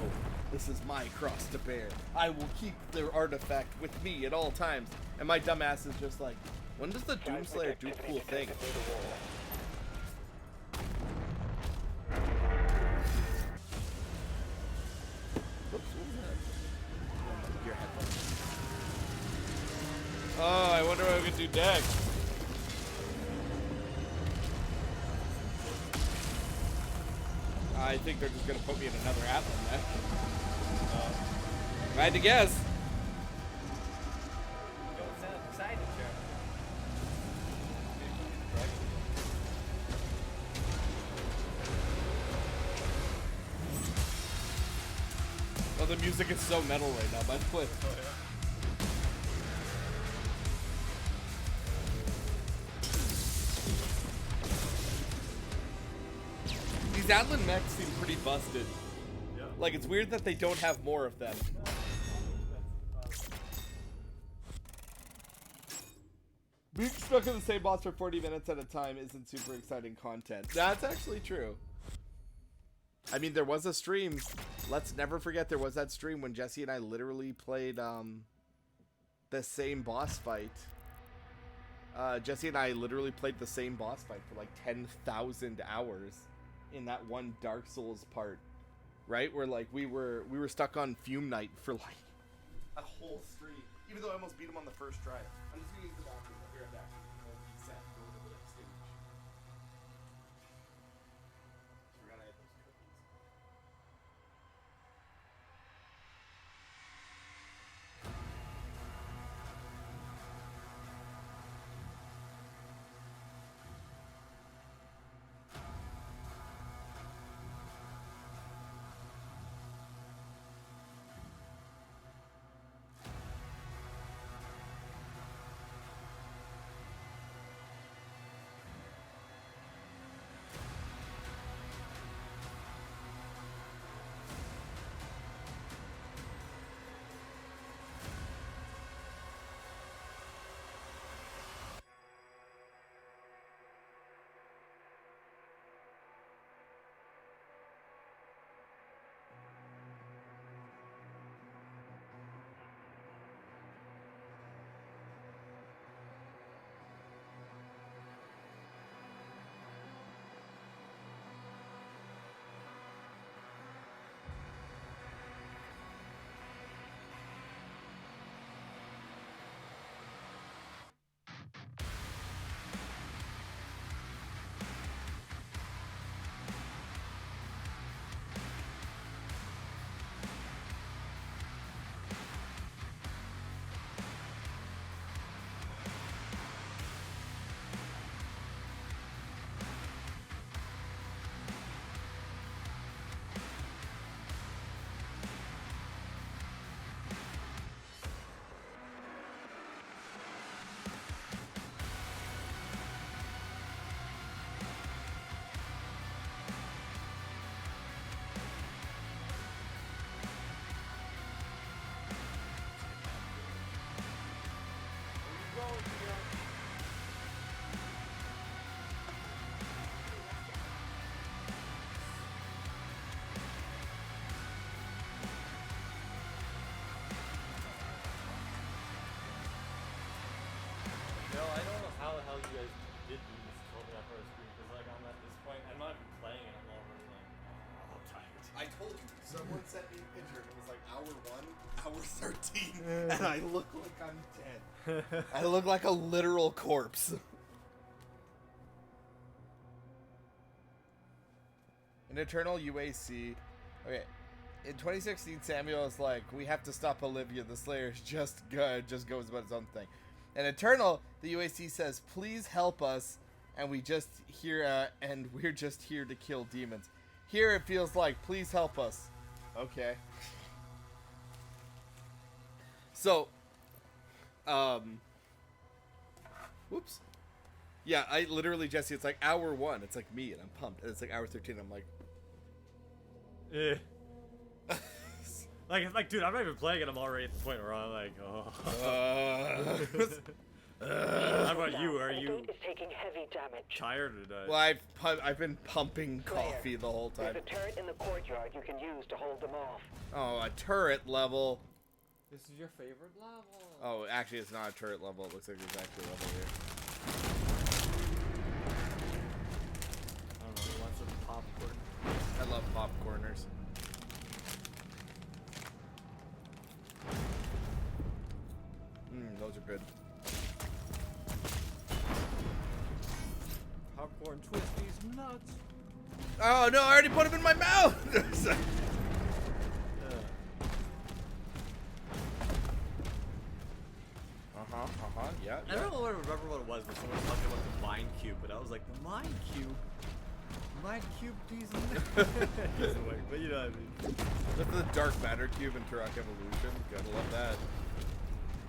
this is my cross to bear. I will keep their artifact with me at all times. And my dumbass is just like, when does the Doomslayer do cool things? Oh, I wonder what we can do next. I think they're just gonna put me in another Atlan mech. If I had to guess. Don't sound excited, Jeremy. Oh, the music is so metal right now, by the way. Oh, yeah. These Atlan mechs seem pretty busted. Yeah. Like, it's weird that they don't have more of them. Being stuck in the same boss for 40 minutes at a time isn't super exciting content. That's actually true. I mean, there was a stream. Let's never forget there was that stream when Jesse and I literally played the same boss fight. Jesse and I literally played the same boss fight for like 10,000 hours in that one Dark Souls part, right? Where like we were stuck on Fume Night for like a whole stream, even though I almost beat him on the first try. I'm just gonna use the bathroom. I'll be right back. I'll reset and go to the next stage. Forgot I had those cookies. what you guys did do is told me that first screen, because like I'm at this point, I'm not even playing it, I'm already like, oh, I'm tired. I told you, someone sent me a picture and it was like hour 1, hour 13, and I look like I'm dead. I look like a literal corpse. In Eternal UAC, okay, in 2016, Samuel is like, we have to stop Olivia, the Slayer's just goes about his own thing. In Eternal, the UAC says, please help us, and we're just here to kill demons. Here it feels like, please help us. Okay. So, whoops. Yeah, I literally, Jesse, it's like hour 1, it's like me, and I'm pumped. And it's like hour 13, I'm like, eh. like, dude, I'm not even playing it. I'm already at the point where I'm like, oh. How about you? Are you taking heavy damage? Tired or not? Well, I've been pumping coffee the whole time. There's a turret in the courtyard you can use to hold them off. Oh, a turret level. This is your favorite level. Oh, actually, it's not a turret level. It looks like there's actually a level here. I don't know. Who wants some popcorn? I love popcorners. Those are good. Popcorn twisties nuts. Oh no! I already put them in my mouth. Yeah. I don't remember what it was, but someone was talking about the Mind Cube, but I was like, the Mind Cube? Mind Cube diesel? But you know what I mean. That's the Dark Matter Cube in Turok Evolution. Gotta love that.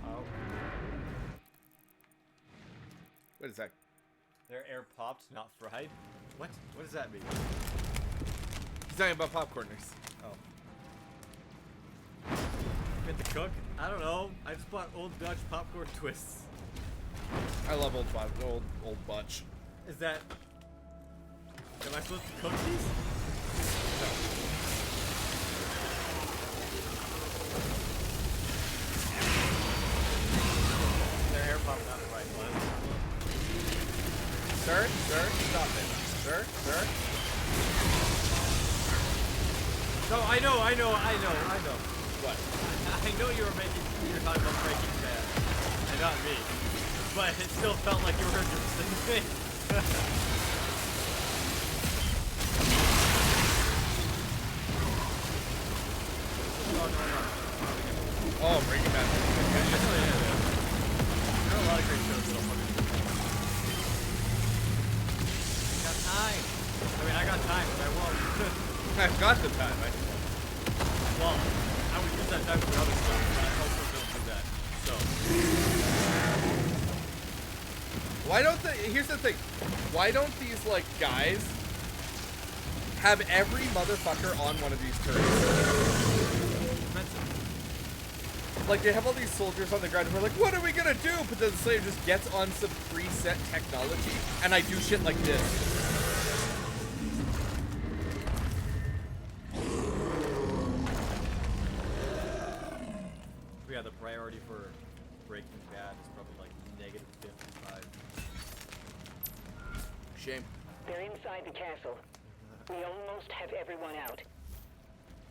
Oh. Wait a sec. Their air popped, not fried? What? What does that mean? He's talking about popcorners. Oh. Meant to cook? I don't know. I just bought Old Dutch popcorn twists. I love old Butch. Is that... Am I supposed to cook these? No. Their hair popped out the right one. Sir, stop it. Sir. No, I know. What? I know you're talking about Breaking Bad, and not me. But it still felt like you were doing the same thing. No. Oh, Breaking Bad. There are a lot of great shows that I'm got time. I mean, I got time, but I won't. I've got the time. Well, I would use that time for other stuff, but I also don't do that. So. Why don't here's the thing. Why don't these, like, guys have every motherfucker on one of these turrets? Expensive. Like, they have all these soldiers on the ground and we're like, what are we gonna do? But then the Slayer just gets on some preset technology and I do shit like this. Yeah, the priority for Breaking Bad is probably like -55. Shame. They're inside the castle. We almost have everyone out.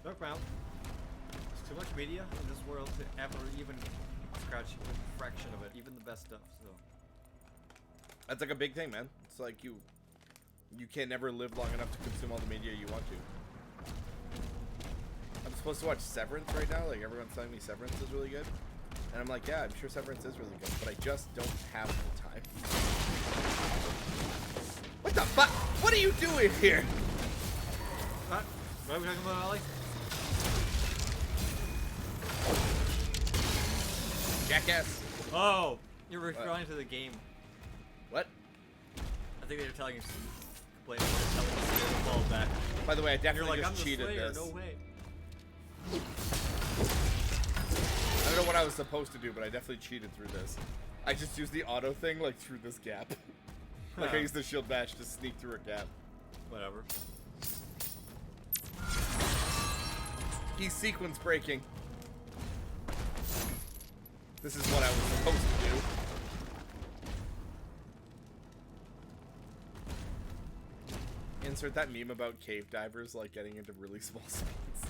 Look around. There's too much media in this world to ever even scratch a fraction of it, even the best stuff. So that's like a big thing, man. It's like you can never live long enough to consume all the media you want to. I'm supposed to watch Severance right now. Like, everyone's telling me Severance is really good. And I'm like, yeah, I'm sure Severance is really good, but I just don't have the time. What the fuck? What are you doing here? What are we talking about, Ollie? Jackass. Oh, you're referring to the game. What? I think they were telling you to complain about the ball back. By the way, I definitely like, just cheated Slayer, this. No way. I don't know what I was supposed to do, but I definitely cheated through this. I just used the auto thing, like, through this gap. Like, I used the shield bash to sneak through a gap. Whatever. He's sequence breaking. This is what I was supposed to do. insert that meme about cave divers like getting into really small spots.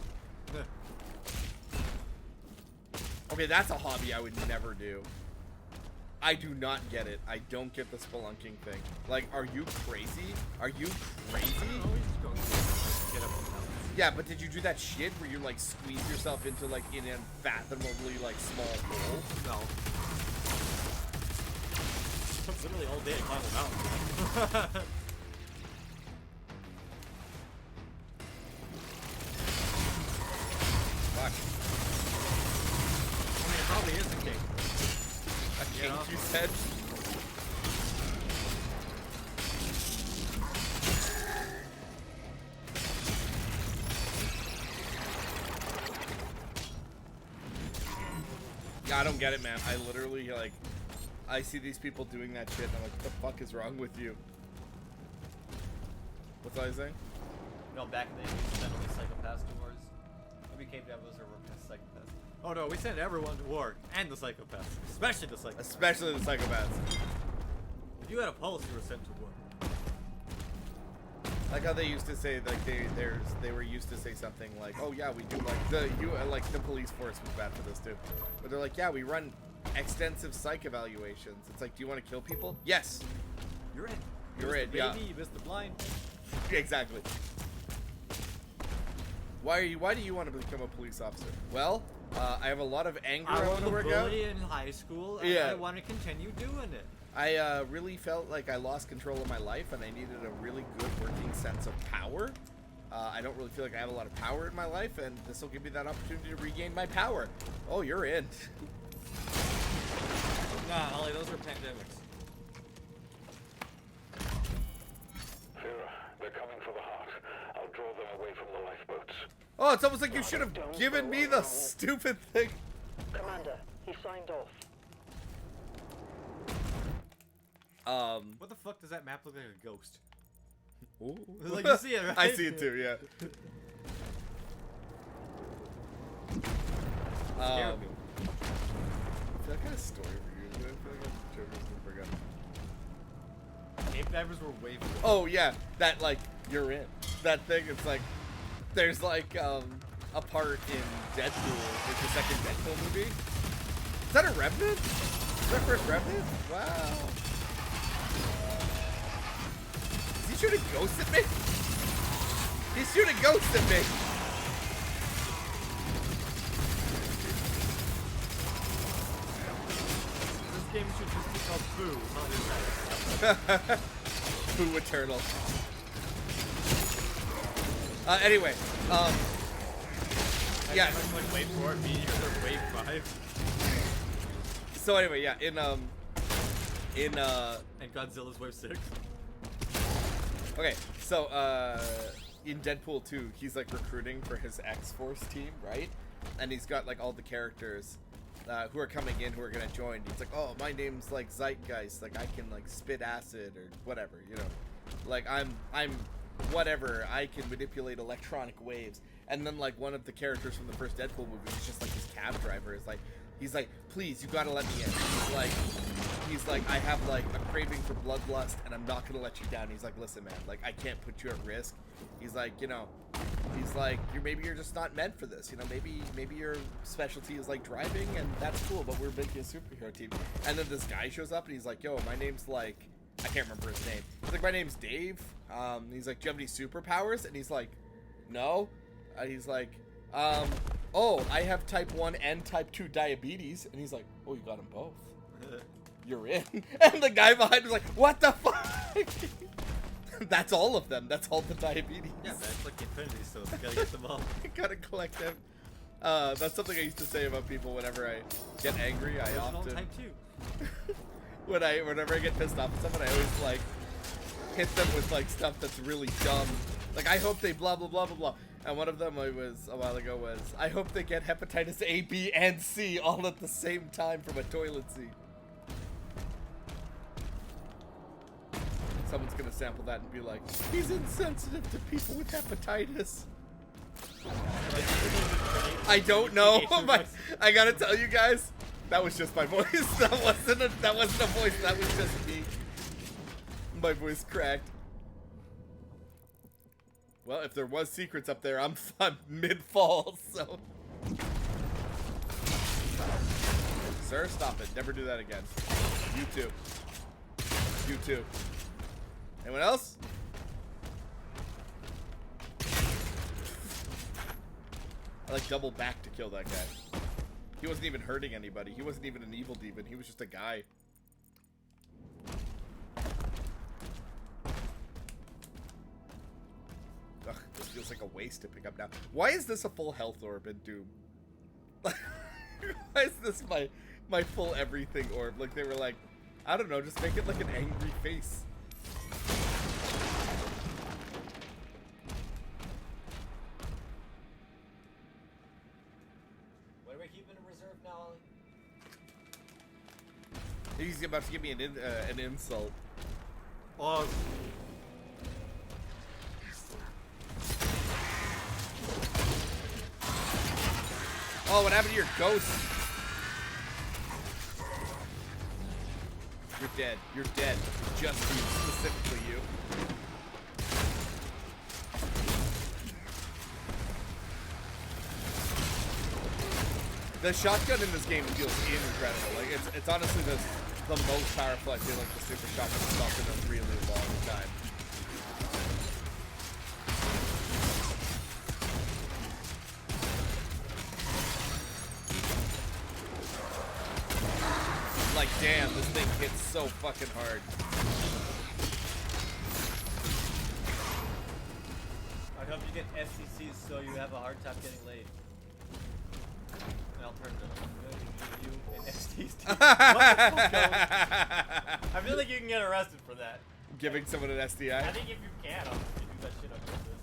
Okay, that's a hobby I would never do. I do not get it. I don't get the spelunking thing. Like, are you crazy? Are you crazy? Yeah, but did you do that shit where you like squeeze yourself into like an unfathomably like small hole? No. It's literally all day to climb a mountain. Fuck. I mean, it probably is a king. A king, you said? Yeah, I don't get it, man. I literally, like, I see these people doing that shit, and I'm like, what the fuck is wrong with you? What's I saying? No, back in the day, we sent only psychopaths to wars. We became devils or psychopaths. Oh no, we sent everyone to war, and the psychopaths. Especially the psychopaths. Especially the psychopaths. If you had a pulse, you were sent to war. Like how they used to say, like they were used to say something like, "Oh yeah, we do like the police force was bad for this too," but they're like, "Yeah, we run extensive psych evaluations." It's like, do you want to kill people? Yes. You're in. You're in. Yeah. Yeah. You missed the blind. Exactly. Why do you want to become a police officer? Well, I have a lot of anger I want to work out. In high school, and yeah. I want to continue doing it. I really felt like I lost control of my life, and I needed a really good working sense of power. I don't really feel like I have a lot of power in my life, and this will give me that opportunity to regain my power. Oh, you're in. Nah, Ollie, those are pandemics. Vera, they're coming for the heart. I'll draw them away from the lifeboats. Oh, it's almost like you should have given me the stupid thing. Commander, he signed off. What the fuck does that map look like a ghost? Ooh. Like you see it, right? I see it too, yeah. Scared me. That kind of story for you. I feel like I'm joking, I forgot. Cave divers were way before. Oh yeah, that like you're in that thing. It's like there's like a part in Deadpool, like the second Deadpool movie. Is that a Revenant? Is that first Revenant? Wow. Is he shooting ghosts at me? He's shooting ghosts at me. This game should just be called Boo, not Eternal. Boo Eternal. Anyway, yeah. Like Wave 4, Meteor, or Wave 5. So anyway, yeah, in and Godzilla's Wave 6. Okay, so in Deadpool 2, he's like recruiting for his X-Force team, right? And he's got like all the characters who are coming in, who are gonna join. He's like, oh, my name's like Zeitgeist, like I can like spit acid or whatever, you know, like I'm whatever, I can manipulate electronic waves. And then like one of the characters from the first Deadpool movie is just like his cab driver is like, he's like, please, you gotta let me in. He's like, I have like a craving for bloodlust, and I'm not gonna let you down. He's like, listen, man, like I can't put you at risk. He's like, you know, he's like, maybe you're just not meant for this. You know, maybe your specialty is like driving, and that's cool. But we're making a superhero team. And then this guy shows up, and he's like, yo, my name's like, I can't remember his name. He's like, my name's Dave. He's like, do you have any superpowers? And he's like, no. He's like, oh, I have type 1 and type 2 diabetes. And he's like, oh, you got them both. You're in. And the guy behind was like, what the fuck? That's all of them. That's all the diabetes. Yeah, man, it's like Infinity Stones. You gotta get them all. I gotta collect them. That's something I used to say about people whenever I get angry. I often type 2. whenever I get pissed off at someone, I always like hit them with like stuff that's really dumb. Like, I hope they blah blah blah blah blah. And one of them was a while ago was, I hope they get hepatitis A, B, and C all at the same time from a toilet seat. Someone's gonna sample that and be like, he's insensitive to people with hepatitis. I don't know. I gotta tell you guys, that was just my voice. That wasn't a voice. That was just me. My voice cracked. Well, if there was secrets up there, I'm mid-fall, so... Sir, stop it. Never do that again. You too. You too. Anyone else? I like double back to kill that guy. He wasn't even hurting anybody. He wasn't even an evil demon. He was just a guy. Ugh, this feels like a waste to pick up now. Why is this a full health orb in Doom? Why is this my full everything orb? Like, they were like, I don't know, just make it like an angry face. What are we keeping in reserve now, Ollie? He's about to give me an insult. Oh. Oh, what happened to your ghost? You're dead. You're dead. Just you, specifically you. The shotgun in this game feels incredible. Like, it's honestly the most powerful I feel like the super shotgun stuff in a really long time. Like, damn, this thing hits so fucking hard. I hope you get SCCs so you have a hard time getting laid. An alternative. I'm going to give you an STs. I feel like you can get arrested for that. Giving someone an STI? I think if you can, I'll do that shit on purpose,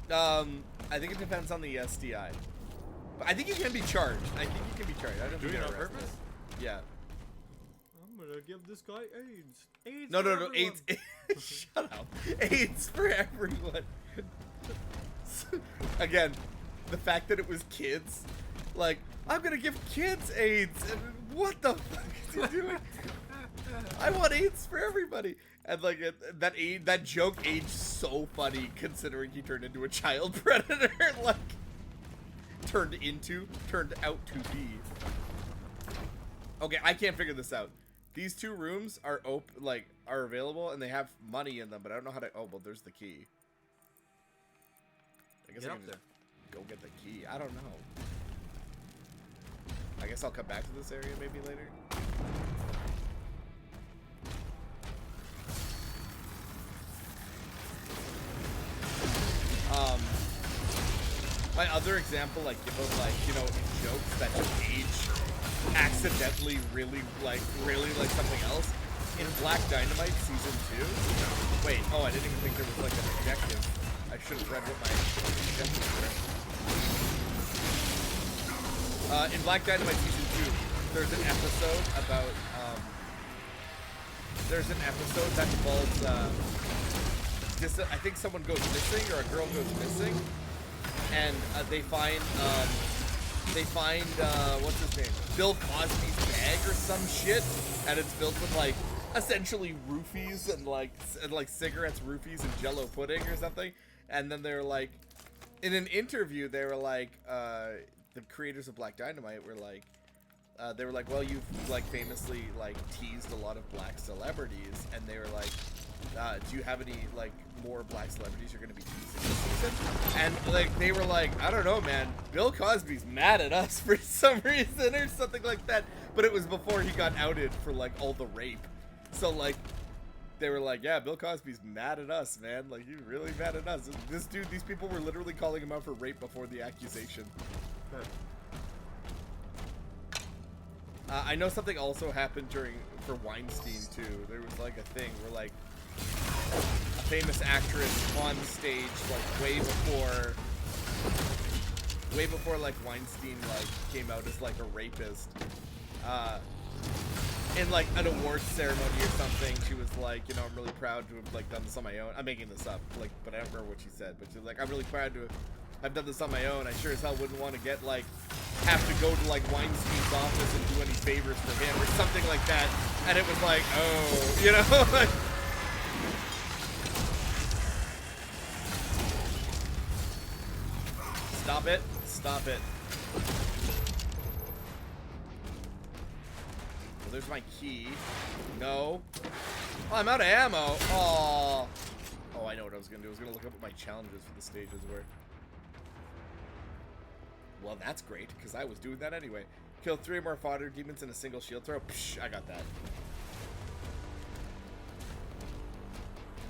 yeah. I think it depends on the STI. But I think you can be charged. I think you can be charged. I don't Doing think it on you're arrested. purpose? Yeah. I'm gonna give this guy AIDS. AIDS No, for no, no, everyone. AIDS. Shut up. AIDS for everyone. Again, the fact that it was kids, like, I'm gonna give kids AIDS. And what the fuck is he doing? I want AIDS for everybody. And like that joke aged so funny considering he turned into a child predator. Like, turned out to be. Okay, I can't figure this out. These two rooms are are available and they have money in them, but I don't know how to. Oh, well, there's the key. I guess Get I up can there. just go get the key. I don't know. I guess I'll come back to this area maybe later. My other example, like, give of, like, you know, jokes that just age accidentally really like something else. In Black Dynamite Season 2. Wait, oh, I didn't even think there was, like, an objective. I should have read what my objectives were. In Black Dynamite Season 2, there's an episode about, there's an episode that involves, I think someone goes missing, or a girl goes missing, and they find what's his name? Bill Cosby's bag or some shit, and it's filled with, like, essentially roofies and like cigarettes, roofies, and Jello pudding or something. And then they're like, in an interview, they were like, the creators of Black Dynamite were like, they were like, well, you've like famously like teased a lot of black celebrities, and they were like, do you have any like more black celebrities you're gonna be teasing this season? And like they were like, I don't know, man, Bill Cosby's mad at us for some reason or something like that. But it was before he got outed for like all the rape. So like they were like, yeah, Bill Cosby's mad at us, man. Like, he's really mad at us. This dude, these people were literally calling him out for rape before the accusation. I know something also happened for Weinstein too. There was like a thing where like a famous actress on stage like way before like Weinstein like came out as like a rapist. In like an awards ceremony or something, she was like, you know, I'm really proud to have like done this on my own. I'm making this up, like, but I don't remember what she said. But she's like, I'm really proud to have done this on my own. I sure as hell wouldn't want to get like have to go to like Weinstein's office and do any favors for him or something like that. And it was like, oh, you know. Stop it. Stop it. Well, there's my key. No. Oh, I'm out of ammo. Oh. Oh, I know what I was going to do. I was going to look up what my challenges for the stages were. Well, that's great, because I was doing that anyway. Kill 3 or more fodder demons in a single shield throw. Psh, I got that.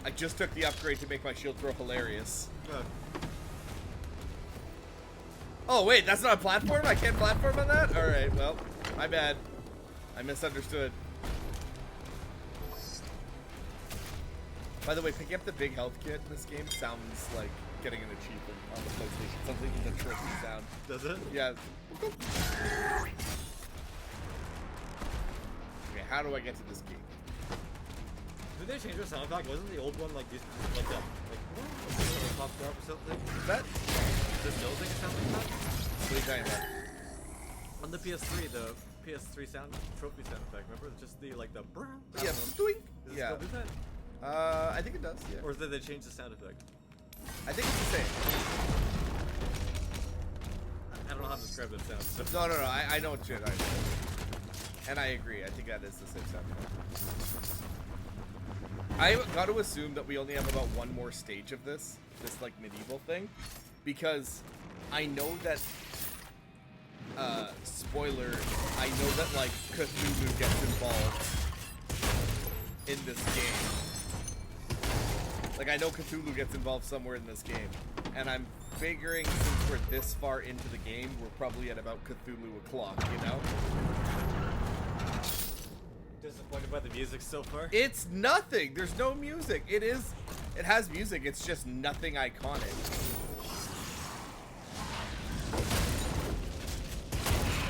I just took the upgrade to make my shield throw hilarious. Oh, wait, that's not a platform? I can't platform on that? Alright, well, my bad. I misunderstood. By the way, picking up the big health kit in this game sounds like getting an achievement on the PlayStation. Something with the trophy sound. Does it? Yeah. Okay, how do I get to this key? Did they change their sound effect? Wasn't the old one like this, like that, like pop up or something? Is that? Does no thing sound like that? What are you talking about? On the PS3, the PS3 sound trophy sound effect. Remember, just the like the. Yeah, doink. Does it Yeah. still do that? I think it does. Yeah. Or did they change the sound effect? I think it's the same. I don't know how to describe that sound. So. No. I know what you're talking about. And I agree. I think that is the same sound effect. I got to assume that we only have about one more stage of this like medieval thing, because I know that spoiler, I know that like Cthulhu gets involved in this game. Like I know Cthulhu gets involved somewhere in this game, and I'm figuring since we're this far into the game, we're probably at about Cthulhu o'clock, you know? Disappointed by the music so far? It's nothing. There's no music. It has music. It's just nothing iconic.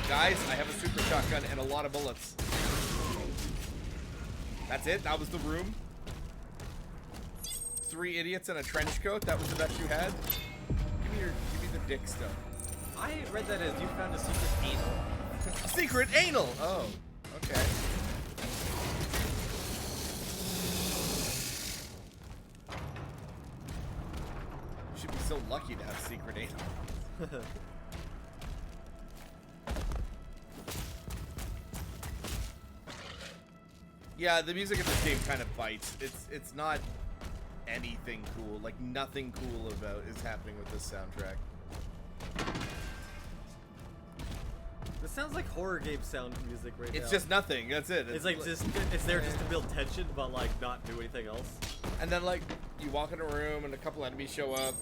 Guys, I have a super shotgun and a lot of bullets. That's it? That was the room? 3 idiots in a trench coat? That was the best you had? Give me the dick stuff. I read that as you found a secret anal. Secret anal! Oh, okay. You should be so lucky to have secret anal. Yeah, the music in this game kind of bites. It's not anything cool. Like, nothing cool about is happening with this soundtrack. This sounds like horror game sound music right now. It's just nothing. That's it. It's like just it's there just to build tension, but like not do anything else. And then like you walk in a room and a couple enemies show up,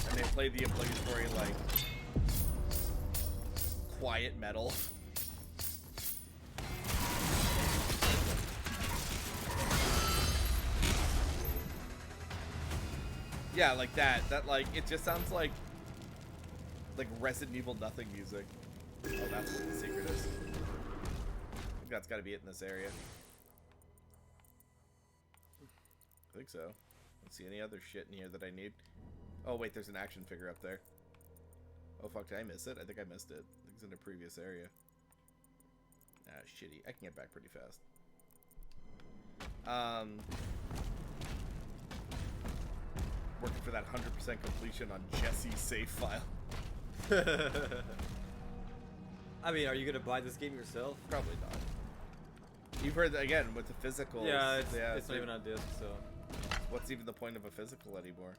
and they play the obligatory like quiet metal. Yeah, like that. That like it just sounds like Resident Evil nothing music. Oh, that's what the secret is. I think that's got to be it in this area. I think so. Let's see any other shit in here that I need. Oh wait, there's an action figure up there. Oh fuck, did I miss it? I think I missed it. I think it's in a previous area. Ah, shitty. I can get back pretty fast. Working for that 100% completion on Jesse's save file. I mean, are you gonna buy this game yourself? Probably not. You've heard that again with the physicals. Yeah, it's not even on disc, so. What's even the point of a physical anymore?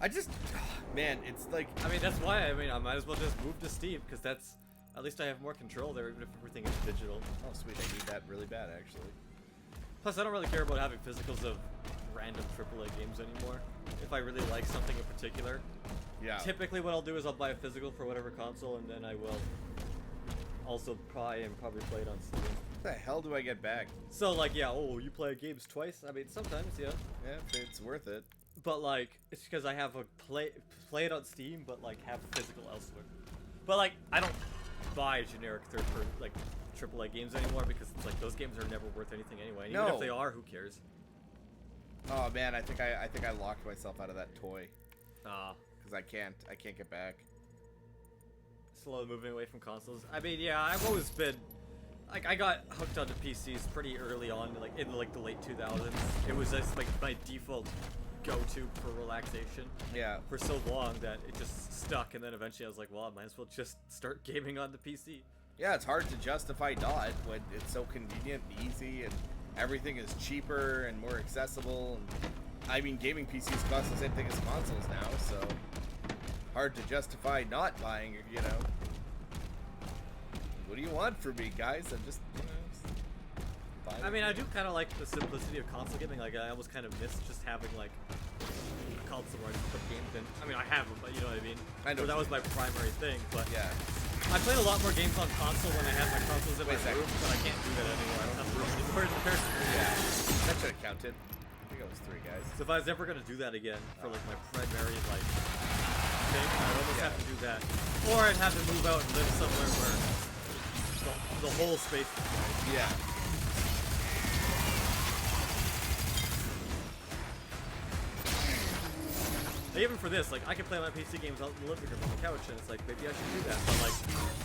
I just, man, it's like. I mean, that's why. I mean, I might as well just move to Steam because that's at least I have more control there, even if everything is digital. Oh, sweet! I need that really bad, actually. Plus, I don't really care about having physicals of random AAA games anymore. If I really like something in particular. Yeah. Typically, what I'll do is I'll buy a physical for whatever console, and then I will also probably play it on Steam. What the hell do I get back? So, like, yeah, oh, you play games twice? I mean, sometimes, yeah. Yeah, it's worth it. But, like, it's because I have a play it on Steam, but, like, have physical elsewhere. But, like, I don't buy generic like, AAA games anymore because it's like those games are never worth anything anyway. And even if they are, who cares? Oh man, I think I locked myself out of that toy. Ah. Because I can't get back. Slowly moving away from consoles. I mean, yeah, I've always been like I got hooked onto PCs pretty early on, like in like the late 2000s. It was just like my default go-to for relaxation. Yeah. For so long that it just stuck, and then eventually I was like, well, I might as well just start gaming on the PC. Yeah, it's hard to justify not when it's so convenient and easy, and everything is cheaper and more accessible. And I mean, gaming PCs cost the same thing as consoles now, so hard to justify not buying. You know, what do you want from me, guys? I'm just, you know. I mean, I do kind of like the simplicity of console gaming. Like, I almost kind of miss just having like a console where I just put games in. I mean, I have them, but you know what I mean. I know. So that was my primary thing. But yeah, I played a lot more games on console when I had my consoles in my room, but I can't do that anymore. I don't have room anymore in there. Yeah, that should have counted. I think it was 3 guys. So if I was ever gonna do that again for like my primary like thing, I'd almost have to do that, or I'd have to move out and live somewhere where the whole space is mine. Yeah. Even for this, like, I can play my PC games out in the living room on the couch, and it's like, maybe I should do that. But, like,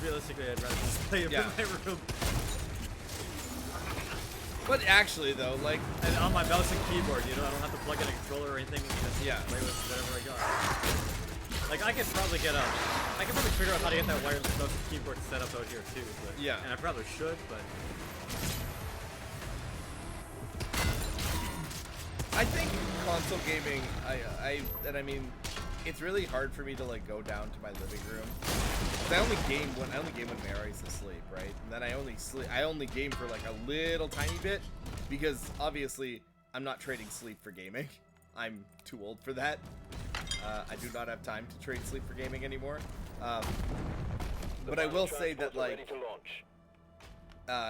realistically, I'd rather just play it in my room. But actually, though, like... And on my mouse and keyboard, you know, I don't have to plug in a controller or anything. Just play with whatever I got. Like, I could probably get I could probably figure out how to get that wireless mouse and keyboard set up out here, too. But, yeah. And I probably should, but... I think console gaming, I mean, it's really hard for me to like go down to my living room. I only game when Mary's asleep, right? And then I only game for like a little tiny bit because obviously I'm not trading sleep for gaming. I'm too old for that. I do not have time to trade sleep for gaming anymore. But I will say that like.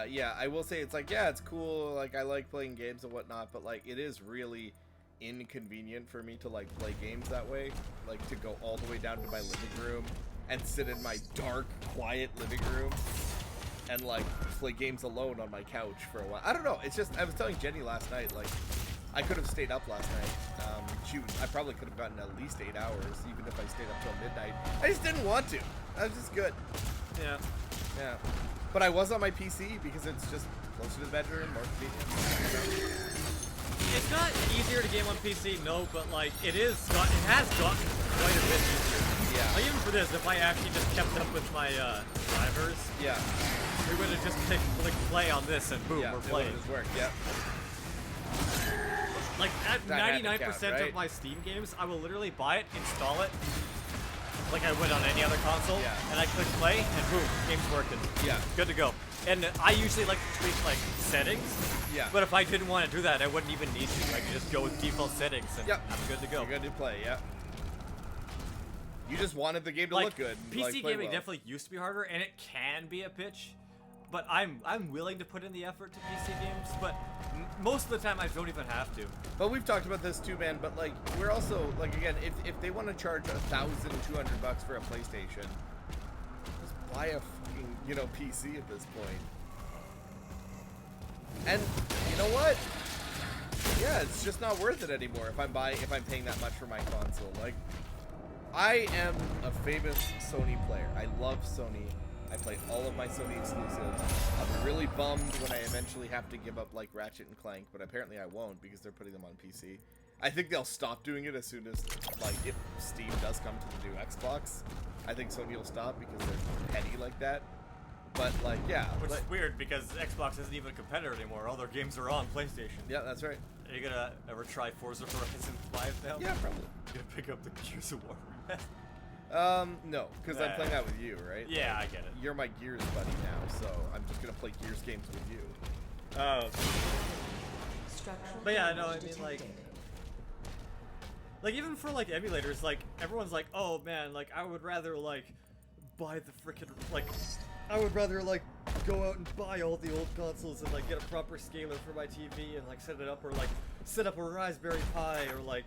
Yeah, I will say it's like, yeah, it's cool, like, I like playing games and whatnot, but, like, it is really inconvenient for me to, like, play games that way, like, to go all the way down to my living room and sit in my dark, quiet living room and, like, play games alone on my couch for a while. I don't know, it's just, I was telling Jenny last night, like, I could have stayed up last night. I probably could have gotten at least 8 hours, even if I stayed up till midnight. I just didn't want to. I was just good. Yeah. Yeah. But I was on my PC because it's just closer to the bedroom, more convenient. It's not easier to game on PC, no, but like it has gotten quite a bit easier. Yeah. Like even for this, if I actually just kept up with my drivers, yeah, we would have just click play on this and boom, we're playing. It would have just worked. Yeah. Like at 99% of my Steam games, I will literally buy it, install it, like I would on any other console, and I click play, and boom, game's working. Yeah. Good to go. And I usually like to tweak like settings. Yeah. But if I didn't want to do that, I wouldn't even need to. I could just go with default settings, and I'm good to go. You're good to play. Yeah. You just wanted the game to look good. PC like, gaming well. definitely used to be harder, and it can be a bitch. But I'm willing to put in the effort to PC games, but most of the time I don't even have to. But we've talked about this too, man. But like, we're also like, again, if they want to charge $1,200 for a PlayStation, just buy a fucking PC at this point. And you know what? Yeah, it's just not worth it anymore if I'm paying that much for my console. Like, I am a famous Sony player. I love Sony. I play all of my Sony exclusives. I'll be really bummed when I eventually have to give up like Ratchet and Clank, but apparently I won't because they're putting them on PC. I think they'll stop doing it as soon as, like, if Steam does come to the new Xbox. I think Sony will stop because they're petty like that. But like, yeah. Which is weird because Xbox isn't even a competitor anymore. All their games are on PlayStation. Yeah, that's right. Are you gonna ever try Forza Horizon 5 now? Yeah, probably. You gonna pick up the Gears of War remaster? No, because I'm playing that with you, right? Yeah, I get it. You're my Gears buddy now, so I'm just gonna play Gears games with you. Oh. But yeah, no, I mean like even for like emulators, like everyone's like, oh man, like I would rather like buy the frickin' like I would rather like go out and buy all the old consoles and like get a proper scaler for my TV and like set it up, or like set up a Raspberry Pi, or like,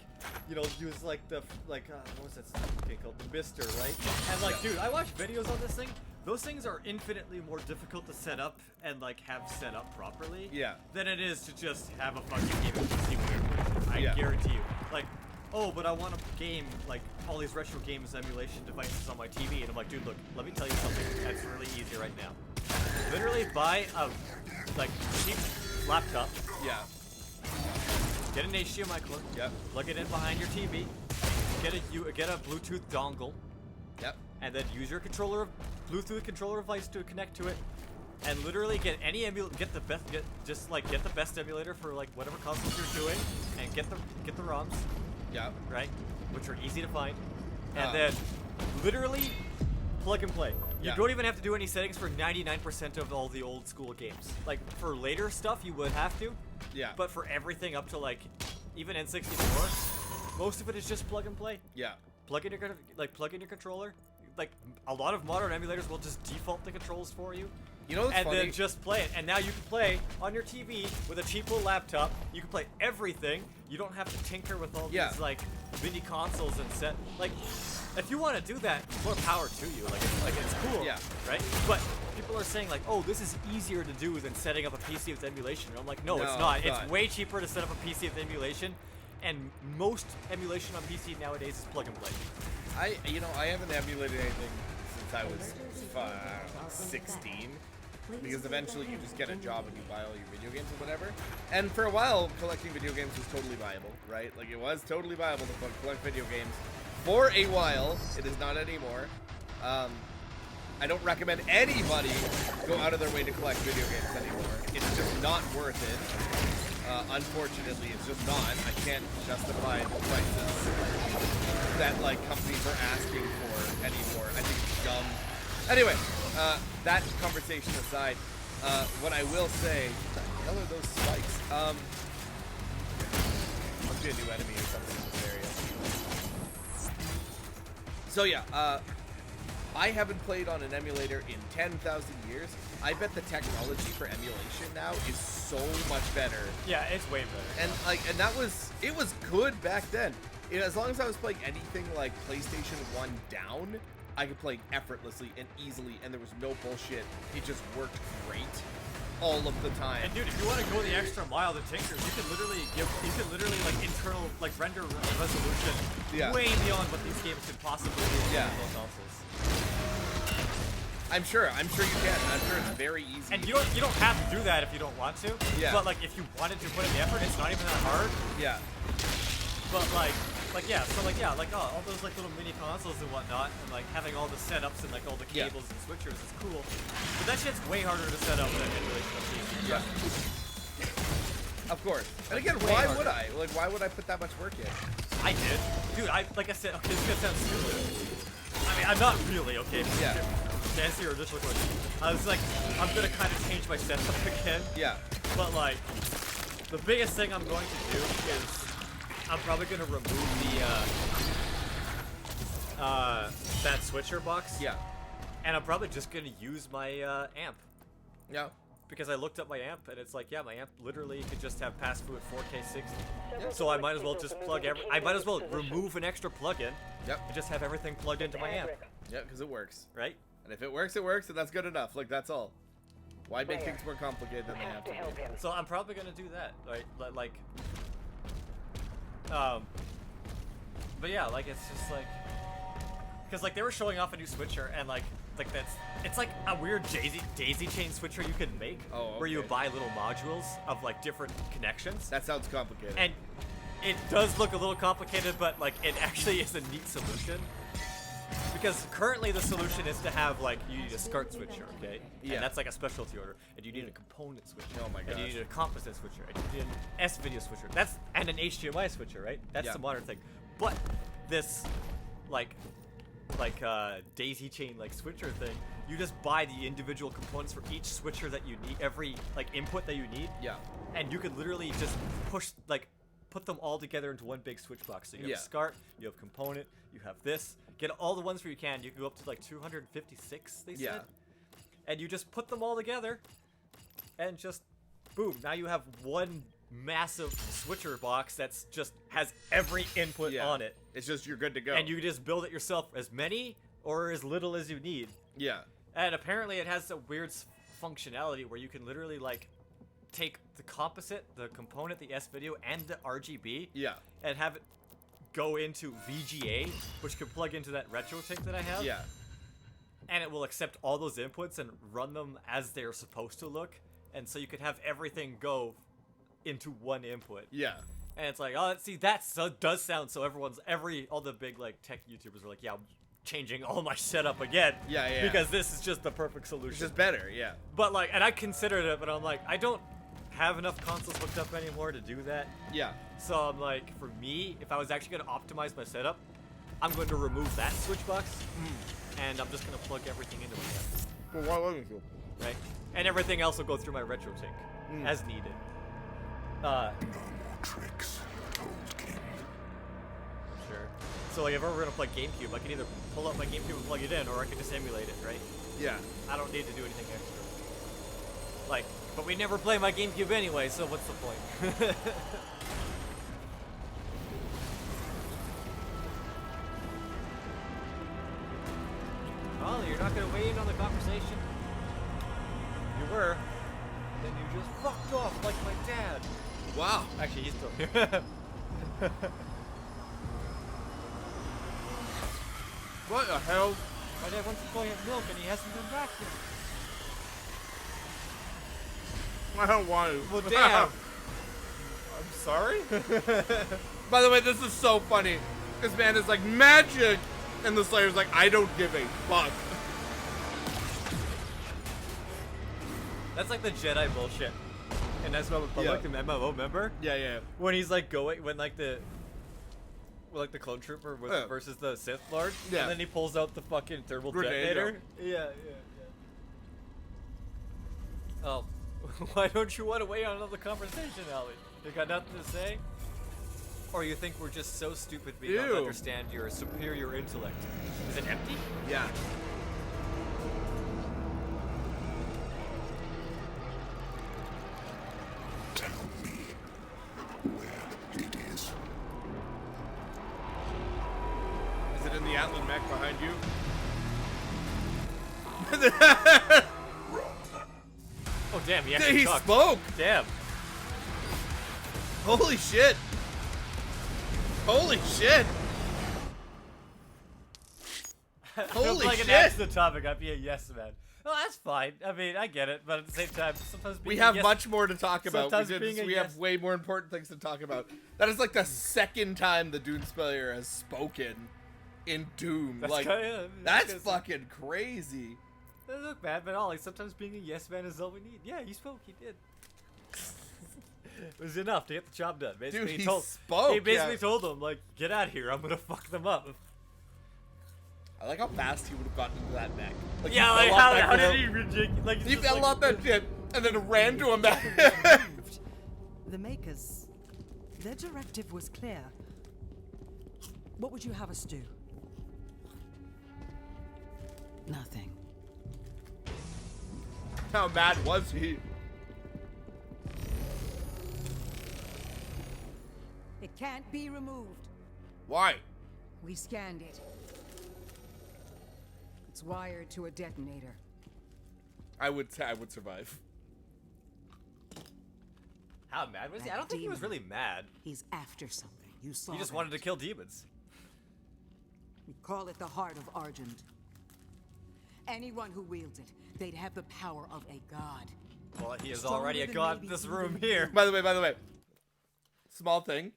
you know, use like the what was that thing called, the Mister, right? And like, dude, I watch videos on this thing. Those things are infinitely more difficult to set up and like have set up properly. Yeah. Than it is to just have a fucking game PC version. I guarantee you. Like, oh, but I want to game like all these retro games emulation devices on my TV, and I'm like, dude, look, let me tell you something that's really easy right now. Literally buy a like cheap laptop. Yeah. get an HDMI cord. Yep. Plug it in behind your TV. Get a Bluetooth dongle. Yep. And then use your Bluetooth controller device to connect to it, and literally get any get the best emulator for like whatever console you're doing, and get the ROMs. Yeah. Right. Which are easy to find, and then literally plug and play. You don't even have to do any settings for 99% of all the old school games. Like for later stuff, you would have to. Yeah. But for everything up to like even N64, most of it is just plug and play. Yeah. Plug in your controller. Like a lot of modern emulators will just default the controls for you. You know what's funny? Then just play it. And now you can play on your TV with a cheap little laptop. You can play everything. You don't have to tinker with all these like mini consoles and set. Like, if you want to do that, more power to you. Like it's cool. Yeah. Right. But people are saying like, oh, this is easier to do than setting up a PC with emulation. And I'm like, no, it's not. It's way cheaper to set up a PC with emulation. And most emulation on PC nowadays is plug and play. I haven't emulated anything since I was 16, because eventually you just get a job and you buy all your video games or whatever. And for a while, collecting video games was totally viable, right? Like, it was totally viable to collect video games for a while. It is not anymore. I don't recommend anybody go out of their way to collect video games anymore. It's just not worth it. Unfortunately, it's just not. I can't justify the prices that like companies are asking for anymore. I think it's dumb. Anyway, that conversation aside, what I will say, what the hell are those spikes? Must be a new enemy or something in this area. So yeah, I haven't played on an emulator in 10,000 years. I bet the technology for emulation now is so much better. Yeah, it's way better. And it was good back then. As long as I was playing anything like PlayStation 1 down, I could play effortlessly and easily, and there was no bullshit. It just worked great all of the time. And dude, if you want to go the extra mile, the tinker, you can literally like internal like render resolution way beyond what these games could possibly do on those consoles. I'm sure you can. I'm sure it's very easy. And you don't have to do that if you don't want to. Yeah. But like if you wanted to put in the effort, it's not even that hard. Yeah. But all those like little mini consoles and whatnot, and like having all the setups and like all the cables and switchers is cool. But that shit's way harder to set up than emulation of PC. Yeah. Of course. And again, why would I? Like, why would I put that much work in? I did. Dude, like I said, okay, this is gonna sound stupid. I mean, I'm not really, okay? Yeah. To answer your initial question, I was like, I'm gonna kind of change my setup again. Yeah. But like, the biggest thing I'm going to do is I'm probably gonna remove the that switcher box. Yeah. And I'm probably just gonna use my amp. Yeah. Because I looked up my amp and it's like, yeah, my amp literally could just have pass-through at 4K 60. So I might as well just I might as well remove an extra plug-in. Yep. And just have everything plugged into my amp. Yeah, because it works. Right? And if it works, it works, and that's good enough. Like, that's all. Why make things more complicated than they have to be? So I'm probably gonna do that. Like, but yeah, like it's just like, because like they were showing off a new switcher and like it's like a weird daisy chain switcher you can make, where you buy little modules of like different connections. That sounds complicated. And it does look a little complicated, but like it actually is a neat solution. Because currently the solution is to have like, you need a SCART switcher, okay? Yeah. And that's like a specialty order. And you need a component switcher. Oh my gosh. And you need a composite switcher. And you need an S-video switcher. And an HDMI switcher, right? That's the modern thing. But this like daisy chain like switcher thing, you just buy the individual components for each switcher that you need, every like input that you need. Yeah. And you could literally just put them all together into one big switch box. So you have SCART, you have component, you have this. Get all the ones where you can. You can go up to like 256, they said. And you just put them all together and just boom, now you have one massive switcher box that's just has every input on it. It's just, you're good to go. And you just build it yourself, as many or as little as you need. Yeah. And apparently it has a weird functionality where you can literally like take the composite, the component, the S-video, and the RGB. Yeah. And have it go into VGA, which can plug into that RetroTink that I have. Yeah. And it will accept all those inputs and run them as they're supposed to look. And so you could have everything go into one input. Yeah. And it's like, oh, see, that does sound so. All the big like tech YouTubers are like, yeah, I'm changing all my setup again. Yeah. Because this is just the perfect solution. It's just better, yeah. But like, and I considered it, but I'm like, I don't have enough consoles hooked up anymore to do that. Yeah. So I'm like, for me, if I was actually going to optimize my setup, I'm going to remove that switch box, and I'm just going to plug everything into it. Well, why wouldn't you? Right? And everything else will go through my RetroTink as needed. No more tricks, Toad King. Sure. So like, if I were going to play GameCube, I can either pull up my GameCube and plug it in, or I can just emulate it, right? Yeah. I don't need to do anything extra. Like, but we never play my GameCube anyway, so what's the point? Oh, you're not gonna weigh in on the conversation? You were. Then you just fucked off like my dad. Wow. Actually, he's still here. What the hell? My dad wants to go get milk and he hasn't been back yet. I don't want to. Well, damn. I'm sorry? By the way, this is so funny. This man is like, magic! And the Slayer's like, I don't give a fuck. That's like the Jedi bullshit. And that's what Republic, the MMO, remember? Yeah. When he's like when like the clone trooper versus the Sith Lord, and then he pulls out the fucking thermal detonator. Yeah. Oh, why don't you want to weigh on another conversation, Ollie? You got nothing to say? Or you think we're just so stupid we don't understand your superior intellect? Is it empty? Yeah. Tell me where it is. Is it in the Atlan mech behind you? Oh damn, he actually talked. spoke! Damn. Holy shit! Holy shit! Holy like shit! an accident topic, I'd be a yes man. Oh, that's fine. I mean, I get it, but at the same time, sometimes being We have yes, much more to talk about. sometimes We have way more important things to talk about. That is like the second time the Doomslayer has spoken in Doom. That's like, kinda, that's fucking crazy. Doesn't look bad, but Ollie, sometimes being a yes man is all we need. Yeah, he spoke. He did. It was enough to get the job done. Basically, Dude, he spoke. He basically told them, like, get out of here. I'm gonna fuck them up. I like how fast he would have gotten into that mech. Like, Yeah, like how did he reject? Like he fell off that shit and then ran to him back. The Makers, their directive was clear. What would you have us do? Nothing. How mad was he? It can't be removed. Why? We scanned it. It's wired to a detonator. I would survive. How mad was he? I don't think he was really mad. He's after something. You saw He just that. wanted to kill demons. We call it the Heart of Argent. Anyone who wields it, they'd have the power of a god. Well, he is already a god in this room here. By the way, small thing.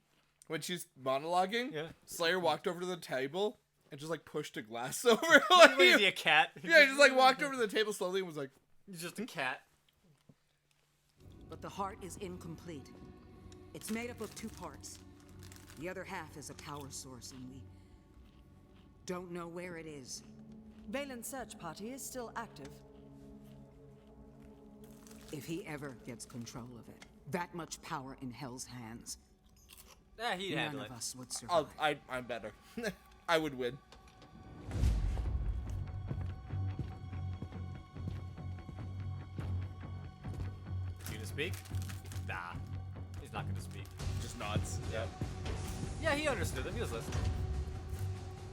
When she's monologuing, Slayer walked over to the table and just like pushed a glass over. What is he, a cat? Yeah, he just like walked over to the table slowly and was like, he's just a cat. But the heart is incomplete. It's made up of 2 parts. The other half is a power source, and we don't know where it is. Valen's search party is still active. If he ever gets control of it, that much power in Hell's hands, Yeah, he'd handle none it. of us would survive. I'm better. I would win. You gonna speak? Nah, he's not gonna speak. Just nods. Yep. Yeah, he understood him. He was listening.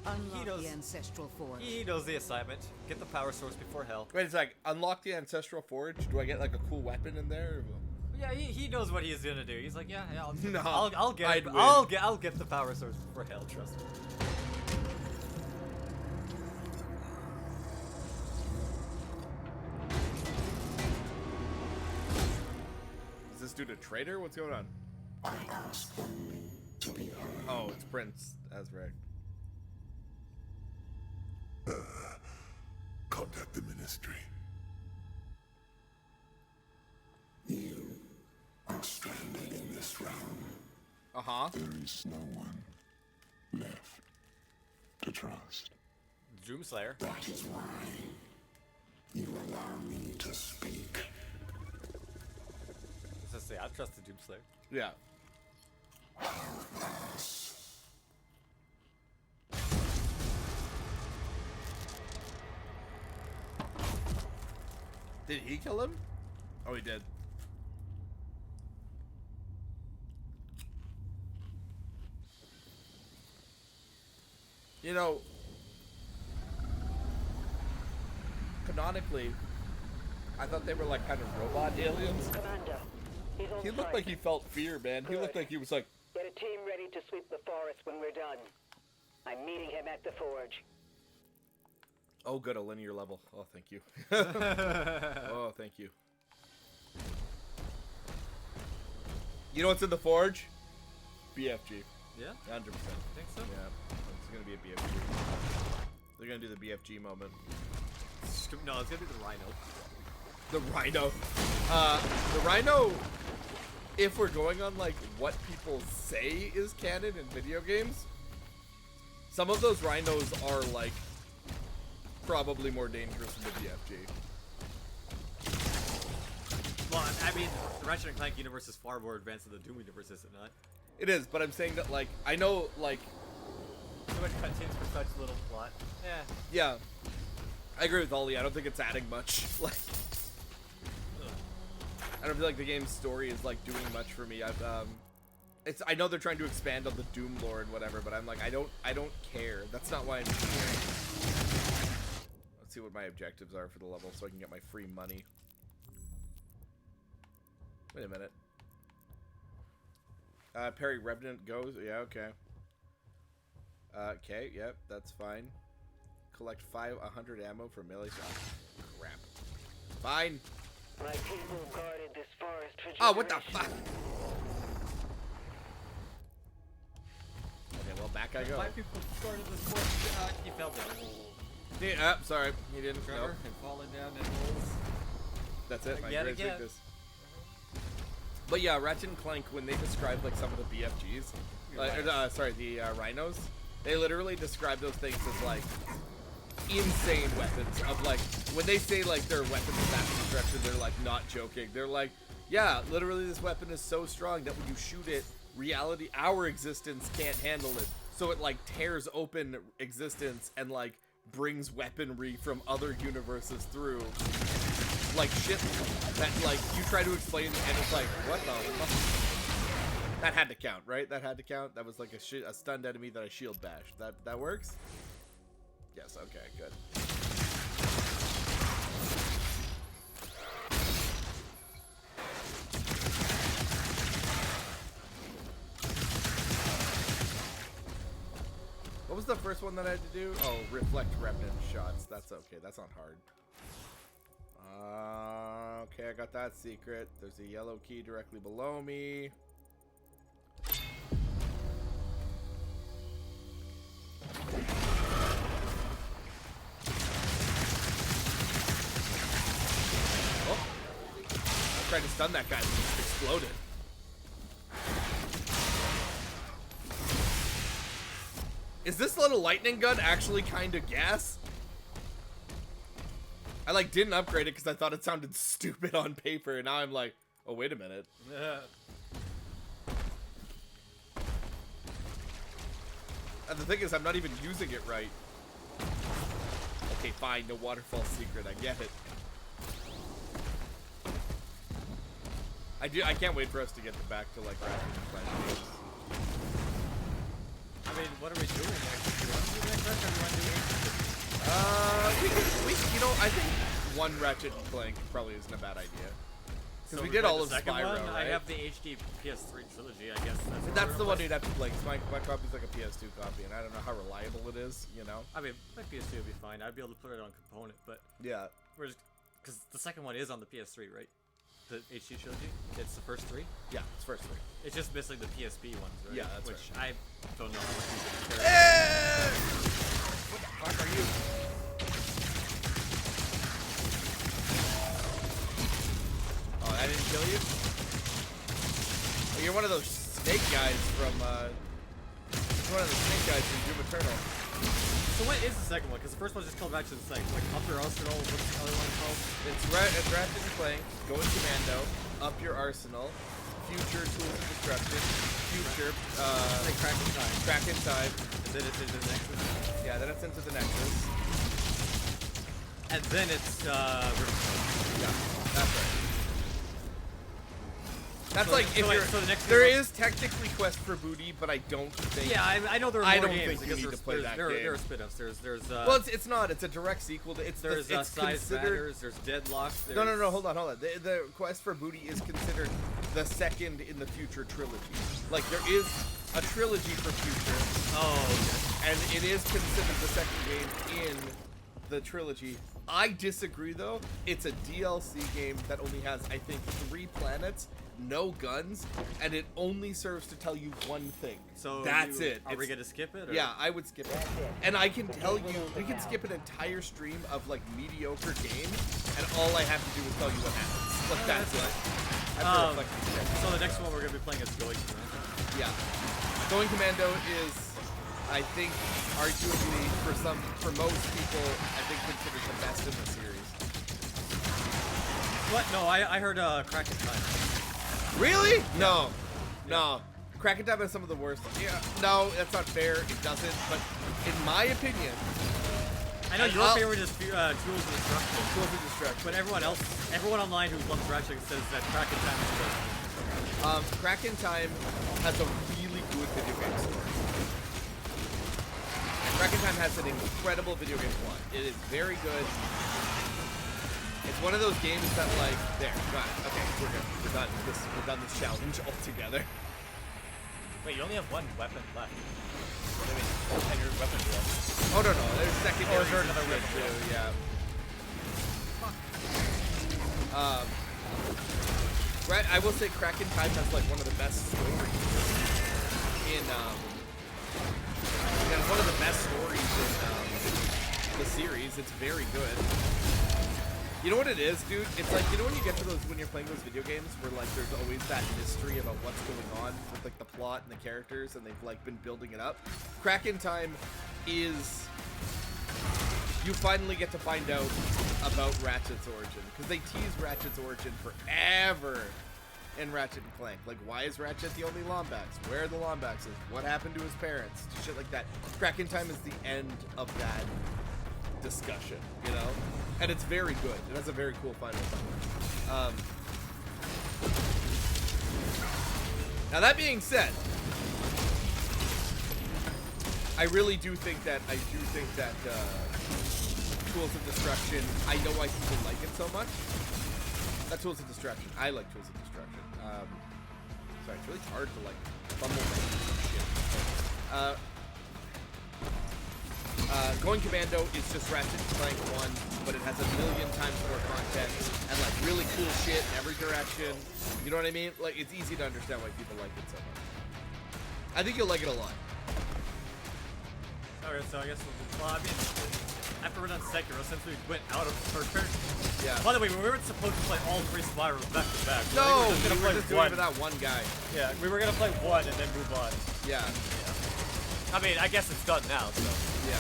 Unlock the ancestral forge. He knows the assignment. Get the power source before hell. Wait a sec. Unlock the ancestral forge. Do I get like a cool weapon in there? Yeah, he knows what he's gonna do. He's like, yeah, I'll get, No, I'll get, I'd it. win. I'll get the power source before hell. Trust me. Is this dude a traitor? What's going on? I ask only to be heard. Oh, it's Prince Azrak. Contact the Ministry. You are stranded in this realm. Uh-huh. There is no one left to trust. Doomslayer. That is why you allow me to speak. Let's just say I trust the Doomslayer. Yeah. Did he kill him? Oh, he did. You know, canonically, I thought they were like kind of robot aliens. Commander, he's on He looked site. like he felt fear, man. He looked like he was like, Get a team ready to sweep the forest when we're done. I'm meeting him at the forge. oh, good, a linear level. Oh, thank you. Oh, thank you. You know what's in the forge? BFG. Yeah? 100%. Think so? Yeah, it's gonna be a BFG. They're gonna do the BFG moment. No, it's gonna be the Rhino. The Rhino. The Rhino, if we're going on like what people say is canon in video games, some of those rhinos are like probably more dangerous than the BFG. Well, I mean, the Ratchet and Clank universe is far more advanced than the Doom universe, is it not? It is, but I'm saying that like I know like Too much cutscenes for such little plot. yeah, I agree with Ollie. I don't think it's adding much. Like I don't feel like the game's story is like doing much for me. I know they're trying to expand on the Doom lore and whatever, but I'm like I don't care. That's not why I'm here. Let's see what my objectives are for the level so I can get my free money. Wait a minute. Parry Revenant goes. Yeah, okay. Okay, yep, that's fine. Collect 100 ammo for melee shots. Crap. Fine. My people guarded this forest for Oh, what the generations. fuck? Okay, well, back I go. My people started this course. He fell down. Yeah, sorry. He didn't. Trevor Nope. and falling down in holes. That's it. My Yet greatest again. weakness. But yeah, Ratchet and Clank, when they describe like some of the BFGs, the rhinos, they literally describe those things as like insane weapons. Of like when they say like they're weapons of mass destruction, they're like not joking. They're like, yeah, literally this weapon is so strong that when you shoot it, reality, our existence can't handle it. So it like tears open existence and like brings weaponry from other universes through. Like shit that like you try to explain and it's like, what the fuck? That had to count, right? That had to count. That was like a stunned enemy that I shield bashed. That works? Yes, okay, good. What was the first one that I had to do? Oh, reflect remnant shots. That's okay. That's not hard. Okay, I got that secret. There's a yellow key directly below me. Oh! I tried to stun that guy, but he just exploded. Is this little lightning gun actually kind of gas? I like didn't upgrade it because I thought it sounded stupid on paper, and now I'm like, oh wait a minute. Yeah. And the thing is, I'm not even using it right. Okay, fine, no waterfall secret. I get it. I can't wait for us to get back to like Ratchet and Clank. I mean, what are we doing next? Do you want to do next Ratchet or do you want to do We you know, I think one Ratchet and Clank probably isn't a bad idea. Because we did all of Spyro, right? I have the HD PS3 trilogy, I guess. That's the one you'd have to play, because my copy's like a PS2 copy, and I don't know how reliable it is, you know? I mean, my PS2 would be fine. I'd be able to put it on component, but... Yeah. Because the second one is on the PS3, right? the HD trilogy. It's the first 3. Yeah, it's first 3. It's just missing the PSP ones, right? Yeah, that's Which right. I don't know how much you can carry. What the fuck are you? Oh, that didn't kill you? Oh, you're one of those snake guys from, you're one of the snake guys from Doom Eternal. So what is the second one? Because the first one's just called Ratchet and Clank. Like, Up Your Arsenal, what's the other one called? It's Ratchet and Clank, Going Commando, Up Your Arsenal, Future Tools of Destruction, Future, like Crack in Time. Crack in Time. And then it's into the Nexus. Yeah, then it's into the Nexus. And then it's, yeah, that's right. That's so, like if so you're. so the next there is technically Quest for Booty, but I don't think. Yeah, I know there are more I don't games. think you need to play that game. There are spin-offs. There's well, it's not. It's a direct sequel. It's there's it's Size considered. Matters. There's Deadlock. There's... No. Hold on. The Quest for Booty is considered the second in the Future trilogy. Like there is a trilogy for Future. Oh. Okay. And it is considered the second game in the trilogy. I disagree though. It's a DLC game that only has, I think, 3 planets, no guns, and it only serves to tell you one thing. So that's it. Are we gonna skip it? Or? Yeah, I would skip it. And I can tell you, we can skip an entire stream of like mediocre games, and all I have to do is tell you what happens. Like that's it. So the next one we're gonna be playing is Going Commando. Yeah, Going Commando is, I think, arguably for most people, I think considered the best in the series. What? No, I heard Crack in Time. Really? No. Crack in Time has some of the worst. Yeah. No, that's not fair. It doesn't. But in my opinion, I know your favorite is Tools of Destruction. Tools of Destruction. But everyone online who loves Ratchet says that Crack in Time is the best. Crack in Time has a really good video game story. Crack in Time has an incredible video game plot. It is very good. It's one of those games that, like, there, got it. Okay, we're good. We're done this challenge altogether. Wait, you only have one weapon left. What do you mean? And your weapon left. Oh no, there's secondary. Oh, is there another weapon too? Yeah. Right, I will say Crack in Time has like one of the best stories in and one of the best stories in the series. It's very good. You know what it is, dude? It's like, you know when you get to those, when you're playing those video games where like there's always that mystery about what's going on with like the plot and the characters, and they've like been building it up. Crack in Time is, you finally get to find out about Ratchet's origin, because they tease Ratchet's origin forever in Ratchet and Clank. Like, why is Ratchet the only Lombax? Where are the Lombaxes? What happened to his parents? Shit like that. Crack in Time is the end of that discussion, you know? And it's very good. It has a very cool final summary. Now that being said, I really do think that Tools of Destruction, I know why people like it so much. Not Tools of Destruction. I like Tools of Destruction. Sorry, it's really hard to like fumble my shit. Going Commando is just Ratchet and Clank 1, but it has a million times more content and like really cool shit in every direction. You know what I mean? Like, it's easy to understand why people like it so much. I think you'll like it a lot. Alright, so I guess well, I mean, after we're done Sekiro, since we went out of order. Yeah. By the way, we weren't supposed to play all 3 Spirals back to back. No, we were just doing it for that one guy. Yeah, we were gonna play one and then move on. Yeah. I mean, I guess it's done now, so. Yeah.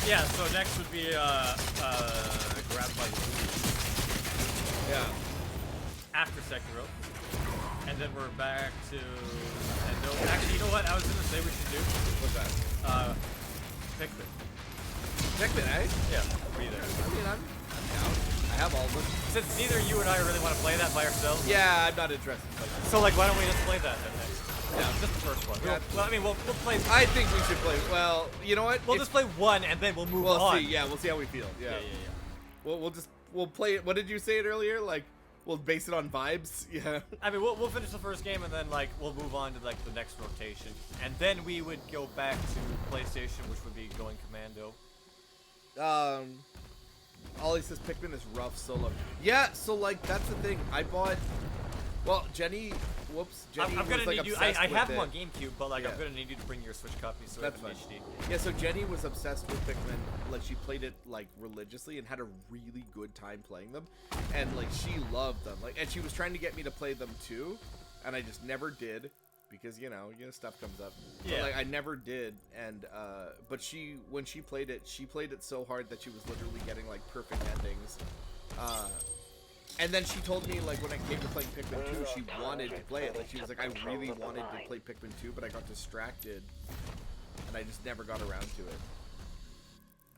Yeah, so next would be, Grab by the Booty. Yeah. After Sekiro. And then we're back to... Actually, you know what I was gonna say we should do? What's that? Pikmin. Pikmin, eh? Yeah, be there. I mean, I'm down. I have all of them. Since neither you and I really want to play that by ourselves. Yeah, I'm not interested in playing that. So, like, why don't we just play that then next? Yeah. Just the first one. Yeah. Well, I mean, we'll play... I think we should play... Well, you know what? We'll just play one and then we'll move on. We'll see. Yeah, we'll see how we feel. Yeah. Yeah. We'll play it... What did you say it earlier? Like, we'll base it on vibes? Yeah. I mean, we'll finish the first game and then, like, we'll move on to, like, the next rotation. And then we would go back to PlayStation, which would be Going Commando. Ollie says Pikmin is rough solo. Yeah, so like that's the thing. I bought. Well, Jenny. Whoops. Jenny I'm gonna was like need you. obsessed I with have it. them on GameCube, but like Yeah. I'm gonna need you to bring your Switch copy so That's I have fine. an HD. Yeah, so Jenny was obsessed with Pikmin. Like she played it like religiously and had a really good time playing them, and like she loved them. Like, and she was trying to get me to play them too, and I just never did because you know stuff comes up. Yeah. But, like I never did, and but when she played it so hard that she was literally getting like perfect endings. And then she told me, like, when it came to playing Pikmin 2, she wanted to play it. Like, she was like, I really wanted to play Pikmin 2, but I got distracted. And I just never got around to it.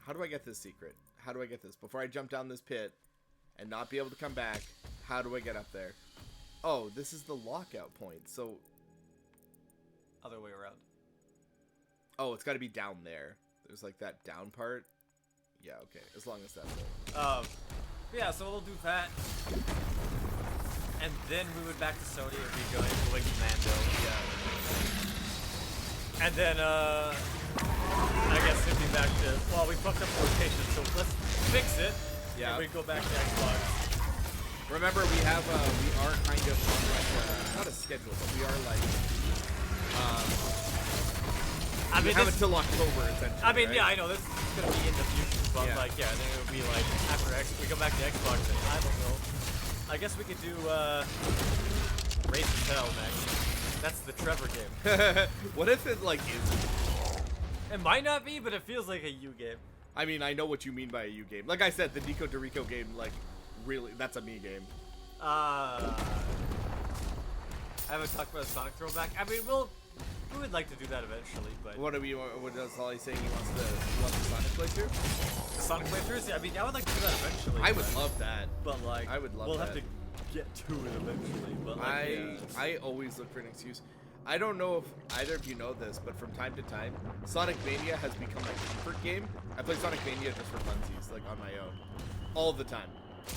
How do I get this secret? How do I get this? Before I jump down this pit and not be able to come back, how do I get up there? Oh, this is the lockout point. So... Other way around. Oh, it's got to be down there. There's, like, that down part. Yeah, okay. As long as that's it. Yeah, so we'll do that. And then we would back to Sony or be going Commando. Yeah. And then, I guess it'd be back to, well, we fucked up the rotation, so let's fix it. Yeah. And we go back to Xbox. Remember, we are kind of on, like, not a schedule, but we are, like, I mean, have it till October, essentially. I mean, right? yeah, I know this is gonna be in the future, but like, yeah, then it would be like after we go back to Xbox, and I don't know. I guess we could do Race to Hell next. That's the Trevor game. What if it like is? It might not be, but it feels like a U game. I mean, I know what you mean by a U game. Like I said, the Nico Dorico game, like, really, that's a me game. I haven't talked about a Sonic throwback. I mean, we would like to do that eventually, but... What does Holly saying he wants the Sonic playthrough? The Sonic playthroughs? Yeah, I mean, I would like to do that eventually. I would love that. But, like, I would love we'll that. have to get to it eventually, but, like, I always look for an excuse. I don't know if either of you know this, but from time to time, Sonic Mania has become my comfort game. I play Sonic Mania just for funsies, like, on my own. All the time.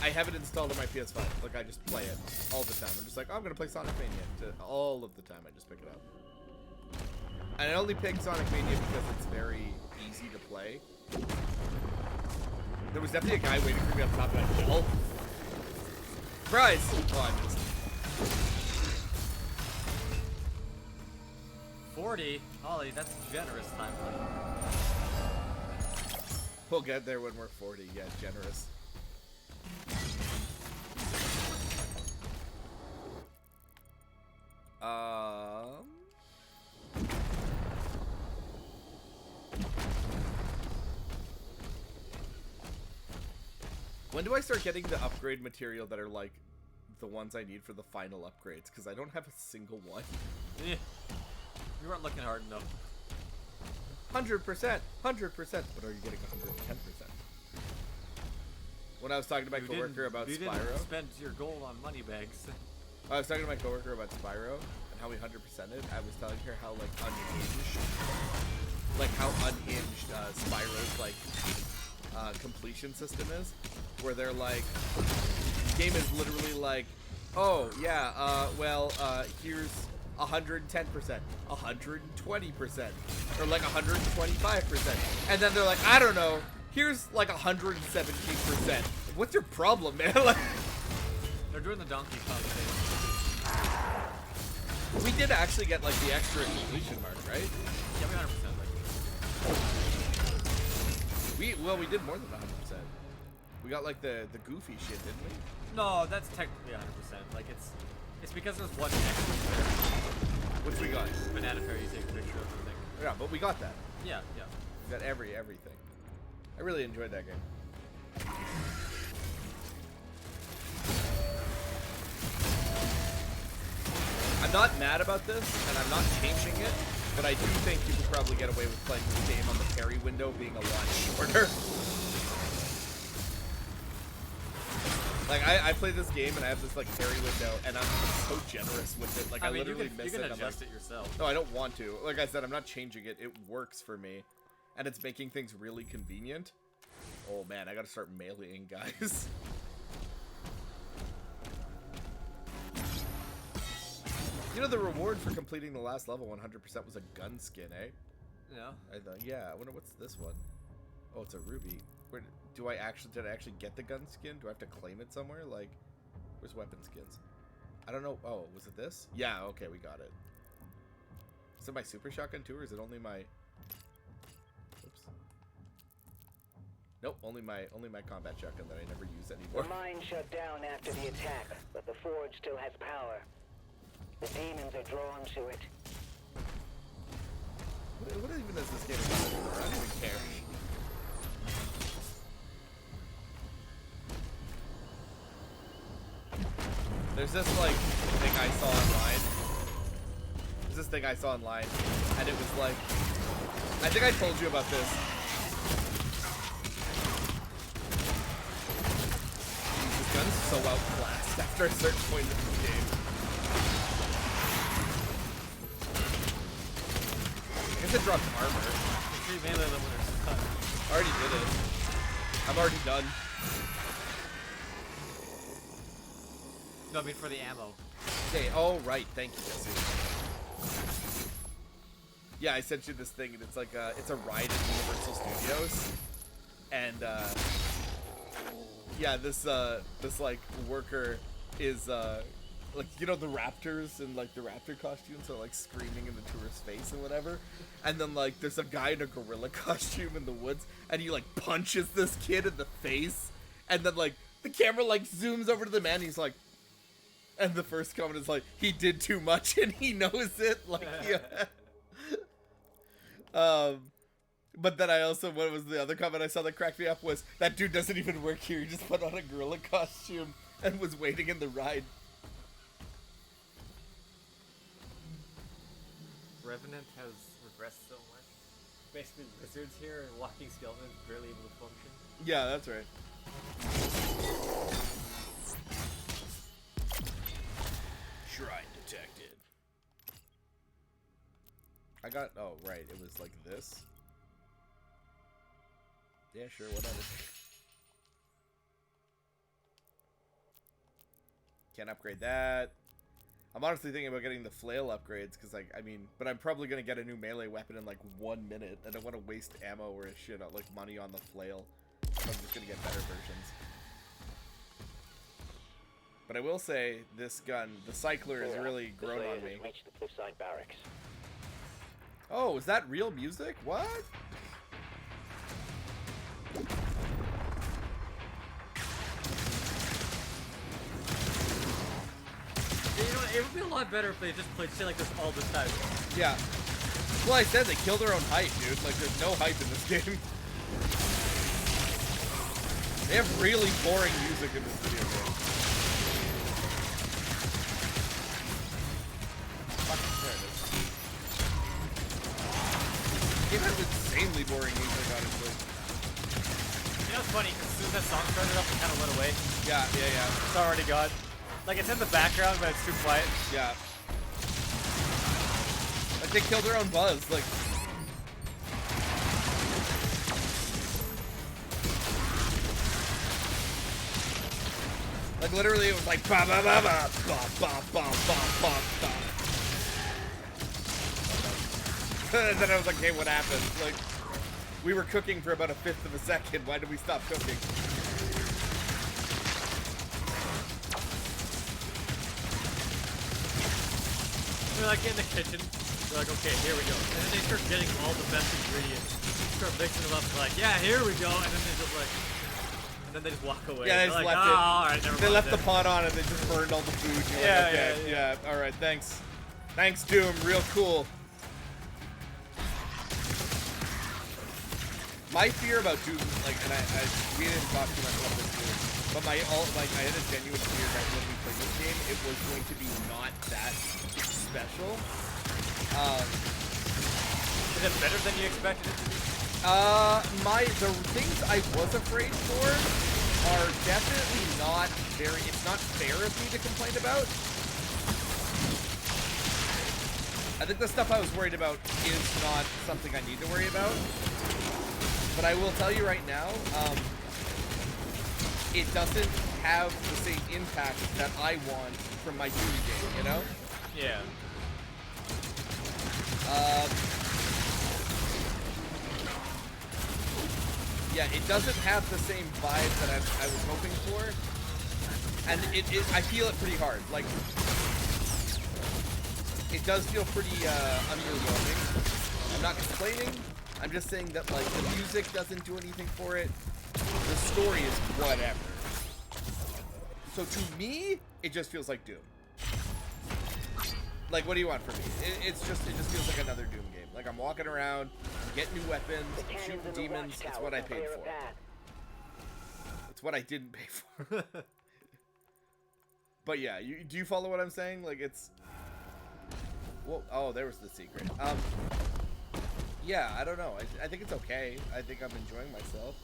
I have it installed on my PS5. Like, I just play it all the time. I'm just like, oh, I'm going to play Sonic Mania. All of the time, I just pick it up. And I only pick Sonic Mania because it's very easy to play. There was definitely a guy waiting for me up top of that hill. Surprise! Oh, I missed. 40? Ollie, that's generous time. We'll get there when we're 40. Yeah, generous. When do I start getting the upgrade material that are like the ones I need for the final upgrades? Because I don't have a single one. Yeah. You weren't looking hard enough. 100%, 100%. But are you getting 110%? When I was talking to my coworker about you Spyro, didn't spend your gold on money bags. I was talking to my coworker about Spyro and how we 100%ed. I was telling her how unhinged Spyro's like completion system is, where they're like, the game is literally like, oh yeah, here's 110%, 120%, or like 125%, and then they're like, I don't know, here's like 117%. What's your problem, man? Like, they're doing the Donkey Kong thing. We did actually get like the extra completion mark, right? Yeah, we 100%. We did more than 100%. We got like the goofy shit, didn't we? No, that's technically 100%. Like it's because there's one extra there. Which we got? Banana Fair, you take a picture of the thing. Yeah, but we got that. Yeah, yeah. We got everything. I really enjoyed that game. I'm not mad about this, and I'm not changing it, but I do think you could probably get away with playing this game on the parry window being a lot shorter. Like, I play this game and I have this, like, parry window, and I'm so generous with it. Like, I mean, literally miss it. You can adjust it yourself. No, I don't want to. Like I said, I'm not changing it. It works for me. And it's making things really convenient. Oh, man, I gotta start meleeing, guys. You know, the reward for completing the last level 100% was a gun skin, eh? Yeah. I thought, yeah, I wonder what's this one. Oh, it's a ruby. Where did... did I actually get the gun skin? Do I have to claim it somewhere? Like, where's weapon skins? I don't know. Oh, was it this? Yeah, okay, we got it. Is it my super shotgun too, or is it only my... Oops. Nope, only my combat shotgun that I never use anymore. The mine shut down after the attack, but the forge still has power. The demons are drawn to it. What even is this game about? I don't even care. There's this like thing I saw online. There's this thing I saw online, and it was like, I think I told you about this. This gun's so outclassed after a certain point in the game. I guess it drops armor. Melee limiters. I already did it. I'm already done. No, I mean for the ammo. Okay, oh right, thank you, Jesse. Yeah, I sent you this thing, and it's like it's a ride at Universal Studios, and yeah, this like worker is like, you know, the raptors and like the raptor costumes are like screaming in the tourist's face and whatever, and then like there's a guy in a gorilla costume in the woods, and he like punches this kid in the face, and then like the camera like zooms over to the man, and he's like. And the first comment is like, he did too much and he knows it. Like, yeah. But then I also, what was the other comment I saw that cracked me up was, that dude doesn't even work here. He just put on a gorilla costume and was waiting in the ride. Revenant has regressed so much. Basically, lizards here and walking skeletons barely able to function. Yeah, that's right. Shrine detected. I got, oh right, it was like this. Yeah, sure, whatever. Can't upgrade that. I'm honestly thinking about getting the flail upgrades, because like, I mean, but I'm probably gonna get a new melee weapon in like 1 minute. I don't want to waste ammo or shit, like money on the flail. So I'm just gonna get better versions. But I will say, this gun, the cycler, has really grown on me. Reached the cliffside barracks. Oh, is that real music? What? You know, it would be a lot better if they just played shit like this all the time. Yeah. Well, I said they kill their own hype, dude. Like, there's no hype in this game. They have really boring music in this video game. It has insanely boring music, honestly. You know, it's funny, because as soon as that song started up, it kind of went away. Yeah. It's already gone. Like, it's in the background, but it's too quiet. Yeah. Like, they killed their own buzz, like... Like, literally, it was like... Ba ba ba ba ba ba ba ba ba ba. And then I was like, hey, what happened? Like, we were cooking for about 1/5 of a second. Why did we stop cooking? They're like in the kitchen. They're like, okay, here we go. And then they start getting all the best ingredients. Start mixing them up. They're like, yeah, here we go. And then they just like, and then they just walk away. Yeah, they just like, left it. All right, never they mind left then. the pot on and they just burned all the food. Yeah, like, okay, yeah. All right, thanks. Thanks, Doom. Real cool. My fear about Doom, like, and we didn't talk too much about this game, but I had a genuine fear that when we played this game, it was going to be not that special. Is it better than you expected it to be? The things I was afraid for are definitely not very, it's not fair of me to complain about. I think the stuff I was worried about is not something I need to worry about. But I will tell you right now, it doesn't have the same impact that I want from my Duty game, you know? Yeah. Yeah, it doesn't have the same vibe that I was hoping for, and I feel it pretty hard. Like, it does feel pretty underwhelming. I'm not complaining. I'm just saying that like the music doesn't do anything for it. The story is whatever. So to me, it just feels like Doom. Like, what do you want from me? It just feels like another Doom game. Like, I'm walking around, getting new weapons, shooting demons. It's what I paid for. It's what I didn't pay for. But yeah, do you follow what I'm saying? Like, it's... Well, oh, there was the secret. Yeah, I don't know. I think it's okay. I think I'm enjoying myself.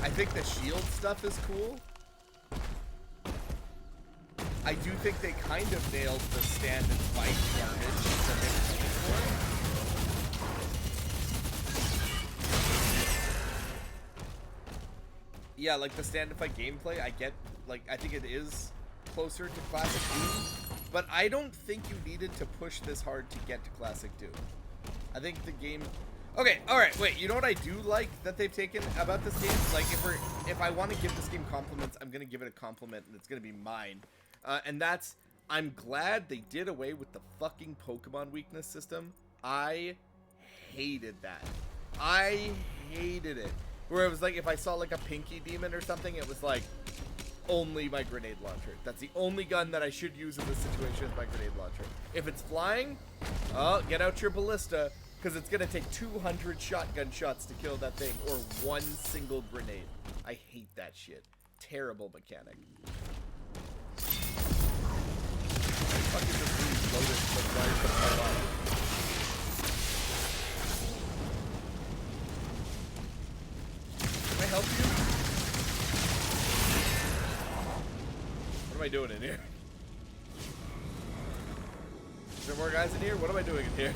I think the shield stuff is cool. I do think they kind of nailed the stand and fight garbage that they were looking for. Yeah, like the stand and fight gameplay, I get, like, I think it is closer to Classic Doom, but I don't think you needed to push this hard to get to Classic Doom. I think the game... Okay, alright, wait, you know what I do like that they've taken about this game? Like, if I want to give this game compliments, I'm going to give it a compliment, and it's going to be mine. And that's, I'm glad they did away with the fucking Pokemon weakness system. I hated that. I hated it. Where it was like, if I saw like a Pinky Demon or something, it was like, only my grenade launcher. That's the only gun that I should use in this situation is my grenade launcher. If it's flying, oh, get out your ballista. Because it's going to take 200 shotgun shots to kill that thing, or one single grenade. I hate that shit. Terrible mechanic. I fucking just reloaded the fire from my life. Can I help you? What am I doing in here? Is there more guys in here? What am I doing in here?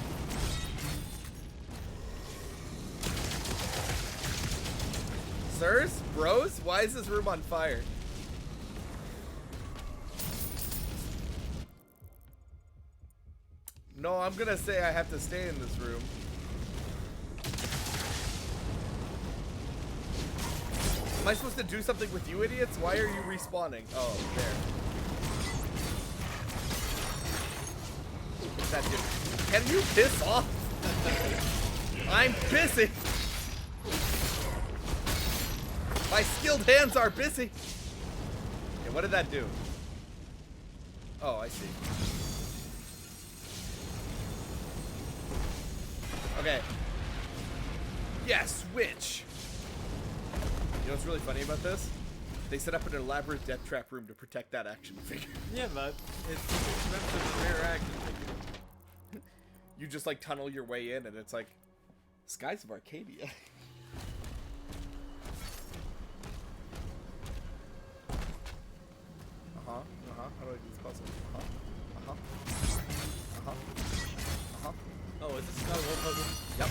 Sirs? Bros? Why is this room on fire? No, I'm gonna say I have to stay in this room. Am I supposed to do something with you idiots? Why are you respawning? Oh, there. What's that do? Can you piss off? I'm busy. My skilled hands are busy. Okay, what did that do? Oh, I see. Okay. Yeah, switch. You know what's really funny about this? They set up an elaborate death trap room to protect that action figure. Yeah, but it's expensive rare action figure. You just like tunnel your way in and it's like Skies of Arcadia. How do I do this puzzle? Oh, is this not a whole puzzle? Yep.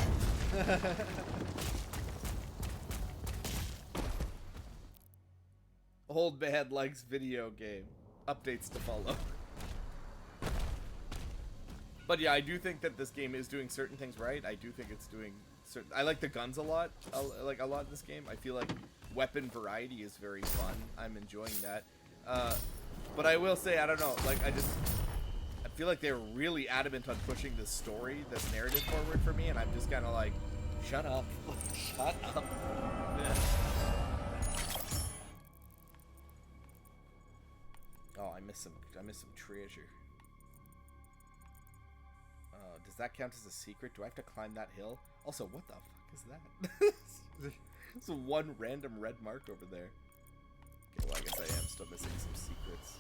Old man likes video game. Updates to follow. But yeah, I do think that this game is doing certain things right. I do think it's doing certain... I like the guns a lot. Like a lot in this game. I feel like weapon variety is very fun. I'm enjoying that. But I will say, I don't know, like, I feel like they're really adamant on pushing this story, this narrative forward for me, and I'm just kind of like, shut up. Shut up. Yeah. Oh, I missed some treasure. Does that count as a secret? Do I have to climb that hill? Also, what the fuck is that? There's one random red mark over there. Okay, well, I guess I am still missing some secrets.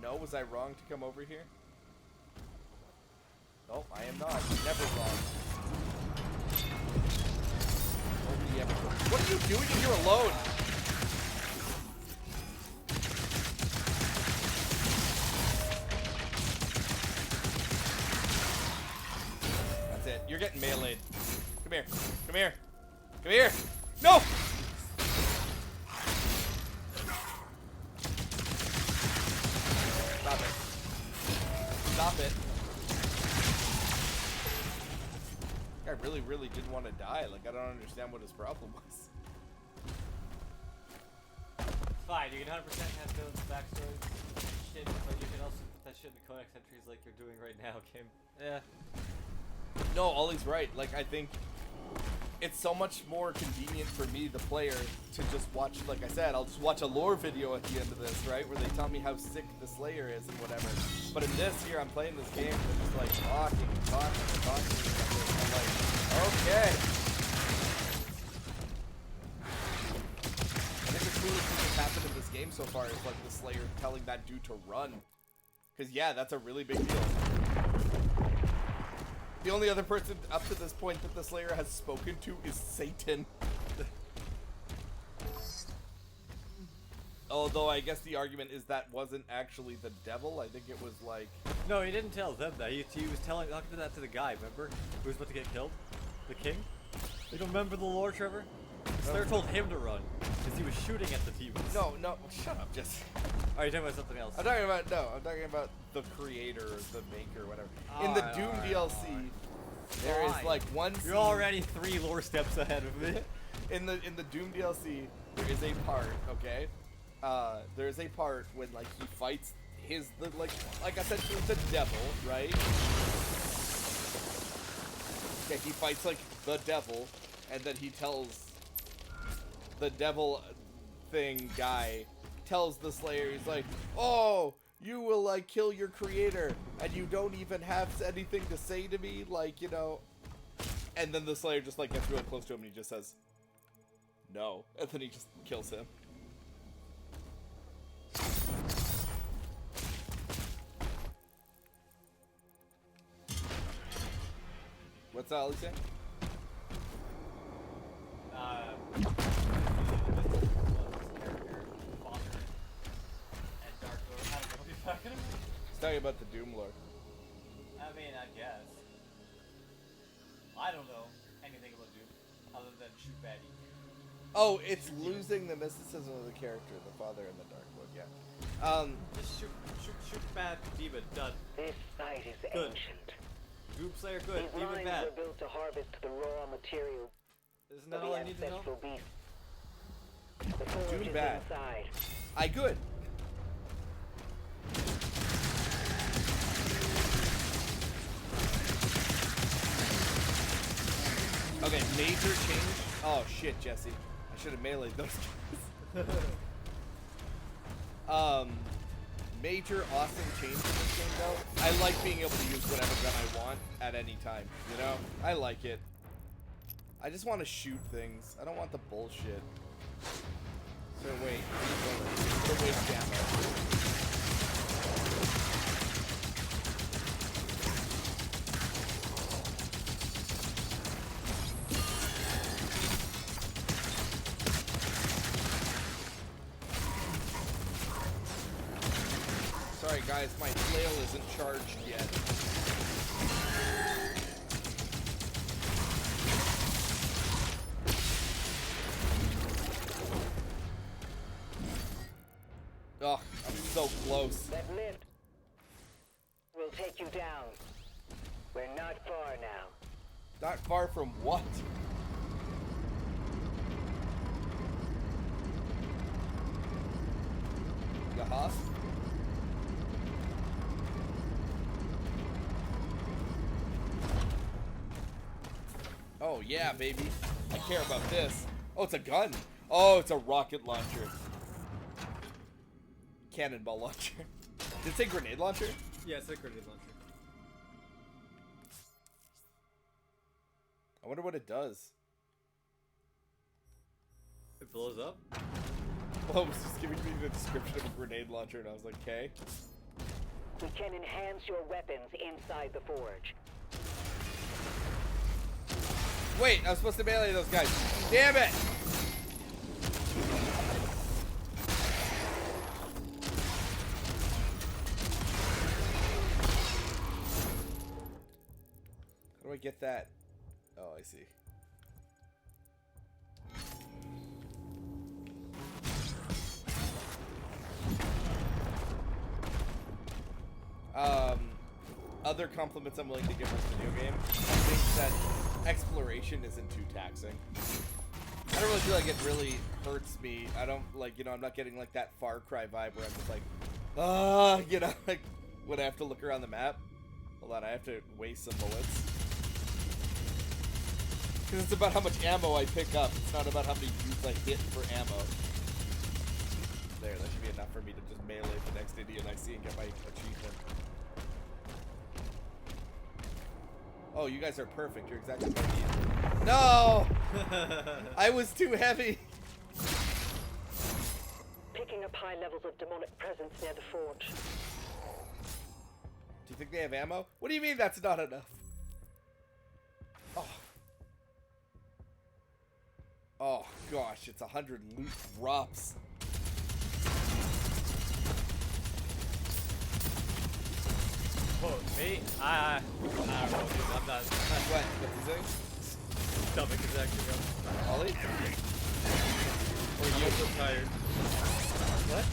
No, was I wrong to come over here? No, I am not. Never wrong. Only ever. What are you doing in here alone? That's it. You're getting meleeed. Come here. Come here. Come here. No! Stop it. Stop it. I really, really didn't want to die. Like, I don't understand what his problem was. Fine, you can 100% have villains backstory shit, but you can also put that shit in the codex entries like you're doing right now, Kim. Yeah. No, Ollie's right. Like, I think it's so much more convenient for me, the player, to just watch, like I said, I'll just watch a lore video at the end of this, right? Where they tell me how sick the Slayer is and whatever. But in this here, I'm playing this game and they're just like talking. I'm like, okay. I think the coolest thing that's happened in this game so far is like the Slayer telling that dude to run. Because yeah, that's a really big deal. The only other person up to this point that the Slayer has spoken to is Satan. Although I guess the argument is that wasn't actually the devil. I think it was like... No, he didn't tell them that. He was talking that to the guy, remember? Who was about to get killed? The king? You don't remember the lore, Trevor? The Slayer told him to run, because he was shooting at the demons. No, shut up, Jesse. Are you talking about something else? I'm talking about the creator, or the maker, whatever. In the Doom DLC, there is like one scene... You're already 3 lore steps ahead of me. in the Doom DLC, there is a part, okay? There's a part when like he fights like essentially the devil, right? Yeah, he fights like the devil, and then he tells the devil thing guy tells the Slayer, he's like, oh, you will like kill your creator and you don't even have anything to say to me, like, you know. And then the Slayer just like gets real close to him and he just says no, and then he just kills him. What's Ollie saying? He's talking about the Doom lore. I mean, I guess. I don't know anything about Doom other than shoot baddie. Oh, it's losing the mysticism of the character, the father in the Darkwood, yeah. Just shoot bad demon, done. This site is good. Ancient. Doom Slayer good, These demon mines bad. were built to harvest the raw material. Isn't that all I need to know? Beast. The forge Doom is bad. inside. I good. Okay, major change. Oh shit, Jesse. I should have meleeed those guys. Major awesome change in this game though. I like being able to use whatever gun I want at any time, you know? I like it. I just want to shoot things. I don't want the bullshit. So wait, waste ammo. Sorry guys, my flail isn't charged yet. Oh, I'm so close. That lift will take you down. We're not far now. Not far from what? Yahas? Oh yeah, baby. I care about this. Oh, it's a gun. Oh, it's a rocket launcher. Cannonball launcher. Did it say grenade launcher? Yeah, it's a grenade launcher. I wonder what it does. It blows up? Well, it was just giving me the description of a grenade launcher, and I was like, okay. We can enhance your weapons inside the forge. Wait, I was supposed to melee those guys. Damn it! How do I get that? Oh, I see. other compliments I'm willing to give this video game, I think that exploration isn't too taxing. I don't really feel like it really hurts me. I don't, like, you know, I'm not getting, like, that Far Cry vibe where I'm just like, you know, like, when I have to look around the map. Hold on, I have to waste some bullets. Because it's about how much ammo I pick up. It's not about how many dudes I hit for ammo. There, that should be enough for me to just melee the next Indian I see and get my achievement. Oh, you guys are perfect. You're exactly what I need. No! I was too heavy. Picking up high levels of demonic presence near the forge. Do you think they have ammo? What do you mean that's not enough? Oh. Oh gosh, it's 100 loot drops. Oh, me? I don't know, dude. I'm not. What? What's he saying? Stomach is actually going. Ollie? Or you? I'm so tired. What?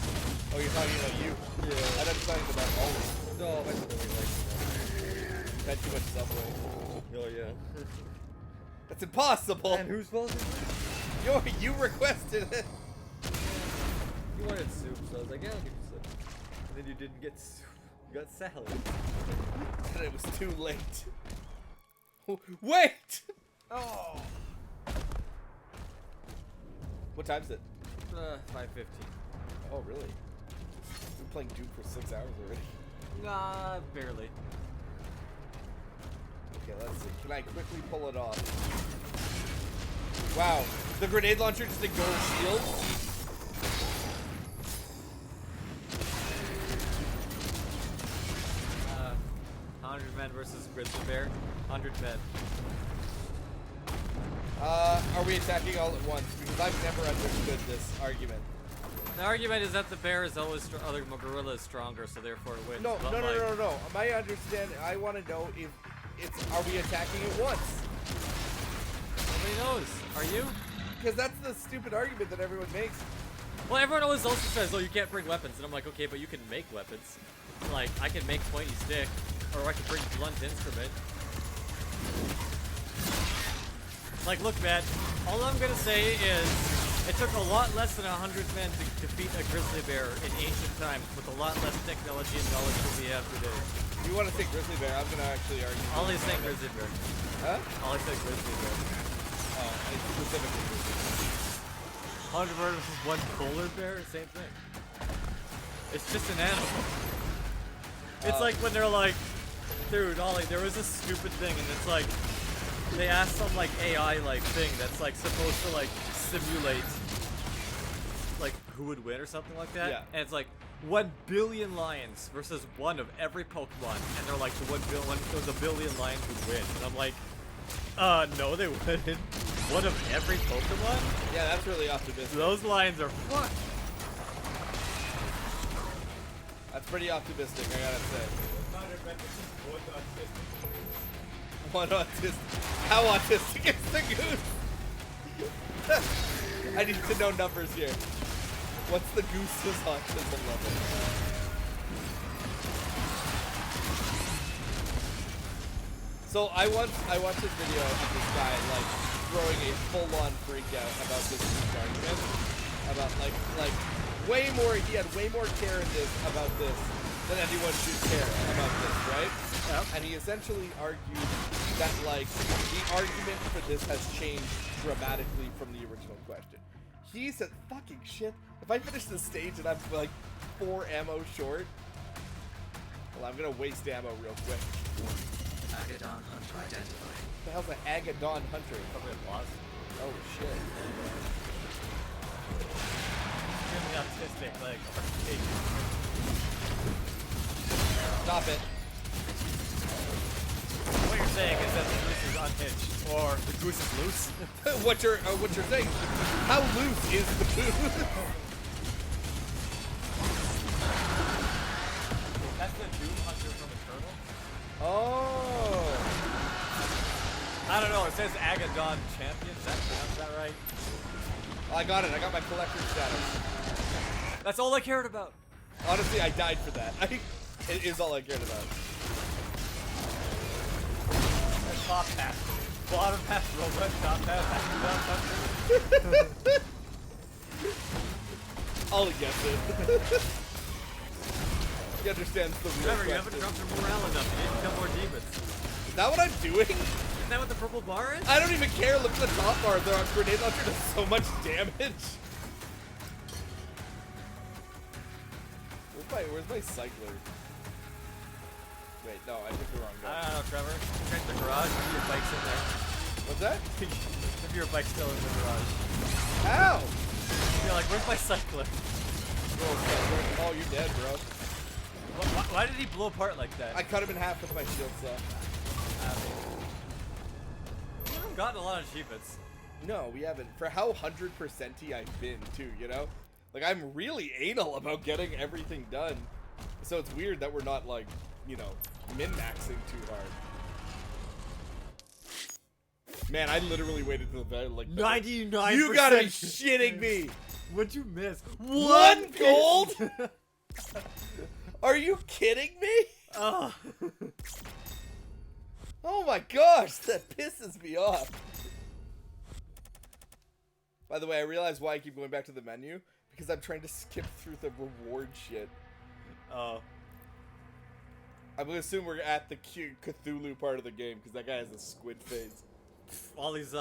Oh, you're talking about you? Yeah. I thought you were talking about Ollie. No, that's really like. Had too much Subway. Oh yeah. That's impossible. And whose fault is it? You requested it. You wanted soup, so I was like, yeah, I'll give you soup. And then you didn't get soup. You got salad. And it was too late. Wait! Oh. What time is it? 5:15. Oh, really? We've been playing Doom for 6 hours already. Nah, barely. Okay, let's see. Can I quickly pull it off? Wow. The grenade launcher just ignores shield? 100 men versus Grizzly Bear. 100 men. Are we attacking all at once? Because I've never understood this argument. The argument is that the bear is always other gorilla is stronger, so therefore it wins. No. My understanding, I want to know if it's, are we attacking at once? Nobody knows. Are you? Because that's the stupid argument that everyone makes. Well, everyone always also says, oh, you can't bring weapons. And I'm like, okay, but you can make weapons. Like, I can make pointy stick, or I can bring blunt instrument. Like, look, man, all I'm gonna say is, it took a lot less than 100 men to defeat a grizzly bear in ancient times, with a lot less technology and knowledge than we have today. You want to say grizzly bear? I'm gonna actually argue. Ollie saying grizzly bear. Huh? Ollie said grizzly bear. Oh, I specifically grizzly bear. 100 versus one polar bear, same thing. It's just an animal. It's like when they're like, dude, Ollie, there was a stupid thing, and it's like, they asked some like AI like thing that's like supposed to like simulate like who would win or something like that. Yeah. And it's like 1 billion lions versus one of every Pokemon, and they're like the 1 billion, there's a billion lions would win, and I'm like, no, they wouldn't. One of every Pokemon? Yeah, that's really optimistic. Those lions are fucked. That's pretty optimistic, I gotta say. One autistic. How autistic is the goose? I need to know numbers here. What's the goose's autism level? So I watched this video of this guy like throwing a full-on freak out about this argument. About like way more, he had way more care in this about this than anyone should care about this, right? Yep. And he essentially argued that like the argument for this has changed dramatically from the original question. He said, fucking shit, if I finish this stage and I'm like 4 ammo short, well, I'm gonna waste ammo real quick. Agadon Hunter identified. What the hell's an Agadon Hunter? Probably lost. Oh shit. Extremely autistic, like, Stop it. What you're saying is that the goose is unhinged, or the goose is loose. what you're saying? How loose is the goose? That's the Doom Hunter from Eternal. Oh. I don't know. It says Agadon Champion. Is that right? I got it. I got my collector status. That's all I cared about. Honestly, I died for that. It is all I cared about. top half, bottom half robot, top half Hunter. Ollie gets it. He understands the real Remember, you question. haven't dropped your morale enough. You need to kill more demons. Is that what I'm doing? Isn't that what the purple bar is? I don't even care. Look at the top bar. The grenade launcher does so much damage. Where's my cycler? Wait, no, I picked the wrong guy. I don't know, Trevor. Check the garage. Maybe your bike's in there. What's that? Maybe your bike's still in the garage. How? You're like, where's my cycler? Oh, you're dead, bro. Why did he blow apart like that? I cut him in half with my shield saw. We haven't gotten a lot of achievements. No, we haven't. For how 100%y I've been, too, you know? Like, I'm really anal about getting everything done. So it's weird that we're not, like, you know, min-maxing too hard. Man, I literally waited till the very, like... 99%. You gotta be shitting me! What'd you miss? One gold? Are you kidding me? Oh. Oh my gosh, that pisses me off. By the way, I realize why I keep going back to the menu. Because I'm trying to skip through the reward shit. Oh. I'm gonna assume we're at the cute Cthulhu part of the game, because that guy has a squid face. Ollie's,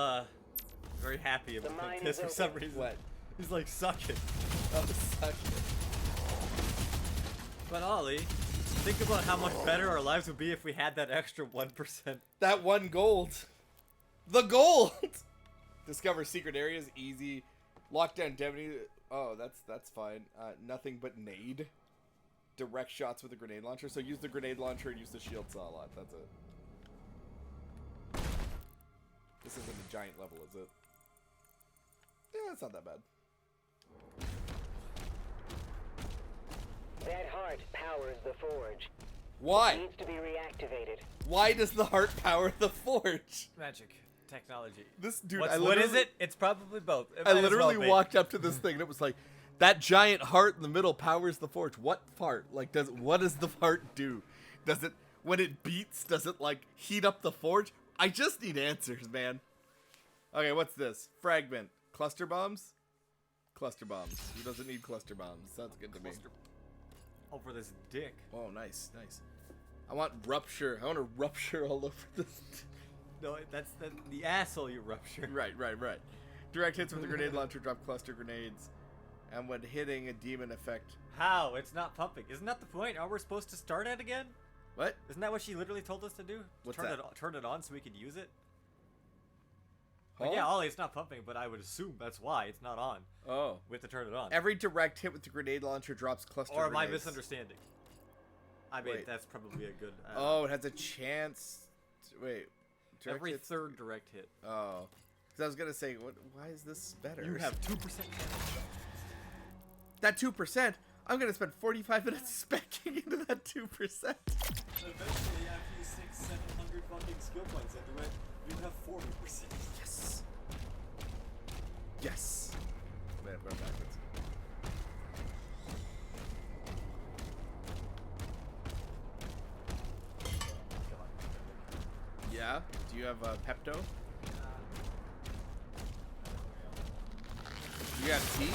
very happy about this for some reason. What? He's like, suck it. Oh, suck it. But Ollie, think about how much better our lives would be if we had that extra 1%. That 1 gold. The gold! Discover secret areas, easy. Lockdown indemnity. Oh, that's fine. Nothing but nade. Direct shots with a grenade launcher. So use the grenade launcher and use the shield saw a lot. That's it. This isn't a giant level, is it? Yeah, it's not that bad. That heart powers the forge. Why? It needs to be reactivated. Why does the heart power the forge? Magic. Technology. This dude, what is it? It's probably both. I literally walked up to this thing and it was like, that giant heart in the middle powers the forge. What fart? Like, what does the heart do? Does it, when it beats, does it like heat up the forge? I just need answers, man. Okay, what's this? Fragment. Cluster bombs? Cluster bombs. Who doesn't need cluster bombs? Sounds good to me. Over this dick. Oh, nice, nice. I want rupture. I want to rupture all over this. No, that's the asshole you rupture. Right. Direct hits with the grenade launcher drop cluster grenades. And when hitting a demon effect. How? It's not pumping. Isn't that the point? Are we supposed to start it again? What? Isn't that what she literally told us to do? What's turn that? Turn it on so we could use it? Huh? Like, yeah, Ollie, it's not pumping, but I would assume that's why it's not on. Oh. We have to turn it on. Every direct hit with the grenade launcher drops cluster Or am grenades. I misunderstanding? I mean, Wait. that's probably a good... oh, it has a chance... Wait. Every hits? third direct hit. Oh. Because I was going to say, why is this better? You have 2% chance. That 2%? I'm going to spend 45 minutes specking into that 2%. Eventually, after you 600-700 fucking skill points into it, you have 40%. Yes. Yes. Man, I'm going backwards. Yeah? Do you have Pepto? You got tea?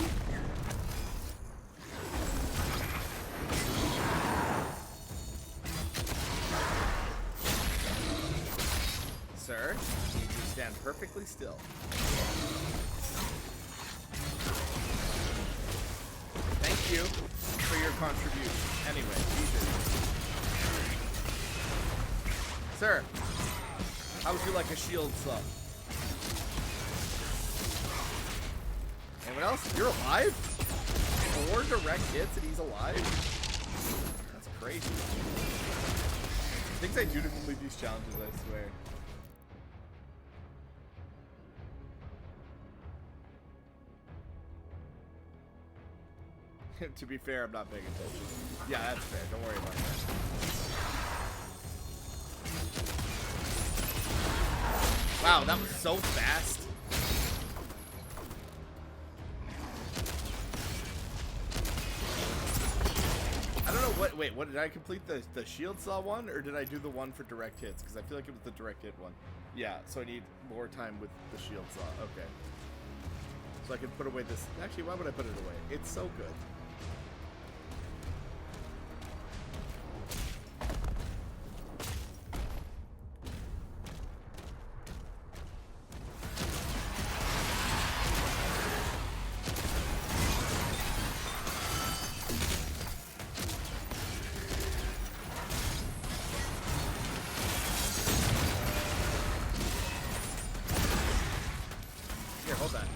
Sir, you need to stand perfectly still. Thank you for your contribution. Anyway, sir, how would you like a shield saw? Anyone else? You're alive? 4 direct hits and he's alive? That's crazy. Things I do to complete these challenges, I swear. To be fair, I'm not paying attention. Yeah, that's fair. Don't worry about that. Wow, that was so fast. I don't know what. Wait, what did I complete the shield saw one, or did I do the one for direct hits? Because I feel like it was the direct hit one. Yeah, so I need more time with the shield saw. Okay. So I can put away this. Actually, why would I put it away? It's so good. Here, hold that.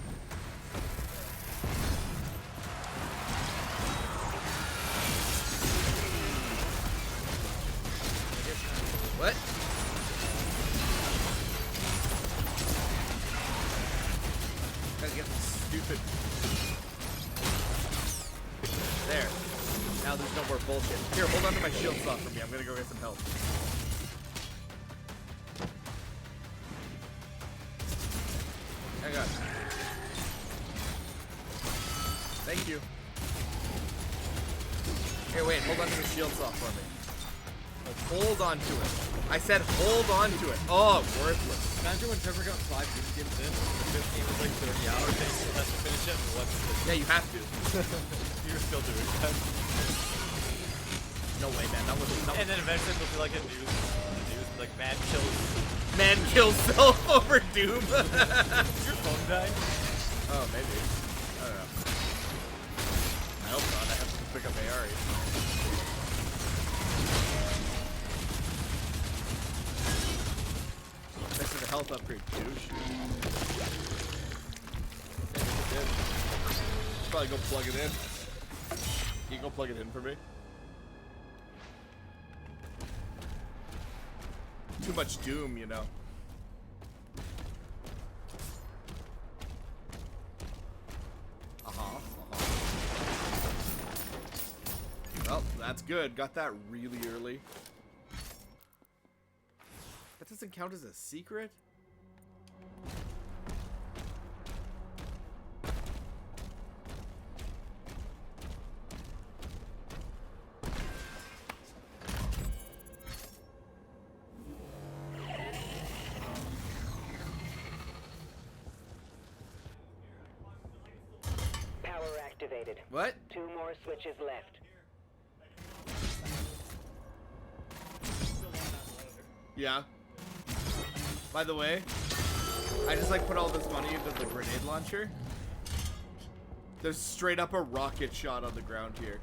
What? Gotta get this stupid. There. Now there's no more bullshit. Here, hold on to my shield saw for me. I'm gonna go get some help. Hang on. Thank you. Here, wait. Hold on to the shield saw for me. Hold on to it. I said hold on to it. Oh, worthless. Imagine when Trevor got 5 games in, the fifth game was like 30 hours, and he still has to finish it. What's Yeah, you have to. You're still doing that. No way, man. That was And then eventually there'll be like a news like man kills self over Doom. Your phone died? Oh, maybe. I don't know. I hope not. I have to pick up Aari. Thanks for the health upgrade, douche. Probably go plug it in. Can you go plug it in for me? Too much Doom, you know. Well, that's good. Got that really early. That doesn't count as a secret? Power activated. What? 2 more switches left. Yeah. By the way, I just like put all this money into the grenade launcher. There's straight up a rocket shot on the ground here.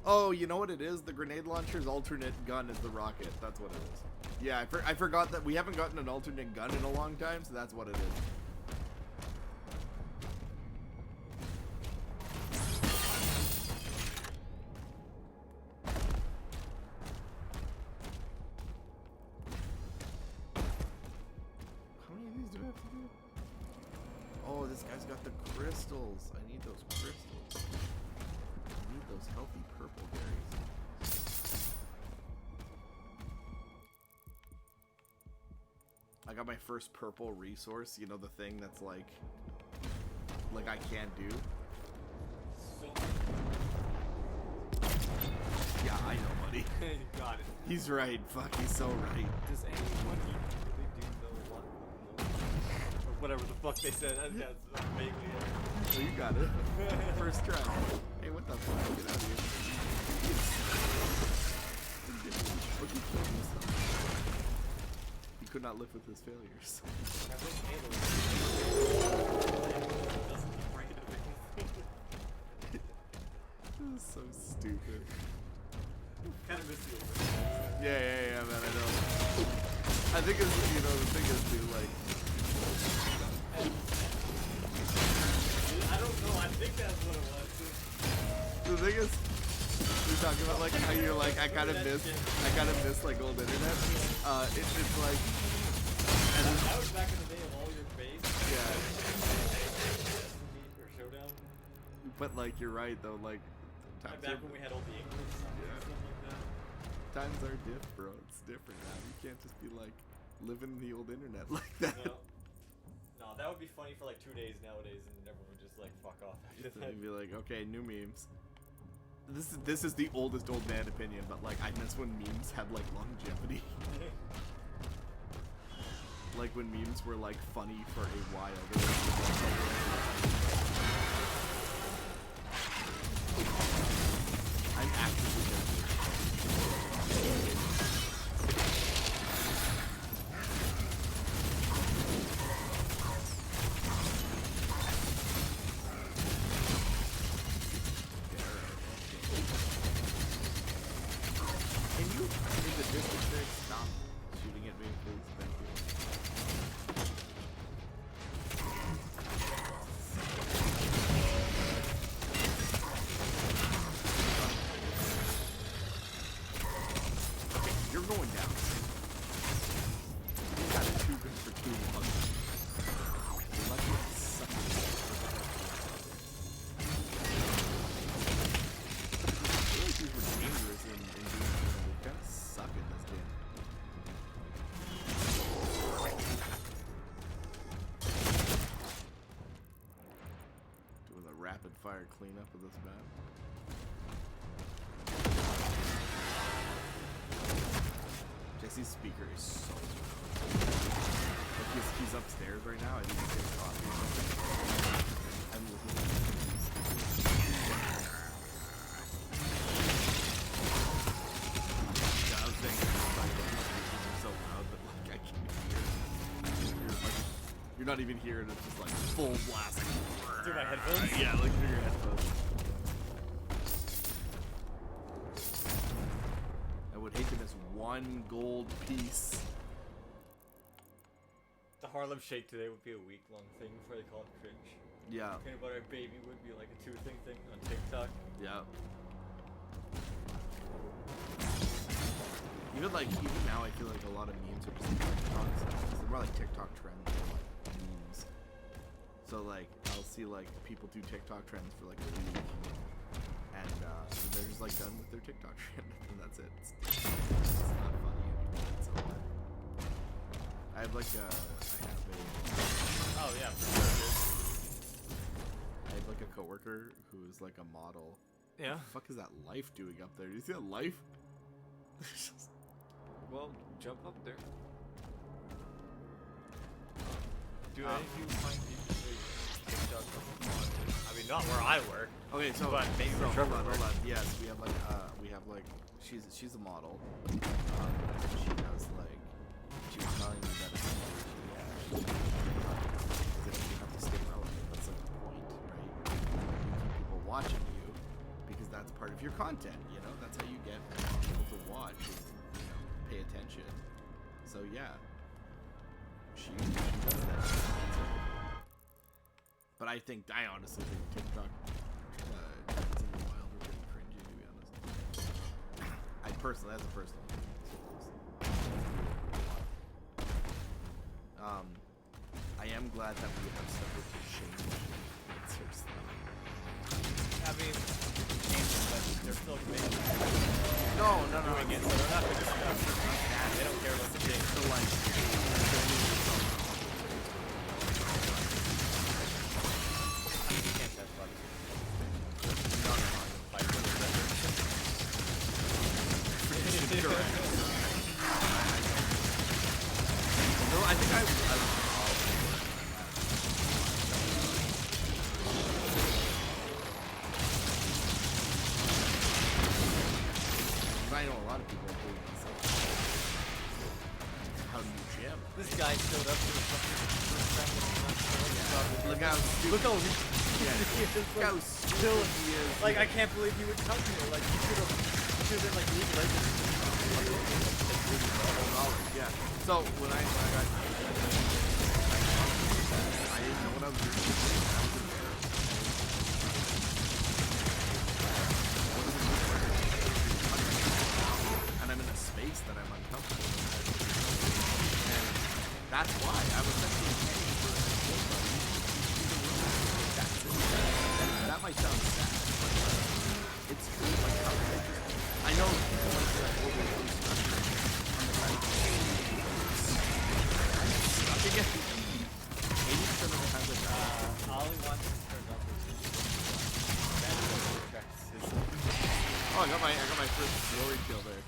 Oh, you know what it is? The grenade launcher's alternate gun is the rocket. That's what it is. Yeah, I forgot that we haven't gotten an alternate gun in a long time, so that's what it is. How many of these do I have to do? Oh, this guy's got the crystals. I need those crystals. I need those healthy purple berries. I got my first purple resource, you know, the thing that's like I can't do. Yeah, I know, buddy. You got it. He's right. Fuck, he's so right. Does anyone really do the one? Or whatever the fuck they said. That's vaguely it. Oh, you got it. First try. Hey, what the fuck? Get out of here. Look, he killed himself. He could not live with his failures. This is so stupid. Kind of miss you. Yeah, man, I know. I think it's, you know, the thing is, dude, like... I don't know, I think that's what it was. The thing is, you're talking about, like, how you're like, I kind of miss, like, old internet. It's like... That was back in the day of all your base. Yeah. Or Showdown. But, like, you're right, though, like... Back when we had all the English songs and stuff like that. Times are diff, bro. It's different now. You can't just be, like, living the old internet like that. No, that would be funny for, like, 2 days nowadays, and everyone would just, like, fuck off after that. You'd be like, okay, new memes. This is the oldest old man opinion, but like I miss when memes had like longevity. Like when memes were like funny for a while. I'm actively Can you, in the distance there, stop shooting at me, please? Thank you. Okay, you're going down. You got it too good for too long. You're lucky it's sucking. I feel like these were dangerous in Doom. They kind of suck in this game. Doing a rapid fire cleanup of this map. Jesse's speaker is so loud. Like he's upstairs right now. I think he's getting coffee or something. I'm listening to yeah, I was saying it's so loud that like I can't hear. You're not even here, and it's just like full blast. Through my headphones? Yeah, like through your headphones. I would hate to miss one gold piece. The Harlem Shake today would be a week-long thing before they call it cringe. Yeah. Peanut Butter Baby would be like a 2-thing thing on TikTok. Yeah. Even now, I feel like a lot of memes are just TikToks. They're more like TikTok trends than like memes. So like, I'll see like people do TikTok trends for like a week, and so they're just like done with their TikTok trend, and that's it. It's not funny anymore. It's so bad. I have like Oh yeah, for sure, dude. I have like a coworker who is like a model. Yeah. What the fuck is that Life doing up there? Do you see that Life? Well, jump up there. Do any of you find people doing TikTok on? I mean, not where I work. Okay, so but maybe so, for Trevor. hold on. Yes, we have like she's a model. She does like she was telling me that it's that you have to stay relevant. That's like the point, right? You keep people watching you because that's part of your content. You know, that's how you get people to watch and pay attention. So yeah, she does that. But I honestly think TikTok trends in the wild are pretty cringy, to be honest. As a personal I am glad that we have started to change answers though. I mean, but they're still committed. No. Doing it, so they're not going to stop. They don't care about the game. So like, you can't touch buttons. No, I think I know a lot of people are doing this. How do you jam? This guy showed up to the fucking first time with Look how stupid. Look how how stupid he is. Like, I can't believe you would come here. Like, you should have been like League of Legends. Yeah. So when I got, I didn't know what I was doing. I was embarrassed. And I'm in a space that I'm uncomfortable in. And that's why I was actually paying for that might sound sad, but it's true. Like, I know people like that overly structured. Again, 80% of the time Ollie wants to turn up his very chill there.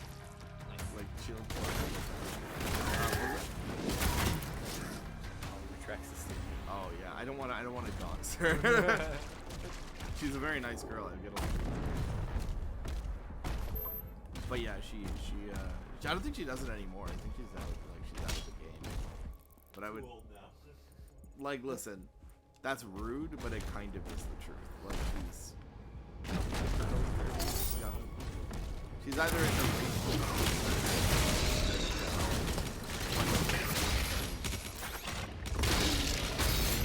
Like chill. Retracts the statement. Oh yeah, I don't want to dox her. She's a very nice girl. I get along with her. But yeah, she I don't think she does it anymore. I think she's out of the game. But I would like listen. That's rude, but it kind of is the truth. Like she's either in the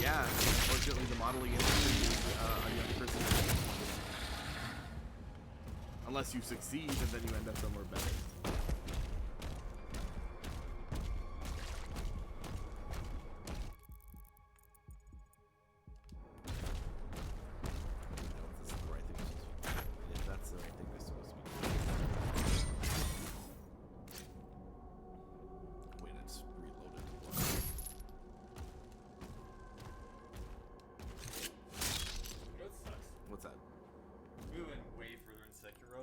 yeah, unfortunately the modeling industry is a young person. Unless you succeed and then you end up somewhere better. What's that? We went way further in Sekiro.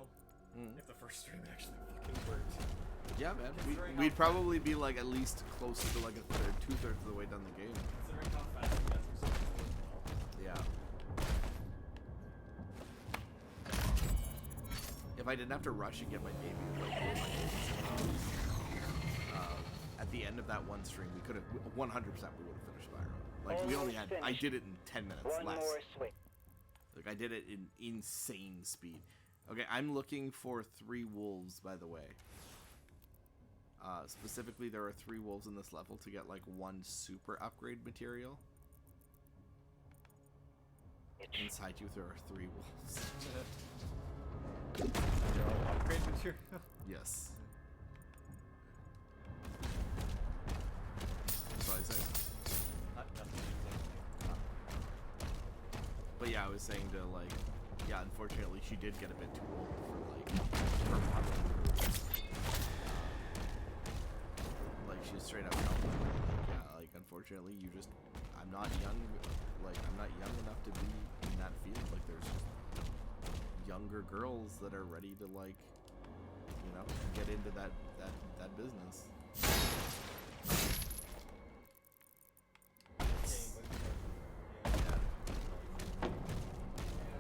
If the first stream actually fucking worked. Yeah, man. We'd probably be like at least closer to like a third, 2/3 of the way done the game. Considering how fast you guys were supposed to Yeah. If I didn't have to rush and get my baby, at the end of that one stream, we could have 100% we would have finished Spyro. Like we only had, I did it in 10 minutes less. Like I did it in insane speed. Okay, I'm looking for 3 wolves, by the way. Specifically, there are 3 wolves in this level to get like 1 super upgrade material. Inside you, there are 3 wolves. Upgrade material? Yes. That's all I say. But yeah, I was saying to like, yeah, unfortunately, she did get a bit too old for like her modeling. Like she's straight up like, yeah, like unfortunately, I'm not young, like I'm not young enough to be in that field. Like there's younger girls that are ready to like, you know, get into that business.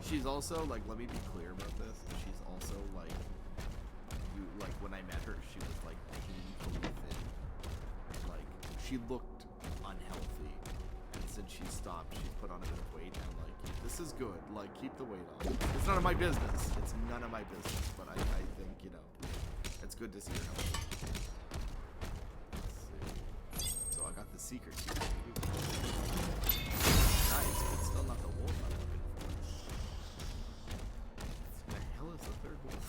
She's also like, let me be clear about this. She's also like, when I met her, she was like painfully thin. Like she looked unhealthy, and since she stopped, she's put on a bit of weight. And I'm like, this is good. Like keep the weight on. It's none of my business. It's none of my business. But I think it's good to see her healthy. Let's see. So I got the secret key. Nice, but still not the wolf I'm looking for. What the hell is the third wolf?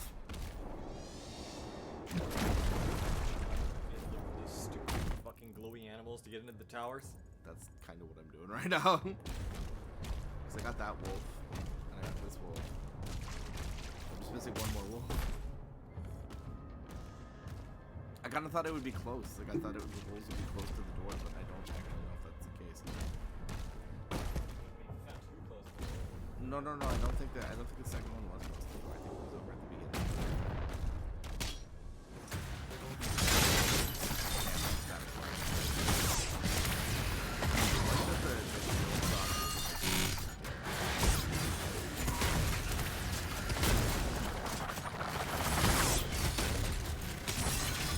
These stupid fucking glowy animals to get into the towers. That's kind of what I'm doing right now. Cause I got that wolf, and I got this wolf. I'm just missing one more wolf. I kind of thought it would be close. Like I thought the wolves would be close to the door, but I don't actually know if that's the case. No, I don't think the second one was close to the door. I think it was over at the beginning.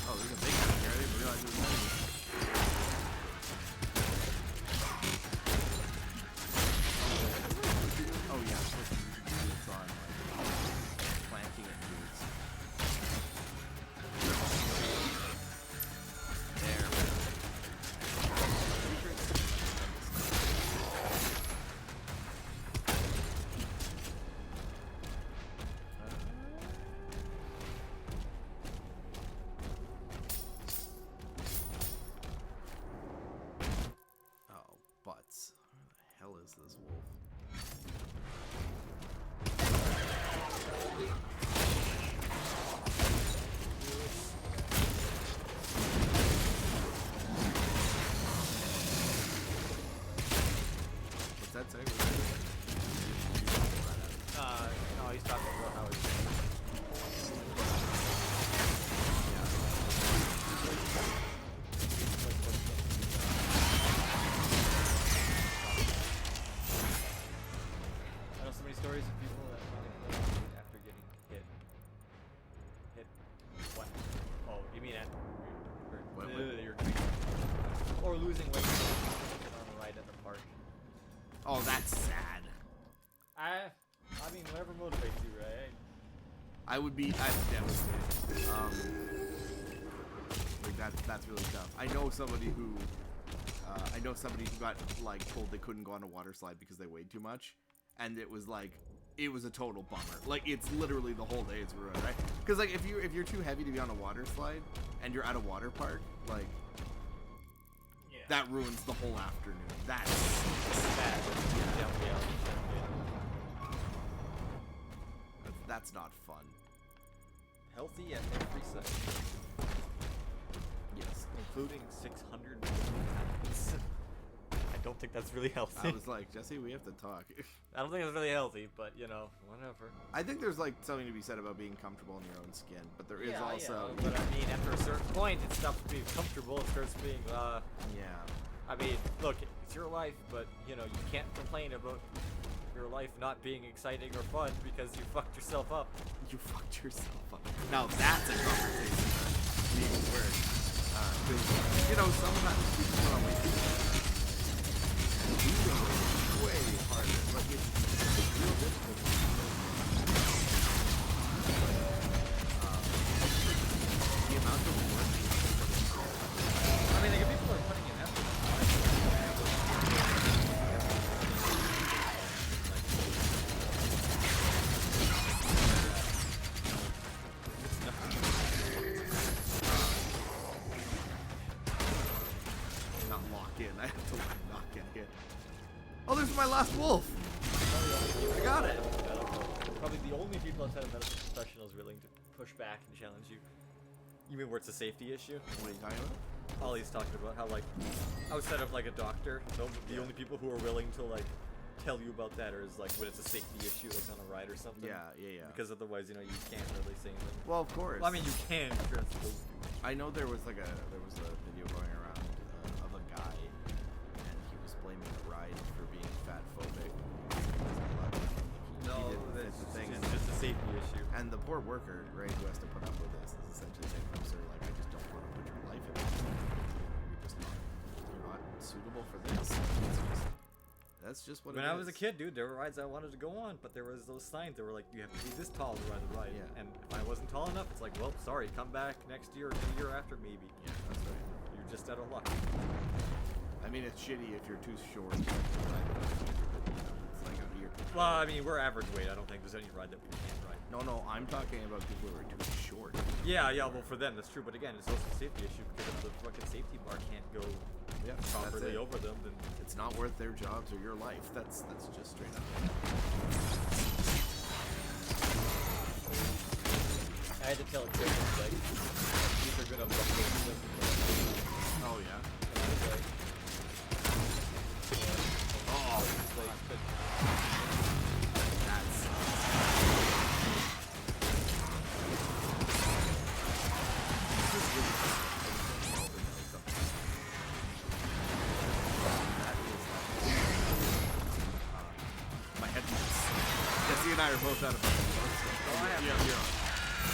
Oh, there's a big one here. I didn't realize it was many. Oh yeah, it's on. can't. What? You're or losing weight on the ride at the park. Oh, that's sad. I mean, whatever motivates you, right? I'm devastated. Like that's really tough. I know somebody who got like told they couldn't go on a water slide because they weighed too much, and it was a total bummer. Like it's literally the whole day is ruined, right? Because like if you're too heavy to be on a water slide and you're at a water park, like that ruins the whole afternoon. That's bad. That's not fun. Healthy at every second. Yes. Including 600 pounds. I don't think that's really healthy. I was like, Jesse, we have to talk. I don't think it's really healthy, but you know, whatever. I think there's like something to be said about being comfortable in your own skin, but there is also. Yeah, but I mean, after a certain point, it stops being comfortable. It starts being. Yeah. I mean, look, it's your life, but you know, you can't complain about your life not being exciting or fun because you fucked yourself up. You fucked yourself up. Now that's a conversation being weird. You know, sometimes people put on weight. Way harder. Like it's real difficult. The amount of work. I mean, like if people are putting in effort. I have to not get hit. Oh, there's my last wolf! I got it! Probably the only people outside of medical professionals willing to push back and challenge you. You mean where it's a safety issue? What are you talking about? Ollie's talking about how, like, outside of, like, a doctor, the only people who are willing to, like, tell you about that is, like, when it's a safety issue, like, on a ride or something. Yeah. Because otherwise, you know, you can't really say anything. Well, of course. Well, I mean, you can if you're supposed to. I know there was a video going around of a guy, and he was blaming the ride for being fat phobic. No, that's the thing. It's just a safety issue. And the poor worker, right, who has to put up with this, is essentially saying, "I'm sorry, like, I just don't want to put your life in danger. You're not suitable for this." That's just what. When I was a kid, dude, there were rides I wanted to go on, but there was those signs that were like, you have to be this tall to ride the ride. Yeah. And if I wasn't tall enough, it's like, well, sorry, come back next year or the year after, maybe. Yeah, that's right. You're just out of luck. I mean, it's shitty if you're too short. It's like a weird. Well, I mean, we're average weight. I don't think there's any ride that we can't ride. No, I'm talking about people who are too short. Yeah, well, for them, that's true. But again, it's also a safety issue because if the fucking safety bar can't go properly over them, then it's not worth their jobs or your life. That's just straight up. I had to tell a kid, like, these are gonna fuck them. Oh yeah. And I was like, oh, that's. My headphones. Jesse and I are both out of headphones. Yeah, you're on.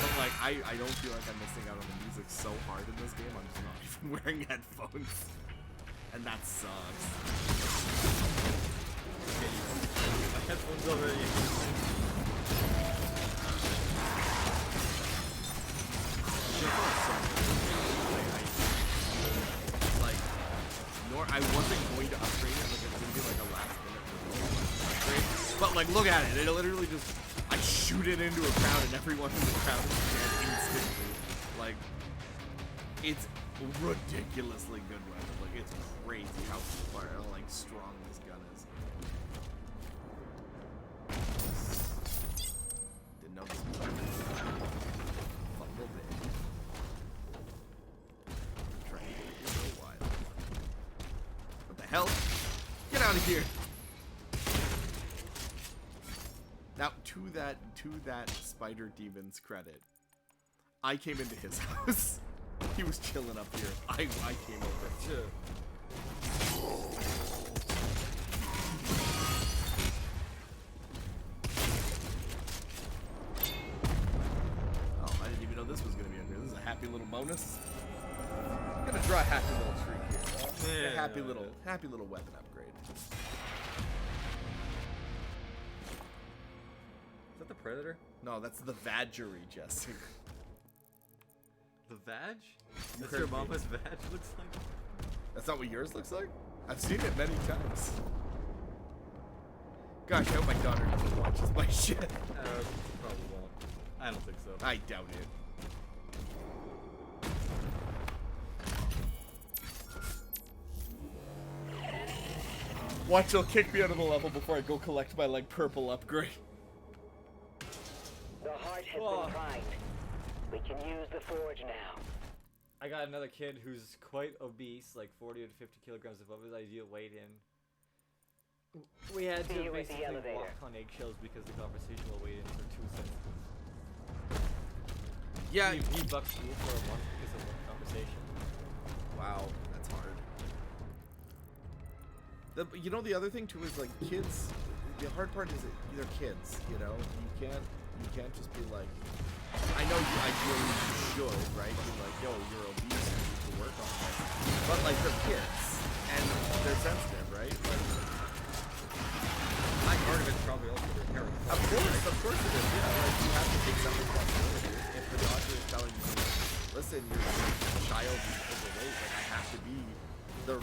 But like, I don't feel like I'm missing out on the music so hard in this game. I'm just not even wearing headphones, and that sucks. My headphones already. I wasn't going to upgrade it, like it was gonna be like a last minute upgrade. But like, look at it, it literally just, I shoot it into a crowd and everyone in the crowd is dead instantly. Like, it's ridiculously good weapon. Like, it's crazy how like strong this gun is. Didn't know this was fumbled it. Trying to get it a while. What the hell? Get out of here! Now, to that spider demon's credit, I came into his house. He was chilling up here. I came over. Sure. Oh, I didn't even know this was gonna be under here. This is a happy little mountain. bonus. I'm gonna draw a happy little tree here. Yeah, a happy little weapon upgrade. Is that the Predator? No, that's the Vaggery, Jesse. The Vag? You That's heard your me. mama's Vag looks like? That's not what yours looks like? I've seen it many times. Gosh, I hope my daughter never watches my shit. Probably won't. I don't think so. I doubt it. Watch, he'll kick me out of the level before I go collect my, like, purple upgrade. The heart has been primed. We can use the forge now. I got another kid who's quite obese, like 40 to 50 kilograms above his ideal weight, and we had See to you at the basically elevator. walk on eggshells because the conversational weigh-ins are too sensitive. Yeah. He bucked school for a month because of one conversation. Wow, that's hard. You know, the other thing too is like kids. The hard part is that they're kids. You know, you can't just be like. I know you ideally should, right? Be like, yo, you're obese, you need to work on this. But like they're kids and they're sensitive, right? Like, Part of it's probably also their parents. of course it is. Yeah, like you have to take some responsibility. If the doctor is telling you, listen, your child is overweight, like I have to be the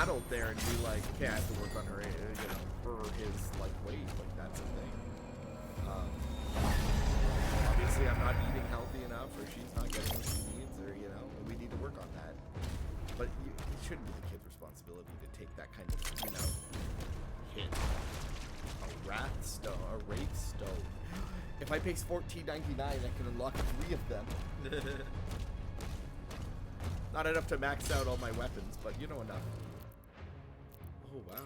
adult there and be like, okay, I have to work on her, you know, for his like weight, like that's a thing. Obviously, I'm not eating healthy enough, or she's not getting what she needs, or you know, we need to work on that. But it shouldn't be the kid's responsibility to take that kind of, you know, hit. A wraith stone. If I pay $14.99, I can unlock 3 of them. Not enough to max out all my weapons, but you know enough. Oh wow.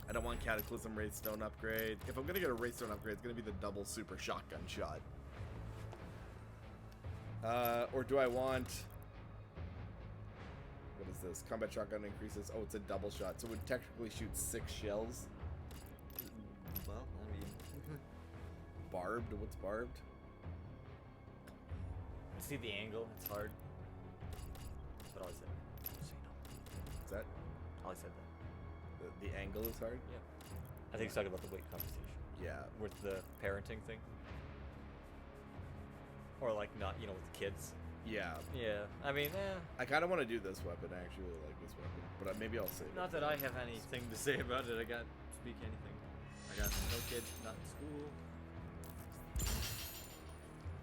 I don't want Cataclysm Wraithstone upgrade. If I'm gonna get a Wraithstone upgrade, it's gonna be the double super shotgun shot. Or do I want... What is this? Combat shotgun increases. Oh, it's a double shot, so it would technically shoot 6 shells. Well, I mean... Barbed? What's barbed? See the angle? It's hard. That's what I said. Is that? I said that. The angle is hard? Yeah. I think he's talking about the weight conversation. Yeah. With the parenting thing. Or like not, you know, with the kids. Yeah. Yeah. I mean, I kind of want to do this weapon. I actually really like this weapon. But maybe I'll save it. Not that I have anything to say about it. I got speak anything. I got no kids, not in school.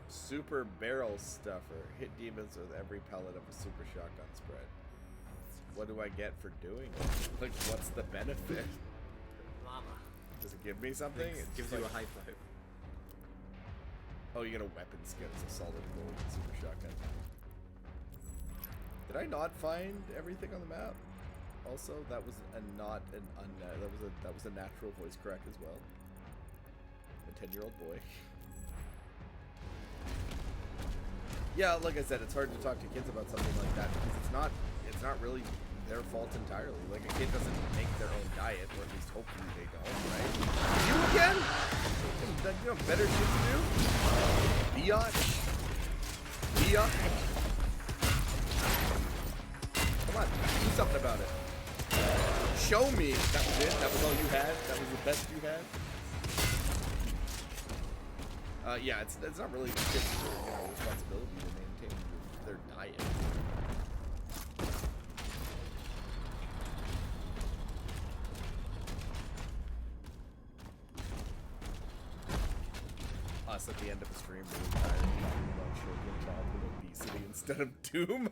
Super barrel stuffer. Hit demons with every pellet of a super shotgun spread. What do I get for doing it? Like, what's the benefit? Llama. Does it give me something? It gives you a high five. Oh, you get a weapon skin as a solid gold super shotgun. Did I not find everything on the map? Also, that was that was a natural voice crack as well. A 10-year-old boy. Yeah, like I said, it's hard to talk to kids about something like that because it's not really their fault entirely. Like a kid doesn't make their own diet, or at least hopefully they don't, right? You again? You know, better shit to do? Biatch? Come on, do something about it. Show me. That was it? That was all you had? That was the best you had? Yeah, it's not really the kids' responsibility to maintain their diet. Us at the end of the stream really tired talking about children, childhood obesity instead of Doom.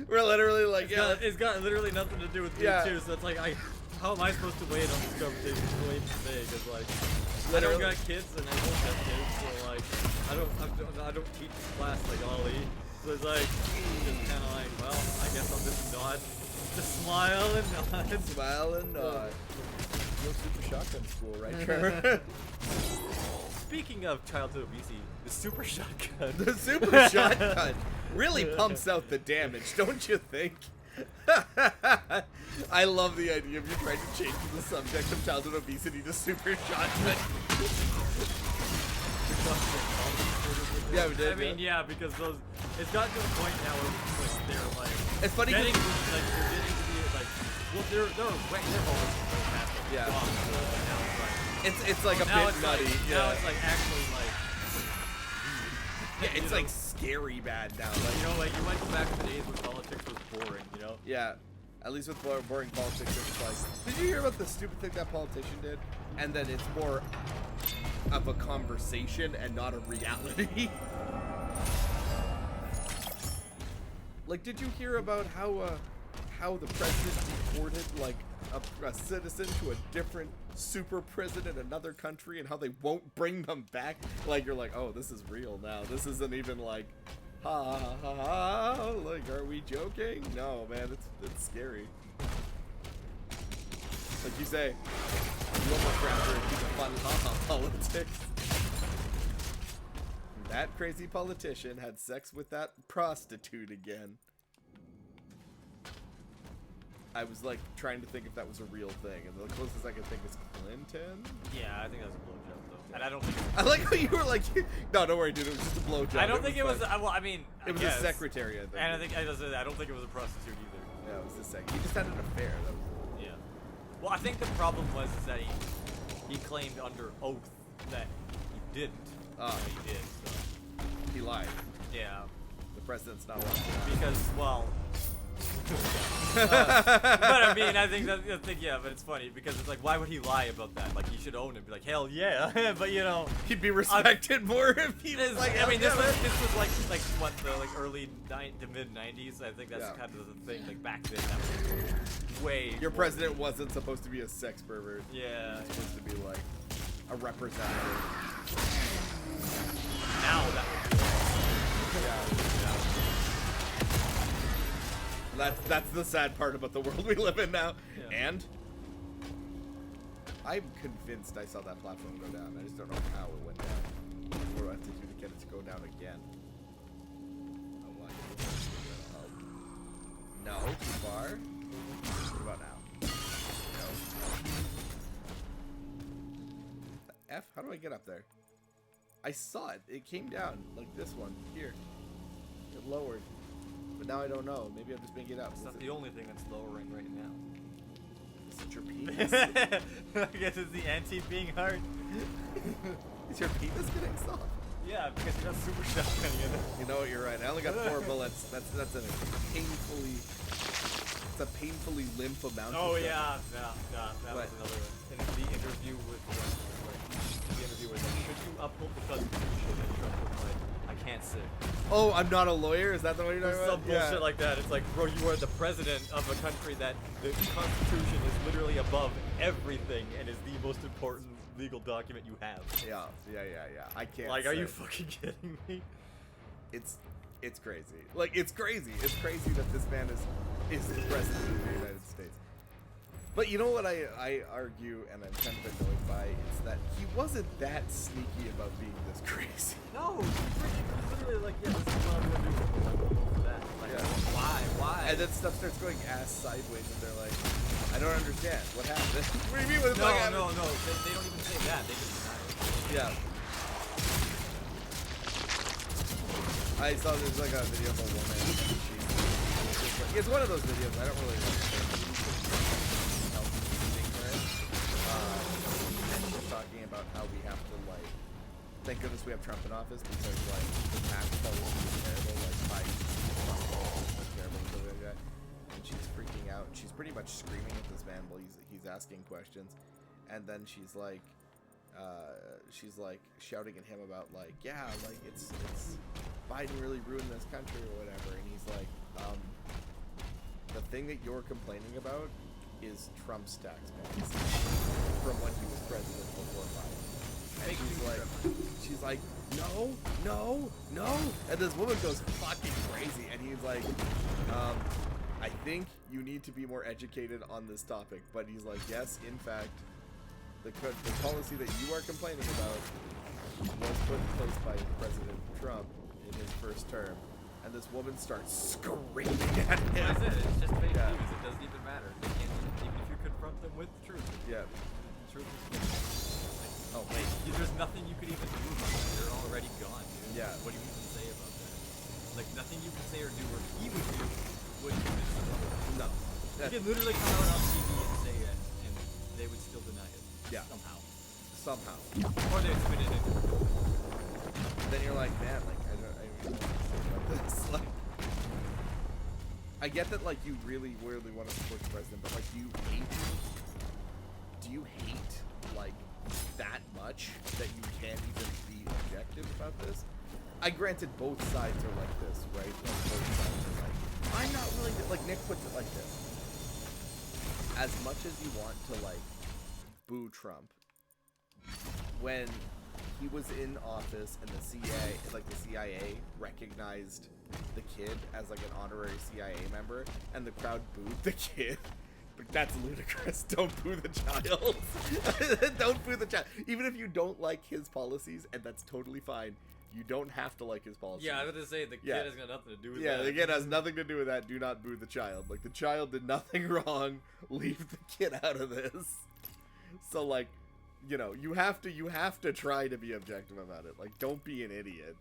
We're literally like, It's got literally nothing to do with me too. So it's like, how am I supposed to wait on this conversation to wait to say? Because like, I don't got kids and I don't have kids, so like, I don't teach class like Ollie. So it's like, just kind of like, well, I guess I'll just nod, just smile and nod. Smile and nod. No super shotgun school, right, Trevor? Speaking of childhood obesity, the super shotgun. The super shotgun really pumps out the damage, don't you think? I love the idea of you trying to change the subject of childhood obesity to super shotgun. Yeah, we did. I mean, yeah, because those. It's gotten to the point now where like, they're like. It's funny Getting, 'cause- like they're getting to be like. Well, they're always fantastic. Yeah. Now it's like. It's like a now bit it's nutty. Like, yeah. Now it's like actually like. Yeah, it's you like know, scary bad now. Like, you know, like you might go back to the days when politics was boring. You know. yeah. At least with boring politics, it's like, did you hear about the stupid thing that politician did? And then it's more of a conversation and not a reality. Like, did you hear about how the president deported like a citizen to a different super prison in another country and how they won't bring them back? Like, you're like, oh, this is real now. This isn't even like, ha ha ha ha, like, are we joking? No, man, it's scary. Like you say, you almost rather it be the fun ha-ha politics. That crazy politician had sex with that prostitute again. I was like trying to think if that was a real thing, and the closest I could think is Clinton. Yeah, I think that was a blowjob though, and I don't think. I like how you were like, no, don't worry, dude. It was just a blowjob. I don't think it was. fine. Well, I mean, It was I guess. a secretary, I think. And I don't think it was a prostitute either. Yeah, it was a secretary. He just had an affair. That was Yeah. Well, I think the problem was is that he claimed under oath that he didn't. Oh. He did. So. He lied. Yeah. The president's not allowed to lie. Because, well. But I mean, I think yeah, but it's funny because it's like, why would he lie about that? Like, he should own it, be like, hell yeah. But you know, he'd be respected more if he was like, I mean, this yeah, was like what the like early to mid '90s. I think that's Yeah. kind of the thing. Like back then, that was way. Your more- president wasn't supposed to be a sex pervert. Yeah. He was supposed to be like a representative. Now that would be. Yeah. That's the sad part about the world we live in now. Yeah. And I'm convinced I saw that platform go down. I just don't know how it went down. What do I have to do to get it to go down again? Oh, no, too far. What about now? No. F? How do I get up there? I saw it. It came down like this one here. It lowered. But now I don't know. Maybe I'm just making it up. It's not the only thing that's lowering right now. Is it your penis? I guess it's the anti-being heart. Is your penis getting soft? Yeah, because you got super shotgun in it. You know what? You're right. I only got 4 bullets. That's a painfully. It's a painfully limp amount. Oh of yeah, that What? was another one. In the interview with the interviewer, like, should you uphold the Constitution? And Trump was like, I can't say. Oh, I'm not a lawyer. Is that the way you're talking Some about? bullshit like that. It's like, bro, you are the president of a country that the Constitution is literally above everything and is the most important legal document you have. Yeah. I can't. Like, are you say. fucking kidding me? It's crazy. Like, it's crazy. It's crazy that this man is the president of the United States. But you know what I argue, and I'm kind of annoyed by, is that he wasn't that sneaky about being this crazy. No, he's literally like, yeah, this is what I'm gonna do. I'm gonna go for that. Like, why? And then stuff starts going ass sideways, and they're like, I don't understand. What happened? What do you mean? What the fuck happened? No. They don't even say that. They just deny it. Yeah. I saw there's like a video of a woman. And she's like, it's one of those videos. I don't really understand. And she's talking about how we have to like. Thank goodness we have Trump in office because like the tax policy is terrible. Like Biden is terrible and stuff like that. And she's freaking out. She's pretty much screaming at this man while he's asking questions. And then she's like shouting at him about like, yeah, like it's Biden really ruined this country or whatever. And he's like, the thing that you're complaining about is Trump's tax policy from when he was president before Biden. And she's like, no. And this woman goes fucking crazy. And he's like, I think you need to be more educated on this topic. But he's like, yes, in fact, the policy that you are complaining about was put in place by President Trump in his first term. And this woman starts screaming at him. That's it. It's just fake news. It doesn't even matter. They can't, even if you confront them with the truth. Yeah. The truth is Oh wait. There's nothing you could even do about it. They're already gone, dude. Yeah. What do you even say about that? Like, nothing you can say or do or he would do would convince the world. No. He could literally come out on TV and say it, and they would still deny it. Yeah. Somehow. Somehow. Or they would spin it into. Then you're like, man, like I don't about this. Like, I get that, like, you really want to support the president, but like, do you hate like that much that you can't even be objective about this? I granted both sides are like this, right? Like both sides are like, I'm not willing to, like, Nick puts it like this. As much as you want to, like, boo Trump, when he was in office and the CIA recognized the kid as like an honorary CIA member, and the crowd booed the kid. Like, that's ludicrous. Don't boo the child. Don't boo the child. Even if you don't like his policies, and that's totally fine, you don't have to like his policies. Yeah, I was gonna say the kid has got nothing to do with that. Yeah, the kid has nothing to do with that. Do not boo the child. Like, the child did nothing wrong. Leave the kid out of this. So, like, you know, you have to try to be objective about it. Like, don't be an idiot.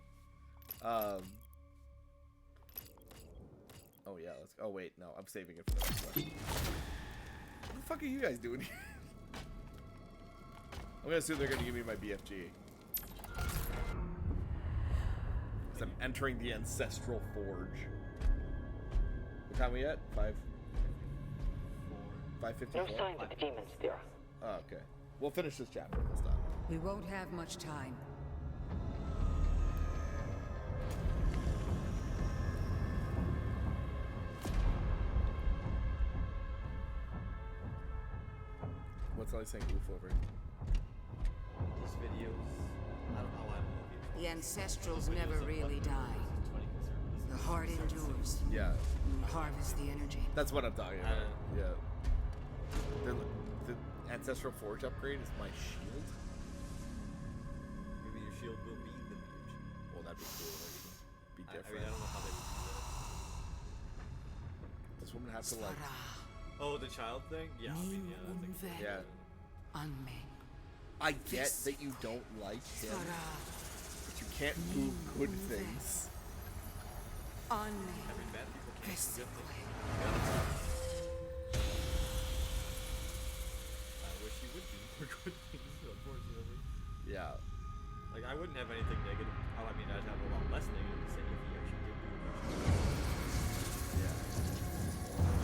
Oh yeah, oh wait, no, I'm saving it for the next one. What the fuck are you guys doing here? I'm gonna assume they're gonna give me my BFG. Because I'm entering the Ancestral Forge. What time are we at? 5:54? No signs of the demons, Vera. Oh, okay. We'll finish this chapter this time. We won't have much time. What's Ellie saying oof over? These videos, I don't know. The Ancestrals never really die. The heart endures. Yeah. And harvest the energy. That's what I'm talking about. Yeah. The Ancestral Forge upgrade is my shield. Maybe your shield will be the BFG. Well, that'd be cool. Actually. Be different. I mean, I don't know how they would do that. This woman has to, like... Oh, the child thing? Yeah, I mean, yeah, that's like... Yeah. Unme. I get that you don't like him, but you can't do good things. I mean, bad people can't do good things. I wish you would do more good things, unfortunately. Yeah. Like, I wouldn't have anything negative. Oh, I mean, I'd have a lot less negative to say if he actually did do much. Yeah.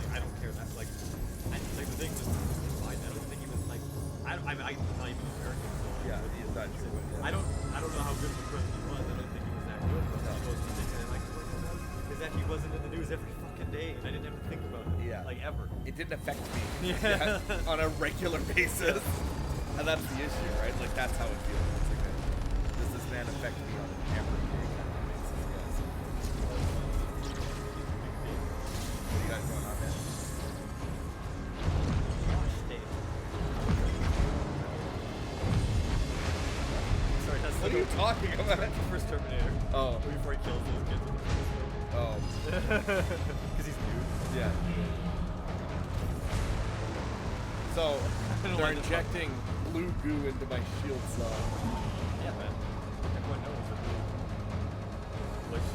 Like, I don't care that, like the thing was fine. I don't think he was, like, I'm not even American, so like, yeah, he is not true. Yeah. I don't know how good of a president he was. I don't think he was that good. But the most thing I like is that he wasn't in the news every fucking day, and I didn't have to think about it. Yeah. Like, ever. It didn't affect me. Yeah. On a regular basis. And that's the issue, right? Like, that's how it feels. It's like, does this man affect me on an everyday kind of basis? Yes. What do you guys going on, man? Sorry, that's what are you talking about? The first Terminator. Oh. Before he kills those kids in the first one. Oh. Because he's new. Yeah. So, they're injecting blue goo into my shield cell. Yeah, man. Everyone knows that which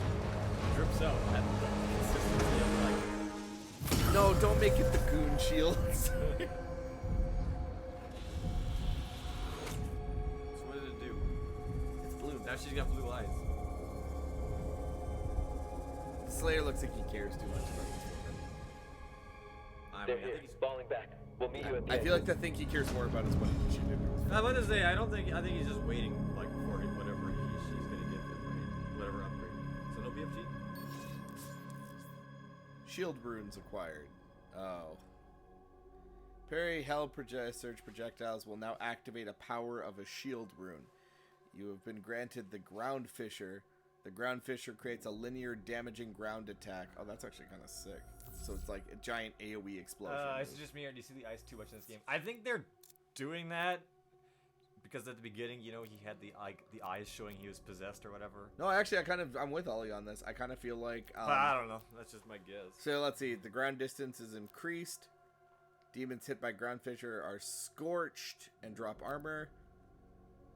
drips out at the consistency of, like... No, don't make it the goon shields. So what did it do? It's blue. Now she's got blue eyes. Slayer looks like he cares too much about this woman. They're here, falling back. We'll meet you at the I feel like the thing he cares more about is what she did. I was about to say, I think he's just waiting, like, for whatever she's gonna give him, right? Whatever upgrade. So no BFG? Shield runes acquired. Oh. Parry hell surge projectiles will now activate a power of a shield rune. You have been granted the Ground Fisher. The Ground Fisher creates a linear damaging ground attack. Oh, that's actually kind of sick. So it's like a giant AoE explosion. It's just me, or do you see the ice too much in this game? I think they're doing that because at the beginning, you know, he had the eyes showing he was possessed or whatever. No, actually, I'm with Ollie on this. I kind of feel like... but I don't know. That's just my guess. So let's see. The ground distance is increased. Demons hit by Ground Fisher are scorched and drop armor.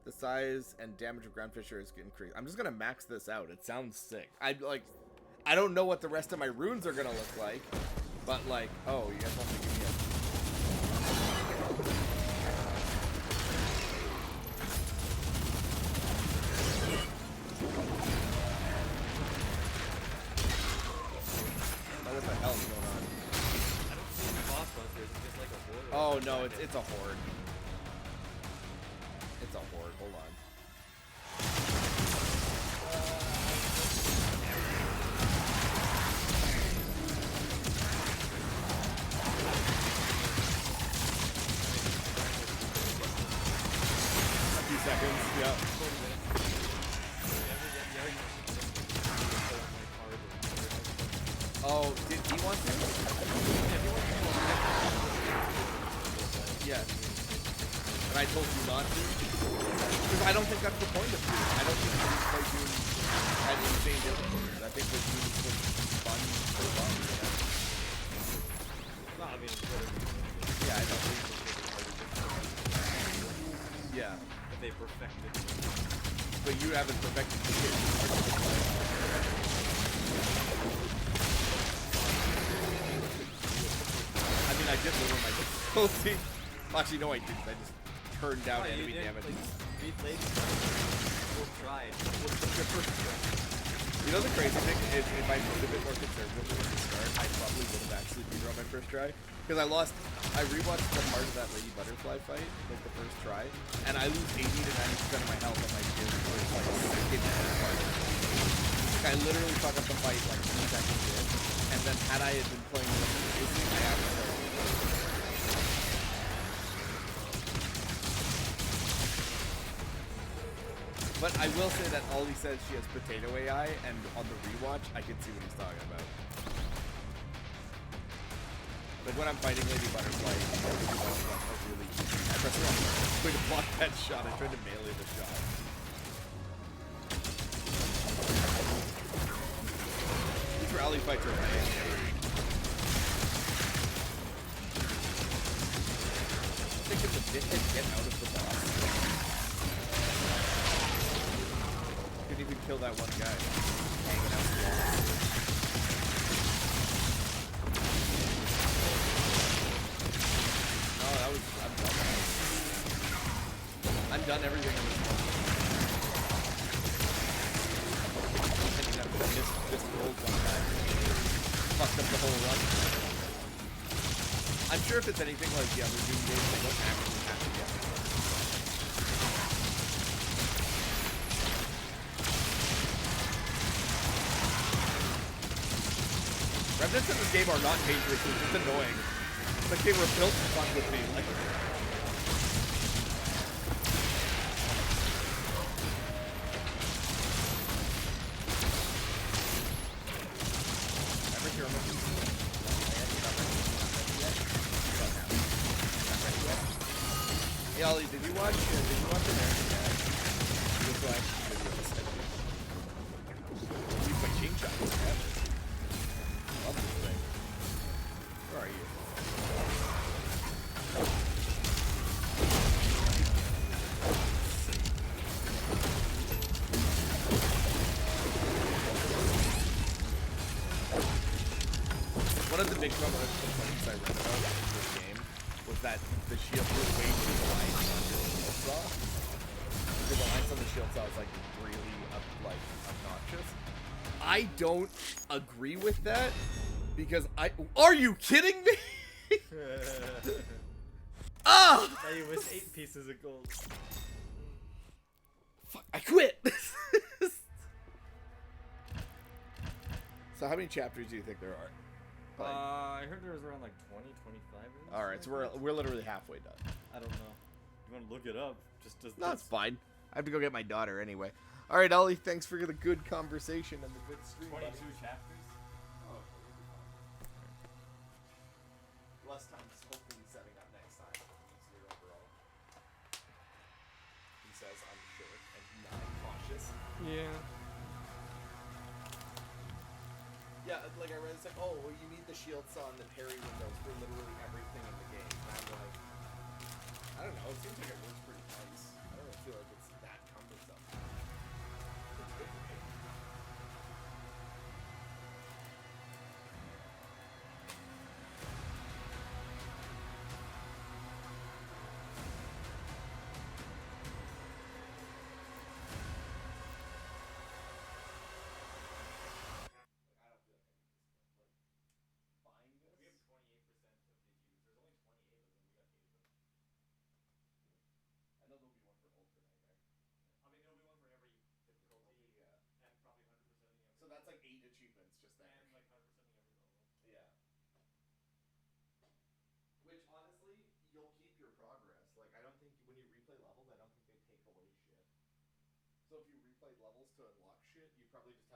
The size and damage of ground fissure is increased. I'm just gonna max this out. It sounds sick. I don't know what the rest of my runes are gonna look like, but like, oh, you guys want to give me a. What the hell is going on? I don't see any boss monsters. It's just like a horde. Oh no, it's a horde. It's a horde. Hold on. A few seconds. Yeah. Oh, did he want to? Yeah. And I told you not to? Because I don't think that's the point of Doom. I don't think you play Doom at insane difficulties. I think the Doom is just fun for fun. No, I mean, whatever. Yeah, I know. Yeah. But they perfected it. But you haven't perfected the game. I mean, I did lower my difficulty. Actually, no, I didn't. I just turned down enemy damage. We'll try it. You know the crazy thing is, if I was a bit more conservative at the start, I probably would have actually beat her on my first try. Because I rewatched the part of that Lady Butterfly fight, like the first try, and I lose 80 to 90% of my health on my gear for like second part. Like I literally fuck up the fight like 2 seconds in, and then had I been playing with Disney, I have to play. But I will say that Ollie says she has potato AI, and on the rewatch, I can see what he's talking about. Like when I'm fighting Lady Butterfly, I really easy. I press wrong way to block that shot. I tried to melee the shot. These rally fights are amazing. Thinking the dickhead get out of the boss. Couldn't even kill that one guy. Hanging out the wall. I'm done everything in this one. I just rolled one time. Fucked up the whole run. I'm sure if it's anything like the other Doom games, they don't actually have to get it. Remnants in this game are not dangerous, it's just annoying. Like they were built to fuck with me. Like, hey Ollie, did you watch American Dad? Just watch the video this time. You play Chain Shot. Love this thing. Where are you? One of the big complaints I read about this game was that the shield was way too reliant on your shield saw. The reliance on the shield saw is like really obnoxious. I don't agree with that because are you kidding me? Ah! Now you waste 8 pieces of gold. Fuck! I quit. So how many chapters do you think there are? I heard there was around like 20, 25. All right, so we're literally halfway done. I don't know. You want to look it up? No, it's fine. I have to go get my daughter anyway. All right, Ollie, thanks for the good conversation and the good stream. 22 buddy. chapters. Oh, less time hopefully setting up next time. Easier overall. He says, I'm sure, and not cautious. Yeah. Yeah, like I read, it's like, oh, well, you need the shield saw and the parry windows for literally everything in the game. And I'm like, I don't know, it seems like it works pretty nice. I don't feel like it's achievements just there. And like 100% every level. Yeah. Which honestly, you'll keep your progress. Like I don't think when you replay levels, I don't think they take away shit. So if you replay levels to unlock shit, you probably just